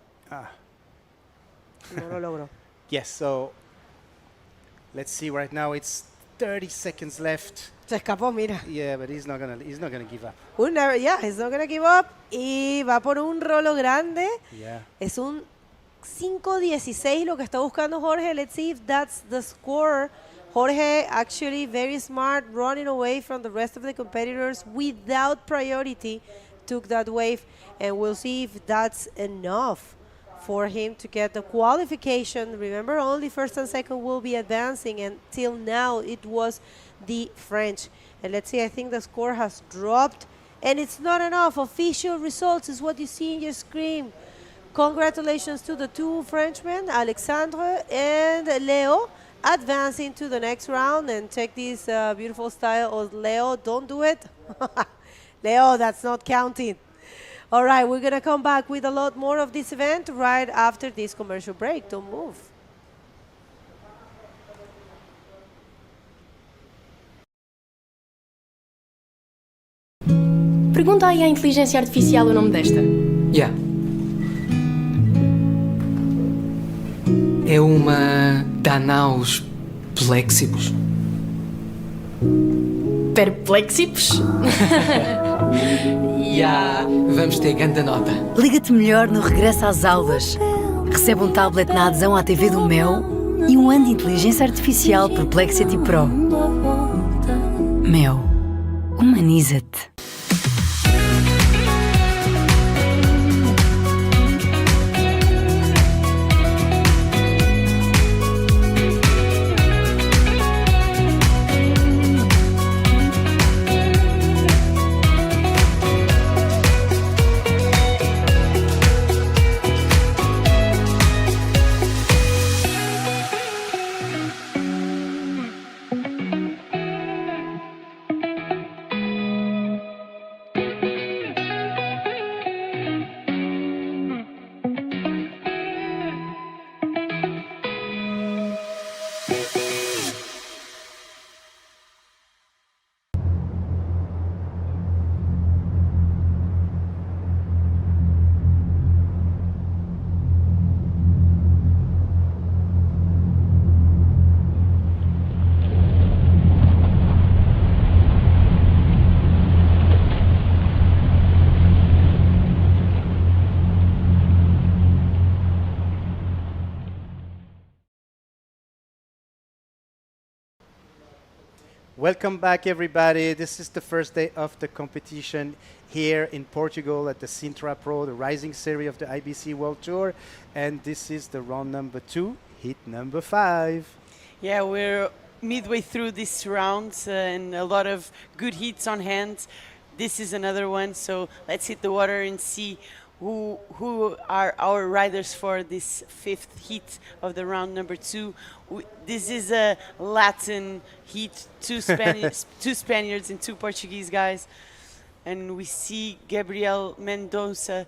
No lo logró. Yes, so let's see right now. It's 30 seconds left. Se escapó, mira. Yeah, but he's not gonna give up. He's not gonna give up. Y va por un rolo grande. Yeah. Es un 5.16 lo que está buscando Jorge. Let's see if that's the score. Jorge actually very smart, running away from the rest of the competitors without priority, took that wave, and we'll see if that's enough for him to get the qualification. Remember, only first and second will be advancing, and till now it was the French. And let's see, I think the score has dropped, and it's not enough. Official results is what you see in your screen. Congratulations to the 2 Frenchmen, Alexandre and Leo, advancing to the next round. And check this beautiful style of Leo. Don't do it. Leo, that's not counting. All right, we're going to come back with a lot more of this event right after this commercial break. Don't move. Pergunta aí à inteligência artificial o nome desta. Yeah. É uma Danaus Plexibus. Perplexipos? Yeah. Vamos ter grande nota. Liga-te melhor no regresso às aulas. Recebe um tablet na adesão à TV do Mel e um ano de inteligência artificial Perplexity Pro. Mel, humaniza-te. Welcome back, everybody. This is the first day of the competition here in Portugal at the Sintra Pro, the Rising Series of the IBC World Tour. And this is the round number 2, hit number 5. Yeah, we're midway through this round and a lot of good hits on hand. This is another one, so let's hit the water and see who are our riders for this fifth heat of the round number 2. This is a Latin heat, two Spaniards and 2 Portuguese guys. And we see Gabriel Mendoza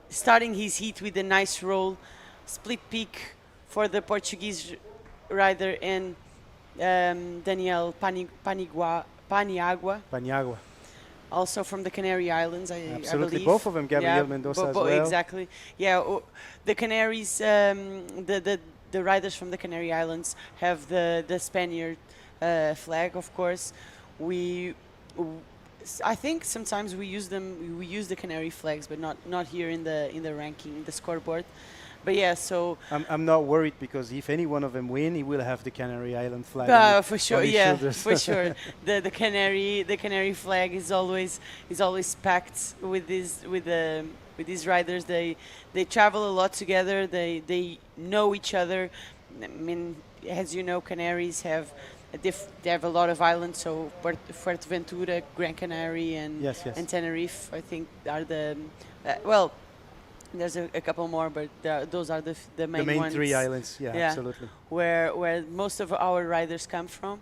starting his heat with a nice roll, split peak for the Portuguese rider, and Daniel Paniagua. Also from the Canary Islands, I Absolutely, believe. both of them, Gabriel Mendoza as well. Exactly. Yeah, the Canaries, the riders from the Canary Islands have the Spaniard flag, of course. I think sometimes we use the Canary flags, but not here in the ranking, the scoreboard. But yeah, so I'm not worried, because if any one of them win, he will have the Canary Island flag. For sure, yeah, for sure. The Canary flag is always packed with these riders. They travel a lot together. They know each other. I mean, as you know, Canaries have they have a lot of islands. So Fuerteventura, Gran Canary, and Tenerife, I think, are the well. There's a couple more, but those are the main ones. The main 3 islands, yeah, absolutely. Where most of our riders come from.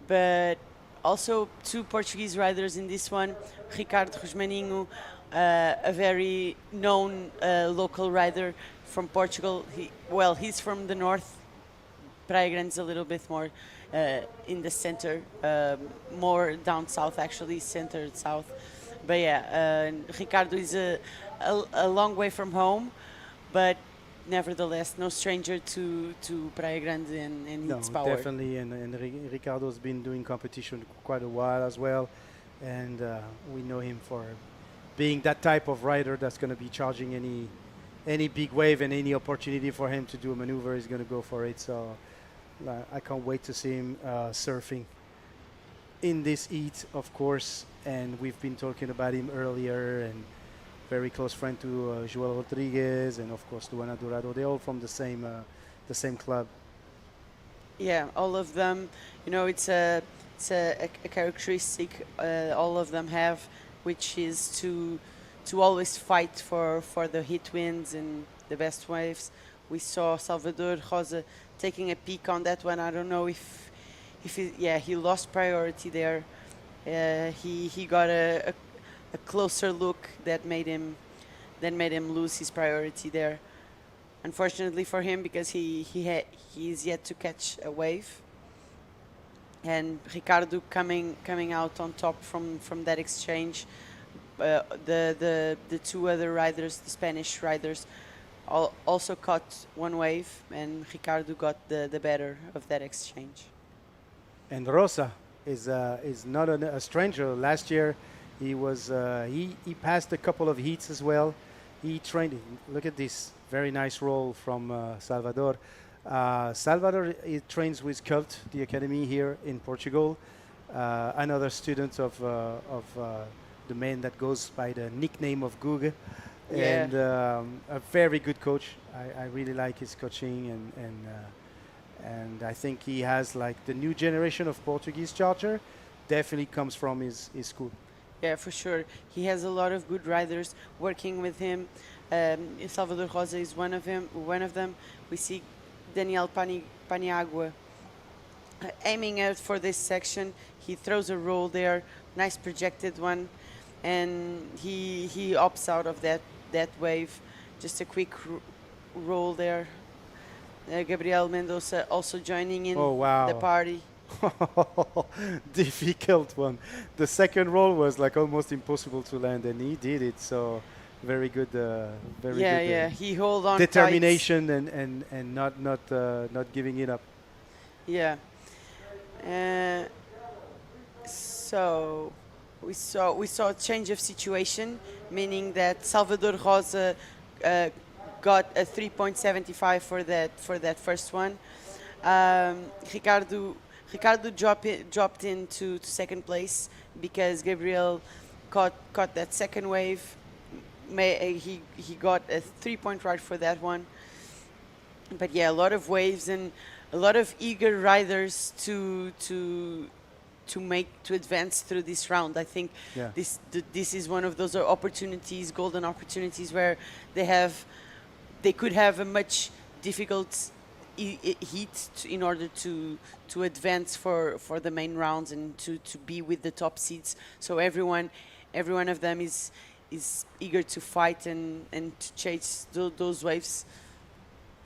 But also 2 Portuguese riders in this one. Ricardo Rosmaninho, a very known local rider from Portugal. He's from the north. Praia Grande is a little bit more in the center, more down south, actually, centered south. But yeah, Ricardo is a long way from home, but nevertheless no stranger to Praia Grande and its power. No, definitely, and Ricardo's been doing competition quite a while as well, and we know him for being that type of rider that's going to be charging any big wave, and any opportunity for him to do a maneuver is going to go for it. So I can't wait to see him surfing in this heat, of course. And we've been talking about him earlier, and very close friend to Joel Rodriguez, and of course to Ana Dorado. They're all from the same club. Yeah, all of them. You know, it's a characteristic all of them have, which is to always fight for the hit wins and the best waves. We saw Salvador Rosa taking a peek on that one. I don't know if he lost priority there. He got a closer look that made him lose his priority there. Unfortunately for him, because he is yet to catch a wave. And Ricardo coming out on top from that exchange. The 2 other riders, the Spanish riders, also caught one wave, and Ricardo got the better of that exchange. And Rosa is not a stranger. Last year, he was he passed a couple of heats as well. He trained. Look at this very nice roll from Salvador. Salvador trains with Cult, the academy here in Portugal. Another student of the man that goes by the nickname of Google, and a very good coach. I really like his coaching, and I think he has like the new generation of Portuguese charger. Definitely comes from his school. Yeah, for sure. He has a lot of good riders working with him. Salvador Rosa is one of them. We see Daniel Paniagua aiming out for this section. He throws a roll there, nice projected one, and he opts out of that wave. Just a quick roll there. Gabriel Mendoza also joining in the party. Difficult one. The second roll was like almost impossible to land, and he did it. So very good. Very good. He hold on. Determination and not giving it up. Yeah. So we saw a change of situation, meaning that Salvador Rosa got a 3.75 for that first one. Ricardo dropped into second place because Gabriel caught that second wave. He got a 3-point ride for that one. But yeah, a lot of waves and a lot of eager riders to to advance through this round. I think Yeah. this is one of those opportunities, golden opportunities, where they could have a much difficult heat in order to advance for the main rounds and to be with the top seeds. So every one of them is eager to fight and to chase those waves.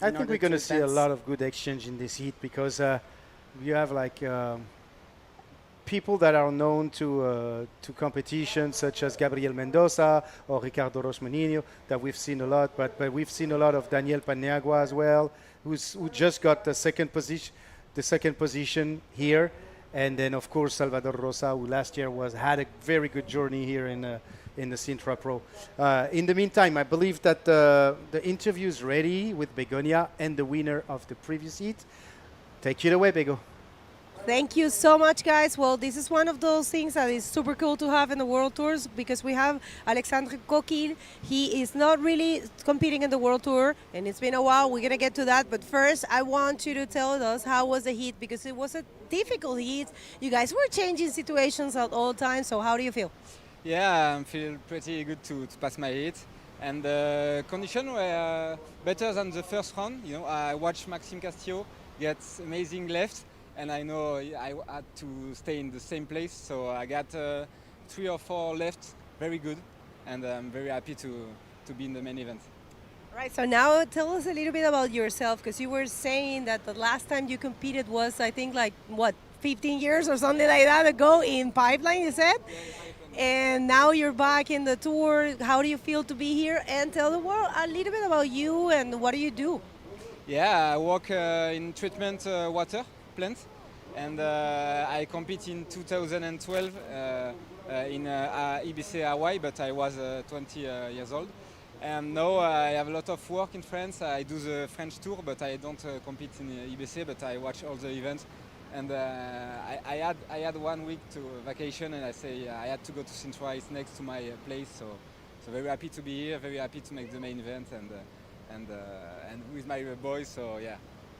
I think we're going to see a lot of good exchange in this heat because you have like people that are known to competition, such as Gabriel Mendoza or Ricardo Rosmanino, that we've seen a lot. But we've seen a lot of Daniel Paniagua as well, who just got the second position here, and then of course Salvador Rosa, who last year had a very good journey here in the Sintra Pro. In the meantime, I believe that the interview is ready with Begonia and the winner of the previous heat. Take it away, Bego. Thank you so much, guys. Well, this is one of those things that is super cool to have in the World Tours because we have Alexandre Coquille. He is not really competing in the World Tour, and it's been a while. We're going to get to that. But first, I want you to tell us how was the heat, because it was a difficult heat. You guys were changing situations at all times, so how do you feel? Yeah, I feel pretty good to pass my heat. And the conditions were better than the first round. You know, I watched Maxime Castillo get amazing left, and I know I had to stay in the same place. So I got 3 or 4 left, very good, and I'm very happy to be in the main event. Right, so now tell us a little bit about yourself, because you were saying that the last time you competed was, I think, like, what, 15 years or something like that ago in Pipeline, you said? And now you're back in the tour. How do you feel to be here? And tell the world a little bit about you and what do you do? Yeah, I work in treatment water plant, and I compete in 2012 in IBC Hawaii, but I was 20 years old. And now I have a lot of work in France. I do the French tour, but I don't compete in IBC, but I watch all the events. And I had 1 week to vacation, and I had to go to Sintra. It's next to my place, so very happy to be here. Very happy to make the main event and with my boys. So yeah,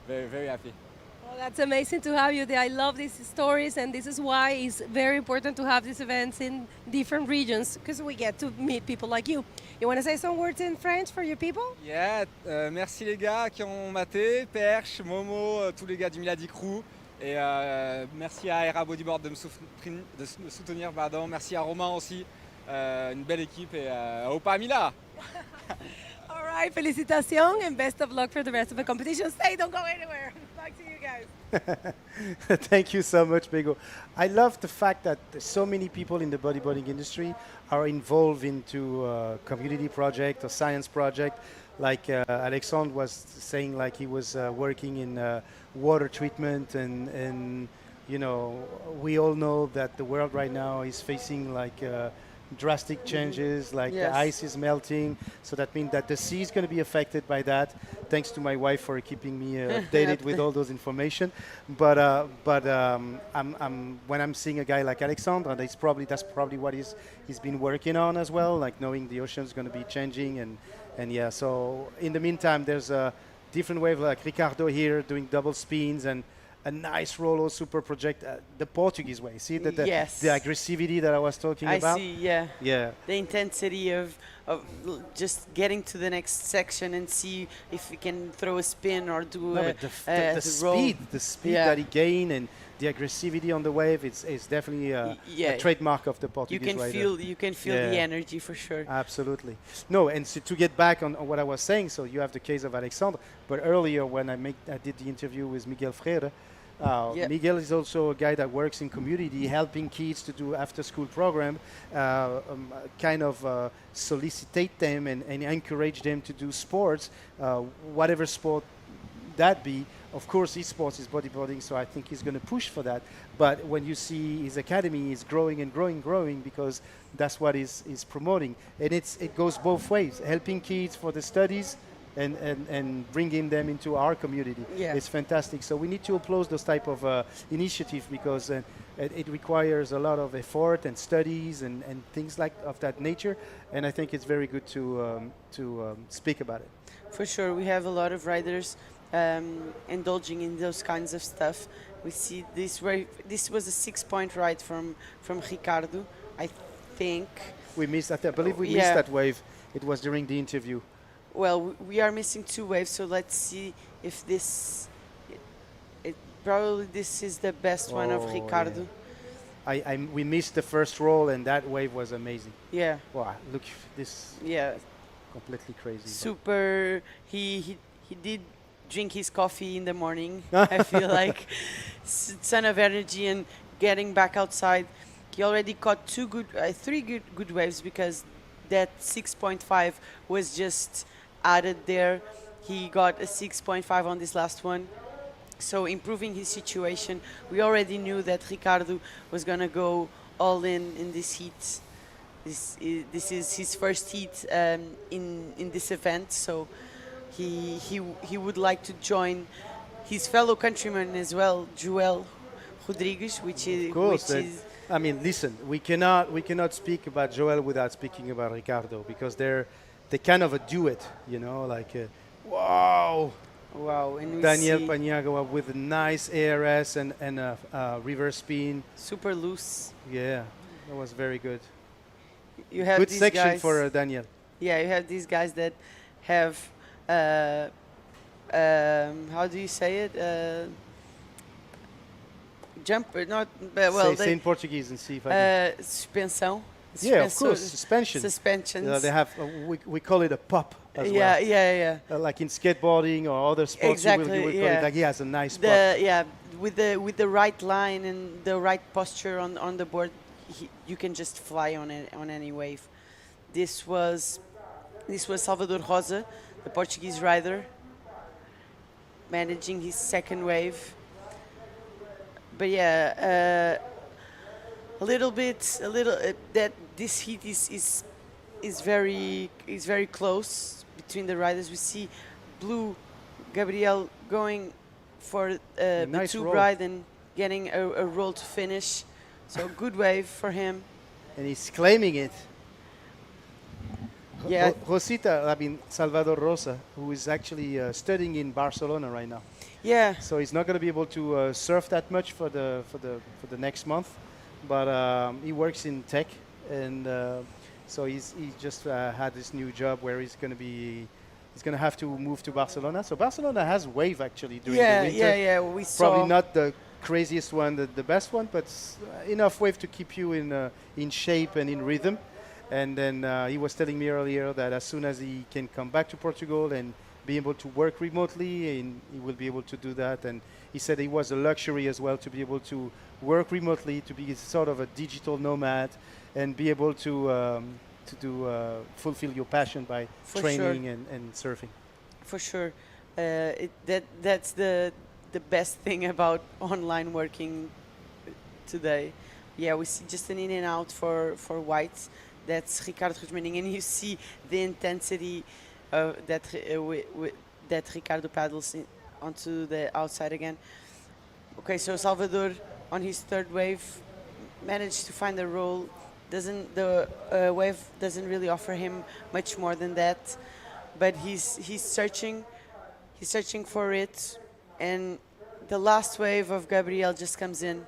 very happy. Well, that's amazing to have you there. I love these stories, and this is why it's very important to have these events in different regions, because we get to meet people like you. You want to say some words in French for your people? Yeah, merci les gars qui ont maté, Perche, Momo, tous les gars du Milady Crew. Et merci à Era Bodyboard de me soutenir. Pardon. Merci à Romain aussi, une belle équipe, et au Pamila. All right, félicitations and best of luck for the rest of the competition. Stay, don't go anywhere. Back to you guys. Thank you so much, Bego. I love the fact that so many people in the bodyboarding industry are involved into a community project or science project. Like Alexandre was saying, like he was working in water treatment, and you know, we all know that the world right now is facing like drastic changes, like the ice is melting, so that means that the sea is going to be affected by that. Thanks to my wife for keeping me updated with all those information. But when I'm seeing a guy like Alexandre, that's probably what he's been working on as well, like knowing the ocean is going to be changing, and yeah. So in the meantime, there's a different wave, like Ricardo here doing double spins and a nice roller super project, the Portuguese way. See the aggressivity that I was talking about? I see, yeah. Yeah. The intensity of just getting to the next section and see if we can throw a spin or do the speed that he gained and the aggressivity on the wave, it's definitely a trademark of the Portuguese rider. You can feel the energy for sure. Absolutely. No, and so to get back on what I was saying, so you have the case of Alexandre, but earlier when I did the interview with Miguel Freire, Miguel is also a guy that works in community, helping kids to do after-school program, kind of solicitate them and encourage them to do sports, whatever sport that be. Of course, esports is bodyboarding, so I think he's going to push for that. But when you see his academy is growing and growing, because that's what he's promoting. And it goes both ways, helping kids for the studies and bringing them into our community. Yeah. It's fantastic. So we need to applaud those type of initiatives, because it requires a lot of effort and studies and things like of that nature. And I think it's very good to speak about it. For sure, we have a lot of riders indulging in those kinds of stuff. We see this wave. This was a 6-point ride from Ricardo, I think. We missed that. I believe we Yeah. missed that wave. It was during the interview. Well, we are missing 2 waves, so let's see if this. Probably this is the best one of Oh, Ricardo. yeah. We missed the first roll, and that wave was amazing. Yeah. Wow, look, this. Yeah. Completely crazy. but- Super. He did drink his coffee in the morning. I feel like ton of energy and getting back outside. He already caught 3 good waves because that 6.5 was just added there. He got a 6.5 on this last one. So improving his situation. We already knew that Ricardo was gonna go all in this heat. This is his first heat in this event. So he would like to join his fellow countryman as well, Joel Rodrigues, which is Of course. I mean, listen, we cannot speak about Joel without speaking about Ricardo, because they're kind of a duet, you know, like wow. Wow, and we Daniel see Paniagua with a nice ARS and a reverse spin. super loose. Yeah, that was very good. You have Good these section guys, for Daniel. Yeah, you have these guys that have how do you say it? Jumper, not well. Say in Portuguese and see if I can. Suspensão. Yeah, of course, suspension. Suspensions. They have, we call it a pop as yeah, well. yeah. Like in skateboarding or other sports, Exactly, you will call yeah. it like he has a nice pop. Yeah, with the right line and the right posture on the board, you can just fly on any wave. This was Salvador Rosa, the Portuguese rider, managing his second wave. But yeah, that this heat is very close between the riders. We see Blue Gabriel going for the Nice tube roll. ride and getting a roll to finish. So good wave for him. And he's claiming it. Yeah. Rosita, I mean Salvador Rosa, who is actually studying in Barcelona right now. Yeah. So he's not going to be able to surf that much for the next month, but he works in tech, and so he just had this new job where he's going to have to move to Barcelona. So Barcelona has wave actually during the winter. Yeah. We saw Probably not the craziest one, the best one, but enough wave to keep you in shape and in rhythm. And then he was telling me earlier that as soon as he can come back to Portugal and be able to work remotely, and he will be able to do that. And he said it was a luxury as well to be able to work remotely, to be sort of a digital nomad, and be able to fulfill your passion by For training sure. and surfing. For sure, that's the best thing about online working today. Yeah, we see just an in and out for whites. That's Ricardo Guzmaning, and you see the intensity that Ricardo paddles onto the outside again. Okay, so Salvador on his third wave managed to find the roll. The wave doesn't really offer him much more than that, but he's searching for it, and the last wave of Gabriel just comes in,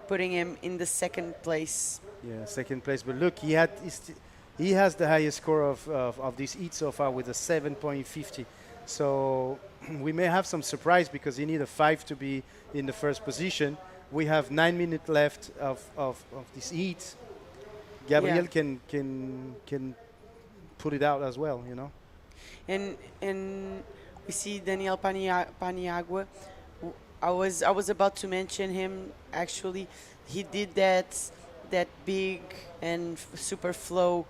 putting him in the second place. Yeah, second place. But look, he has the highest score of this heat so far with a 7.50. So we may have some surprise because he need a 5 to be in the first position. We have 9 minutes left of this heat. Gabriel can put it out as well, you know. And we see Daniel Paniagua. I was about to mention him actually. He did that big and super flow,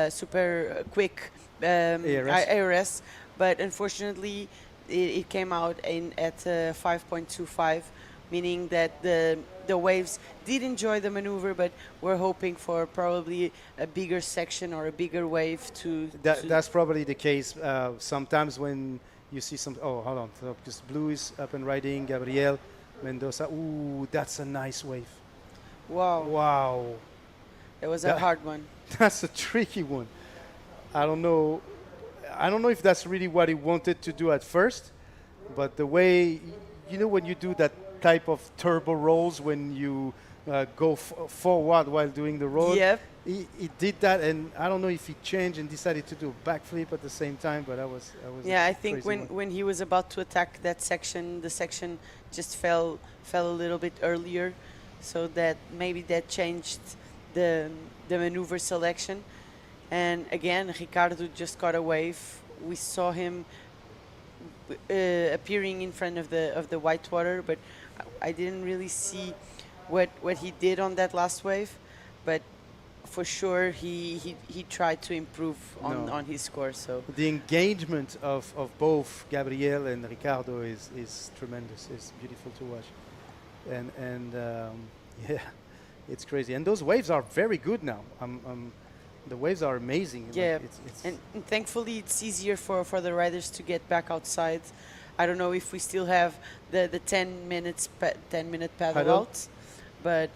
super quick ARS, but unfortunately it came out at 5.25, meaning that the waves did enjoy the maneuver, but we're hoping for probably a bigger section or a bigger wave to. That's probably the case. Sometimes when you see some. Oh, hold on. So because Blue is up and riding. Gabriel Mendoza. Ooh, that's a nice wave. Wow. Wow. It was a hard one. That's a tricky one. I don't know if that's really what he wanted to do at first, but the way, when you do that type of turbo rolls, when you go forward while doing the roll, Yep. he did that, and I don't know if he changed and decided to do a backflip at the same time, but that was Yeah, a I think crazy one. when he was about to attack that section, the section just fell a little bit earlier, so that maybe that changed the maneuver selection. And again, Ricardo just got a wave. We saw him appearing in front of the whitewater, but I didn't really see what he did on that last wave. But for sure, he tried to improve on his score. So the engagement of both Gabriel and Ricardo is tremendous. It's beautiful to watch, and yeah, it's crazy. And those waves are very good now. The waves are amazing. yeah, Like, it's and thankfully it's easier for the riders to get back outside. I don't know if we still have the 10 minute paddle Paddle. out, but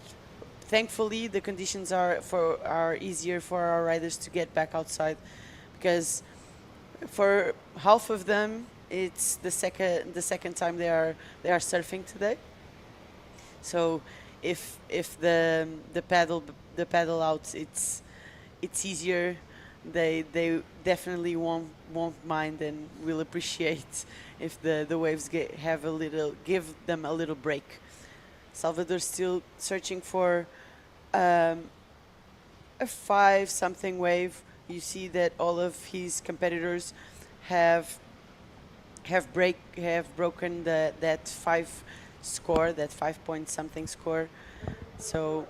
thankfully the conditions are easier for our riders to get back outside, because for half of them it's the second time they are surfing today. So if the paddle out it's easier, they definitely won't mind and will appreciate if the waves give them a little break. Salvador's still searching for a 5-something wave. You see that all of his competitors have broken that 5 score, that 5-point-something score. So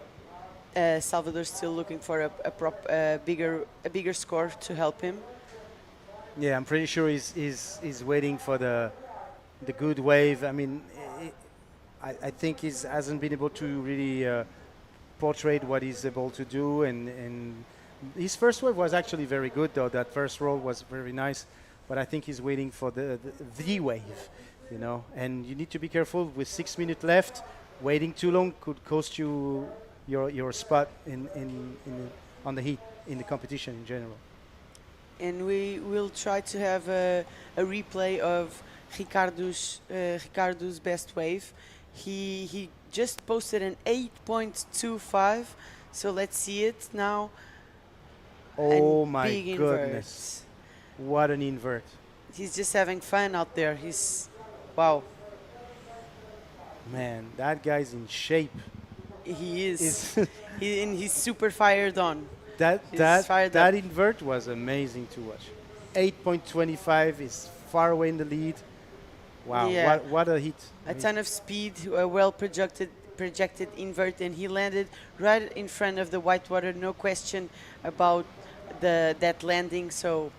Salvador's still looking for a bigger score to help him. Yeah, I'm pretty sure he's waiting for the good wave. I mean, I think he hasn't been able to really portray what he's able to do, and his first wave was actually very good, though. That first roll was very nice, but I think he's waiting for the wave, And you need to be careful with 6 minutes left. Waiting too long could cost you your spot on the heat in the competition in general. And we will try to have a replay of Ricardo's best wave. He just posted an 8.25, so let's see it now. Oh And my big goodness! What an invert! He's just having fun out there. Wow. Man, that guy's in shape. He is. He's super fired on. That invert was amazing to watch. 8.25 is far away in the lead. Wow, Yeah. what a hit. A ton of speed, a well projected invert, and he landed right in front of the whitewater. No question about that landing. So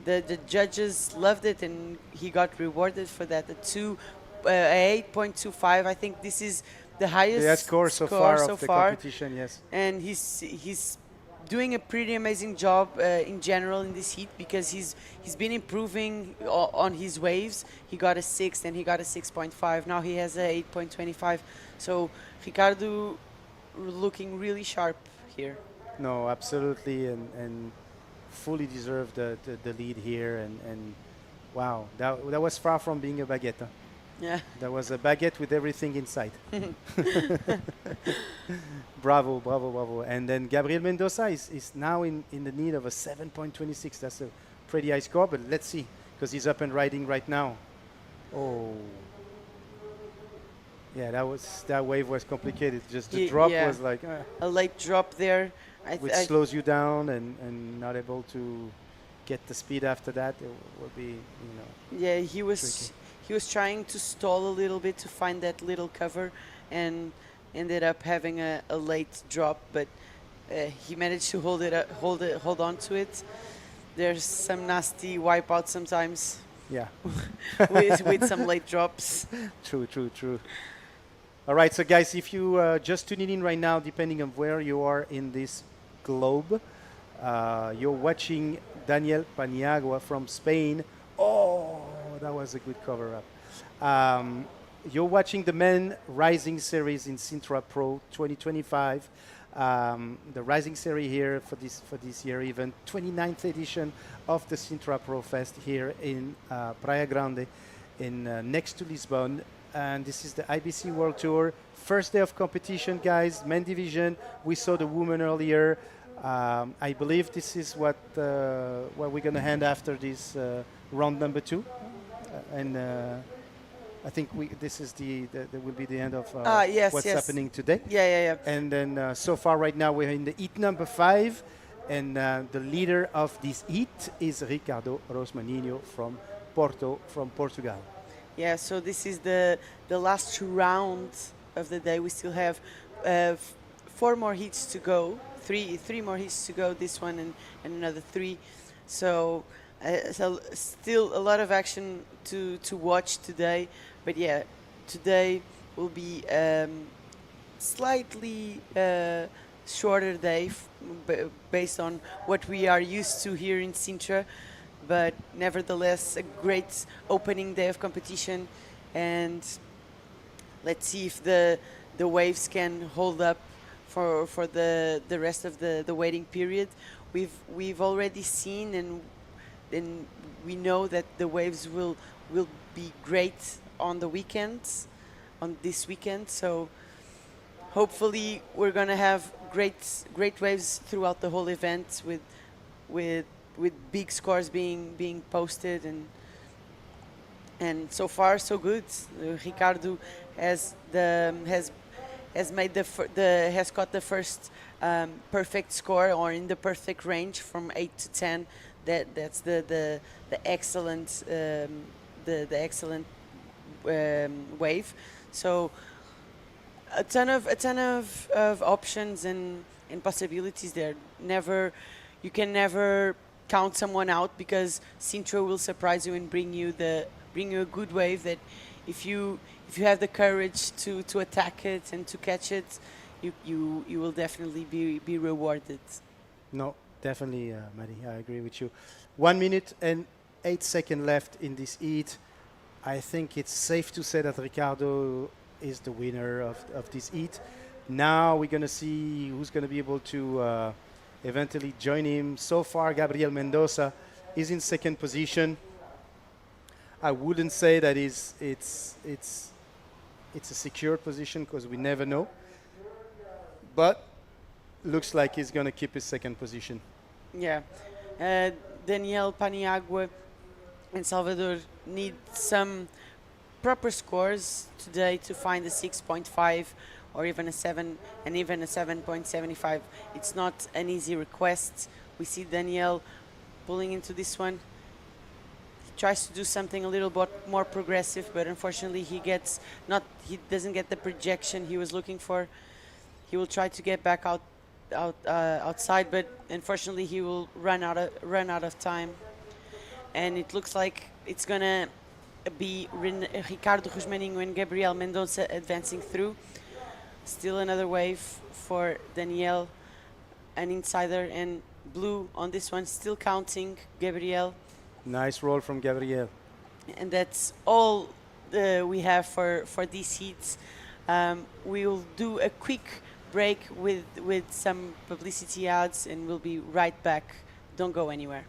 the judges loved it, and he got rewarded for that. 8.25. I think this is the highest score so far of the competition. Yes, and he's doing a pretty amazing job in general in this heat, because he's been improving on his waves. He got a 6, then he got a 6.5. Now he has a 8.25. So Ricardo looking really sharp here. No, absolutely, and fully deserved the lead here. And wow, that was far from being a baguette. Huh? Yeah. That was a baguette with everything inside. Bravo, bravo, bravo. And then Gabriel Mendoza is now in the need of a 7.26. That's a pretty high score, but let's see, because he's up and riding right now. Oh. Yeah, that wave was complicated. Just the drop was like... a late drop there. which slows you down and not able to get the speed after that. It will be, Yeah, he was... tricky. He was trying to stall a little bit to find that little cover, and ended up having a late drop, but he managed to hold on to it. There's some nasty wipeout sometimes. Yeah. with some late drops. True. All right, so guys, if you just tuning in right now, depending on where you are in this globe, you're watching Daniel Paniagua from Spain. Oh, that was a good cover-up. You're watching the Men Rising Series in Sintra Pro 2025. The Rising Series here for this year event, 29th edition of the Sintra Pro Fest here in Praia Grande. in next to Lisbon. And this is the IBC World Tour. First day of competition, guys. Men division. We saw the women earlier. I believe this is what we're going to hand after this round number 2. And I think this is that will be the end of what's happening today. Yeah. And then so far right now we're in the heat number 5. And the leader of this heat is Ricardo Rosmaninho from Portugal. Yeah, so this is the last round of the day. We still have 4 more heats to go, three more heats to go, this one and another 3. So still a lot of action to watch today. But yeah, today will be slightly shorter day based on what we are used to here in Sintra. But nevertheless, a great opening day of competition, and let's see if the waves can hold up for the rest of the waiting period. We've already seen and we know that the waves will be great on the weekends, on this weekend. So hopefully we're gonna have great waves throughout the whole event with big scores being posted, and so far so good. Ricardo has got the first perfect score, or in the perfect range from 8 to 10. That's the excellent excellent wave. So a ton of options and possibilities there. You can never count someone out, because Sintra will surprise you and bring you a good wave that if you have the courage to attack it and to catch it, you will definitely be rewarded. No, definitely, Maddie, I agree with you. 1 minute and 8 seconds left in this heat. I think it's safe to say that Ricardo is the winner of this heat. Now we're going to see who's going to be able to eventually join him. So far, Gabriel Mendoza is in second position. I wouldn't say that it's a secure position, because we never know. But looks like he's going to keep his second position. Yeah. Daniel Paniagua and Salvador need some proper scores today to find a 6.5 or even a 7 and even a 7.75. It's not an easy request. We see Daniel pulling into this one. He tries to do something a little bit more progressive, but unfortunately he doesn't get the projection he was looking for. He will try to get back outside, but unfortunately he will run out of time. And it looks like it's gonna be Ricardo Rosmaninho and Gabriel Mendoza advancing through. Still another wave for Daniel, an insider, and blue on this one, still counting Gabriel. Nice roll from Gabriel. And that's all we have for these heats. We will do a quick break with some publicity ads, and we'll be right back. Don't go anywhere.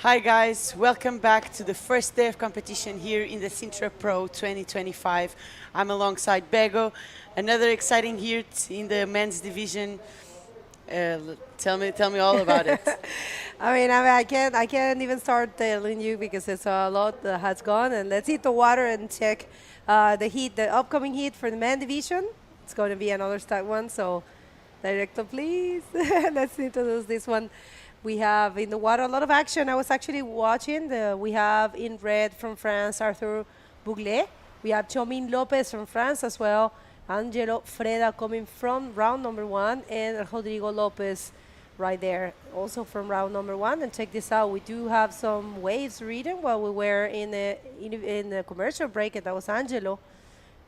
Hi guys, welcome back to the first day of competition here in the Sintra Pro 2025. I'm alongside Bego, another exciting heat in the men's division. Tell me all about it. I can't even start telling you because it's a lot that has gone. And let's hit the water and check the upcoming heat for the men division. It's going to be another stack one. So, director, please. Let's introduce this one. We have in the water a lot of action. I was actually watching. We have in red from France, Arthur Bouglet. We have Chomin Lopez from France as well. Angelo Freda coming from round number 1. And Rodrigo Lopez right there, also from round number 1. And check this out. We do have some waves reading while we were in the commercial break. And that was Angelo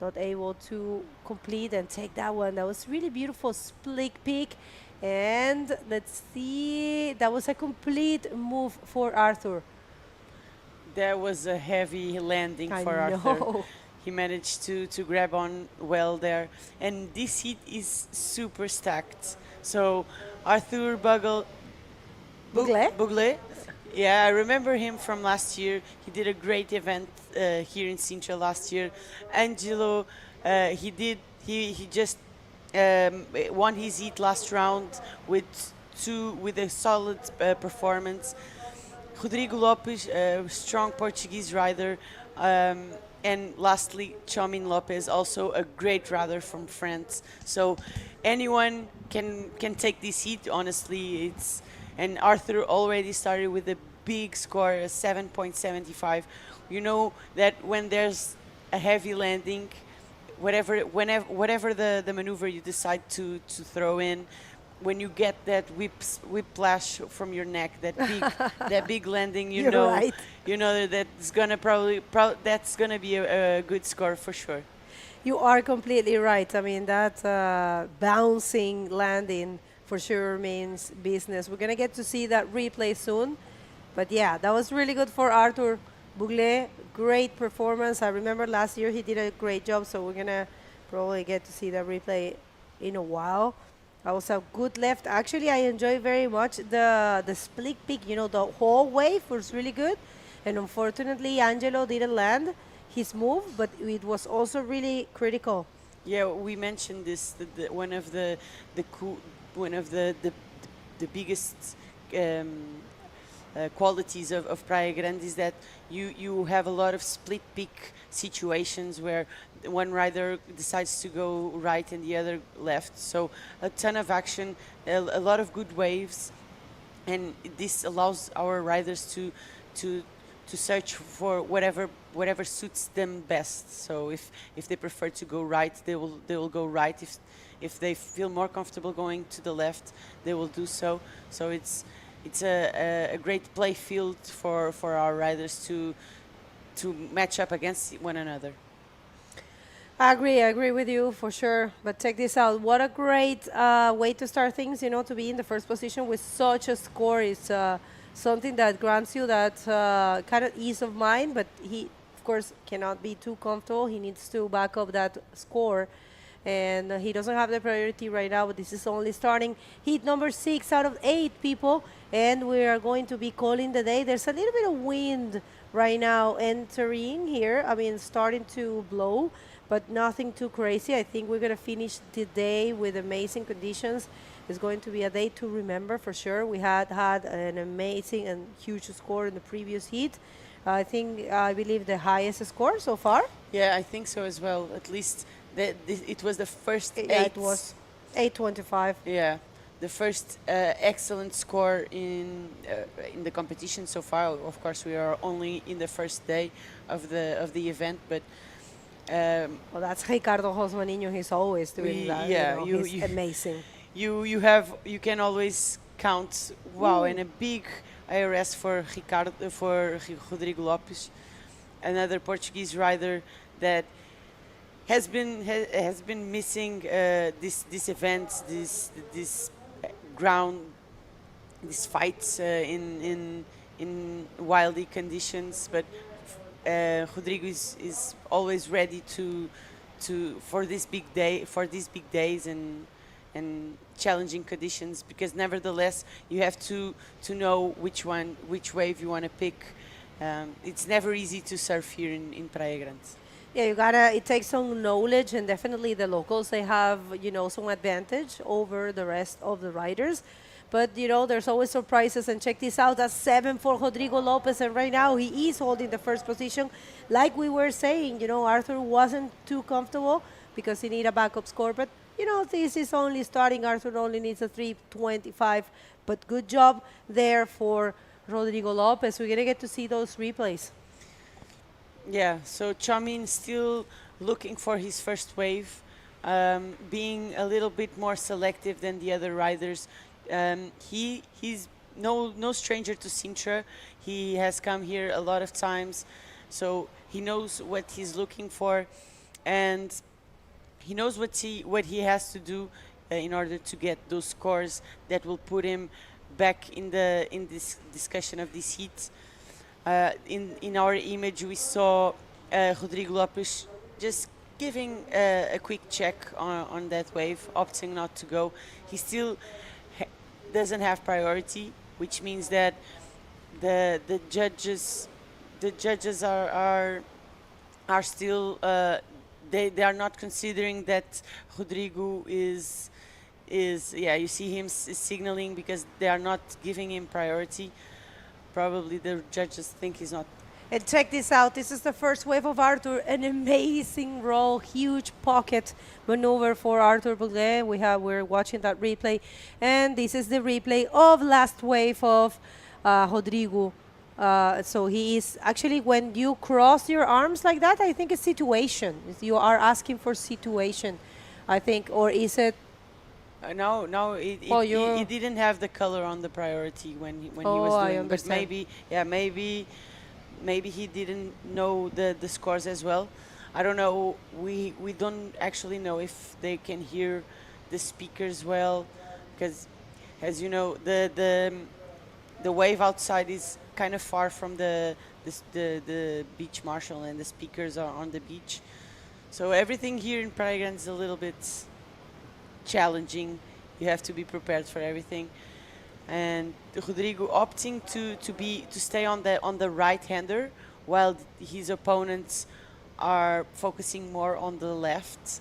not able to complete and take that one. That was really beautiful split peak. And let's see, that was a complete move for Arthur. That was a heavy landing for Arthur. He managed to grab on well there. And this heat is super stacked. So Arthur Bouglet. Yeah, I remember him from last year. He did a great event here in Sintra last year. Angelo, he just won his heat last round with a solid performance. Rodrigo Lopes, a strong Portuguese rider, and lastly Chomin Lopez, also a great rider from France. So anyone can take this heat. Honestly, and Arthur already started with a big score, a 7.75. You know that when there's a heavy landing, whatever the maneuver you decide to throw in, when you get that whiplash from your neck, that big landing, you know that's gonna be a good score for sure. You are completely right. I mean, that bouncing landing for sure means business. We're gonna get to see that replay soon, but yeah, that was really good for Arthur Bouglet. Great performance. I remember last year he did a great job, so we're gonna probably get to see that replay in a while. That was a good left. Actually, I enjoy very much the split peak. You know, the whole wave was really good, and unfortunately, Angelo didn't land his move, but it was also really critical. Yeah, we mentioned this. One of the biggest qualities of Praia Grande is that you have a lot of split peak situations where one rider decides to go right and the other left. So a ton of action, a lot of good waves, and this allows our riders to search for whatever suits them best. So if they prefer to go right, they will go right. If they feel more comfortable going to the left, they will do so. So it's a great play field for our riders to match up against one another. I agree with you for sure. But check this out. What a great way to start things, you know, to be in the first position with such a score is something that grants you that kind of ease of mind. But he, of course, cannot be too comfortable. He needs to back up that score. And he doesn't have the priority right now, but this is only starting heat number 6 out of 8 people. And we are going to be calling the day. There's a little bit of wind right now entering here. I mean, starting to blow, but nothing too crazy. I think we're going to finish the day with amazing conditions. It's going to be a day to remember for sure. We had an amazing and huge score in the previous heat. I believe the highest score so far. Yeah, I think so as well. At least it was the first eight. Yeah, it was 8.25. Yeah, the first excellent score in the competition so far. Of course, we are only in the first day of the event, but. Well, that's Ricardo Rosmanino. He's always doing that. Yeah, he's amazing. You can always count. Wow, and a big IRS for Rodrigo Lopes, another Portuguese rider that has been missing this event, this ground, these fights in wildy conditions, but. Rodrigo is always ready for these big days, and and challenging conditions, because nevertheless you have to know which wave you want to pick. It's never easy to surf here in Praia Grande. Yeah, it takes some knowledge, and definitely the locals, they have, some advantage over the rest of the riders. But, there's always surprises, and check this out, that's 7 for Rodrigo Lopez, and right now he is holding the first position. Like we were saying, Arthur wasn't too comfortable because he needed a backup score, but, this is only starting. Arthur only needs a 3:25, but good job there for Rodrigo Lopez. We're going to get to see those replays. Yeah, so Chamin still looking for his first wave, being a little bit more selective than the other riders. He's no stranger to Sintra. He has come here a lot of times, so he knows what he's looking for, and he knows what he has to do in order to get those scores that will put him back in this discussion of this heat. In our image, we saw Rodrigo Lopes just giving a quick check on that wave, opting not to go. He still doesn't have priority, which means that the judges are still they are not considering that Rodrigo is you see him signaling because they are not giving him priority. Probably the judges think he's not. And check this out. This is the first wave of Arthur. An amazing roll, huge pocket maneuver for Arthur Boulet. We're watching that replay, and this is the replay of last wave of Rodrigo. So he is actually, when you cross your arms like that, I think it's situation. You are asking for situation, I think, or is it? No, it didn't have the color on the priority when he was doing. But maybe he didn't know the scores as well. I don't know. We don't actually know if they can hear the speakers well, because, as you know, the wave outside is kind of far from the beach marshal, and the speakers are on the beach. So everything here in Praia Grande is a little bit challenging. You have to be prepared for everything. And Rodrigo opting to stay on the right-hander, while his opponents are focusing more on the left.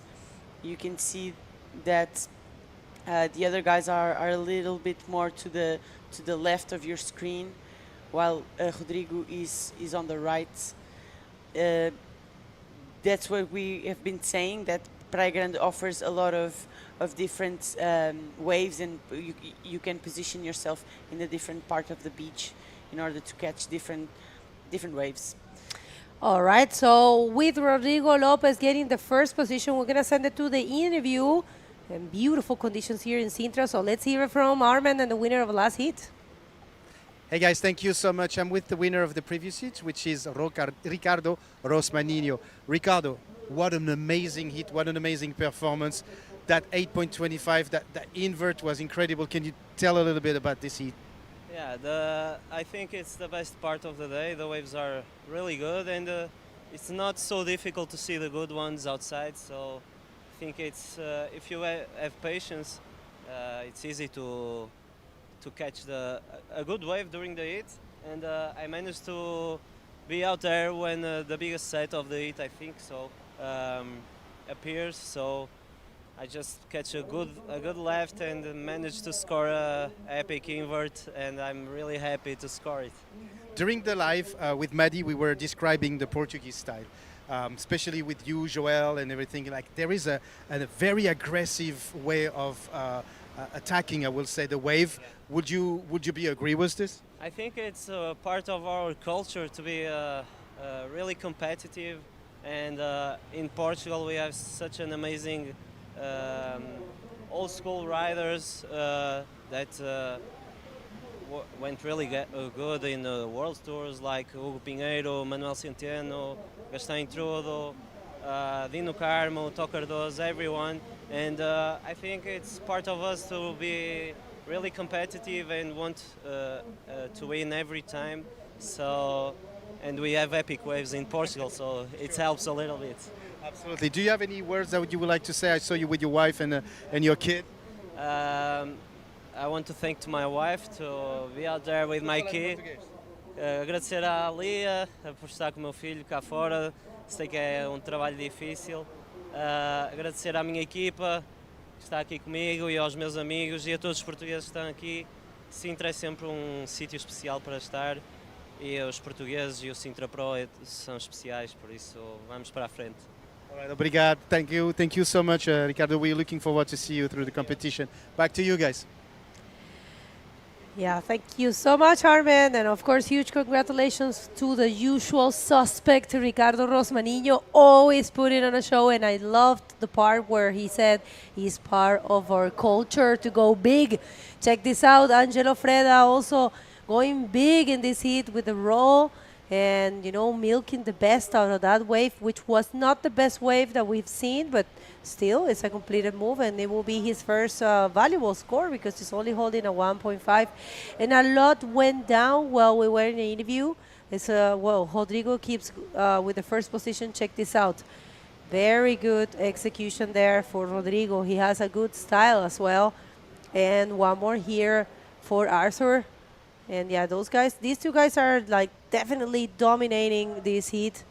You can see that the other guys are a little bit more to the left of your screen, while Rodrigo is on the right. That's what we have been saying, that Praia Grande offers a lot of different waves, and you can position yourself in a different part of the beach in order to catch different waves. All right, so with Rodrigo Lopez getting the first position, we're going to send it to the interview. And beautiful conditions here in Sintra, so let's hear it from Armand and the winner of the last heat. Hey guys, thank you so much. I'm with the winner of the previous heat, which is Ricardo Rosmanino. Ricardo, what an amazing hit, what an amazing performance. That 8.25, that invert was incredible. Can you tell a little bit about this heat? Yeah, I think it's the best part of the day. The waves are really good, and it's not so difficult to see the good ones outside. So I think it's if you have patience, it's easy to catch a good wave during the heat. And I managed to be out there when the biggest set of the heat, I think so, appears. So I just catch a good left and managed to score a epic invert, and I'm really happy to score it. During the live with Maddie, we were describing the Portuguese style, especially with you, Joel, and everything. Like there is a very aggressive way of attacking, I will say, the wave. Would you be agree with this? I think it's part of our culture to be really competitive, and in Portugal we have such an amazing old school riders that went really good in world tours, like Hugo Pinheiro, Manuel Centeno, Gastão Intrudo, Dino Carmo, Tocardos, everyone. And I think it's part of us to be really competitive and want to win every time. So, and we have epic waves in Portugal, so it helps a little bit. Absolutely. Do you have any words that you would like to say? I saw you with your wife and your kid. I want to thank to my wife to be out there with my kid. Agradecer à Lia por estar com o meu filho cá fora. Sei que é um trabalho difícil. Agradecer à minha equipa que está aqui comigo e aos meus amigos e a todos os portugueses que estão aqui. Sintra é sempre um sítio especial para estar e os portugueses e o Sintra Pro são especiais, por isso vamos para a frente. All right, obrigado. Thank you so much, Ricardo. We're looking forward to see you through the competition. Back to you guys. Yeah, thank you so much, Armin. And of course, huge congratulations to the usual suspect, Ricardo Rosmanino, always putting on a show. And I loved the part where he said he's part of our culture to go big. Check this out, Angelo Freda also going big in this heat with the roll and, you know, milking the best out of that wave, which was not the best wave that we've seen, but still it's a completed move, and it will be his first valuable score because he's only holding a 1.5. And a lot went down while we were in the interview. It's well, Rodrigo keeps with the first position. Check this out. Very good execution there for Rodrigo. He has a good style as well. And one more here for Arthur. And yeah, these two guys are like definitely dominating this heat.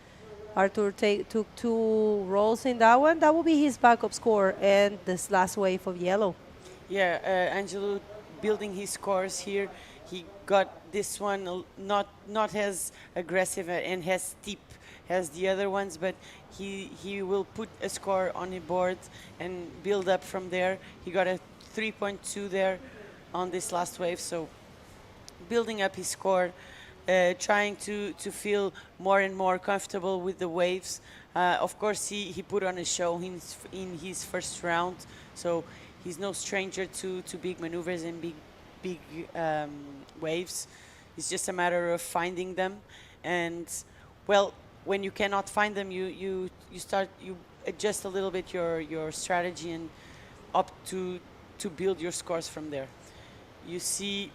Arthur took 2 rolls in that one. That will be his backup score and this last wave of yellow. Yeah, Angelo building his scores here. He got this one not as aggressive and as steep as the other ones, but he will put a score on the board and build up from there. He got a 3.2 there on this last wave, so building up his score, trying to feel more and more comfortable with the waves. Of course, he put on a show in his first round, so he's no stranger to big maneuvers and big waves. It's just a matter of finding them, and well, when you cannot find them, you adjust a little bit your strategy and up to build your scores from there. You see,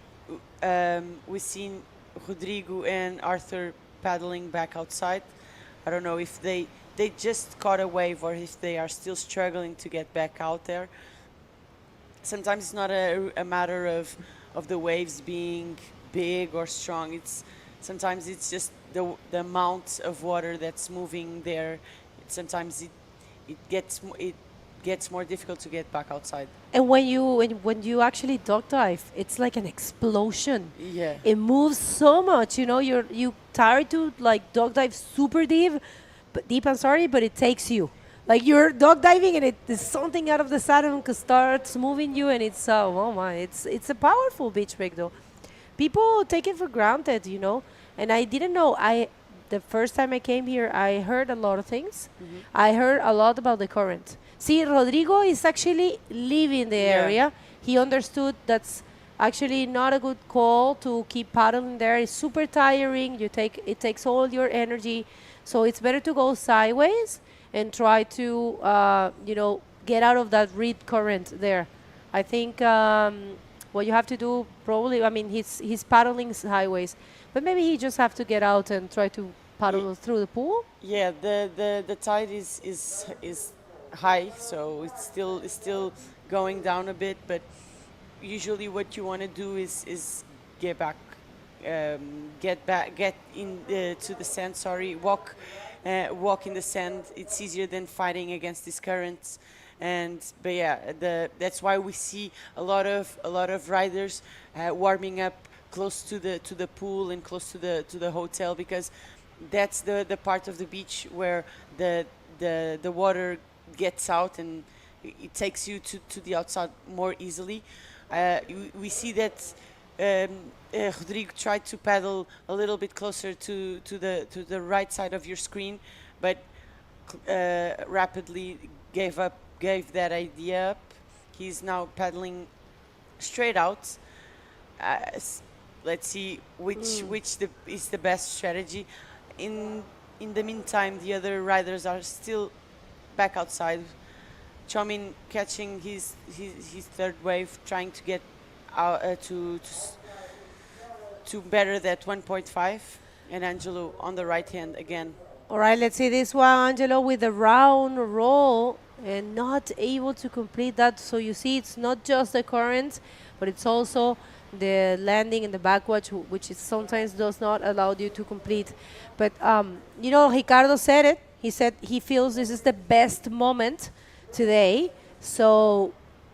we've seen Rodrigo and Arthur paddling back outside. I don't know if they just caught a wave or if they are still struggling to get back out there. Sometimes it's not a matter of the waves being big or strong. Sometimes it's just the amount of water that's moving there. Sometimes it gets more difficult to get back outside. And when you actually dog dive, it's like an explosion. Yeah. It moves so much. You know, you tired to like dog dive super deep, but it takes you. Like you're dog diving and there's something out of the sudden starts moving you, and it's oh my, it's a powerful beach break though. People take it for granted, you know, and I didn't know. The first time I came here, I heard a lot of things. Mm-hmm. I heard a lot about the current. See, Rodrigo is actually leaving the area. He understood that's actually not a good call to keep paddling there. It's super tiring. It takes all your energy, so it's better to go sideways and try to get out of that reed current there. I think what you have to do probably, I mean, he's paddling sideways, but maybe he just have to get out and try to paddle through the pool. Yeah, the tide is high, so it's still going down a bit, but usually what you want to do is get in to the sand. Walk in the sand. It's easier than fighting against these currents. But yeah, that's why we see a lot of riders warming up close to the pool and close to the hotel, because that's the part of the beach where the water gets out and it takes you to the outside more easily. We see that Rodrigo tried to paddle a little bit closer to the right side of your screen, but rapidly gave that idea up. He's now paddling straight out. Let's see which is the best strategy. In the meantime, the other riders are still back outside. Chomin catching his third wave, trying to get out to better that 1.5, and Angelo on the right hand again. All right, let's see this one. Angelo with the round roll and not able to complete that. So you see, it's not just the current, but it's also the landing and the backwatch, which is sometimes does not allow you to complete. But you know, Ricardo said it. He said he feels this is the best moment today. So,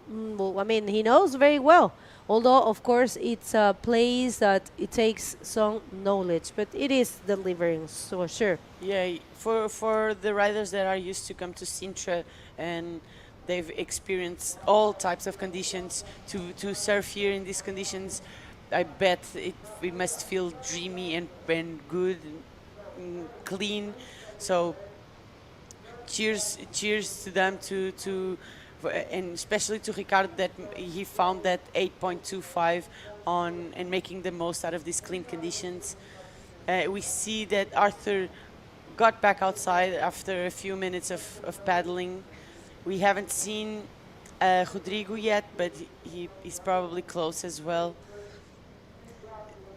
well, I mean, he knows very well. Although, of course, it's a place that it takes some knowledge, but it is delivering, so sure. Yeah, for the riders that are used to come to Sintra and they've experienced all types of conditions to surf here in these conditions, I bet it must feel dreamy and good and clean. So cheers to them and especially to Ricardo that he found that 8.25 on and making the most out of these clean conditions. We see that Arthur got back outside after a few minutes of paddling. We haven't seen Rodrigo yet, but he's probably close as well.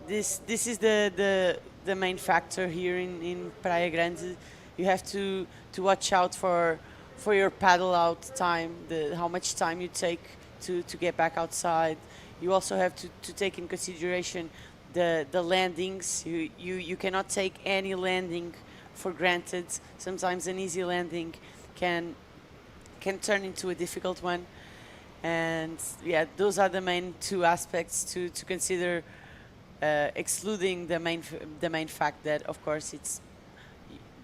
This is the main factor here in Praia Grande. You have to watch out for your paddle out time, how much time you take to get back outside. You also have to take in consideration the landings. You cannot take any landing for granted. Sometimes an easy landing can turn into a difficult one. And yeah, those are the main two aspects to consider, excluding the main fact that, of course, it's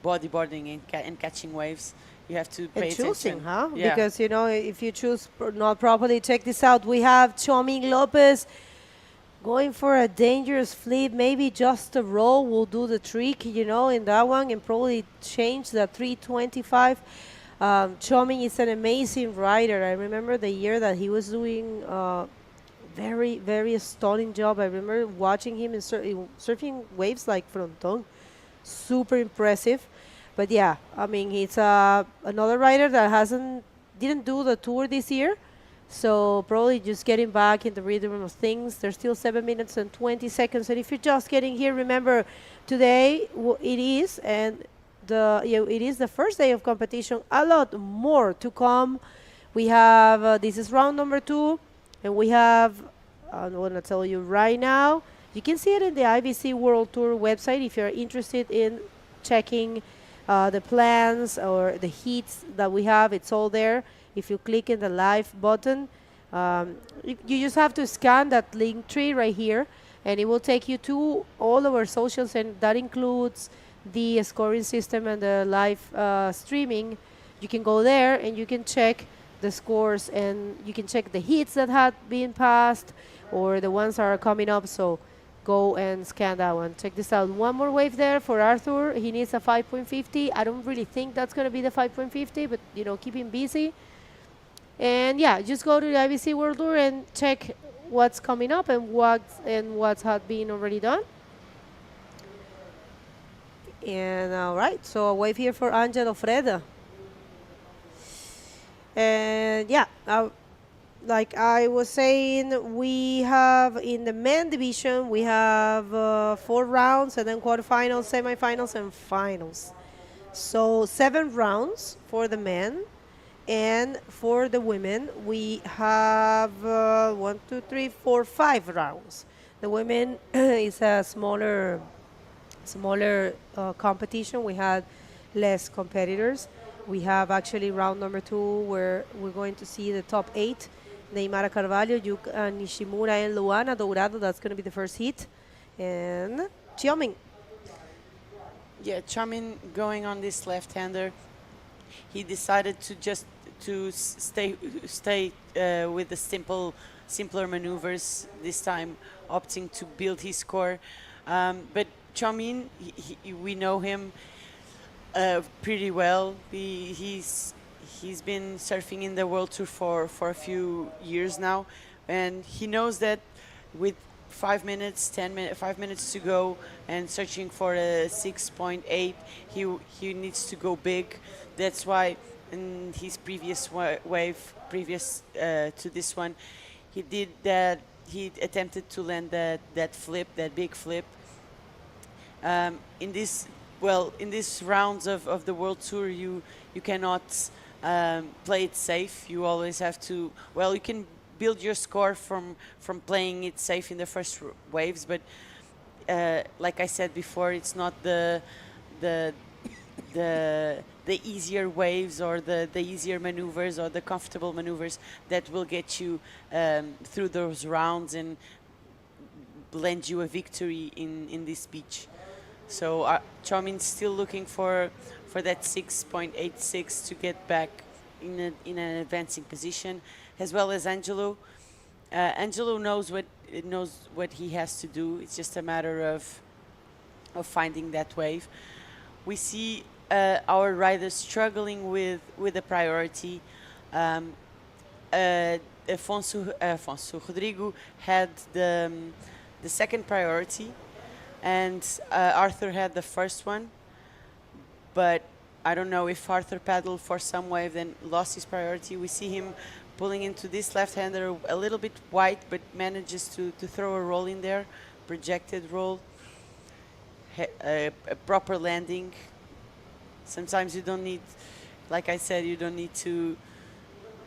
bodyboarding and catching waves. You have to pay attention. And choosing, huh? Yeah. Because, you know, if you choose not properly, check this out. We have Choming Lopez going for a dangerous flip. Maybe just a roll will do the trick, you know, in that one, and probably change the 325. Choming is an amazing rider. I remember the year that he was doing very, very stunning job. I remember watching him in surfing waves like fronton. Super impressive. But yeah, I mean, he's another rider that didn't do the tour this year. So probably just getting back in the rhythm of things. There's still 7 minutes and 20 seconds. And if you're just getting here, remember today it is, and it is the first day of competition. A lot more to come. We have, this is round number 2, and we have, I'm going to tell you right now, you can see it in the IBC World Tour website if you're interested in checking the plans or the heats that we have. It's all there. If you click in the live button, you just have to scan that link tree right here, and it will take you to all of our socials, and that includes the scoring system and the live streaming. You can go there and you can check the scores, and you can check the hits that had been passed or the ones that are coming up. So go and scan that one. Check this out. One more wave there for Arthur. He needs a 5.50. I don't really think that's going to be the 5.50, but, you know, keep him busy. And yeah, just go to the IBC World Tour and check what's coming up and what had been already done. And all right, so a wave here for Angelo Freda. And yeah, like I was saying, we have in the men division, we have 4 rounds, and then quarterfinals, semifinals, and finals. So 7 rounds for the men, and for the women, we have 1, 2, 3, 4, 5 rounds. The women is a smaller competition. We had less competitors. We have actually round number 2 where we're going to see the top 8. Neymar Carvalho, Yuka Nishimura, and Luana Dourado. That's going to be the first heat. And Choming. Yeah, Choming going on this left-hander. He decided to stay with the simpler maneuvers this time, opting to build his score. But Choming, we know him pretty well. He's been surfing in the World Tour for a few years now, and he knows that with 5 minutes, 5 minutes to go, and searching for a 6.8, he needs to go big. That's why in his previous wave, previous to this one, he did that. He attempted to land that flip, that big flip. In these rounds of the World Tour, you cannot play it safe. You always have to. Well, you can build your score from playing it safe in the first waves, but like I said before, it's not the easier waves or the easier maneuvers or the comfortable maneuvers that will get you through those rounds and lend you a victory in this beach. So Chomin's still looking for that 6.86 to get back in an advancing position, as well as Angelo. Angelo knows what he has to do. It's just a matter of finding that wave. We see our riders struggling with the priority. Rodrigo had the second priority, and Arthur had the first one. But I don't know if Arthur paddled for some wave, then lost his priority. We see him pulling into this left-hander a little bit wide, but manages to throw a roll in there, projected roll, a proper landing. Sometimes you don't need, like I said,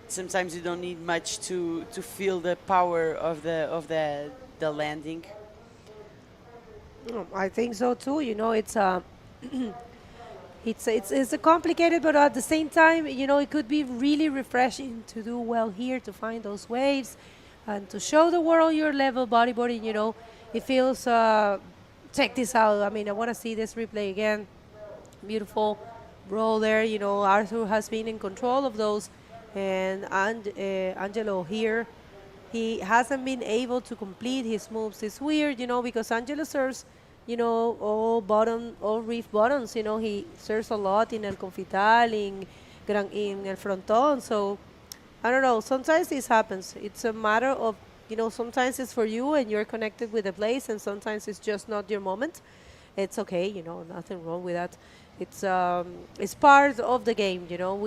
sometimes you don't need much to feel the power of the landing. I think so too. You know, it's it's a complicated, but at the same time, you know, it could be really refreshing to do well here, to find those waves, and to show the world your level bodyboarding. You know, it feels. Check this out. I mean, I want to see this replay again. Beautiful roll there. You know, Arthur has been in control of those, and Angelo here, he hasn't been able to complete his moves. It's weird, you know, because Angelo serves, you know, all reef bottoms. You know, he serves a lot in El Confital, in El Fronton. So I don't know. Sometimes this happens. It's a matter of, you know, sometimes it's for you and you're connected with the place, and sometimes it's just not your moment. It's okay, you know, nothing wrong with that. It's part of the game, you know.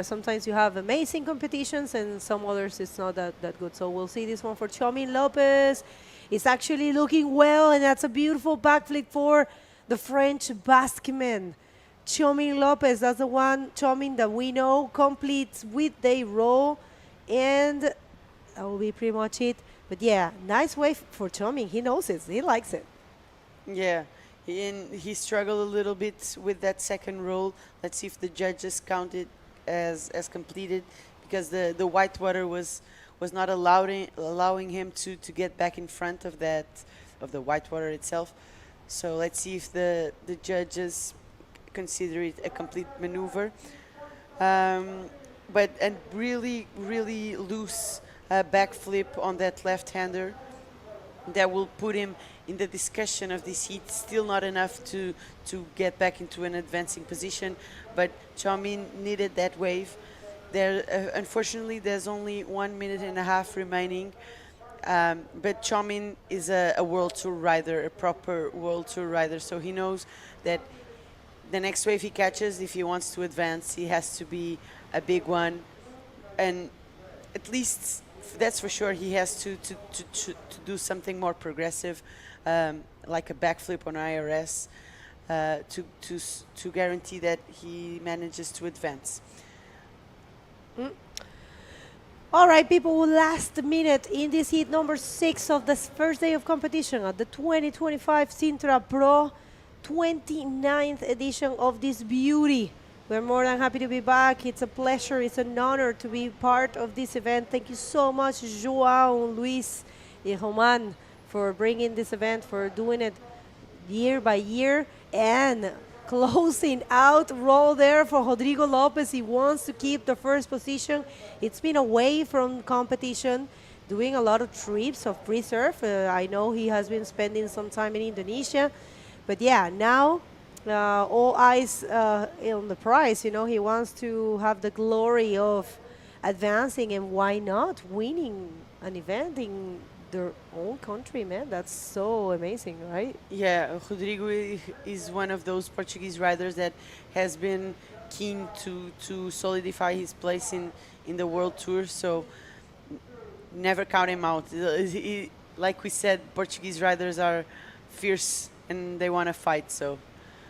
Sometimes you have amazing competitions, and some others it's not that good. So we'll see this one for Chomin Lopez. It's actually looking well, and that's a beautiful backflip for the French basketman. Chomin Lopez, that's the one Chomin that we know completes with the roll, and that will be pretty much it. But yeah, nice wave for Chomin. He knows it. He likes it. Yeah. He struggled a little bit with that second roll. Let's see if the judges count it as completed, because the white water was not allowing him to get back in front of the white water itself. So let's see if the judges consider it a complete maneuver. But really loose backflip on that left-hander that will put him in the discussion of this heat. Still not enough to get back into an advancing position, but Chomin needed that wave. Unfortunately, there's only 1.5 minutes remaining, but Chomin is a World Tour rider, a proper World Tour rider, so he knows that the next wave he catches, if he wants to advance, he has to be a big one, and at least that's for sure he has to do something more progressive, like a backflip on IRS, to guarantee that he manages to advance. All right, people, last minute in this heat number 6 of this first day of competition at the 2025 Sintra Pro 29th edition of this beauty. We're more than happy to be back. It's a pleasure, it's an honor to be part of this event. Thank you so much, João, Luis, and Roman, for bringing this event, for doing it year by year, and closing out roll there for Rodrigo Lopez. He wants to keep the first position. It's been away from competition, doing a lot of trips of pre-surf. I know he has been spending some time in Indonesia. But yeah, now all eyes on the prize. You know, he wants to have the glory of advancing, and why not winning an event in their own country, man. That's so amazing, right? Yeah, Rodrigo is one of those Portuguese riders that has been keen to solidify his place in the World Tour, so never count him out. Like we said, Portuguese riders are fierce and they want to fight, so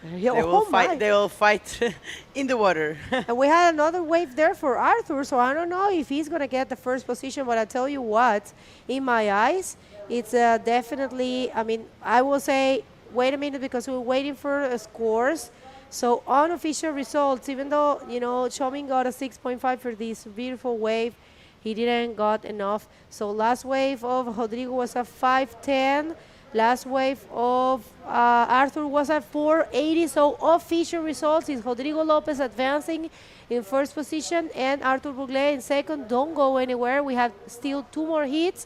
Yeah, They will oh fight. my. They will fight in the water. And we had another wave there for Arthur, so I don't know if he's going to get the first position, but I tell you what, in my eyes, it's definitely, I mean, I will say, wait a minute, because we're waiting for scores. So unofficial results, even though, you know, Chomin got a 6.5 for this beautiful wave, he didn't got enough. So last wave of Rodrigo was a 510. Last wave of Arthur was at 480. So official results is Rodrigo Lopez advancing in first position and Arthur Buglé in second. Don't go anywhere. We have still 2 more hits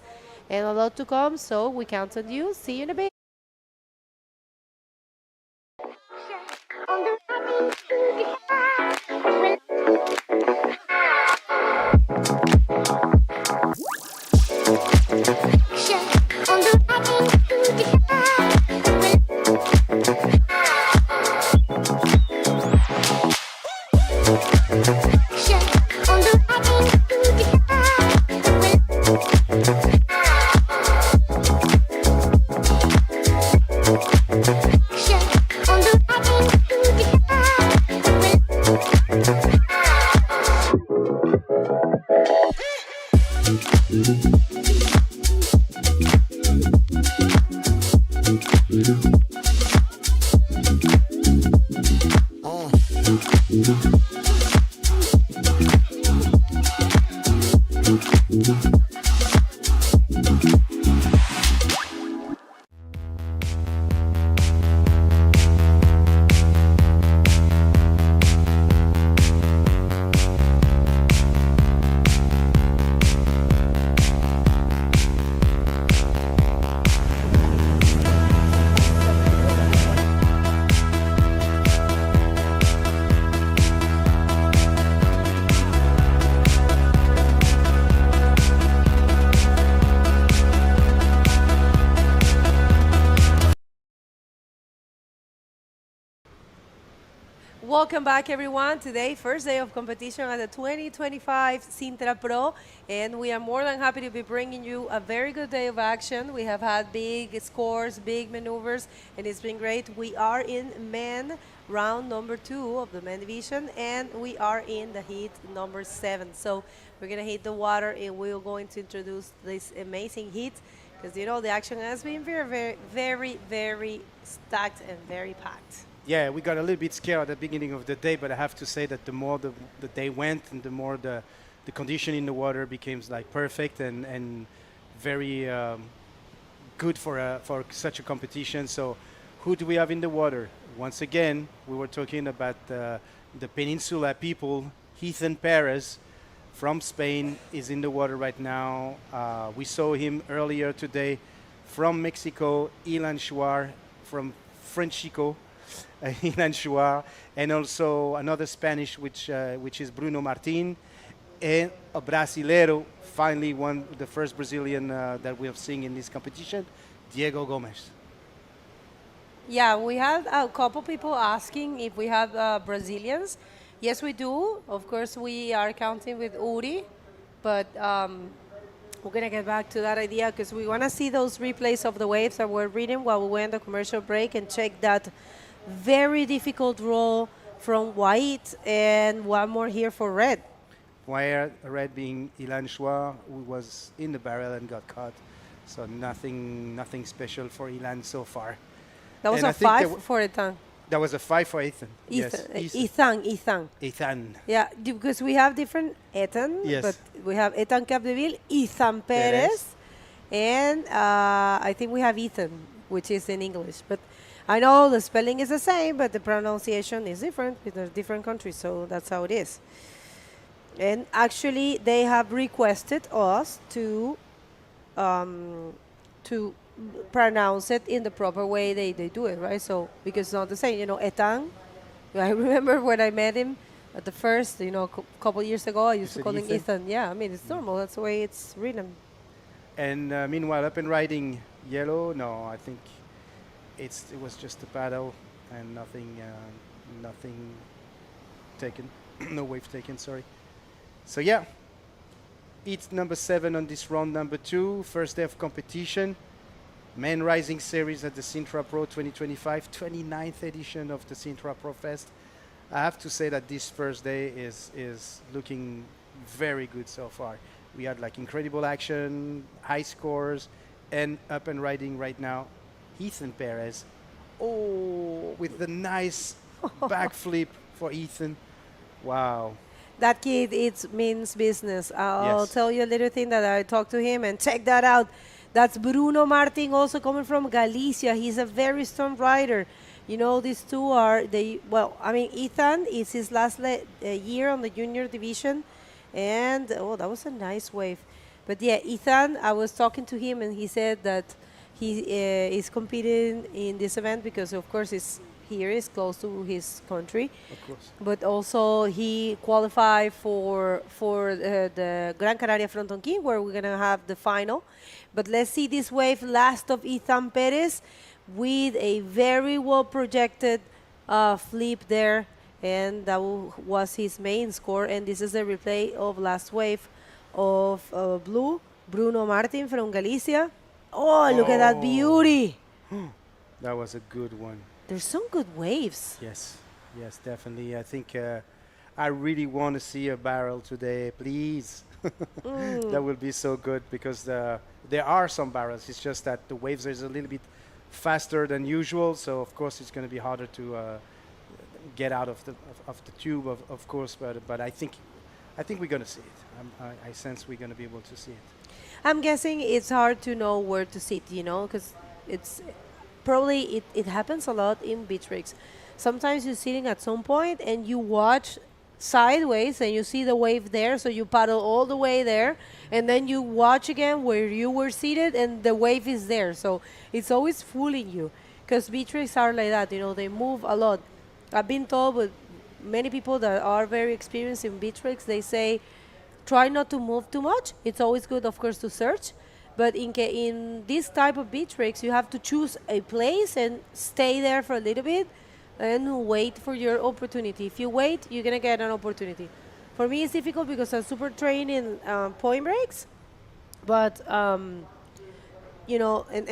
and a lot to come. So we count on you. See you in a bit. Welcome back, everyone. Today, first day of competition at the 2025 Sintra Pro, and we are more than happy to be bringing you a very good day of action. We have had big scores, big maneuvers, and it's been great. We are in men round number 2 of the men division, and we are in the heat number 7. So we're going to hit the water, and we're going to introduce this amazing heat, because, you know, the action has been very stacked and very packed. Yeah, we got a little bit scared at the beginning of the day, but I have to say that the more the day went and the more the condition in the water became like perfect and very good for such a competition. So who do we have in the water? Once again, we were talking about the Peninsula people. Ethan Perez from Spain is in the water right now. We saw him earlier today from Mexico, Ilan Shuar from Frenchico. Ilan Shuar, and also another Spanish, which is Bruno Martin, and a Brasileiro, finally the first Brazilian that we have seen in this competition, Diego Gomes. Yeah, we had a couple people asking if we have Brazilians. Yes, we do. Of course, we are counting with Uri, but we're going to get back to that idea because we want to see those replays of the waves that we're reading while we went the commercial break and check that very difficult roll from white, and one more here for red. Red being Ilan Shuar, who was in the barrel and got caught. So nothing special for Ilan so far. That was a 5 for Ethan. That was a 5 for Ethan. Yes. Ethan. Yeah, because we have different Ethan, yes. But we have Ethan Capdeville, Ethan Perez, and I think we have Ethan, which is in English. But I know the spelling is the same, but the pronunciation is different because different countries, so that's how it is. And actually, they have requested us to pronounce it in the proper way they do it, right? So, because it's not the same, you know, Ethan. I remember when I met him at the first, you know, couple years ago, I used to call him Ethan. Yeah, I mean, it's normal. That's the way it's written. And meanwhile, up and riding yellow, no, I think it was just a paddle and nothing taken, no wave taken, sorry. So yeah, it's number 7 on this round number 2, first day of competition. Men Rising Series at the Sintra Pro 2025, 29th edition of the Sintra Pro Fest. I have to say that this first day is looking very good so far. We had like incredible action, high scores, and up and riding right now. Ethan Perez, with the nice backflip for Ethan. Wow. That kid, it means business. I'll Yes. tell you a little thing that I talked to him, and check that out. That's Bruno Martin, also coming from Galicia. He's a very strong rider. You know, these two are, Ethan is his last year on the junior division. And, that was a nice wave. But yeah, Ethan, I was talking to him, and he said that he is competing in this event because, of course, here is close to his country. Of course. But also he qualified for the Gran Canaria Fronton King, where we're going to have the final. But let's see this wave last of Ethan Perez with a very well projected flip there. And that was his main score. And this is a replay of last wave of Bruno Martin from Galicia. Oh, look at that beauty. That was a good one. There's some good waves. Yes, yes, definitely. I think I really want to see a barrel today, please. That will be so good because there are some barrels. It's just that the waves is a little bit faster than usual, so of course it's going to be harder to get out of the tube, of course. But I think we're going to see it. I sense we're going to be able to see it. I'm guessing it's hard to know where to sit, because it's probably it happens a lot in beach rigs. Sometimes you're sitting at some point and you watch sideways and you see the wave there, so you paddle all the way there, and then you watch again where you were seated and the wave is there. So it's always fooling you because beach rigs are like that, they move a lot. I've been told with many people that are very experienced in beach rigs, they say try not to move too much. It's always good, of course, to search. But in this type of beach rigs, you have to choose a place and stay there for a little bit and wait for your opportunity. If you wait, you're going to get an opportunity. For me, it's difficult because I'm super trained in point breaks. But, and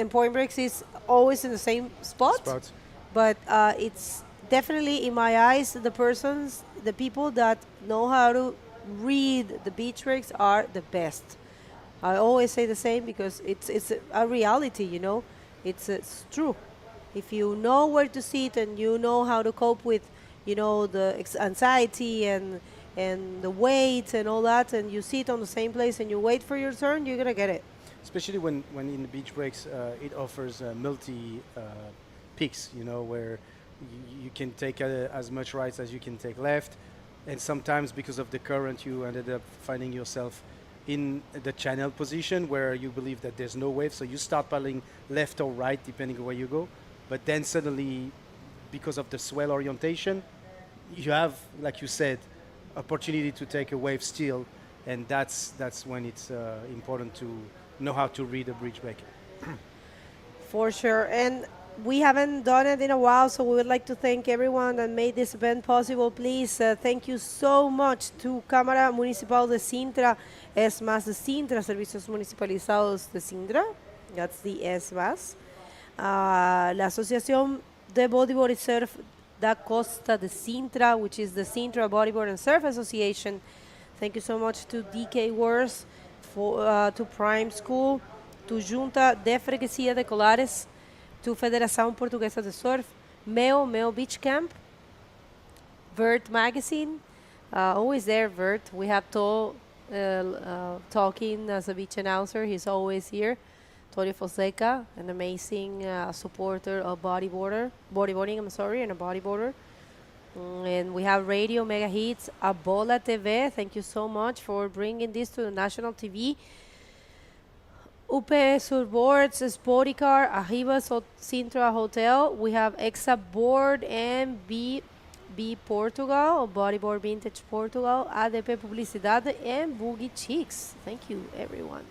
point breaks is always in the same spot. But it's definitely, in my eyes, the people that know how to read the beach rigs are the best. I always say the same because it's a reality, It's true. If you know where to sit and you know how to cope with, the anxiety and the weight and all that, and you sit on the same place and you wait for your turn, you're going to get it. Especially when in the beach breaks, it offers multi peaks, where you can take as much rights as you can take left. And sometimes because of the current, you ended up finding yourself in the channel position where you believe that there's no wave, so you start paddling left or right depending on where you go. But then suddenly, because of the swell orientation, you have, like you said, opportunity to take a wave still, and that's when it's important to know how to read a bridge break. For sure. And we haven't done it in a while, so we would like to thank everyone that made this event possible. Please, thank you so much to Cámara Municipal de Sintra, ESMAS de Sintra, Servicios Municipalizados de Sintra, that's the ESMAS, la Asociación de Bodyboard Surf da Costa de Sintra, which is the Sintra Bodyboard and Surf Association. Thank you so much to DK Wars, to Prime School, to Junta de Freguesia de Colares, to Federação Portuguesa de Surf, Meo Beach Camp, Vert Magazine, always there, Vert. We have To talking as a beach announcer. He's always here. Tori Fonseca, an amazing supporter of bodyboarding, and a bodyboarder. And we have Radio Mega Hits, Abola TV. Thank you so much for bringing this to the national TV. UP Surboards, Sporticar, Arribas Sintra Hotel. We have Exa Board and B Portugal, Bodyboard Vintage Portugal, ADP Publicidade, and Boogie Chicks. Thank you, everyone.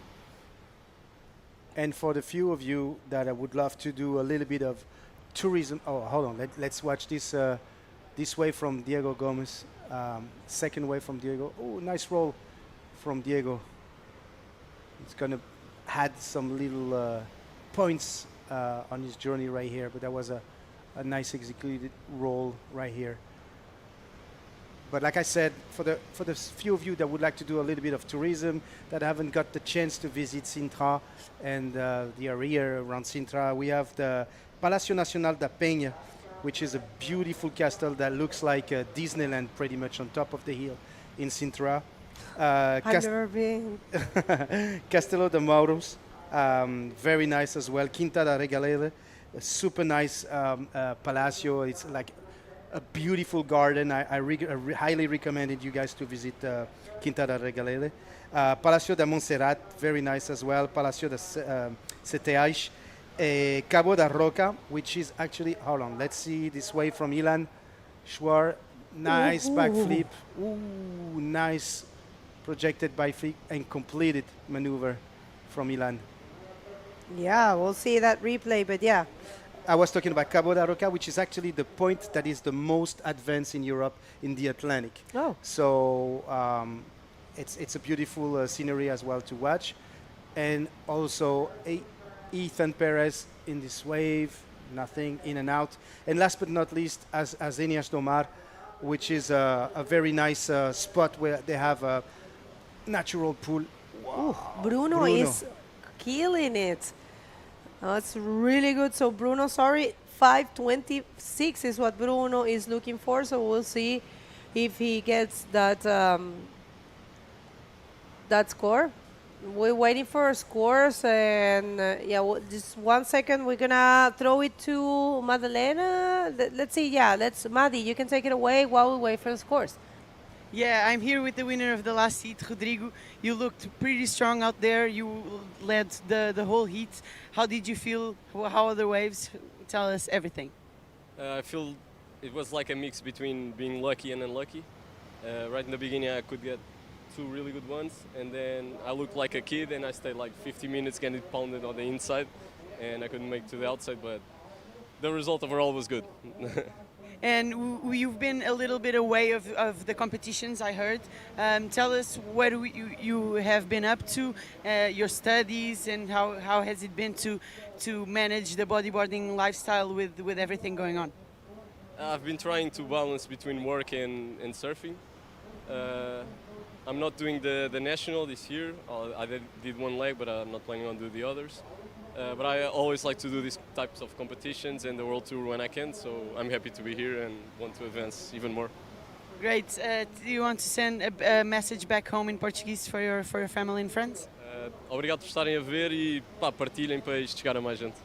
And for the few of you that I would love to do a little bit of tourism. Oh, hold on. Let's watch this wave from Diego Gomez. Second wave from Diego. Oh, nice roll from Diego. It's going to add some little points on his journey right here, but that was a nice executed roll right here. But like I said, for the few of you that would like to do a little bit of tourism, that haven't got the chance to visit Sintra and the area around Sintra, we have the Palacio Nacional da Penha, which is a beautiful castle that looks like Disneyland pretty much on top of the hill in Sintra. I've never been. Castelo de Mauros, very nice as well. Quinta da Regaleira, a super nice palacio. It's like a beautiful garden. I highly recommended you guys to visit Quinta da Regaleira. Palacio da Montserrat, very nice as well. Palacio da Seteais. Cabo da Roca, which is actually, hold on, let's see this way from Ilan. Schwar, nice backflip. Ooh, nice projected backflip and completed maneuver from Ilan. Yeah, we'll see that replay, but yeah. I was talking about Cabo da Roca, which is actually the point that is the most advanced in Europe in the Atlantic. Oh. So it's a beautiful scenery as well to watch. And also Ethan Perez in this wave, nothing, in and out. And last but not least, as Enias Domar, which is a very nice spot where they have a natural pool. Ooh, Bruno is killing it. Oh, it's really good. So Bruno, sorry, 5:26 is what Bruno is looking for. So we'll see if he gets that that score. We're waiting for scores, and yeah, just 1 second. We're gonna throw it to Madalena. Let's see. Yeah, Maddie, you can take it away while we wait for the scores. Yeah, I'm here with the winner of the last heat, Rodrigo. You looked pretty strong out there. You led the whole heat. How did you feel? How are the waves? Tell us everything. I feel it was like a mix between being lucky and unlucky. Right in the beginning, I could get 2 really good ones, and then I looked like a kid, and I stayed like 50 minutes getting pounded on the inside, and I couldn't make it to the outside, but the result overall was good. And you've been a little bit away of the competitions, I heard. Tell us what you have been up to, your studies, and how has it been to manage the bodyboarding lifestyle with everything going on? I've been trying to balance between work and surfing. I'm not doing the national this year. I did 1 leg, but I'm not planning on doing the others. But I always like to do these types of competitions and the World Tour when I can, so I'm happy to be here and want to advance even more. Great. Do you want to send a message back home in Portuguese for your family and friends? Obrigado por estarem a ver e pá, partilhem para isto chegar a mais gente.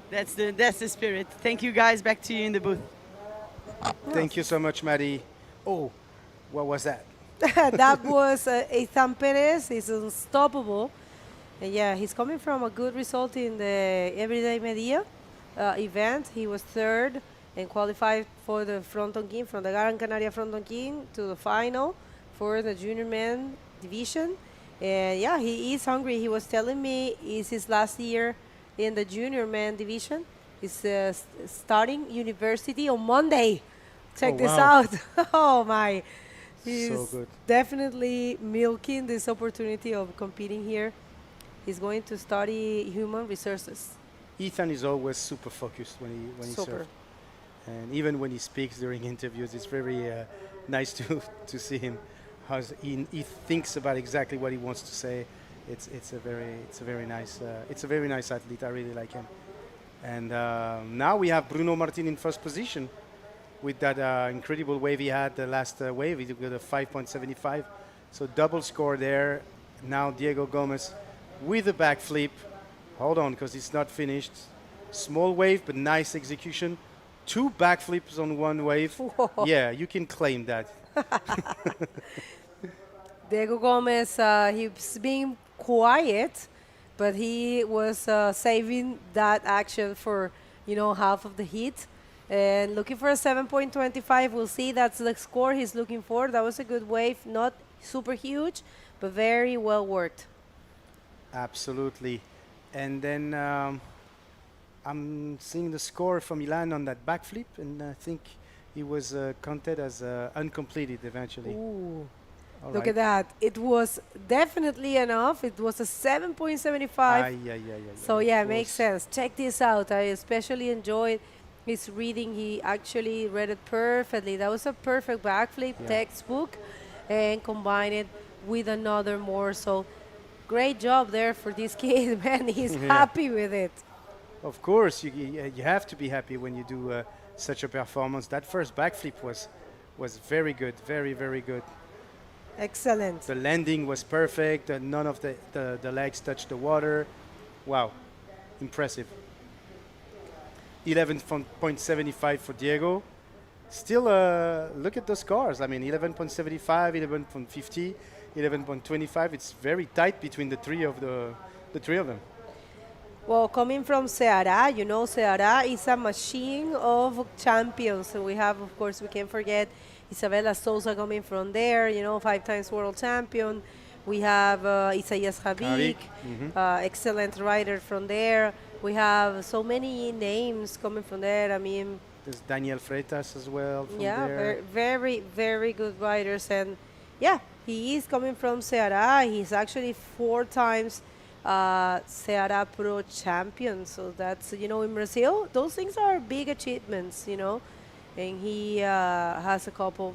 That's the spirit. Thank you guys. Back to you in the booth. Thank you so much, Maddie. Oh, what was that? That was Ethan Perez. He's unstoppable. And yeah, he's coming from a good result in the Everyday Media event. He was 3rd and qualified for the Fronton-King, from the Gran Canaria Fronton-King to the final for the junior man division. And yeah, he is hungry. He was telling me it's his last year in the junior man division. He's starting university on Monday. Check this out. Oh my. He's so good. Definitely milking this opportunity of competing here. He's going to study human resources. Ethan is always super focused when he surfs. And even when he speaks during interviews, it's very nice to see him. How he thinks about exactly what he wants to say. It's a very nice athlete. I really like him. And now we have Bruno Martin in first position with that incredible wave he had the last wave. He got a 5.75, so double score there. Now Diego Gomez with a backflip. Hold on, because it's not finished. Small wave, but nice execution. 2 backflips on 1 wave. Whoa. Yeah, you can claim that. Diego Gomez, he's being quiet, but he was saving that action for, half of the heat. And looking for a 7.25. We'll see. That's the score he's looking for. That was a good wave. Not super huge, but very well worked. Absolutely. And then I'm seeing the score from Ilan on that backflip, and I think he was counted as uncompleted eventually. Ooh. Look at that. It was definitely enough. It was a 7.75. So yeah, it makes sense. Check this out. I especially enjoyed his reading. He actually read it perfectly. That was a perfect backflip textbook, and combined it with another more. So great job there for this kid, man. He's happy with it. Of course, you have to be happy when you do such a performance. That first backflip was very good, very, very good. Excellent. The landing was perfect. None of the legs touched the water. Wow, impressive. 11.75 for Diego. Still, look at the scores. I mean, 11.75, 11.50, 11.25. It's very tight between the three of them. Well, coming from Ceará, you know, Ceará is a machine of champions. So we have, of course, we can't forget Isabella Souza coming from there, you know, 5 times world champion. We have Isaias Habib, excellent rider from there. We have so many names coming from there. I mean, there's Daniel Freitas as well from there. Very, very good riders. And yeah, he is coming from Ceará. He's actually 4 times Ceará Pro champion. So that's, you know, in Brazil, those things are big achievements, you know. And he has a couple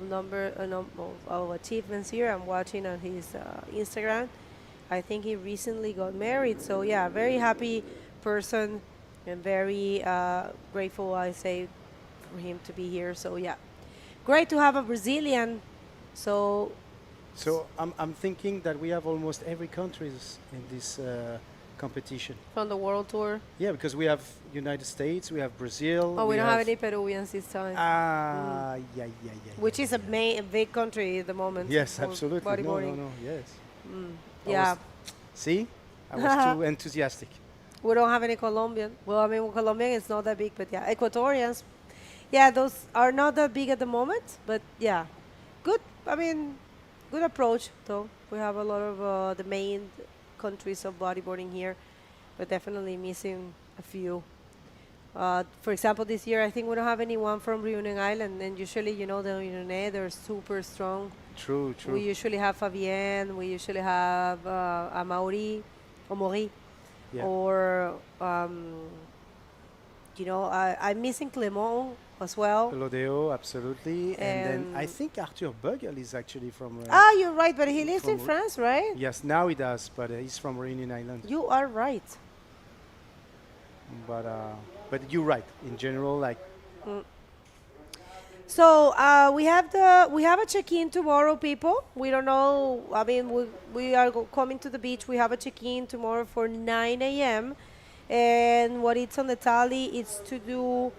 of achievements here. I'm watching on his Instagram. I think he recently got married. So yeah, very happy person and very grateful, I say, for him to be here. So yeah, great to have a Brazilian. So I'm thinking that we have almost every country in this competition. From the World Tour? Yeah, because we have United States, we have Brazil. Oh, we don't have any Peruvians this time. Yeah. Which is a big country at the moment. Yes, absolutely. Bodyboarding. No, yes. Yeah. See? I was too enthusiastic. We don't have any Colombian. Well, I mean, Colombian is not that big, but yeah. Ecuadorians. Yeah, those are not that big at the moment, but yeah. Good, I mean, good approach, though. We have a lot of the main countries of bodyboarding here, but definitely missing a few. For example, this year, I think we don't have anyone from Reunion Island, and usually, you know, the Reunion, they're super strong. True. We usually have Fabienne, we usually have Amaury, or Maury, or, you know, I'm missing Clement as well. Lodeo, absolutely. And then I think Arthur Bugel is actually from... you're right, but he lives in France, right? Yes, now he does, but he's from Reunion Island. You are right. But you're right. In general, like... So we have a check-in tomorrow, people. We don't know. I mean, we are coming to the beach. We have a check-in tomorrow for 9 a.m. And what it's on the tally is to do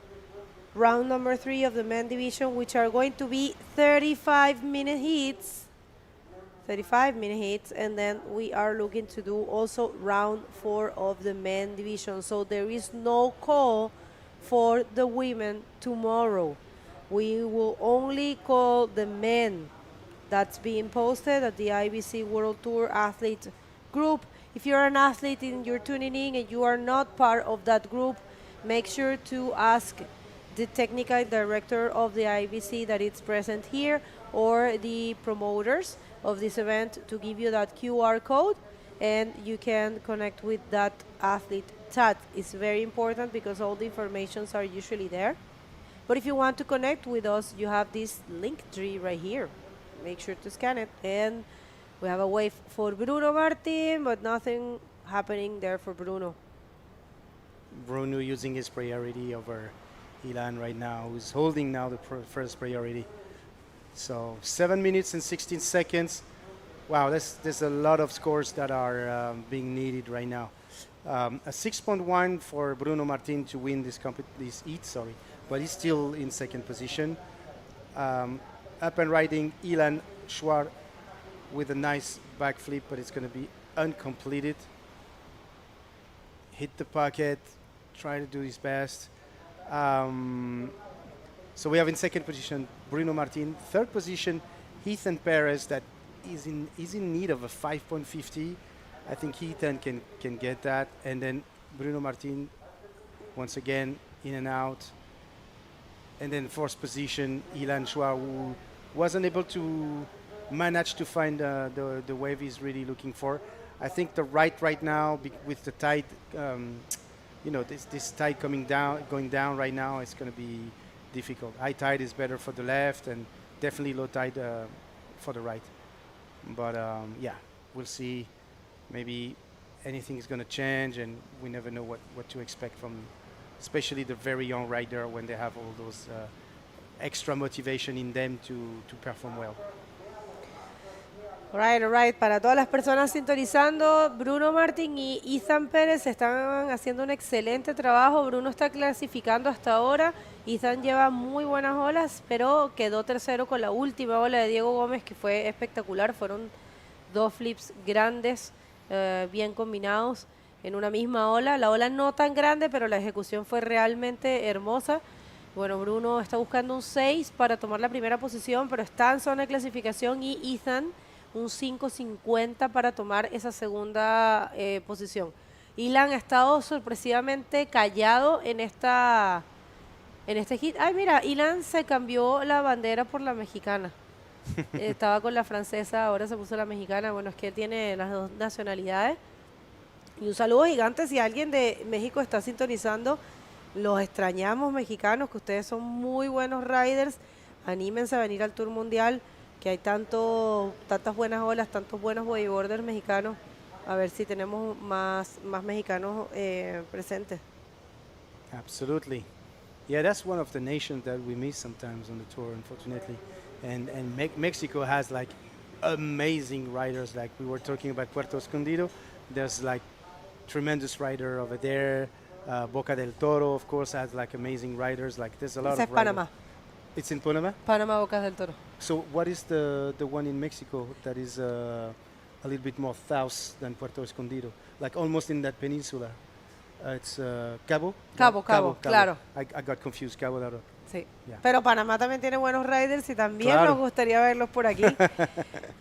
round number 3 of the men division, which are going to be 35-minute heats. 35-minute heats. And then we are looking to do also round 4 of the men division. So there is no call for the women tomorrow. We will only call the men. That's being posted at the IBC World Tour athlete group. If you're an athlete and you're tuning in and you are not part of that group, make sure to ask the technical director of the IBC that it's present here, or the promoters of this event, to give you that QR code, and you can connect with that athlete chat. It's very important because all the informations are usually there. But if you want to connect with us, you have this link tree right here. Make sure to scan it. And we have a wave for Bruno Martin, but nothing happening there for Bruno. Bruno using his priority over Ilan right now, who's holding now the first priority. So 7 minutes and 16 seconds. Wow, there's a lot of scores that are being needed right now. A 6.1 for Bruno Martin to win this heat, but he's still in second position. Up and riding Ilan Schwar with a nice backflip, but it's going to be uncompleted. Hit the pocket, try to do his best. So we have in second position Bruno Martin. Third position, Ethan Perez, that is in need of a 5.50. I think Ethan can get that. And then Bruno Martin, once again, in and out. And then fourth position, Ilan Schwa, who wasn't able to managed to find the wave he's really looking for. I think the right now with the tide, this tide going down right now, it's going to be difficult. High tide is better for the left, and definitely low tide for the right. But yeah, we'll see. Maybe anything is going to change, and we never know what to expect from, especially the very young rider when they have all those extra motivation in them to perform well. All right. Para todas las personas sintonizando, Bruno Martín y Ethan Pérez están haciendo un excelente trabajo. Bruno está clasificando hasta ahora. Ethan lleva muy buenas olas, pero quedó tercero con la última ola de Diego Gómez, que fue espectacular. Fueron 2 flips grandes, bien combinados en una misma ola. La ola no tan grande, pero la ejecución fue realmente hermosa. Bueno, Bruno está buscando un 6 para tomar la primera posición, pero está en zona de clasificación, y Ethan un 5.50 para tomar esa segunda posición. Ilan ha estado sorpresivamente callado en este hit. Ay, mira, Ilan se cambió la bandera por la mexicana. Estaba con la francesa, ahora se puso la mexicana. Bueno, es que tiene las dos nacionalidades. Y un saludo gigante si alguien de México está sintonizando. Los extrañamos, mexicanos, que ustedes son muy buenos riders. Anímense a venir al Tour Mundial, que hay tantas buenas olas, tantos buenos bodyboarders mexicanos. A ver si tenemos más mexicanos presentes. Absolutely. Yeah, that's one of the nations that we miss sometimes on the tour, unfortunately. And Mexico has like amazing riders. Like we were talking about Puerto Escondido. There's like tremendous rider over there. Boca del Toro, of course, has like amazing riders. Like there's a lot Ese of es Panamá. It's in Panama? Panamá, Boca del Toro. So what is the one in Mexico that is a little bit more south than Puerto Escondido? Like almost in that peninsula. It's Cabo? Cabo, claro. I got confused. Cabo de Oro. Sí. Yeah. Pero Panamá también tiene buenos riders y también Claro. nos gustaría verlos por aquí.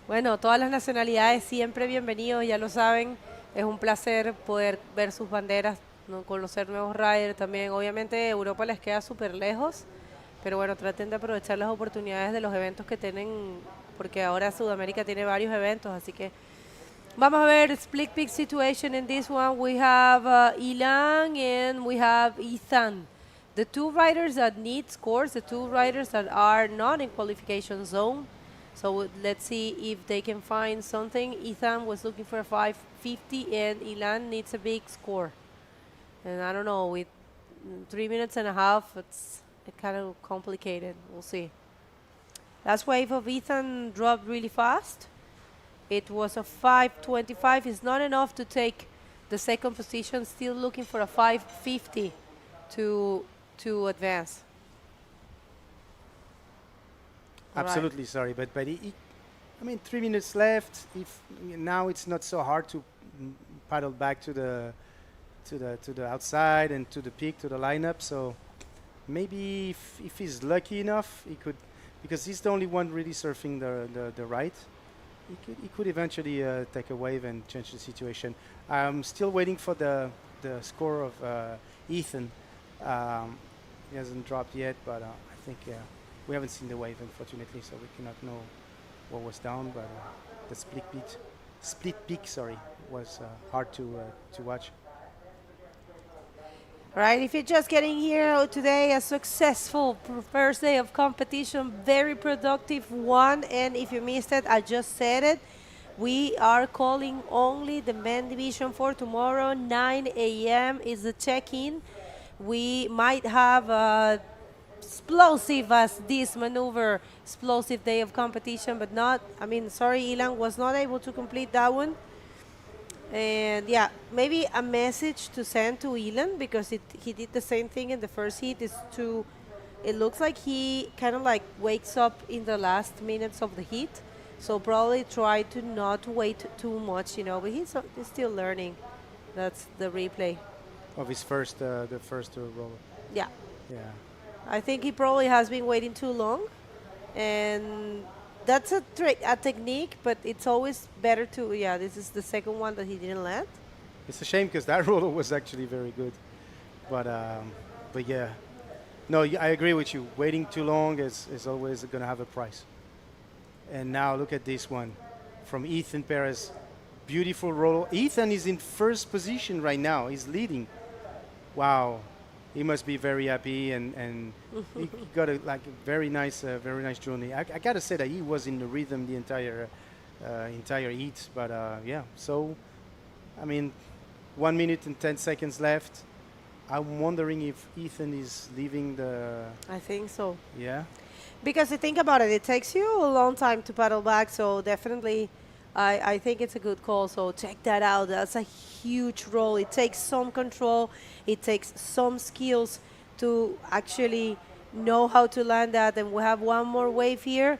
Bueno, todas las nacionalidades siempre bienvenidos, ya lo saben. Es un placer poder ver sus banderas, ¿no? Conocer nuevos riders también. Obviamente Europa les queda súper lejos, pero bueno, traten de aprovechar las oportunidades de los eventos que tienen, porque ahora Sudamérica tiene varios eventos, así que vamos a ver split pick situation in this one. We have Ilan and we have Ethan. The two riders that need scores, the two riders that are not in qualification zone. So let's see if they can find something. Ethan was looking for a 550 and Ilan needs a big score. And I don't know, with 3 minutes and a half, it's kind of complicated. We'll see. Last wave of Ethan dropped really fast. It was a 525. It's not enough to take the second position. Still looking for a 550 to advance. Absolutely, sorry, but I mean, 3 minutes left. If now it's not so hard to paddle back to the outside and to the peak, to the lineup. So maybe if he's lucky enough, he could, because he's the only one really surfing the right. He could eventually take a wave and change the situation. I'm still waiting for the score of Ethan. He hasn't dropped yet, but I think we haven't seen the wave, unfortunately, so we cannot know what was down. But the split peak, was hard to watch. All right, if you're just getting here today, a successful first day of competition, very productive one. And if you missed it, I just said it. We are calling only the men division for tomorrow. 9 a.m. is the check-in. We might have explosive as this maneuver, explosive day of competition, but not, I mean, sorry, Ilan was not able to complete that one. And yeah, maybe a message to send to Ilan, because he did the same thing in the first heat, is to, it looks like he kind of like wakes up in the last minutes of the heat. So probably try to not wait too much, but he's still learning. That's the replay. Of his first, the first roller. Yeah. Yeah. I think he probably has been waiting too long, and that's a technique, but it's always better to, this is the second one that he didn't land. It's a shame because that roller was actually very good. But yeah. No, I agree with you. Waiting too long is always going to have a price. And now look at this one from Ethan Perez. Beautiful roll. Ethan is in first position right now. He's leading. Wow. He must be very happy, and he got a very nice journey. I gotta say that he was in the rhythm the entire heat. But yeah, so I mean, 1 minute and 10 seconds left. I'm wondering if Ethan is leaving the. I think so. Yeah. Because you think about it, it takes you a long time to paddle back. So definitely, I think it's a good call. So check that out. That's a huge roll. It takes some control. It takes some skills to actually know how to land that. And we have one more wave here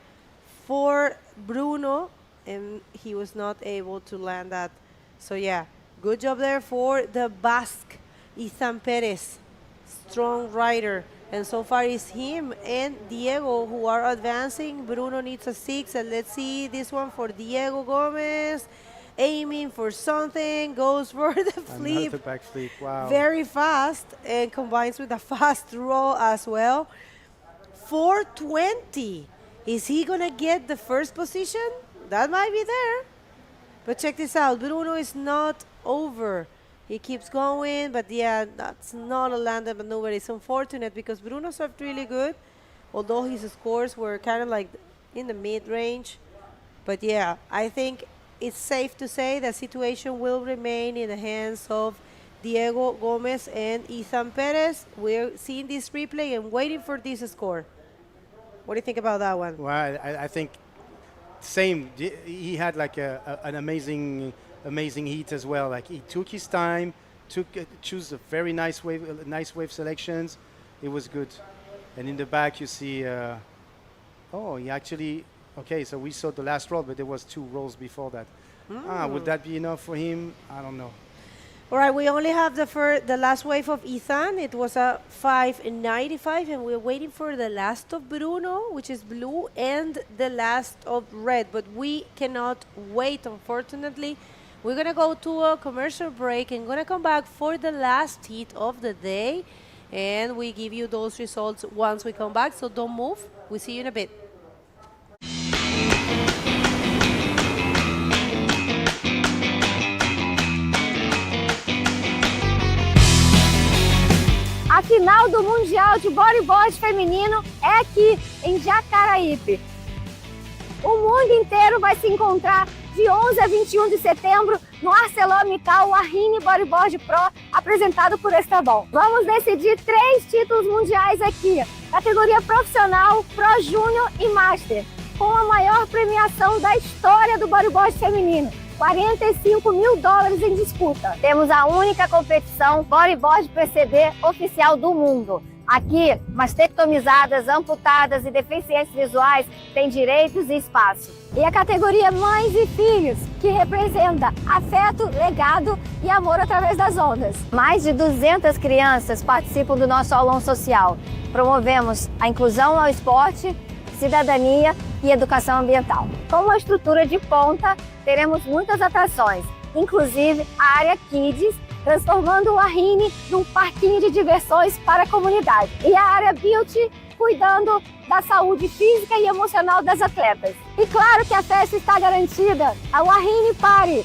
for Bruno, and he was not able to land that. So yeah, good job there for the Basque, Ethan Perez, strong rider. And so far it's him and Diego who are advancing. Bruno needs a 6, and let's see this one for Diego Gomez. Aiming for something, goes for the flip. Another back flip, wow. Very fast, and combines with a fast roll as well. 420. Is he gonna get the first position? That might be there. But check this out, Bruno is not over. He keeps going, but yeah, that's not a landed maneuver. It's unfortunate because Bruno served really good, although his scores were kind of like in the mid-range. But yeah, I think it's safe to say the situation will remain in the hands of Diego Gomez and Ethan Perez. We're seeing this replay and waiting for this score. What do you think about that one? Well, I think same. He had like an amazing heat as well. Like he took his time, choose a very nice wave selections. It was good. And in the back you see, oh, he actually. Okay, so we saw the last roll, but there was 2 rolls before that. Would that be enough for him? I don't know. All right, we only have the last wave of Ethan. It was a 5.95, and we're waiting for the last of Bruno, which is blue, and the last of red. But we cannot wait, unfortunately. We're going to go to a commercial break and going to come back for the last heat of the day. And we give you those results once we come back, so don't move. We'll see you in a bit. A final do Mundial de Bodyboard Feminino é aqui, em Jacaraípe. O mundo inteiro vai se encontrar de 11 a 21 de setembro no ArcelorMittal Wahine Bodyboard Pro, apresentado por Estrabon. Vamos decidir 3 títulos mundiais aqui, categoria profissional, Pro Júnior e Master, com a maior premiação da história do bodyboard feminino. $45 mil em disputa. Temos a única competição bodyboard PCD oficial do mundo. Aqui, mastectomizadas, amputadas e deficientes visuais têm direitos e espaço. E a categoria Mães e Filhos, que representa afeto, legado e amor através das ondas. Mais de 200 crianças participam do nosso aulão social. Promovemos a inclusão ao esporte, cidadania e educação ambiental. Com uma estrutura de ponta, teremos muitas atrações, inclusive a área Kids, transformando o Wahine num parquinho de diversões para a comunidade. E a área Beauty, cuidando da saúde física e emocional das atletas. E claro que a festa está garantida, a Wahine Party.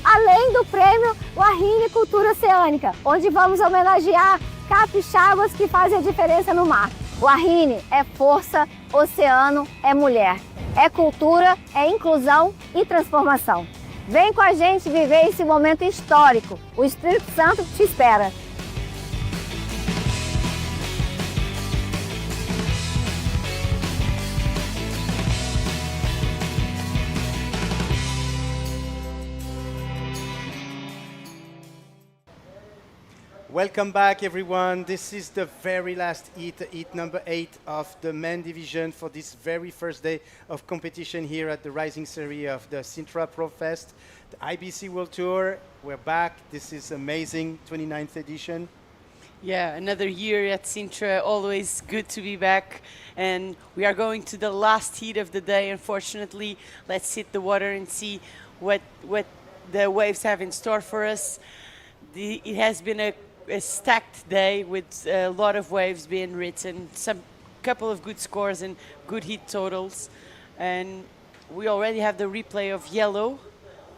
Além do prêmio Wahine Cultura Oceânica, onde vamos homenagear capixabas que fazem a diferença no mar. Wahine é força, oceano é mulher. É cultura, é inclusão e transformação. Vem com a gente viver esse momento histórico. O Espírito Santo te espera. Welcome back, everyone. This is the very last heat number 8 of the men division for this very first day of competition here at the Rising Series of the Sintra Pro Fest, the IBC World Tour. We're back. This is amazing, 29th edition. Yeah, another year at Sintra, always good to be back. And we are going to the last heat of the day, unfortunately. Let's hit the water and see what the waves have in store for us. It has been a stacked day with a lot of waves being written, some couple of good scores and good hit totals. And we already have the replay of yellow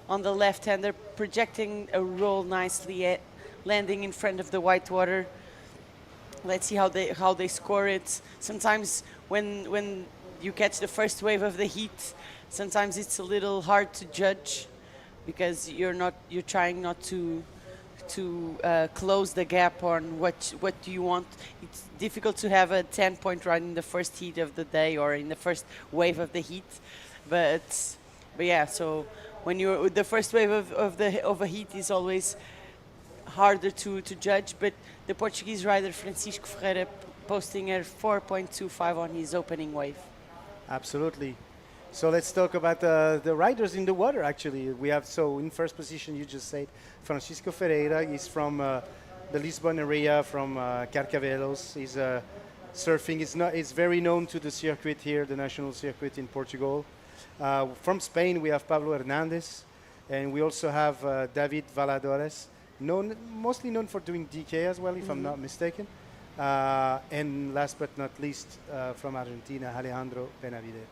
on the left-hander projecting a roll nicely at landing in front of the white water. Let's see how they score it. Sometimes when you catch the first wave of the heat, sometimes it's a little hard to judge because you're trying not to close the gap on what do you want. It's difficult to have a 10-point run in the first heat of the day or in the first wave of the heat, but yeah. So when you're the first wave of a heat is always harder to judge. But the Portuguese rider Francisco Ferreira posting a 4.25 on his opening wave. Absolutely. So let's talk about the riders in the water. Actually, we have, so in first position, you just said Francisco Ferreira. He's from the Lisbon area, from Carcavelos. He's surfing. It's very known to the circuit here, the national circuit in Portugal. From Spain, we have Pablo Hernandez, and we also have David Valadores, mostly known for doing DK as well, if I'm not mistaken. And last but not least, from Argentina, Alejandro Benavides.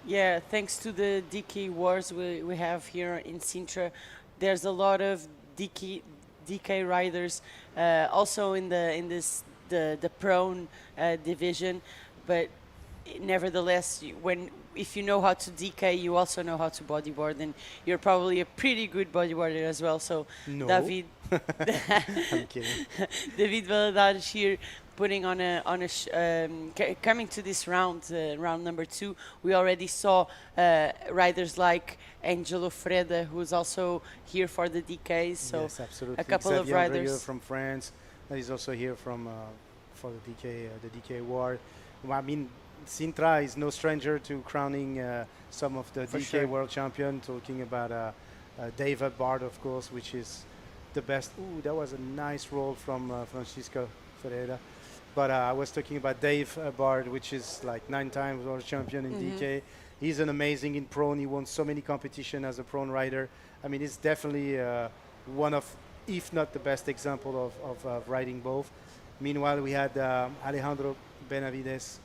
Yeah, thanks to the DK wars we have here in Sintra, there's a lot of DK riders, also in the prone division, but nevertheless, if you know how to DK, you also know how to bodyboard, and you're probably a pretty good bodyboarder as well. So no. David, I'm kidding. David Valadares here, putting on coming to this round, round number 2. We already saw riders like Angelo Freda, who's also here for the DKs. So yes, absolutely. a couple Xavier of riders Andrieux from France. He's also here from for the DK award. Well, I mean, Sintra is no stranger to crowning some of the For DK sure. world champion. Talking about David Bard, of course, which is the best. Ooh, that was a nice roll from Francisco Ferreira. But I was talking about Dave Bard, which is like 9 times world champion in DK. He's an amazing in prone. He won so many competitions as a prone rider. I mean, it's definitely one of, if not the best example of riding both. Meanwhile, we had Alejandro Benavides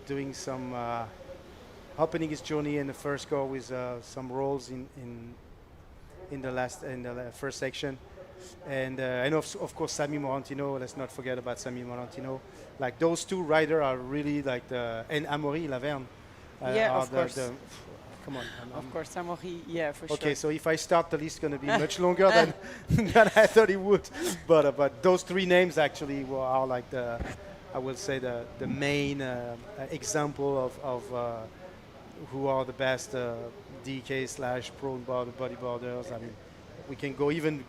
doing some opening his journey in the first go with some rolls in the first section. And of course Sami Morantino. Let's not forget about Sami Morantino. Like those two riders are really like and Amaury Laverne. Yeah, of course. Come on. Of course, Amaury. Yeah, for sure. Okay, so if I start, the list is going to be much longer than I thought it would. But those 3 names actually are like I will say the main example of who are the best DK/prone bodyboarders. I mean, we can go even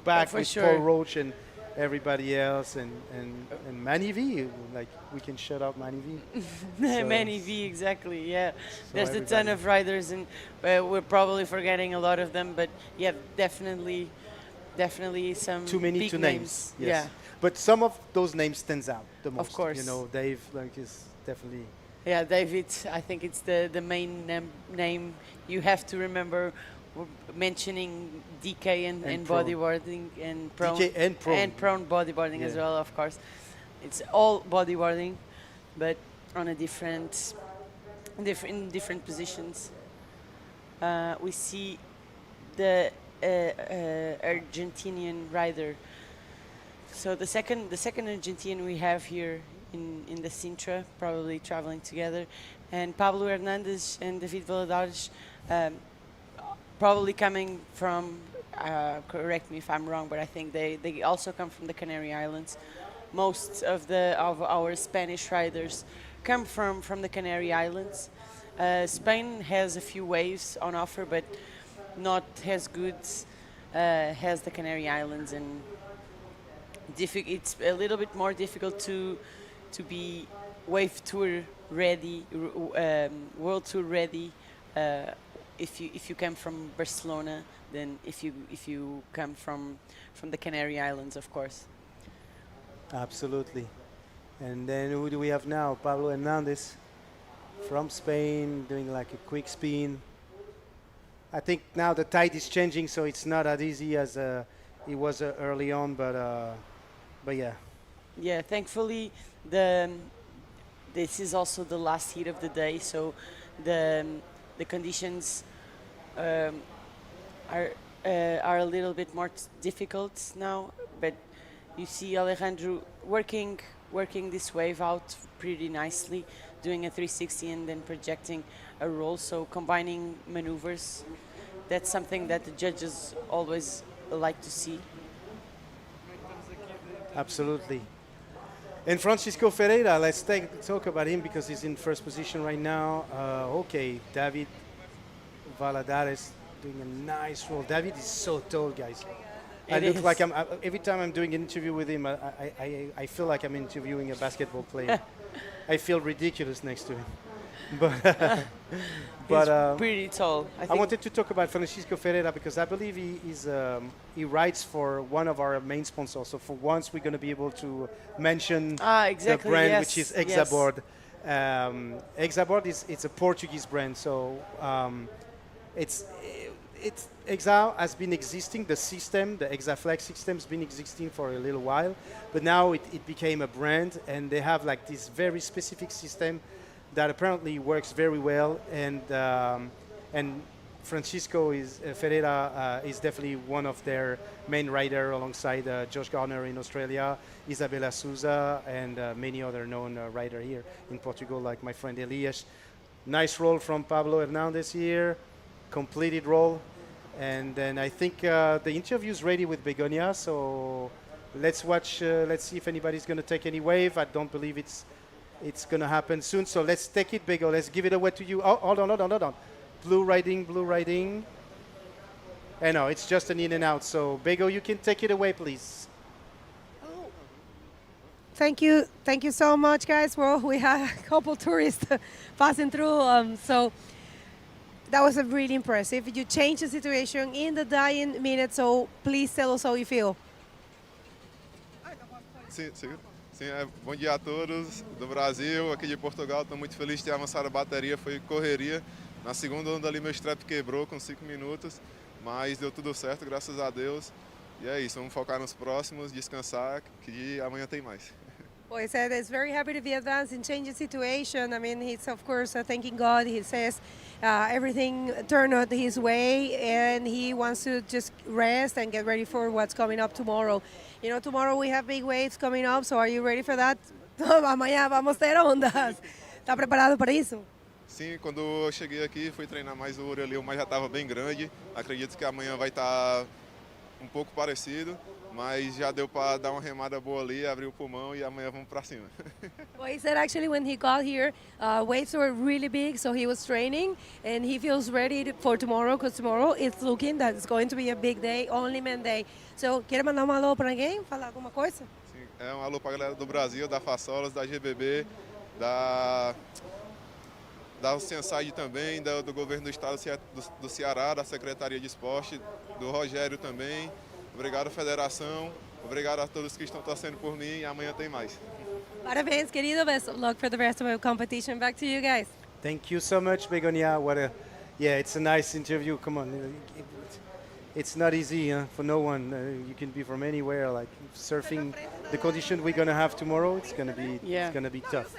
back with Paul Roach and everybody else, and Manny V. Like, we can shout out Manny V. Manny V, exactly. Yeah, So there's a ton of riders, and we're probably forgetting a lot of them. But yeah, definitely some too many big to names. Yes. Yeah, but some of those names stands out the most. Of course. You know, Dave is definitely. Yeah, David. I think it's the main name you have to remember. Mentioning DK and prone. bodyboarding and prone DK and prone. Bodyboarding as well, of course. It's all bodyboarding, but on a different positions. We see the Argentinian rider. So the second Argentinian we have here in the Sintra, probably traveling together, and Pablo Hernandez and David Valadares. Probably coming from, correct me if I'm wrong, but I think they also come from the Canary Islands. Most of our Spanish riders come from the Canary Islands. Spain has a few waves on offer, but not as good as the Canary Islands, and it's a little bit more difficult to be wave tour ready, world tour ready. If you come from Barcelona, than if you come from the Canary Islands, of course. Absolutely. And then who do we have now? Pablo Hernandez from Spain, doing like a quick spin. I think now the tide is changing, so it's not as easy as it was early on, but yeah. Yeah, thankfully this is also the last heat of the day, so the conditions um, are a little bit more difficult now, but you see Alejandro working this wave out pretty nicely, doing a 360 and then projecting a roll, so combining maneuvers. That's something that the judges always like to see. Absolutely. And Francisco Ferreira, let's talk about him because he's in first position right now. Okay, David Valadares doing a nice roll. David is so tall, guys. I look like every time I'm doing an interview with him, I feel like I'm interviewing a basketball player. I feel ridiculous next to him. But he's pretty tall. I wanted to talk about Francisco Ferreira because I believe he writes for one of our main sponsors. So for once, we're going to be able to mention the brand, which is Exaboard. Exaboard it's a Portuguese brand, so it's Exa has been existing. The system, the ExaFlex system, has been existing for a little while, but now it became a brand, and they have like this very specific system that apparently works very well, and Francisco Ferreira is definitely one of their main rider alongside Josh Garner in Australia, Isabela Souza, and many other known rider here in Portugal, like my friend Elias. Nice roll from Pablo Hernandez here, completed roll, and then I think the interview is ready with Begonia, so let's watch, let's see if anybody's going to take any wave. I don't believe it's going to happen soon, so let's take it, Bego. Let's give it away to you. Oh, hold on. Blue riding. And no, it's just an in and out. So, Bego, you can take it away, please. Thank you so much, guys. Well, we had a couple tourists passing through, so that was really impressive. You changed the situation in the dying minute, so please tell us how you feel. Sim, bom dia a todos do Brasil, aqui de Portugal. Estou muito feliz de ter avançado a bateria, foi correria. Na segunda onda ali meu strap quebrou com 5 minutos, mas deu tudo certo, graças a Deus. E é isso, vamos focar nos próximos, descansar, que amanhã tem mais. Well, he said he's very happy to be advanced and change the situation. I mean, he's of course thanking God. He says everything turned out his way, and he wants to just rest and get ready for what's coming up tomorrow. You know, tomorrow we have big waves coming up, so are you ready for that? Amanhã vamos ter ondas. Está preparado para isso? Sim, quando eu cheguei aqui, fui treinar mais o ali, o mar já estava bem grande. Acredito que amanhã vai estar um pouco parecido, mas já deu para dar uma remada boa ali, abrir o pulmão e amanhã vamos para cima. Well, he said actually when he got here, waves were really big, so he was training, and he feels ready for tomorrow, because tomorrow it's looking that it's going to be a big day, only men day. So, quer mandar um alô para alguém? Falar alguma coisa? Sim, um alô para a galera do Brasil, da Façolas, da GBB, da Oceanside também, do governo do estado do Ceará, da Secretaria de Esporte, do Rogério também. Obrigado, federação. Obrigado a todos que estão torcendo por mim, e amanhã tem mais. Parabéns, querido. Best of luck for the rest of the competition. Back to you guys. Thank you so much, Begonia. It's a nice interview. Come on. It's not easy for no one. You can be from anywhere. Like surfing, the condition we're gonna have tomorrow, it's gonna be tough.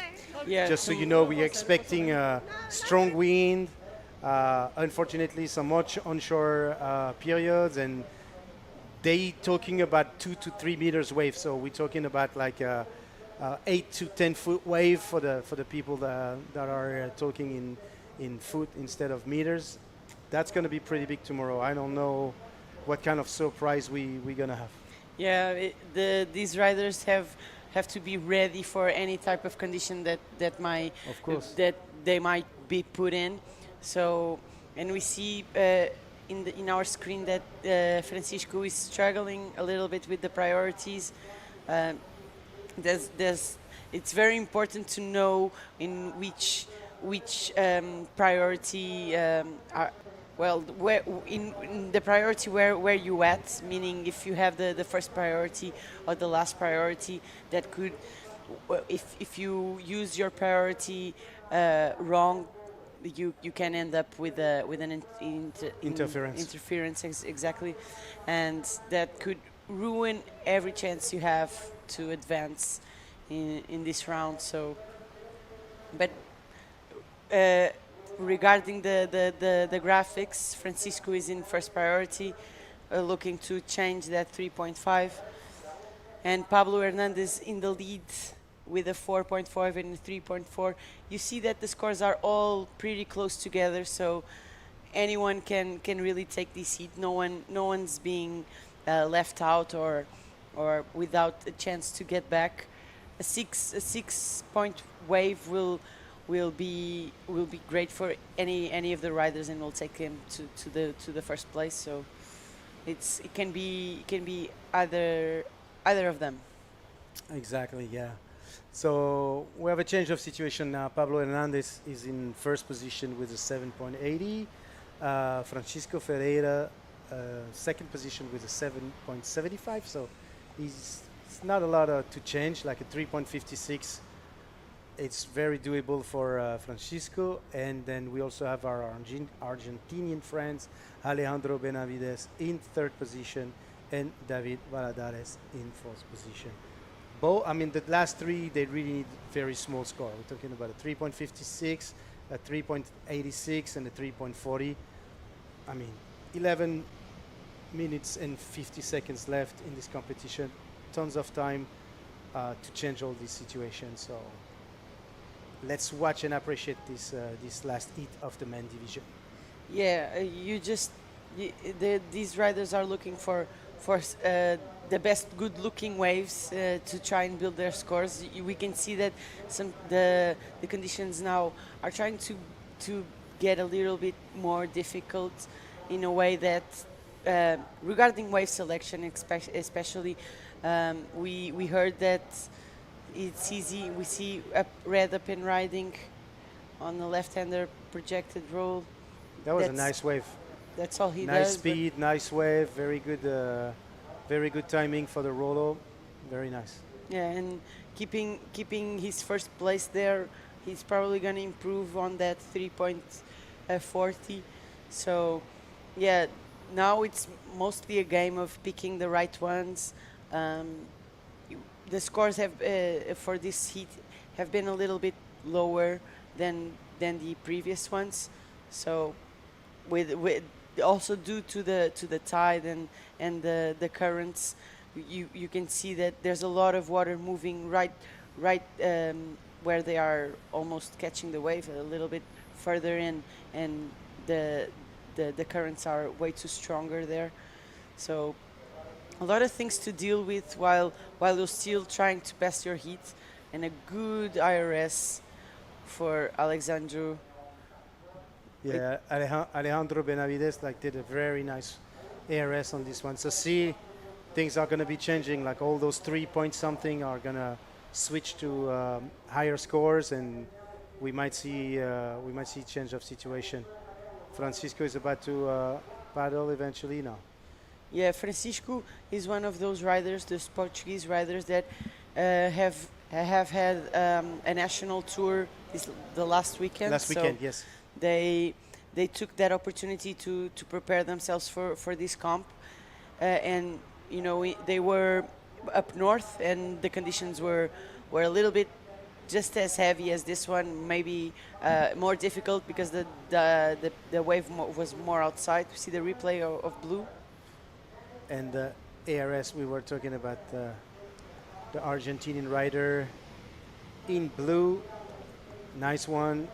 Yeah. Just so you know, we're expecting a strong wind. Unfortunately, some much onshore periods, and they talking about 2 to 3 meters wave. So we're talking about like 8 to 10 foot wave for the people that are talking in foot instead of meters. That's going to be pretty big tomorrow. I don't know what kind of surprise we're going to have. Yeah, these riders have to be ready for any type of condition that they might be put in. So, and we see in our screen that Francisco is struggling a little bit with the priorities. It's very important to know in which priority in the priority where you at, meaning if you have the first priority or the last priority, that could, if you use your priority wrong, you can end up with an interference exactly, and that could ruin every chance you have to advance in this round. So, but regarding the graphics, Francisco is in first priority, looking to change that 3.5. And Pablo Hernandez in the lead with a 4.5 and a 3.4. You see that the scores are all pretty close together, so anyone can really take this heat. No one's being left out or without a chance to get back. A 6-point wave will be great for any of the riders and will take him to the first place. So it can be either of them. Exactly, yeah. So we have a change of situation now. Pablo Hernandez is in first position with a 7.80. Francisco Ferreira, second position with a 7.75. So it's not a lot to change, like a 3.56. It's very doable for Francisco. And then we also have our Argentinian friends, Alejandro Benavides in third position and David Valadares in fourth position. I mean, the last three, they really need very small score. We're talking about a 3.56, a 3.86, and a 3.40. I mean, 11 minutes and 50 seconds left in this competition. Tons of time to change all these situations. So let's watch and appreciate this last heat of the men division. Yeah, these riders are looking for the best good-looking waves to try and build their scores. We can see that the conditions now are trying to get a little bit more difficult in a way that regarding wave selection especially, we heard that it's easy. We see red up and riding on the left-hander projected roll. That was a nice wave. That's all he does. Nice speed, nice wave, very good timing for the Rolo. Very nice. Yeah, and keeping his first place there, he's probably going to improve on that 3.40. So, yeah, now it's mostly a game of picking the right ones. The scores have for this heat have been a little bit lower than the previous ones. So, with also due to the tide and the currents, you can see that there's a lot of water moving right where they are almost catching the wave, a little bit further in, and the currents are way too stronger there. So a lot of things to deal with while you're still trying to pass your heat, and a good IRS for Alexandru. Yeah, Alejandro Benavides did a very nice ARS on this one. So see, things are going to be changing. Like all those 3 something are going to switch to higher scores, and we might see change of situation. Francisco is about to paddle eventually now. Yeah, Francisco is one of those riders, those Portuguese riders that have had a national tour the last weekend. Last weekend, yes. They took that opportunity to prepare themselves for this comp, and they were up north, and the conditions were a little bit just as heavy as this one, maybe more difficult because the wave was more outside. We see the replay of blue. And the ARS, we were talking about the Argentinian rider in blue. Nice one.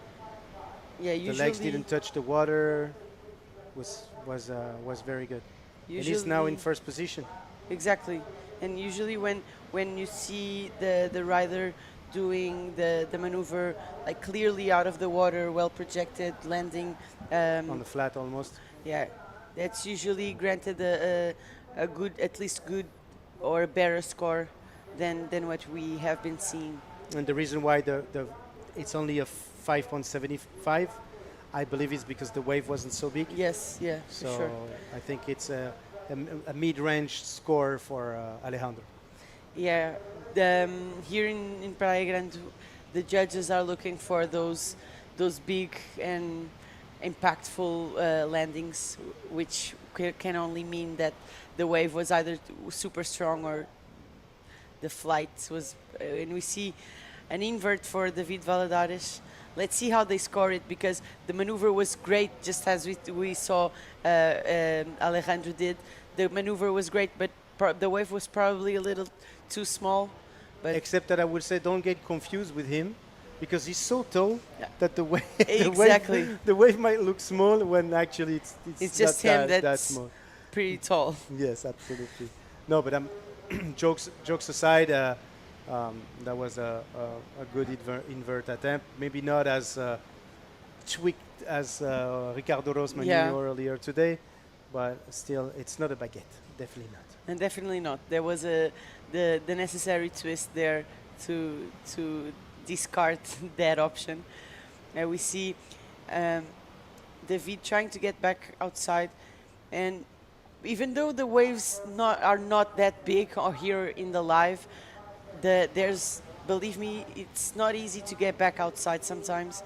Yeah, the legs didn't touch the water. Was very good. And he's now in first position. Exactly. And usually when you see the rider doing the maneuver like clearly out of the water, well projected, landing on the flat almost. Yeah, that's usually granted a good, at least good or a better score than what we have been seeing. And the reason why it's only a 5.75, I believe, is because the wave wasn't so big. Yes, yeah, so for sure. I think it's a mid-range score for Alejandro. Yeah, here in Praia Grande, the judges are looking for those big and impactful landings, which can only mean that the wave was either super strong or the flight was. And we see an invert for David Valadares, let's see how they score it, because the maneuver was great, just as we saw Alejandro did. The maneuver was great, but the wave was probably a little too small. But except that I would say don't get confused with him, because he's so tall that the wave, exactly. the wave might look small when actually it's just him that small. Pretty tall. Yes, absolutely. No, but jokes aside, that was a good invert attempt. Maybe not as tweaked as Ricardo Ros maneuver earlier today, but still, it's not a baguette. Definitely not. And definitely not. There was the necessary twist there to discard that option. We see David trying to get back outside, and even though the waves are not that big here in the live, there's, believe me, it's not easy to get back outside sometimes.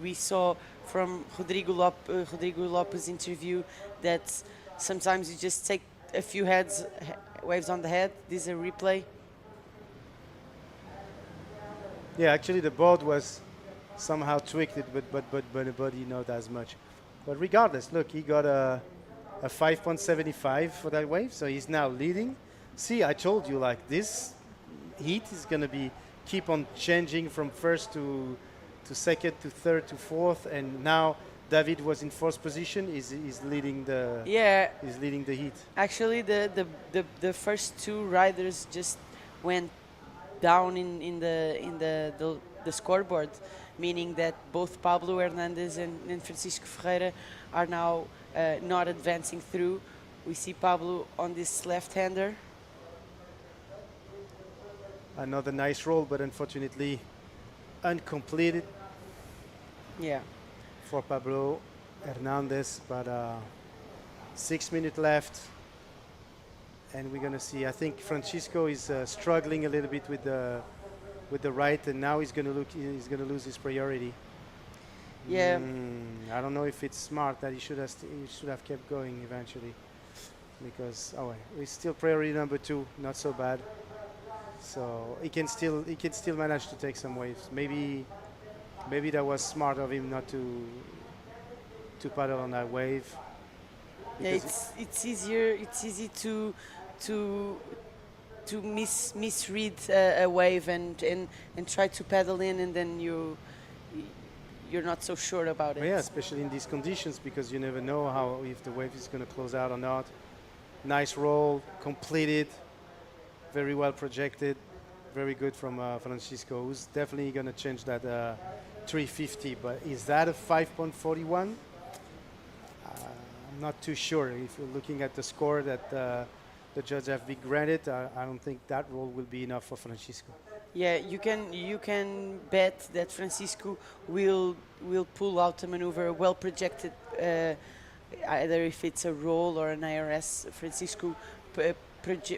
We saw from Rodrigo Lopes' interview that sometimes you just take a few waves on the head. This is a replay. Yeah, actually the board was somehow tweaked, but the body not as much. But regardless, look, he got a 5.75 for that wave, so he's now leading. See, I told you, like, this heat is going to be keep on changing from first to second to third to fourth, and now David was in fourth position. Is leading the is leading the heat. Actually, the first two riders just went down in the scoreboard, meaning that both Pablo Hernandez and Francisco Ferreira are now not advancing through. We see Pablo on this left-hander. Another nice roll, but unfortunately uncompleted. Yeah. For Pablo Hernandez, but 6 minutes left, and we're gonna see. I think Francisco is struggling a little bit with the right, and now he's gonna lose his priority. Yeah. I don't know if it's smart that he should have kept going eventually, because he's still priority number 2, not so bad. So he can still manage to take some waves. Maybe that was smart of him not to paddle on that wave. Yeah, it's easy to misread a wave and try to paddle in, and then you're not so sure about it. Yeah, especially in these conditions, because you never know if the wave is going to close out or not. Nice roll, completed, very well projected, very good from Francisco, who's definitely going to change that 350. But is that a 5.41? I'm not too sure. If you're looking at the score that the judge have been granted, I don't think that roll will be enough for Francisco. Yeah, you can bet that Francisco will pull out a maneuver well projected, either if it's a roll or an IRS. Francisco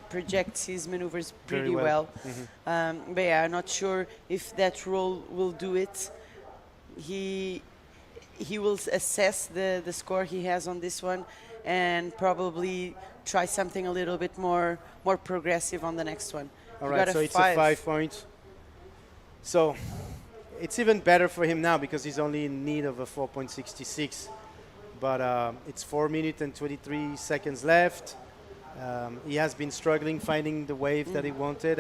projects his maneuvers pretty well. Mm-hmm. But yeah, I'm not sure if that roll will do it. He will assess the score he has on this one and probably try something a little bit more progressive on the next one. All right, so it's a 5 point. So it's even better for him now because he's only in need of a 4.66. But it's 4 minutes and 23 seconds left. He has been struggling finding the wave that he wanted.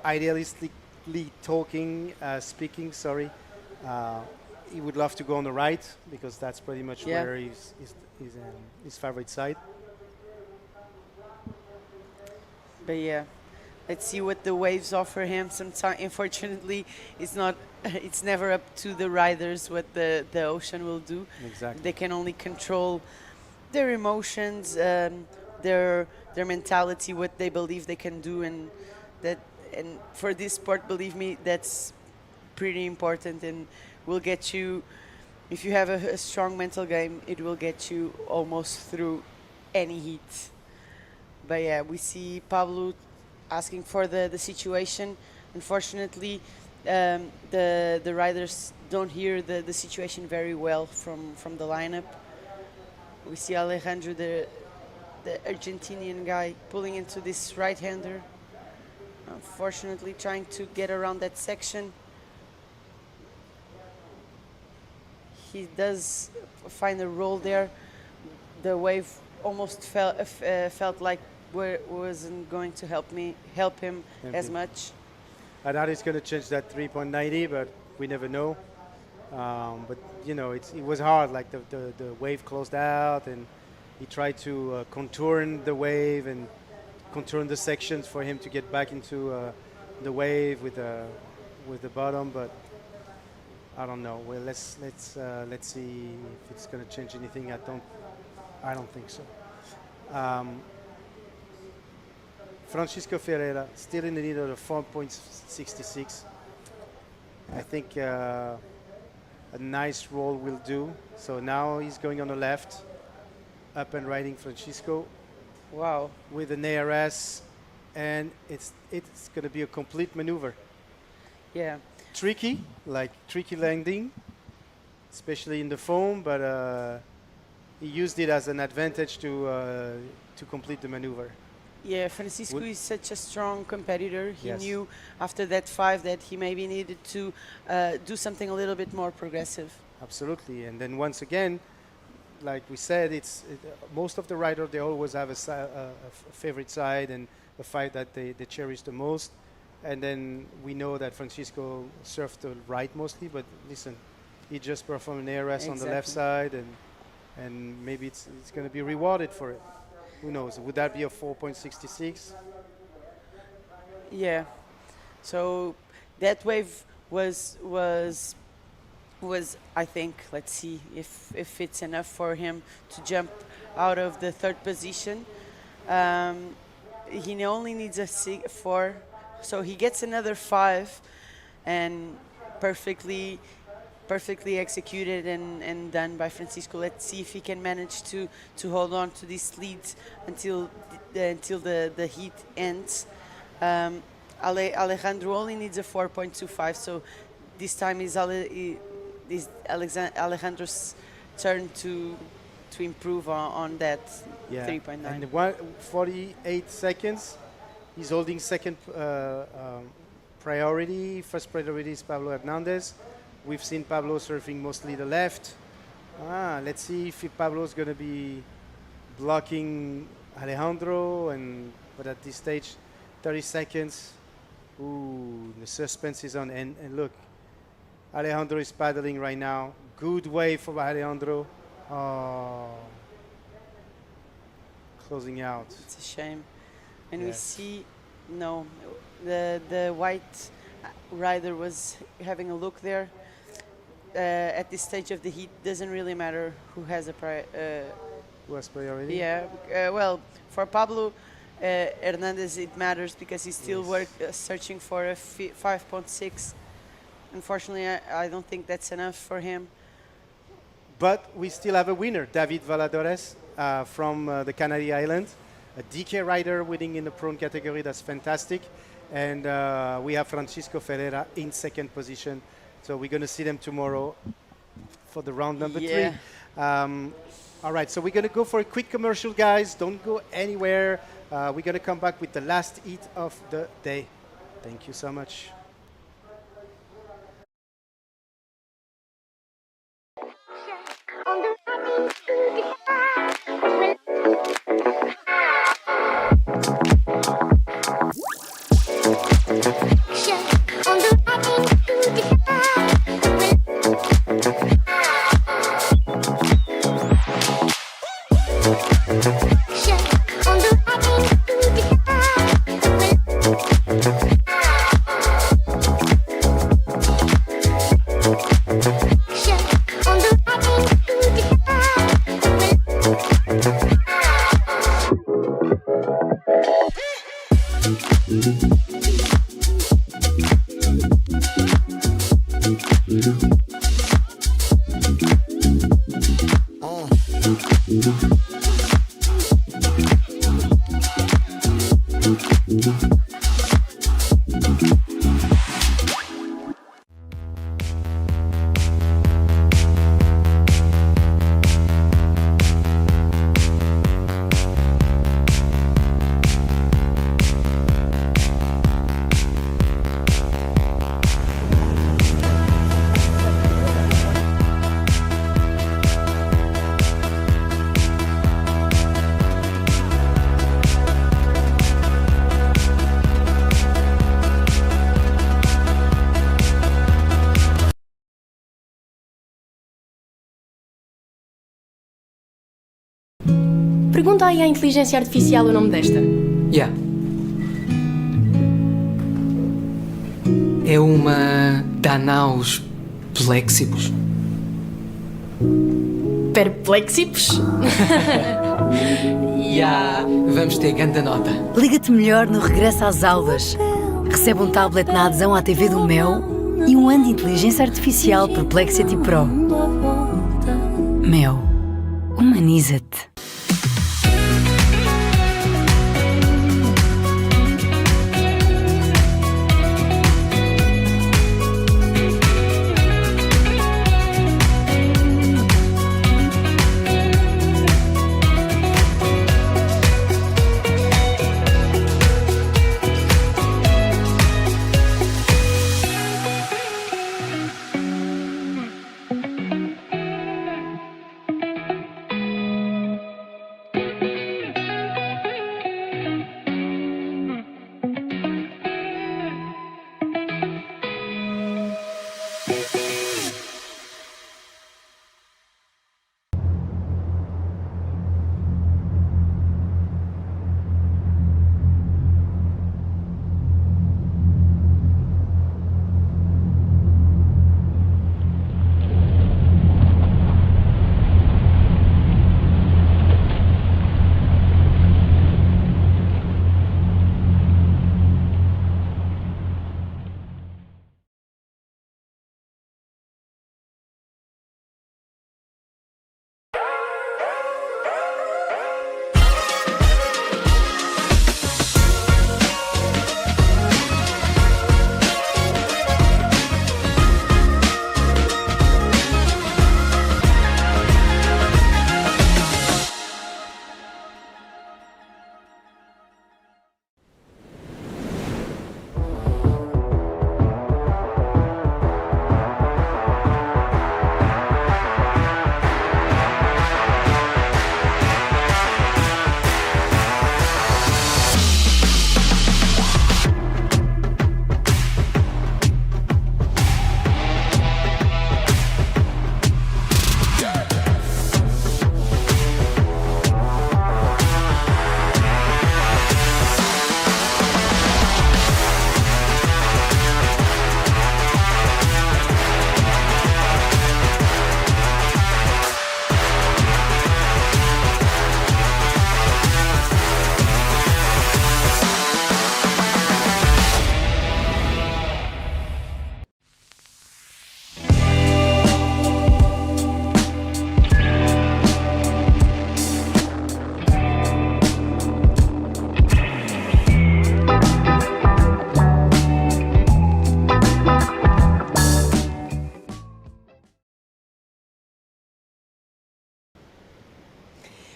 Idealistically speaking, he would love to go on the right because that's pretty much where his favorite side. But yeah, let's see what the waves offer him. Sometimes, unfortunately, it's never up to the riders what the ocean will do. Exactly. They can only control their emotions, their mentality, what they believe they can do, and for this sport, believe me, that's pretty important and will get you. If you have a strong mental game, it will get you almost through any heat. But yeah, we see Pablo asking for the situation. Unfortunately, the riders don't hear the situation very well from the lineup. We see Alejandro, the Argentinian guy, pulling into this right-hander. Unfortunately, trying to get around that section. He does find a roll there. The wave almost felt like wasn't going to help him as much. And that is going to change that 3.90, but we never know. But you know, it was hard. Like the wave closed out, and he tried to contour the wave and contour the sections for him to get back into the wave with the bottom. But I don't know. Well, let's see if it's going to change anything. I don't think so. Francisco Ferreira still in the need of 4.66. I think a nice roll will do. So now he's going on the left, up and riding Francisco. Wow. With an ARS, and it's going to be a complete maneuver. Yeah. Tricky landing, especially in the foam, but he used it as an advantage to complete the maneuver. Yeah, Francisco is such a strong competitor. He Yes. knew after that 5 that he maybe needed to do something a little bit more progressive. Absolutely, and then once again, like we said, most of the riders, they always have a favorite side and a fight that they cherish the most. And then we know that Francisco surfed the right mostly, but listen, he just performed an ARS on the left side, and maybe it's going to be rewarded for it. Who knows? Would that be a 4.66? Yeah. So that wave was I think, let's see if it's enough for him to jump out of the 3rd position. He only needs a 4, so he gets another 5, and perfectly executed and done by Francisco. Let's see if he can manage to hold on to this lead until the heat ends. Alejandro only needs a 4.25, so this time is Alejandro's turn to improve on that 3.9. And 48 seconds. He's holding second priority. First priority is Pablo Hernandez. We've seen Pablo surfing mostly the left. Let's see if Pablo's going to be blocking Alejandro. But at this stage, 30 seconds. Ooh, the suspense is on. And look, Alejandro is paddling right now. Good wave for Alejandro. Oh, closing out. It's a shame. And we see, the white rider was having a look there. At this stage of the heat, doesn't really matter who has who has priority. Yeah, well, for Pablo Hernandez, it matters because he's still searching for a 5.6. Unfortunately, I don't think that's enough for him. But we still have a winner, David Valadores from the Canary Islands, a DK rider winning in the prone category. That's fantastic. And we have Francisco Ferreira in 2nd position. So we're going to see them tomorrow for the round number 3. All right, so we're going to go for a quick commercial, guys. Don't go anywhere. We're going to come back with the last heat of the day. Thank you so much. Pergunta aí à inteligência artificial o nome desta. Yeah. É uma Danaus Plexibus. Perplexipos? Yeah. Vamos ter grande nota. Liga-te melhor no regresso às aulas. Recebe um tablet na adesão à TV do Mel e um ano de inteligência artificial Perplexity Pro. Mel, humaniza-te.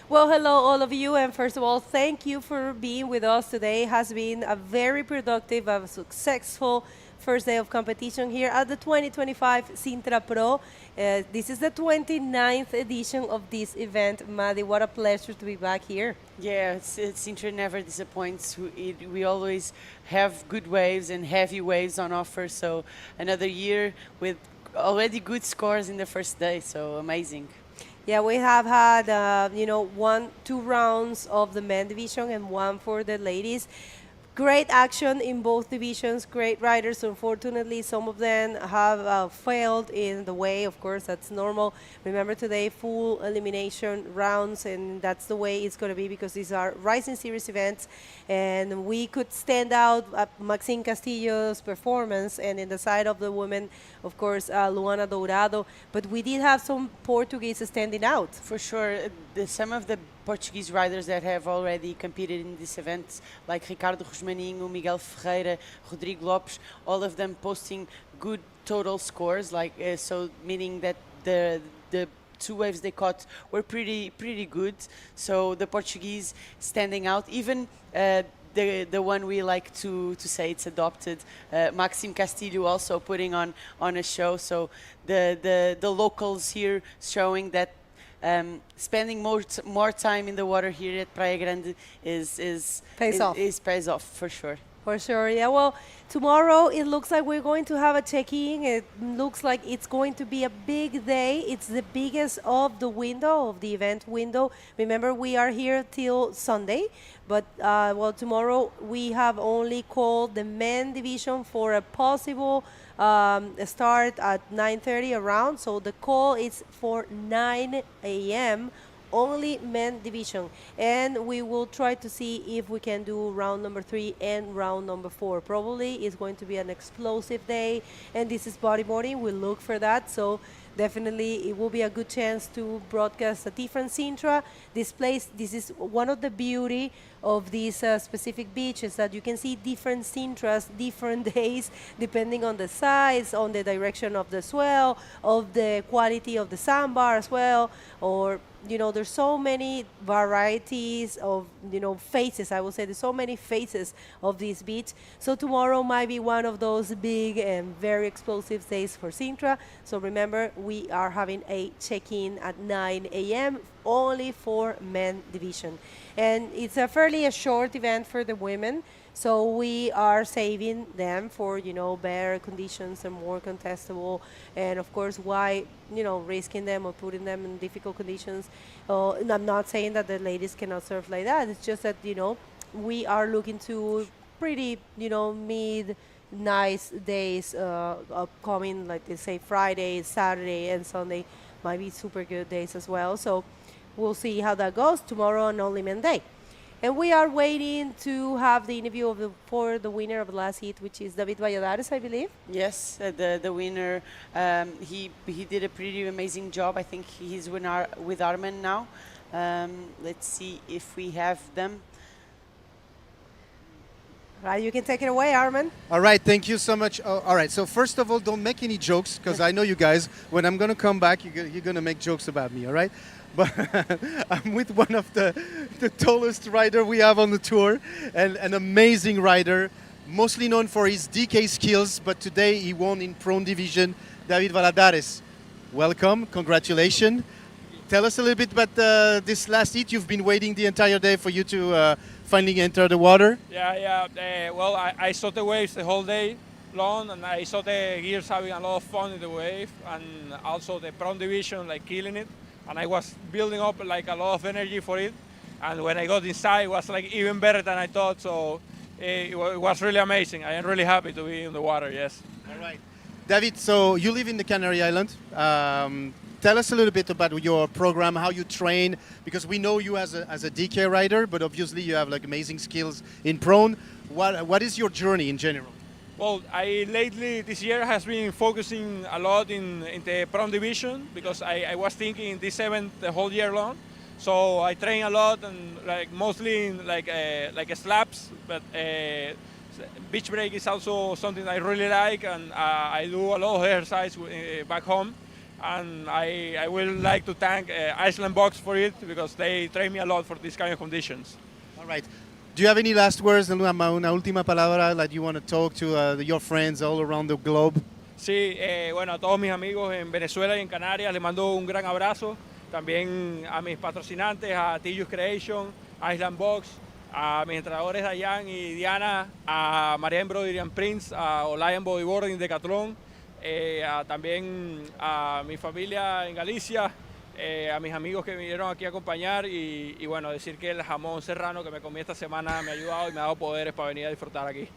Well, hello, all of you, and first of all, thank you for being with us today. It has been a very productive, a successful first day of competition here at the 2025 Sintra Pro. This is the 29th edition of this event. Maddie, what a pleasure to be back here. Yeah, Sintra never disappoints. We always have good waves and heavy waves on offer, so another year with already good scores in the first day, so amazing. Yeah, we have had, 2 rounds of the men division and 1 for the ladies. Great action in both divisions, great riders. Unfortunately, some of them have failed in the way. Of course, that's normal. Remember today, full elimination rounds, and that's the way it's going to be because these are Rising Series events. And we could stand out at Maxine Castillo's performance, and in the side of the women, of course, Luana Dourado. But we did have some Portuguese standing out. For sure. Some of the Portuguese riders that have already competed in this event, like Ricardo Rosmaninho, Miguel Ferreira, Rodrigo Lopes, all of them posting good total scores, like so meaning that the 2 waves they caught were pretty good. So the Portuguese standing out, even the one we like to say it's adopted, Maxime Castillo also putting on a show. So the locals here showing that spending more time in the water here at Praia Grande pays off for sure. For sure, yeah. Well, tomorrow it looks like we're going to have a check-in. It looks like it's going to be a big day. It's the biggest of the window, of the event window. Remember, we are here till Sunday, but well, tomorrow we have only called the men division for a possible start at 9:30 around. So the call is for 9 a.m. only men division, and we will try to see if we can do round number 3 and round number 4. Probably it's going to be an explosive day, and this is bodyboarding. We'll look for that, so definitely it will be a good chance to broadcast a different Sintra. This place, this is one of the beauty of this specific beach, is that you can see different Sintras different days depending on the size, on the direction of the swell, of the quality of the sandbar as well, or you know, there's so many varieties of, you know, faces. I will say there's so many faces of this beach. So tomorrow might be one of those big and very explosive days for Sintra. So remember, we are having a check-in at 9 a.m. only for men division. And it's a fairly short event for the women. So we are saving them for, you know, better conditions and more contestable. And of course, why, you know, risking them or putting them in difficult conditions? And I'm not saying that the ladies cannot surf like that. It's just that, you know, we are looking to pretty, you know, nice days upcoming, like they say Friday, Saturday, and Sunday might be super good days as well. So we'll see how that goes tomorrow on Only Men Day. And we are waiting to have the interview for the winner of the last heat, which is David Valladares, I believe. Yes, the winner. He did a pretty amazing job. I think he's with Armen now. Let's see if we have them. Right, you can take it away, Armen. All right, thank you so much. All right, so first of all, don't make any jokes, because I know you guys, when I'm going to come back, you're going to make jokes about me, all right? But I'm with one of the tallest rider we have on the tour, and an amazing rider, mostly known for his DK skills, but today he won in prone division, David Valladares. Welcome, congratulations. Tell us a little bit about this last heat. You've been waiting the entire day for you to finally enter the water. Yeah. Well, I saw the waves the whole day long, and I saw the gears having a lot of fun in the wave, and also the prone division, like killing it. And I was building up like a lot of energy for it. And when I got inside, it was like even better than I thought. So it was really amazing. I am really happy to be in the water, yes. All right. David, so you live in the Canary Islands. Tell us a little bit about your program, how you train, because we know you as a DK rider, but obviously you have like amazing skills in prone. What is your journey in general? Well, this year has been focusing a lot in the prone division, because I was thinking this event the whole year long. So I train a lot, and like mostly in like slaps, but beach break is also something I really like, and I do a lot of exercise back home. And I will like to thank Iceland Box for it, because they train me a lot for these kind of conditions. All right. Do you have any last words, una última palabra that you want to talk to your friends all around the globe? Sí, bueno, a todos mis amigos en Venezuela y en Canarias les mando un gran abrazo. También a mis patrocinantes, a Tillus Creation, a Island Box, a mis entrenadores Dayan y Diana, a María Embroidery and Prince, a Olian Bodyboarding Decathlon, también a mi familia en Galicia, a mis amigos que vinieron aquí a acompañar y bueno, decir que el jamón serrano que me comí esta semana me ha ayudado y me ha dado poderes para venir a disfrutar aquí.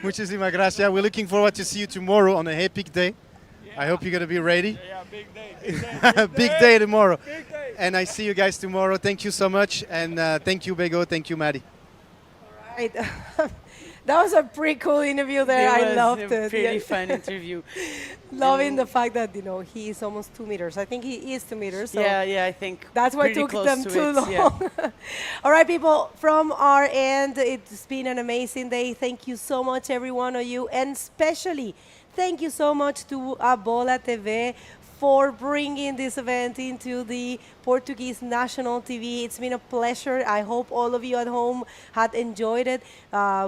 Muchísimas gracias. We're looking forward to see you tomorrow on a epic day. I hope you're going to be ready. Yeah, big day. Big day tomorrow. Big day. And I see you guys tomorrow. Thank you so much. And thank you, Bego. Thank you, Maddie. All right. That was a pretty cool interview there. I loved it. Pretty fun interview. Loving the fact that, you know, he is almost 2 meters. I think he is 2 meters. So yeah, I think that's why it took them too long. Yeah. All right, people, from our end, it's been an amazing day. Thank you so much, every one of you. And especially, thank you so much to Bola TV for bringing this event into the Portuguese national TV. It's been a pleasure. I hope all of you at home had enjoyed it.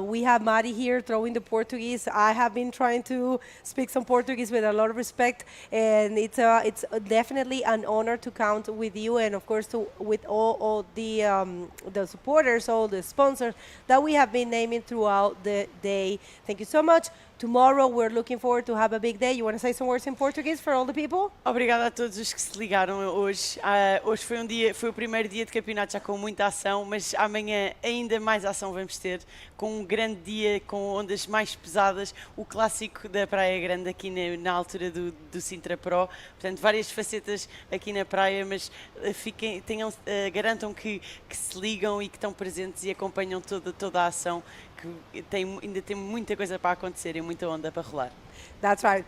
We have Mari here throwing the Portuguese. I have been trying to speak some Portuguese with a lot of respect, and it's definitely an honor to count with you, and of course with all the supporters, all the sponsors that we have been naming throughout the day. Thank you so much. Tomorrow we're looking forward to have a big day. You want to say some words in Portuguese for all the people? Obrigada a todos os que se ligaram hoje. Hoje foi o primeiro dia de campeonato já com muita ação, mas amanhã ainda mais ação vamos ter, com um grande dia, com ondas mais pesadas, o clássico da Praia Grande aqui na altura do Sintra Pro. Portanto, várias facetas aqui na praia, mas garantam que se ligam e que estão presentes e acompanham toda a ação, que ainda tem muita coisa para acontecer e muita onda para rolar. That's right.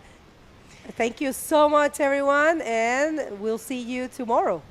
Thank you so much, everyone, and we'll see you tomorrow.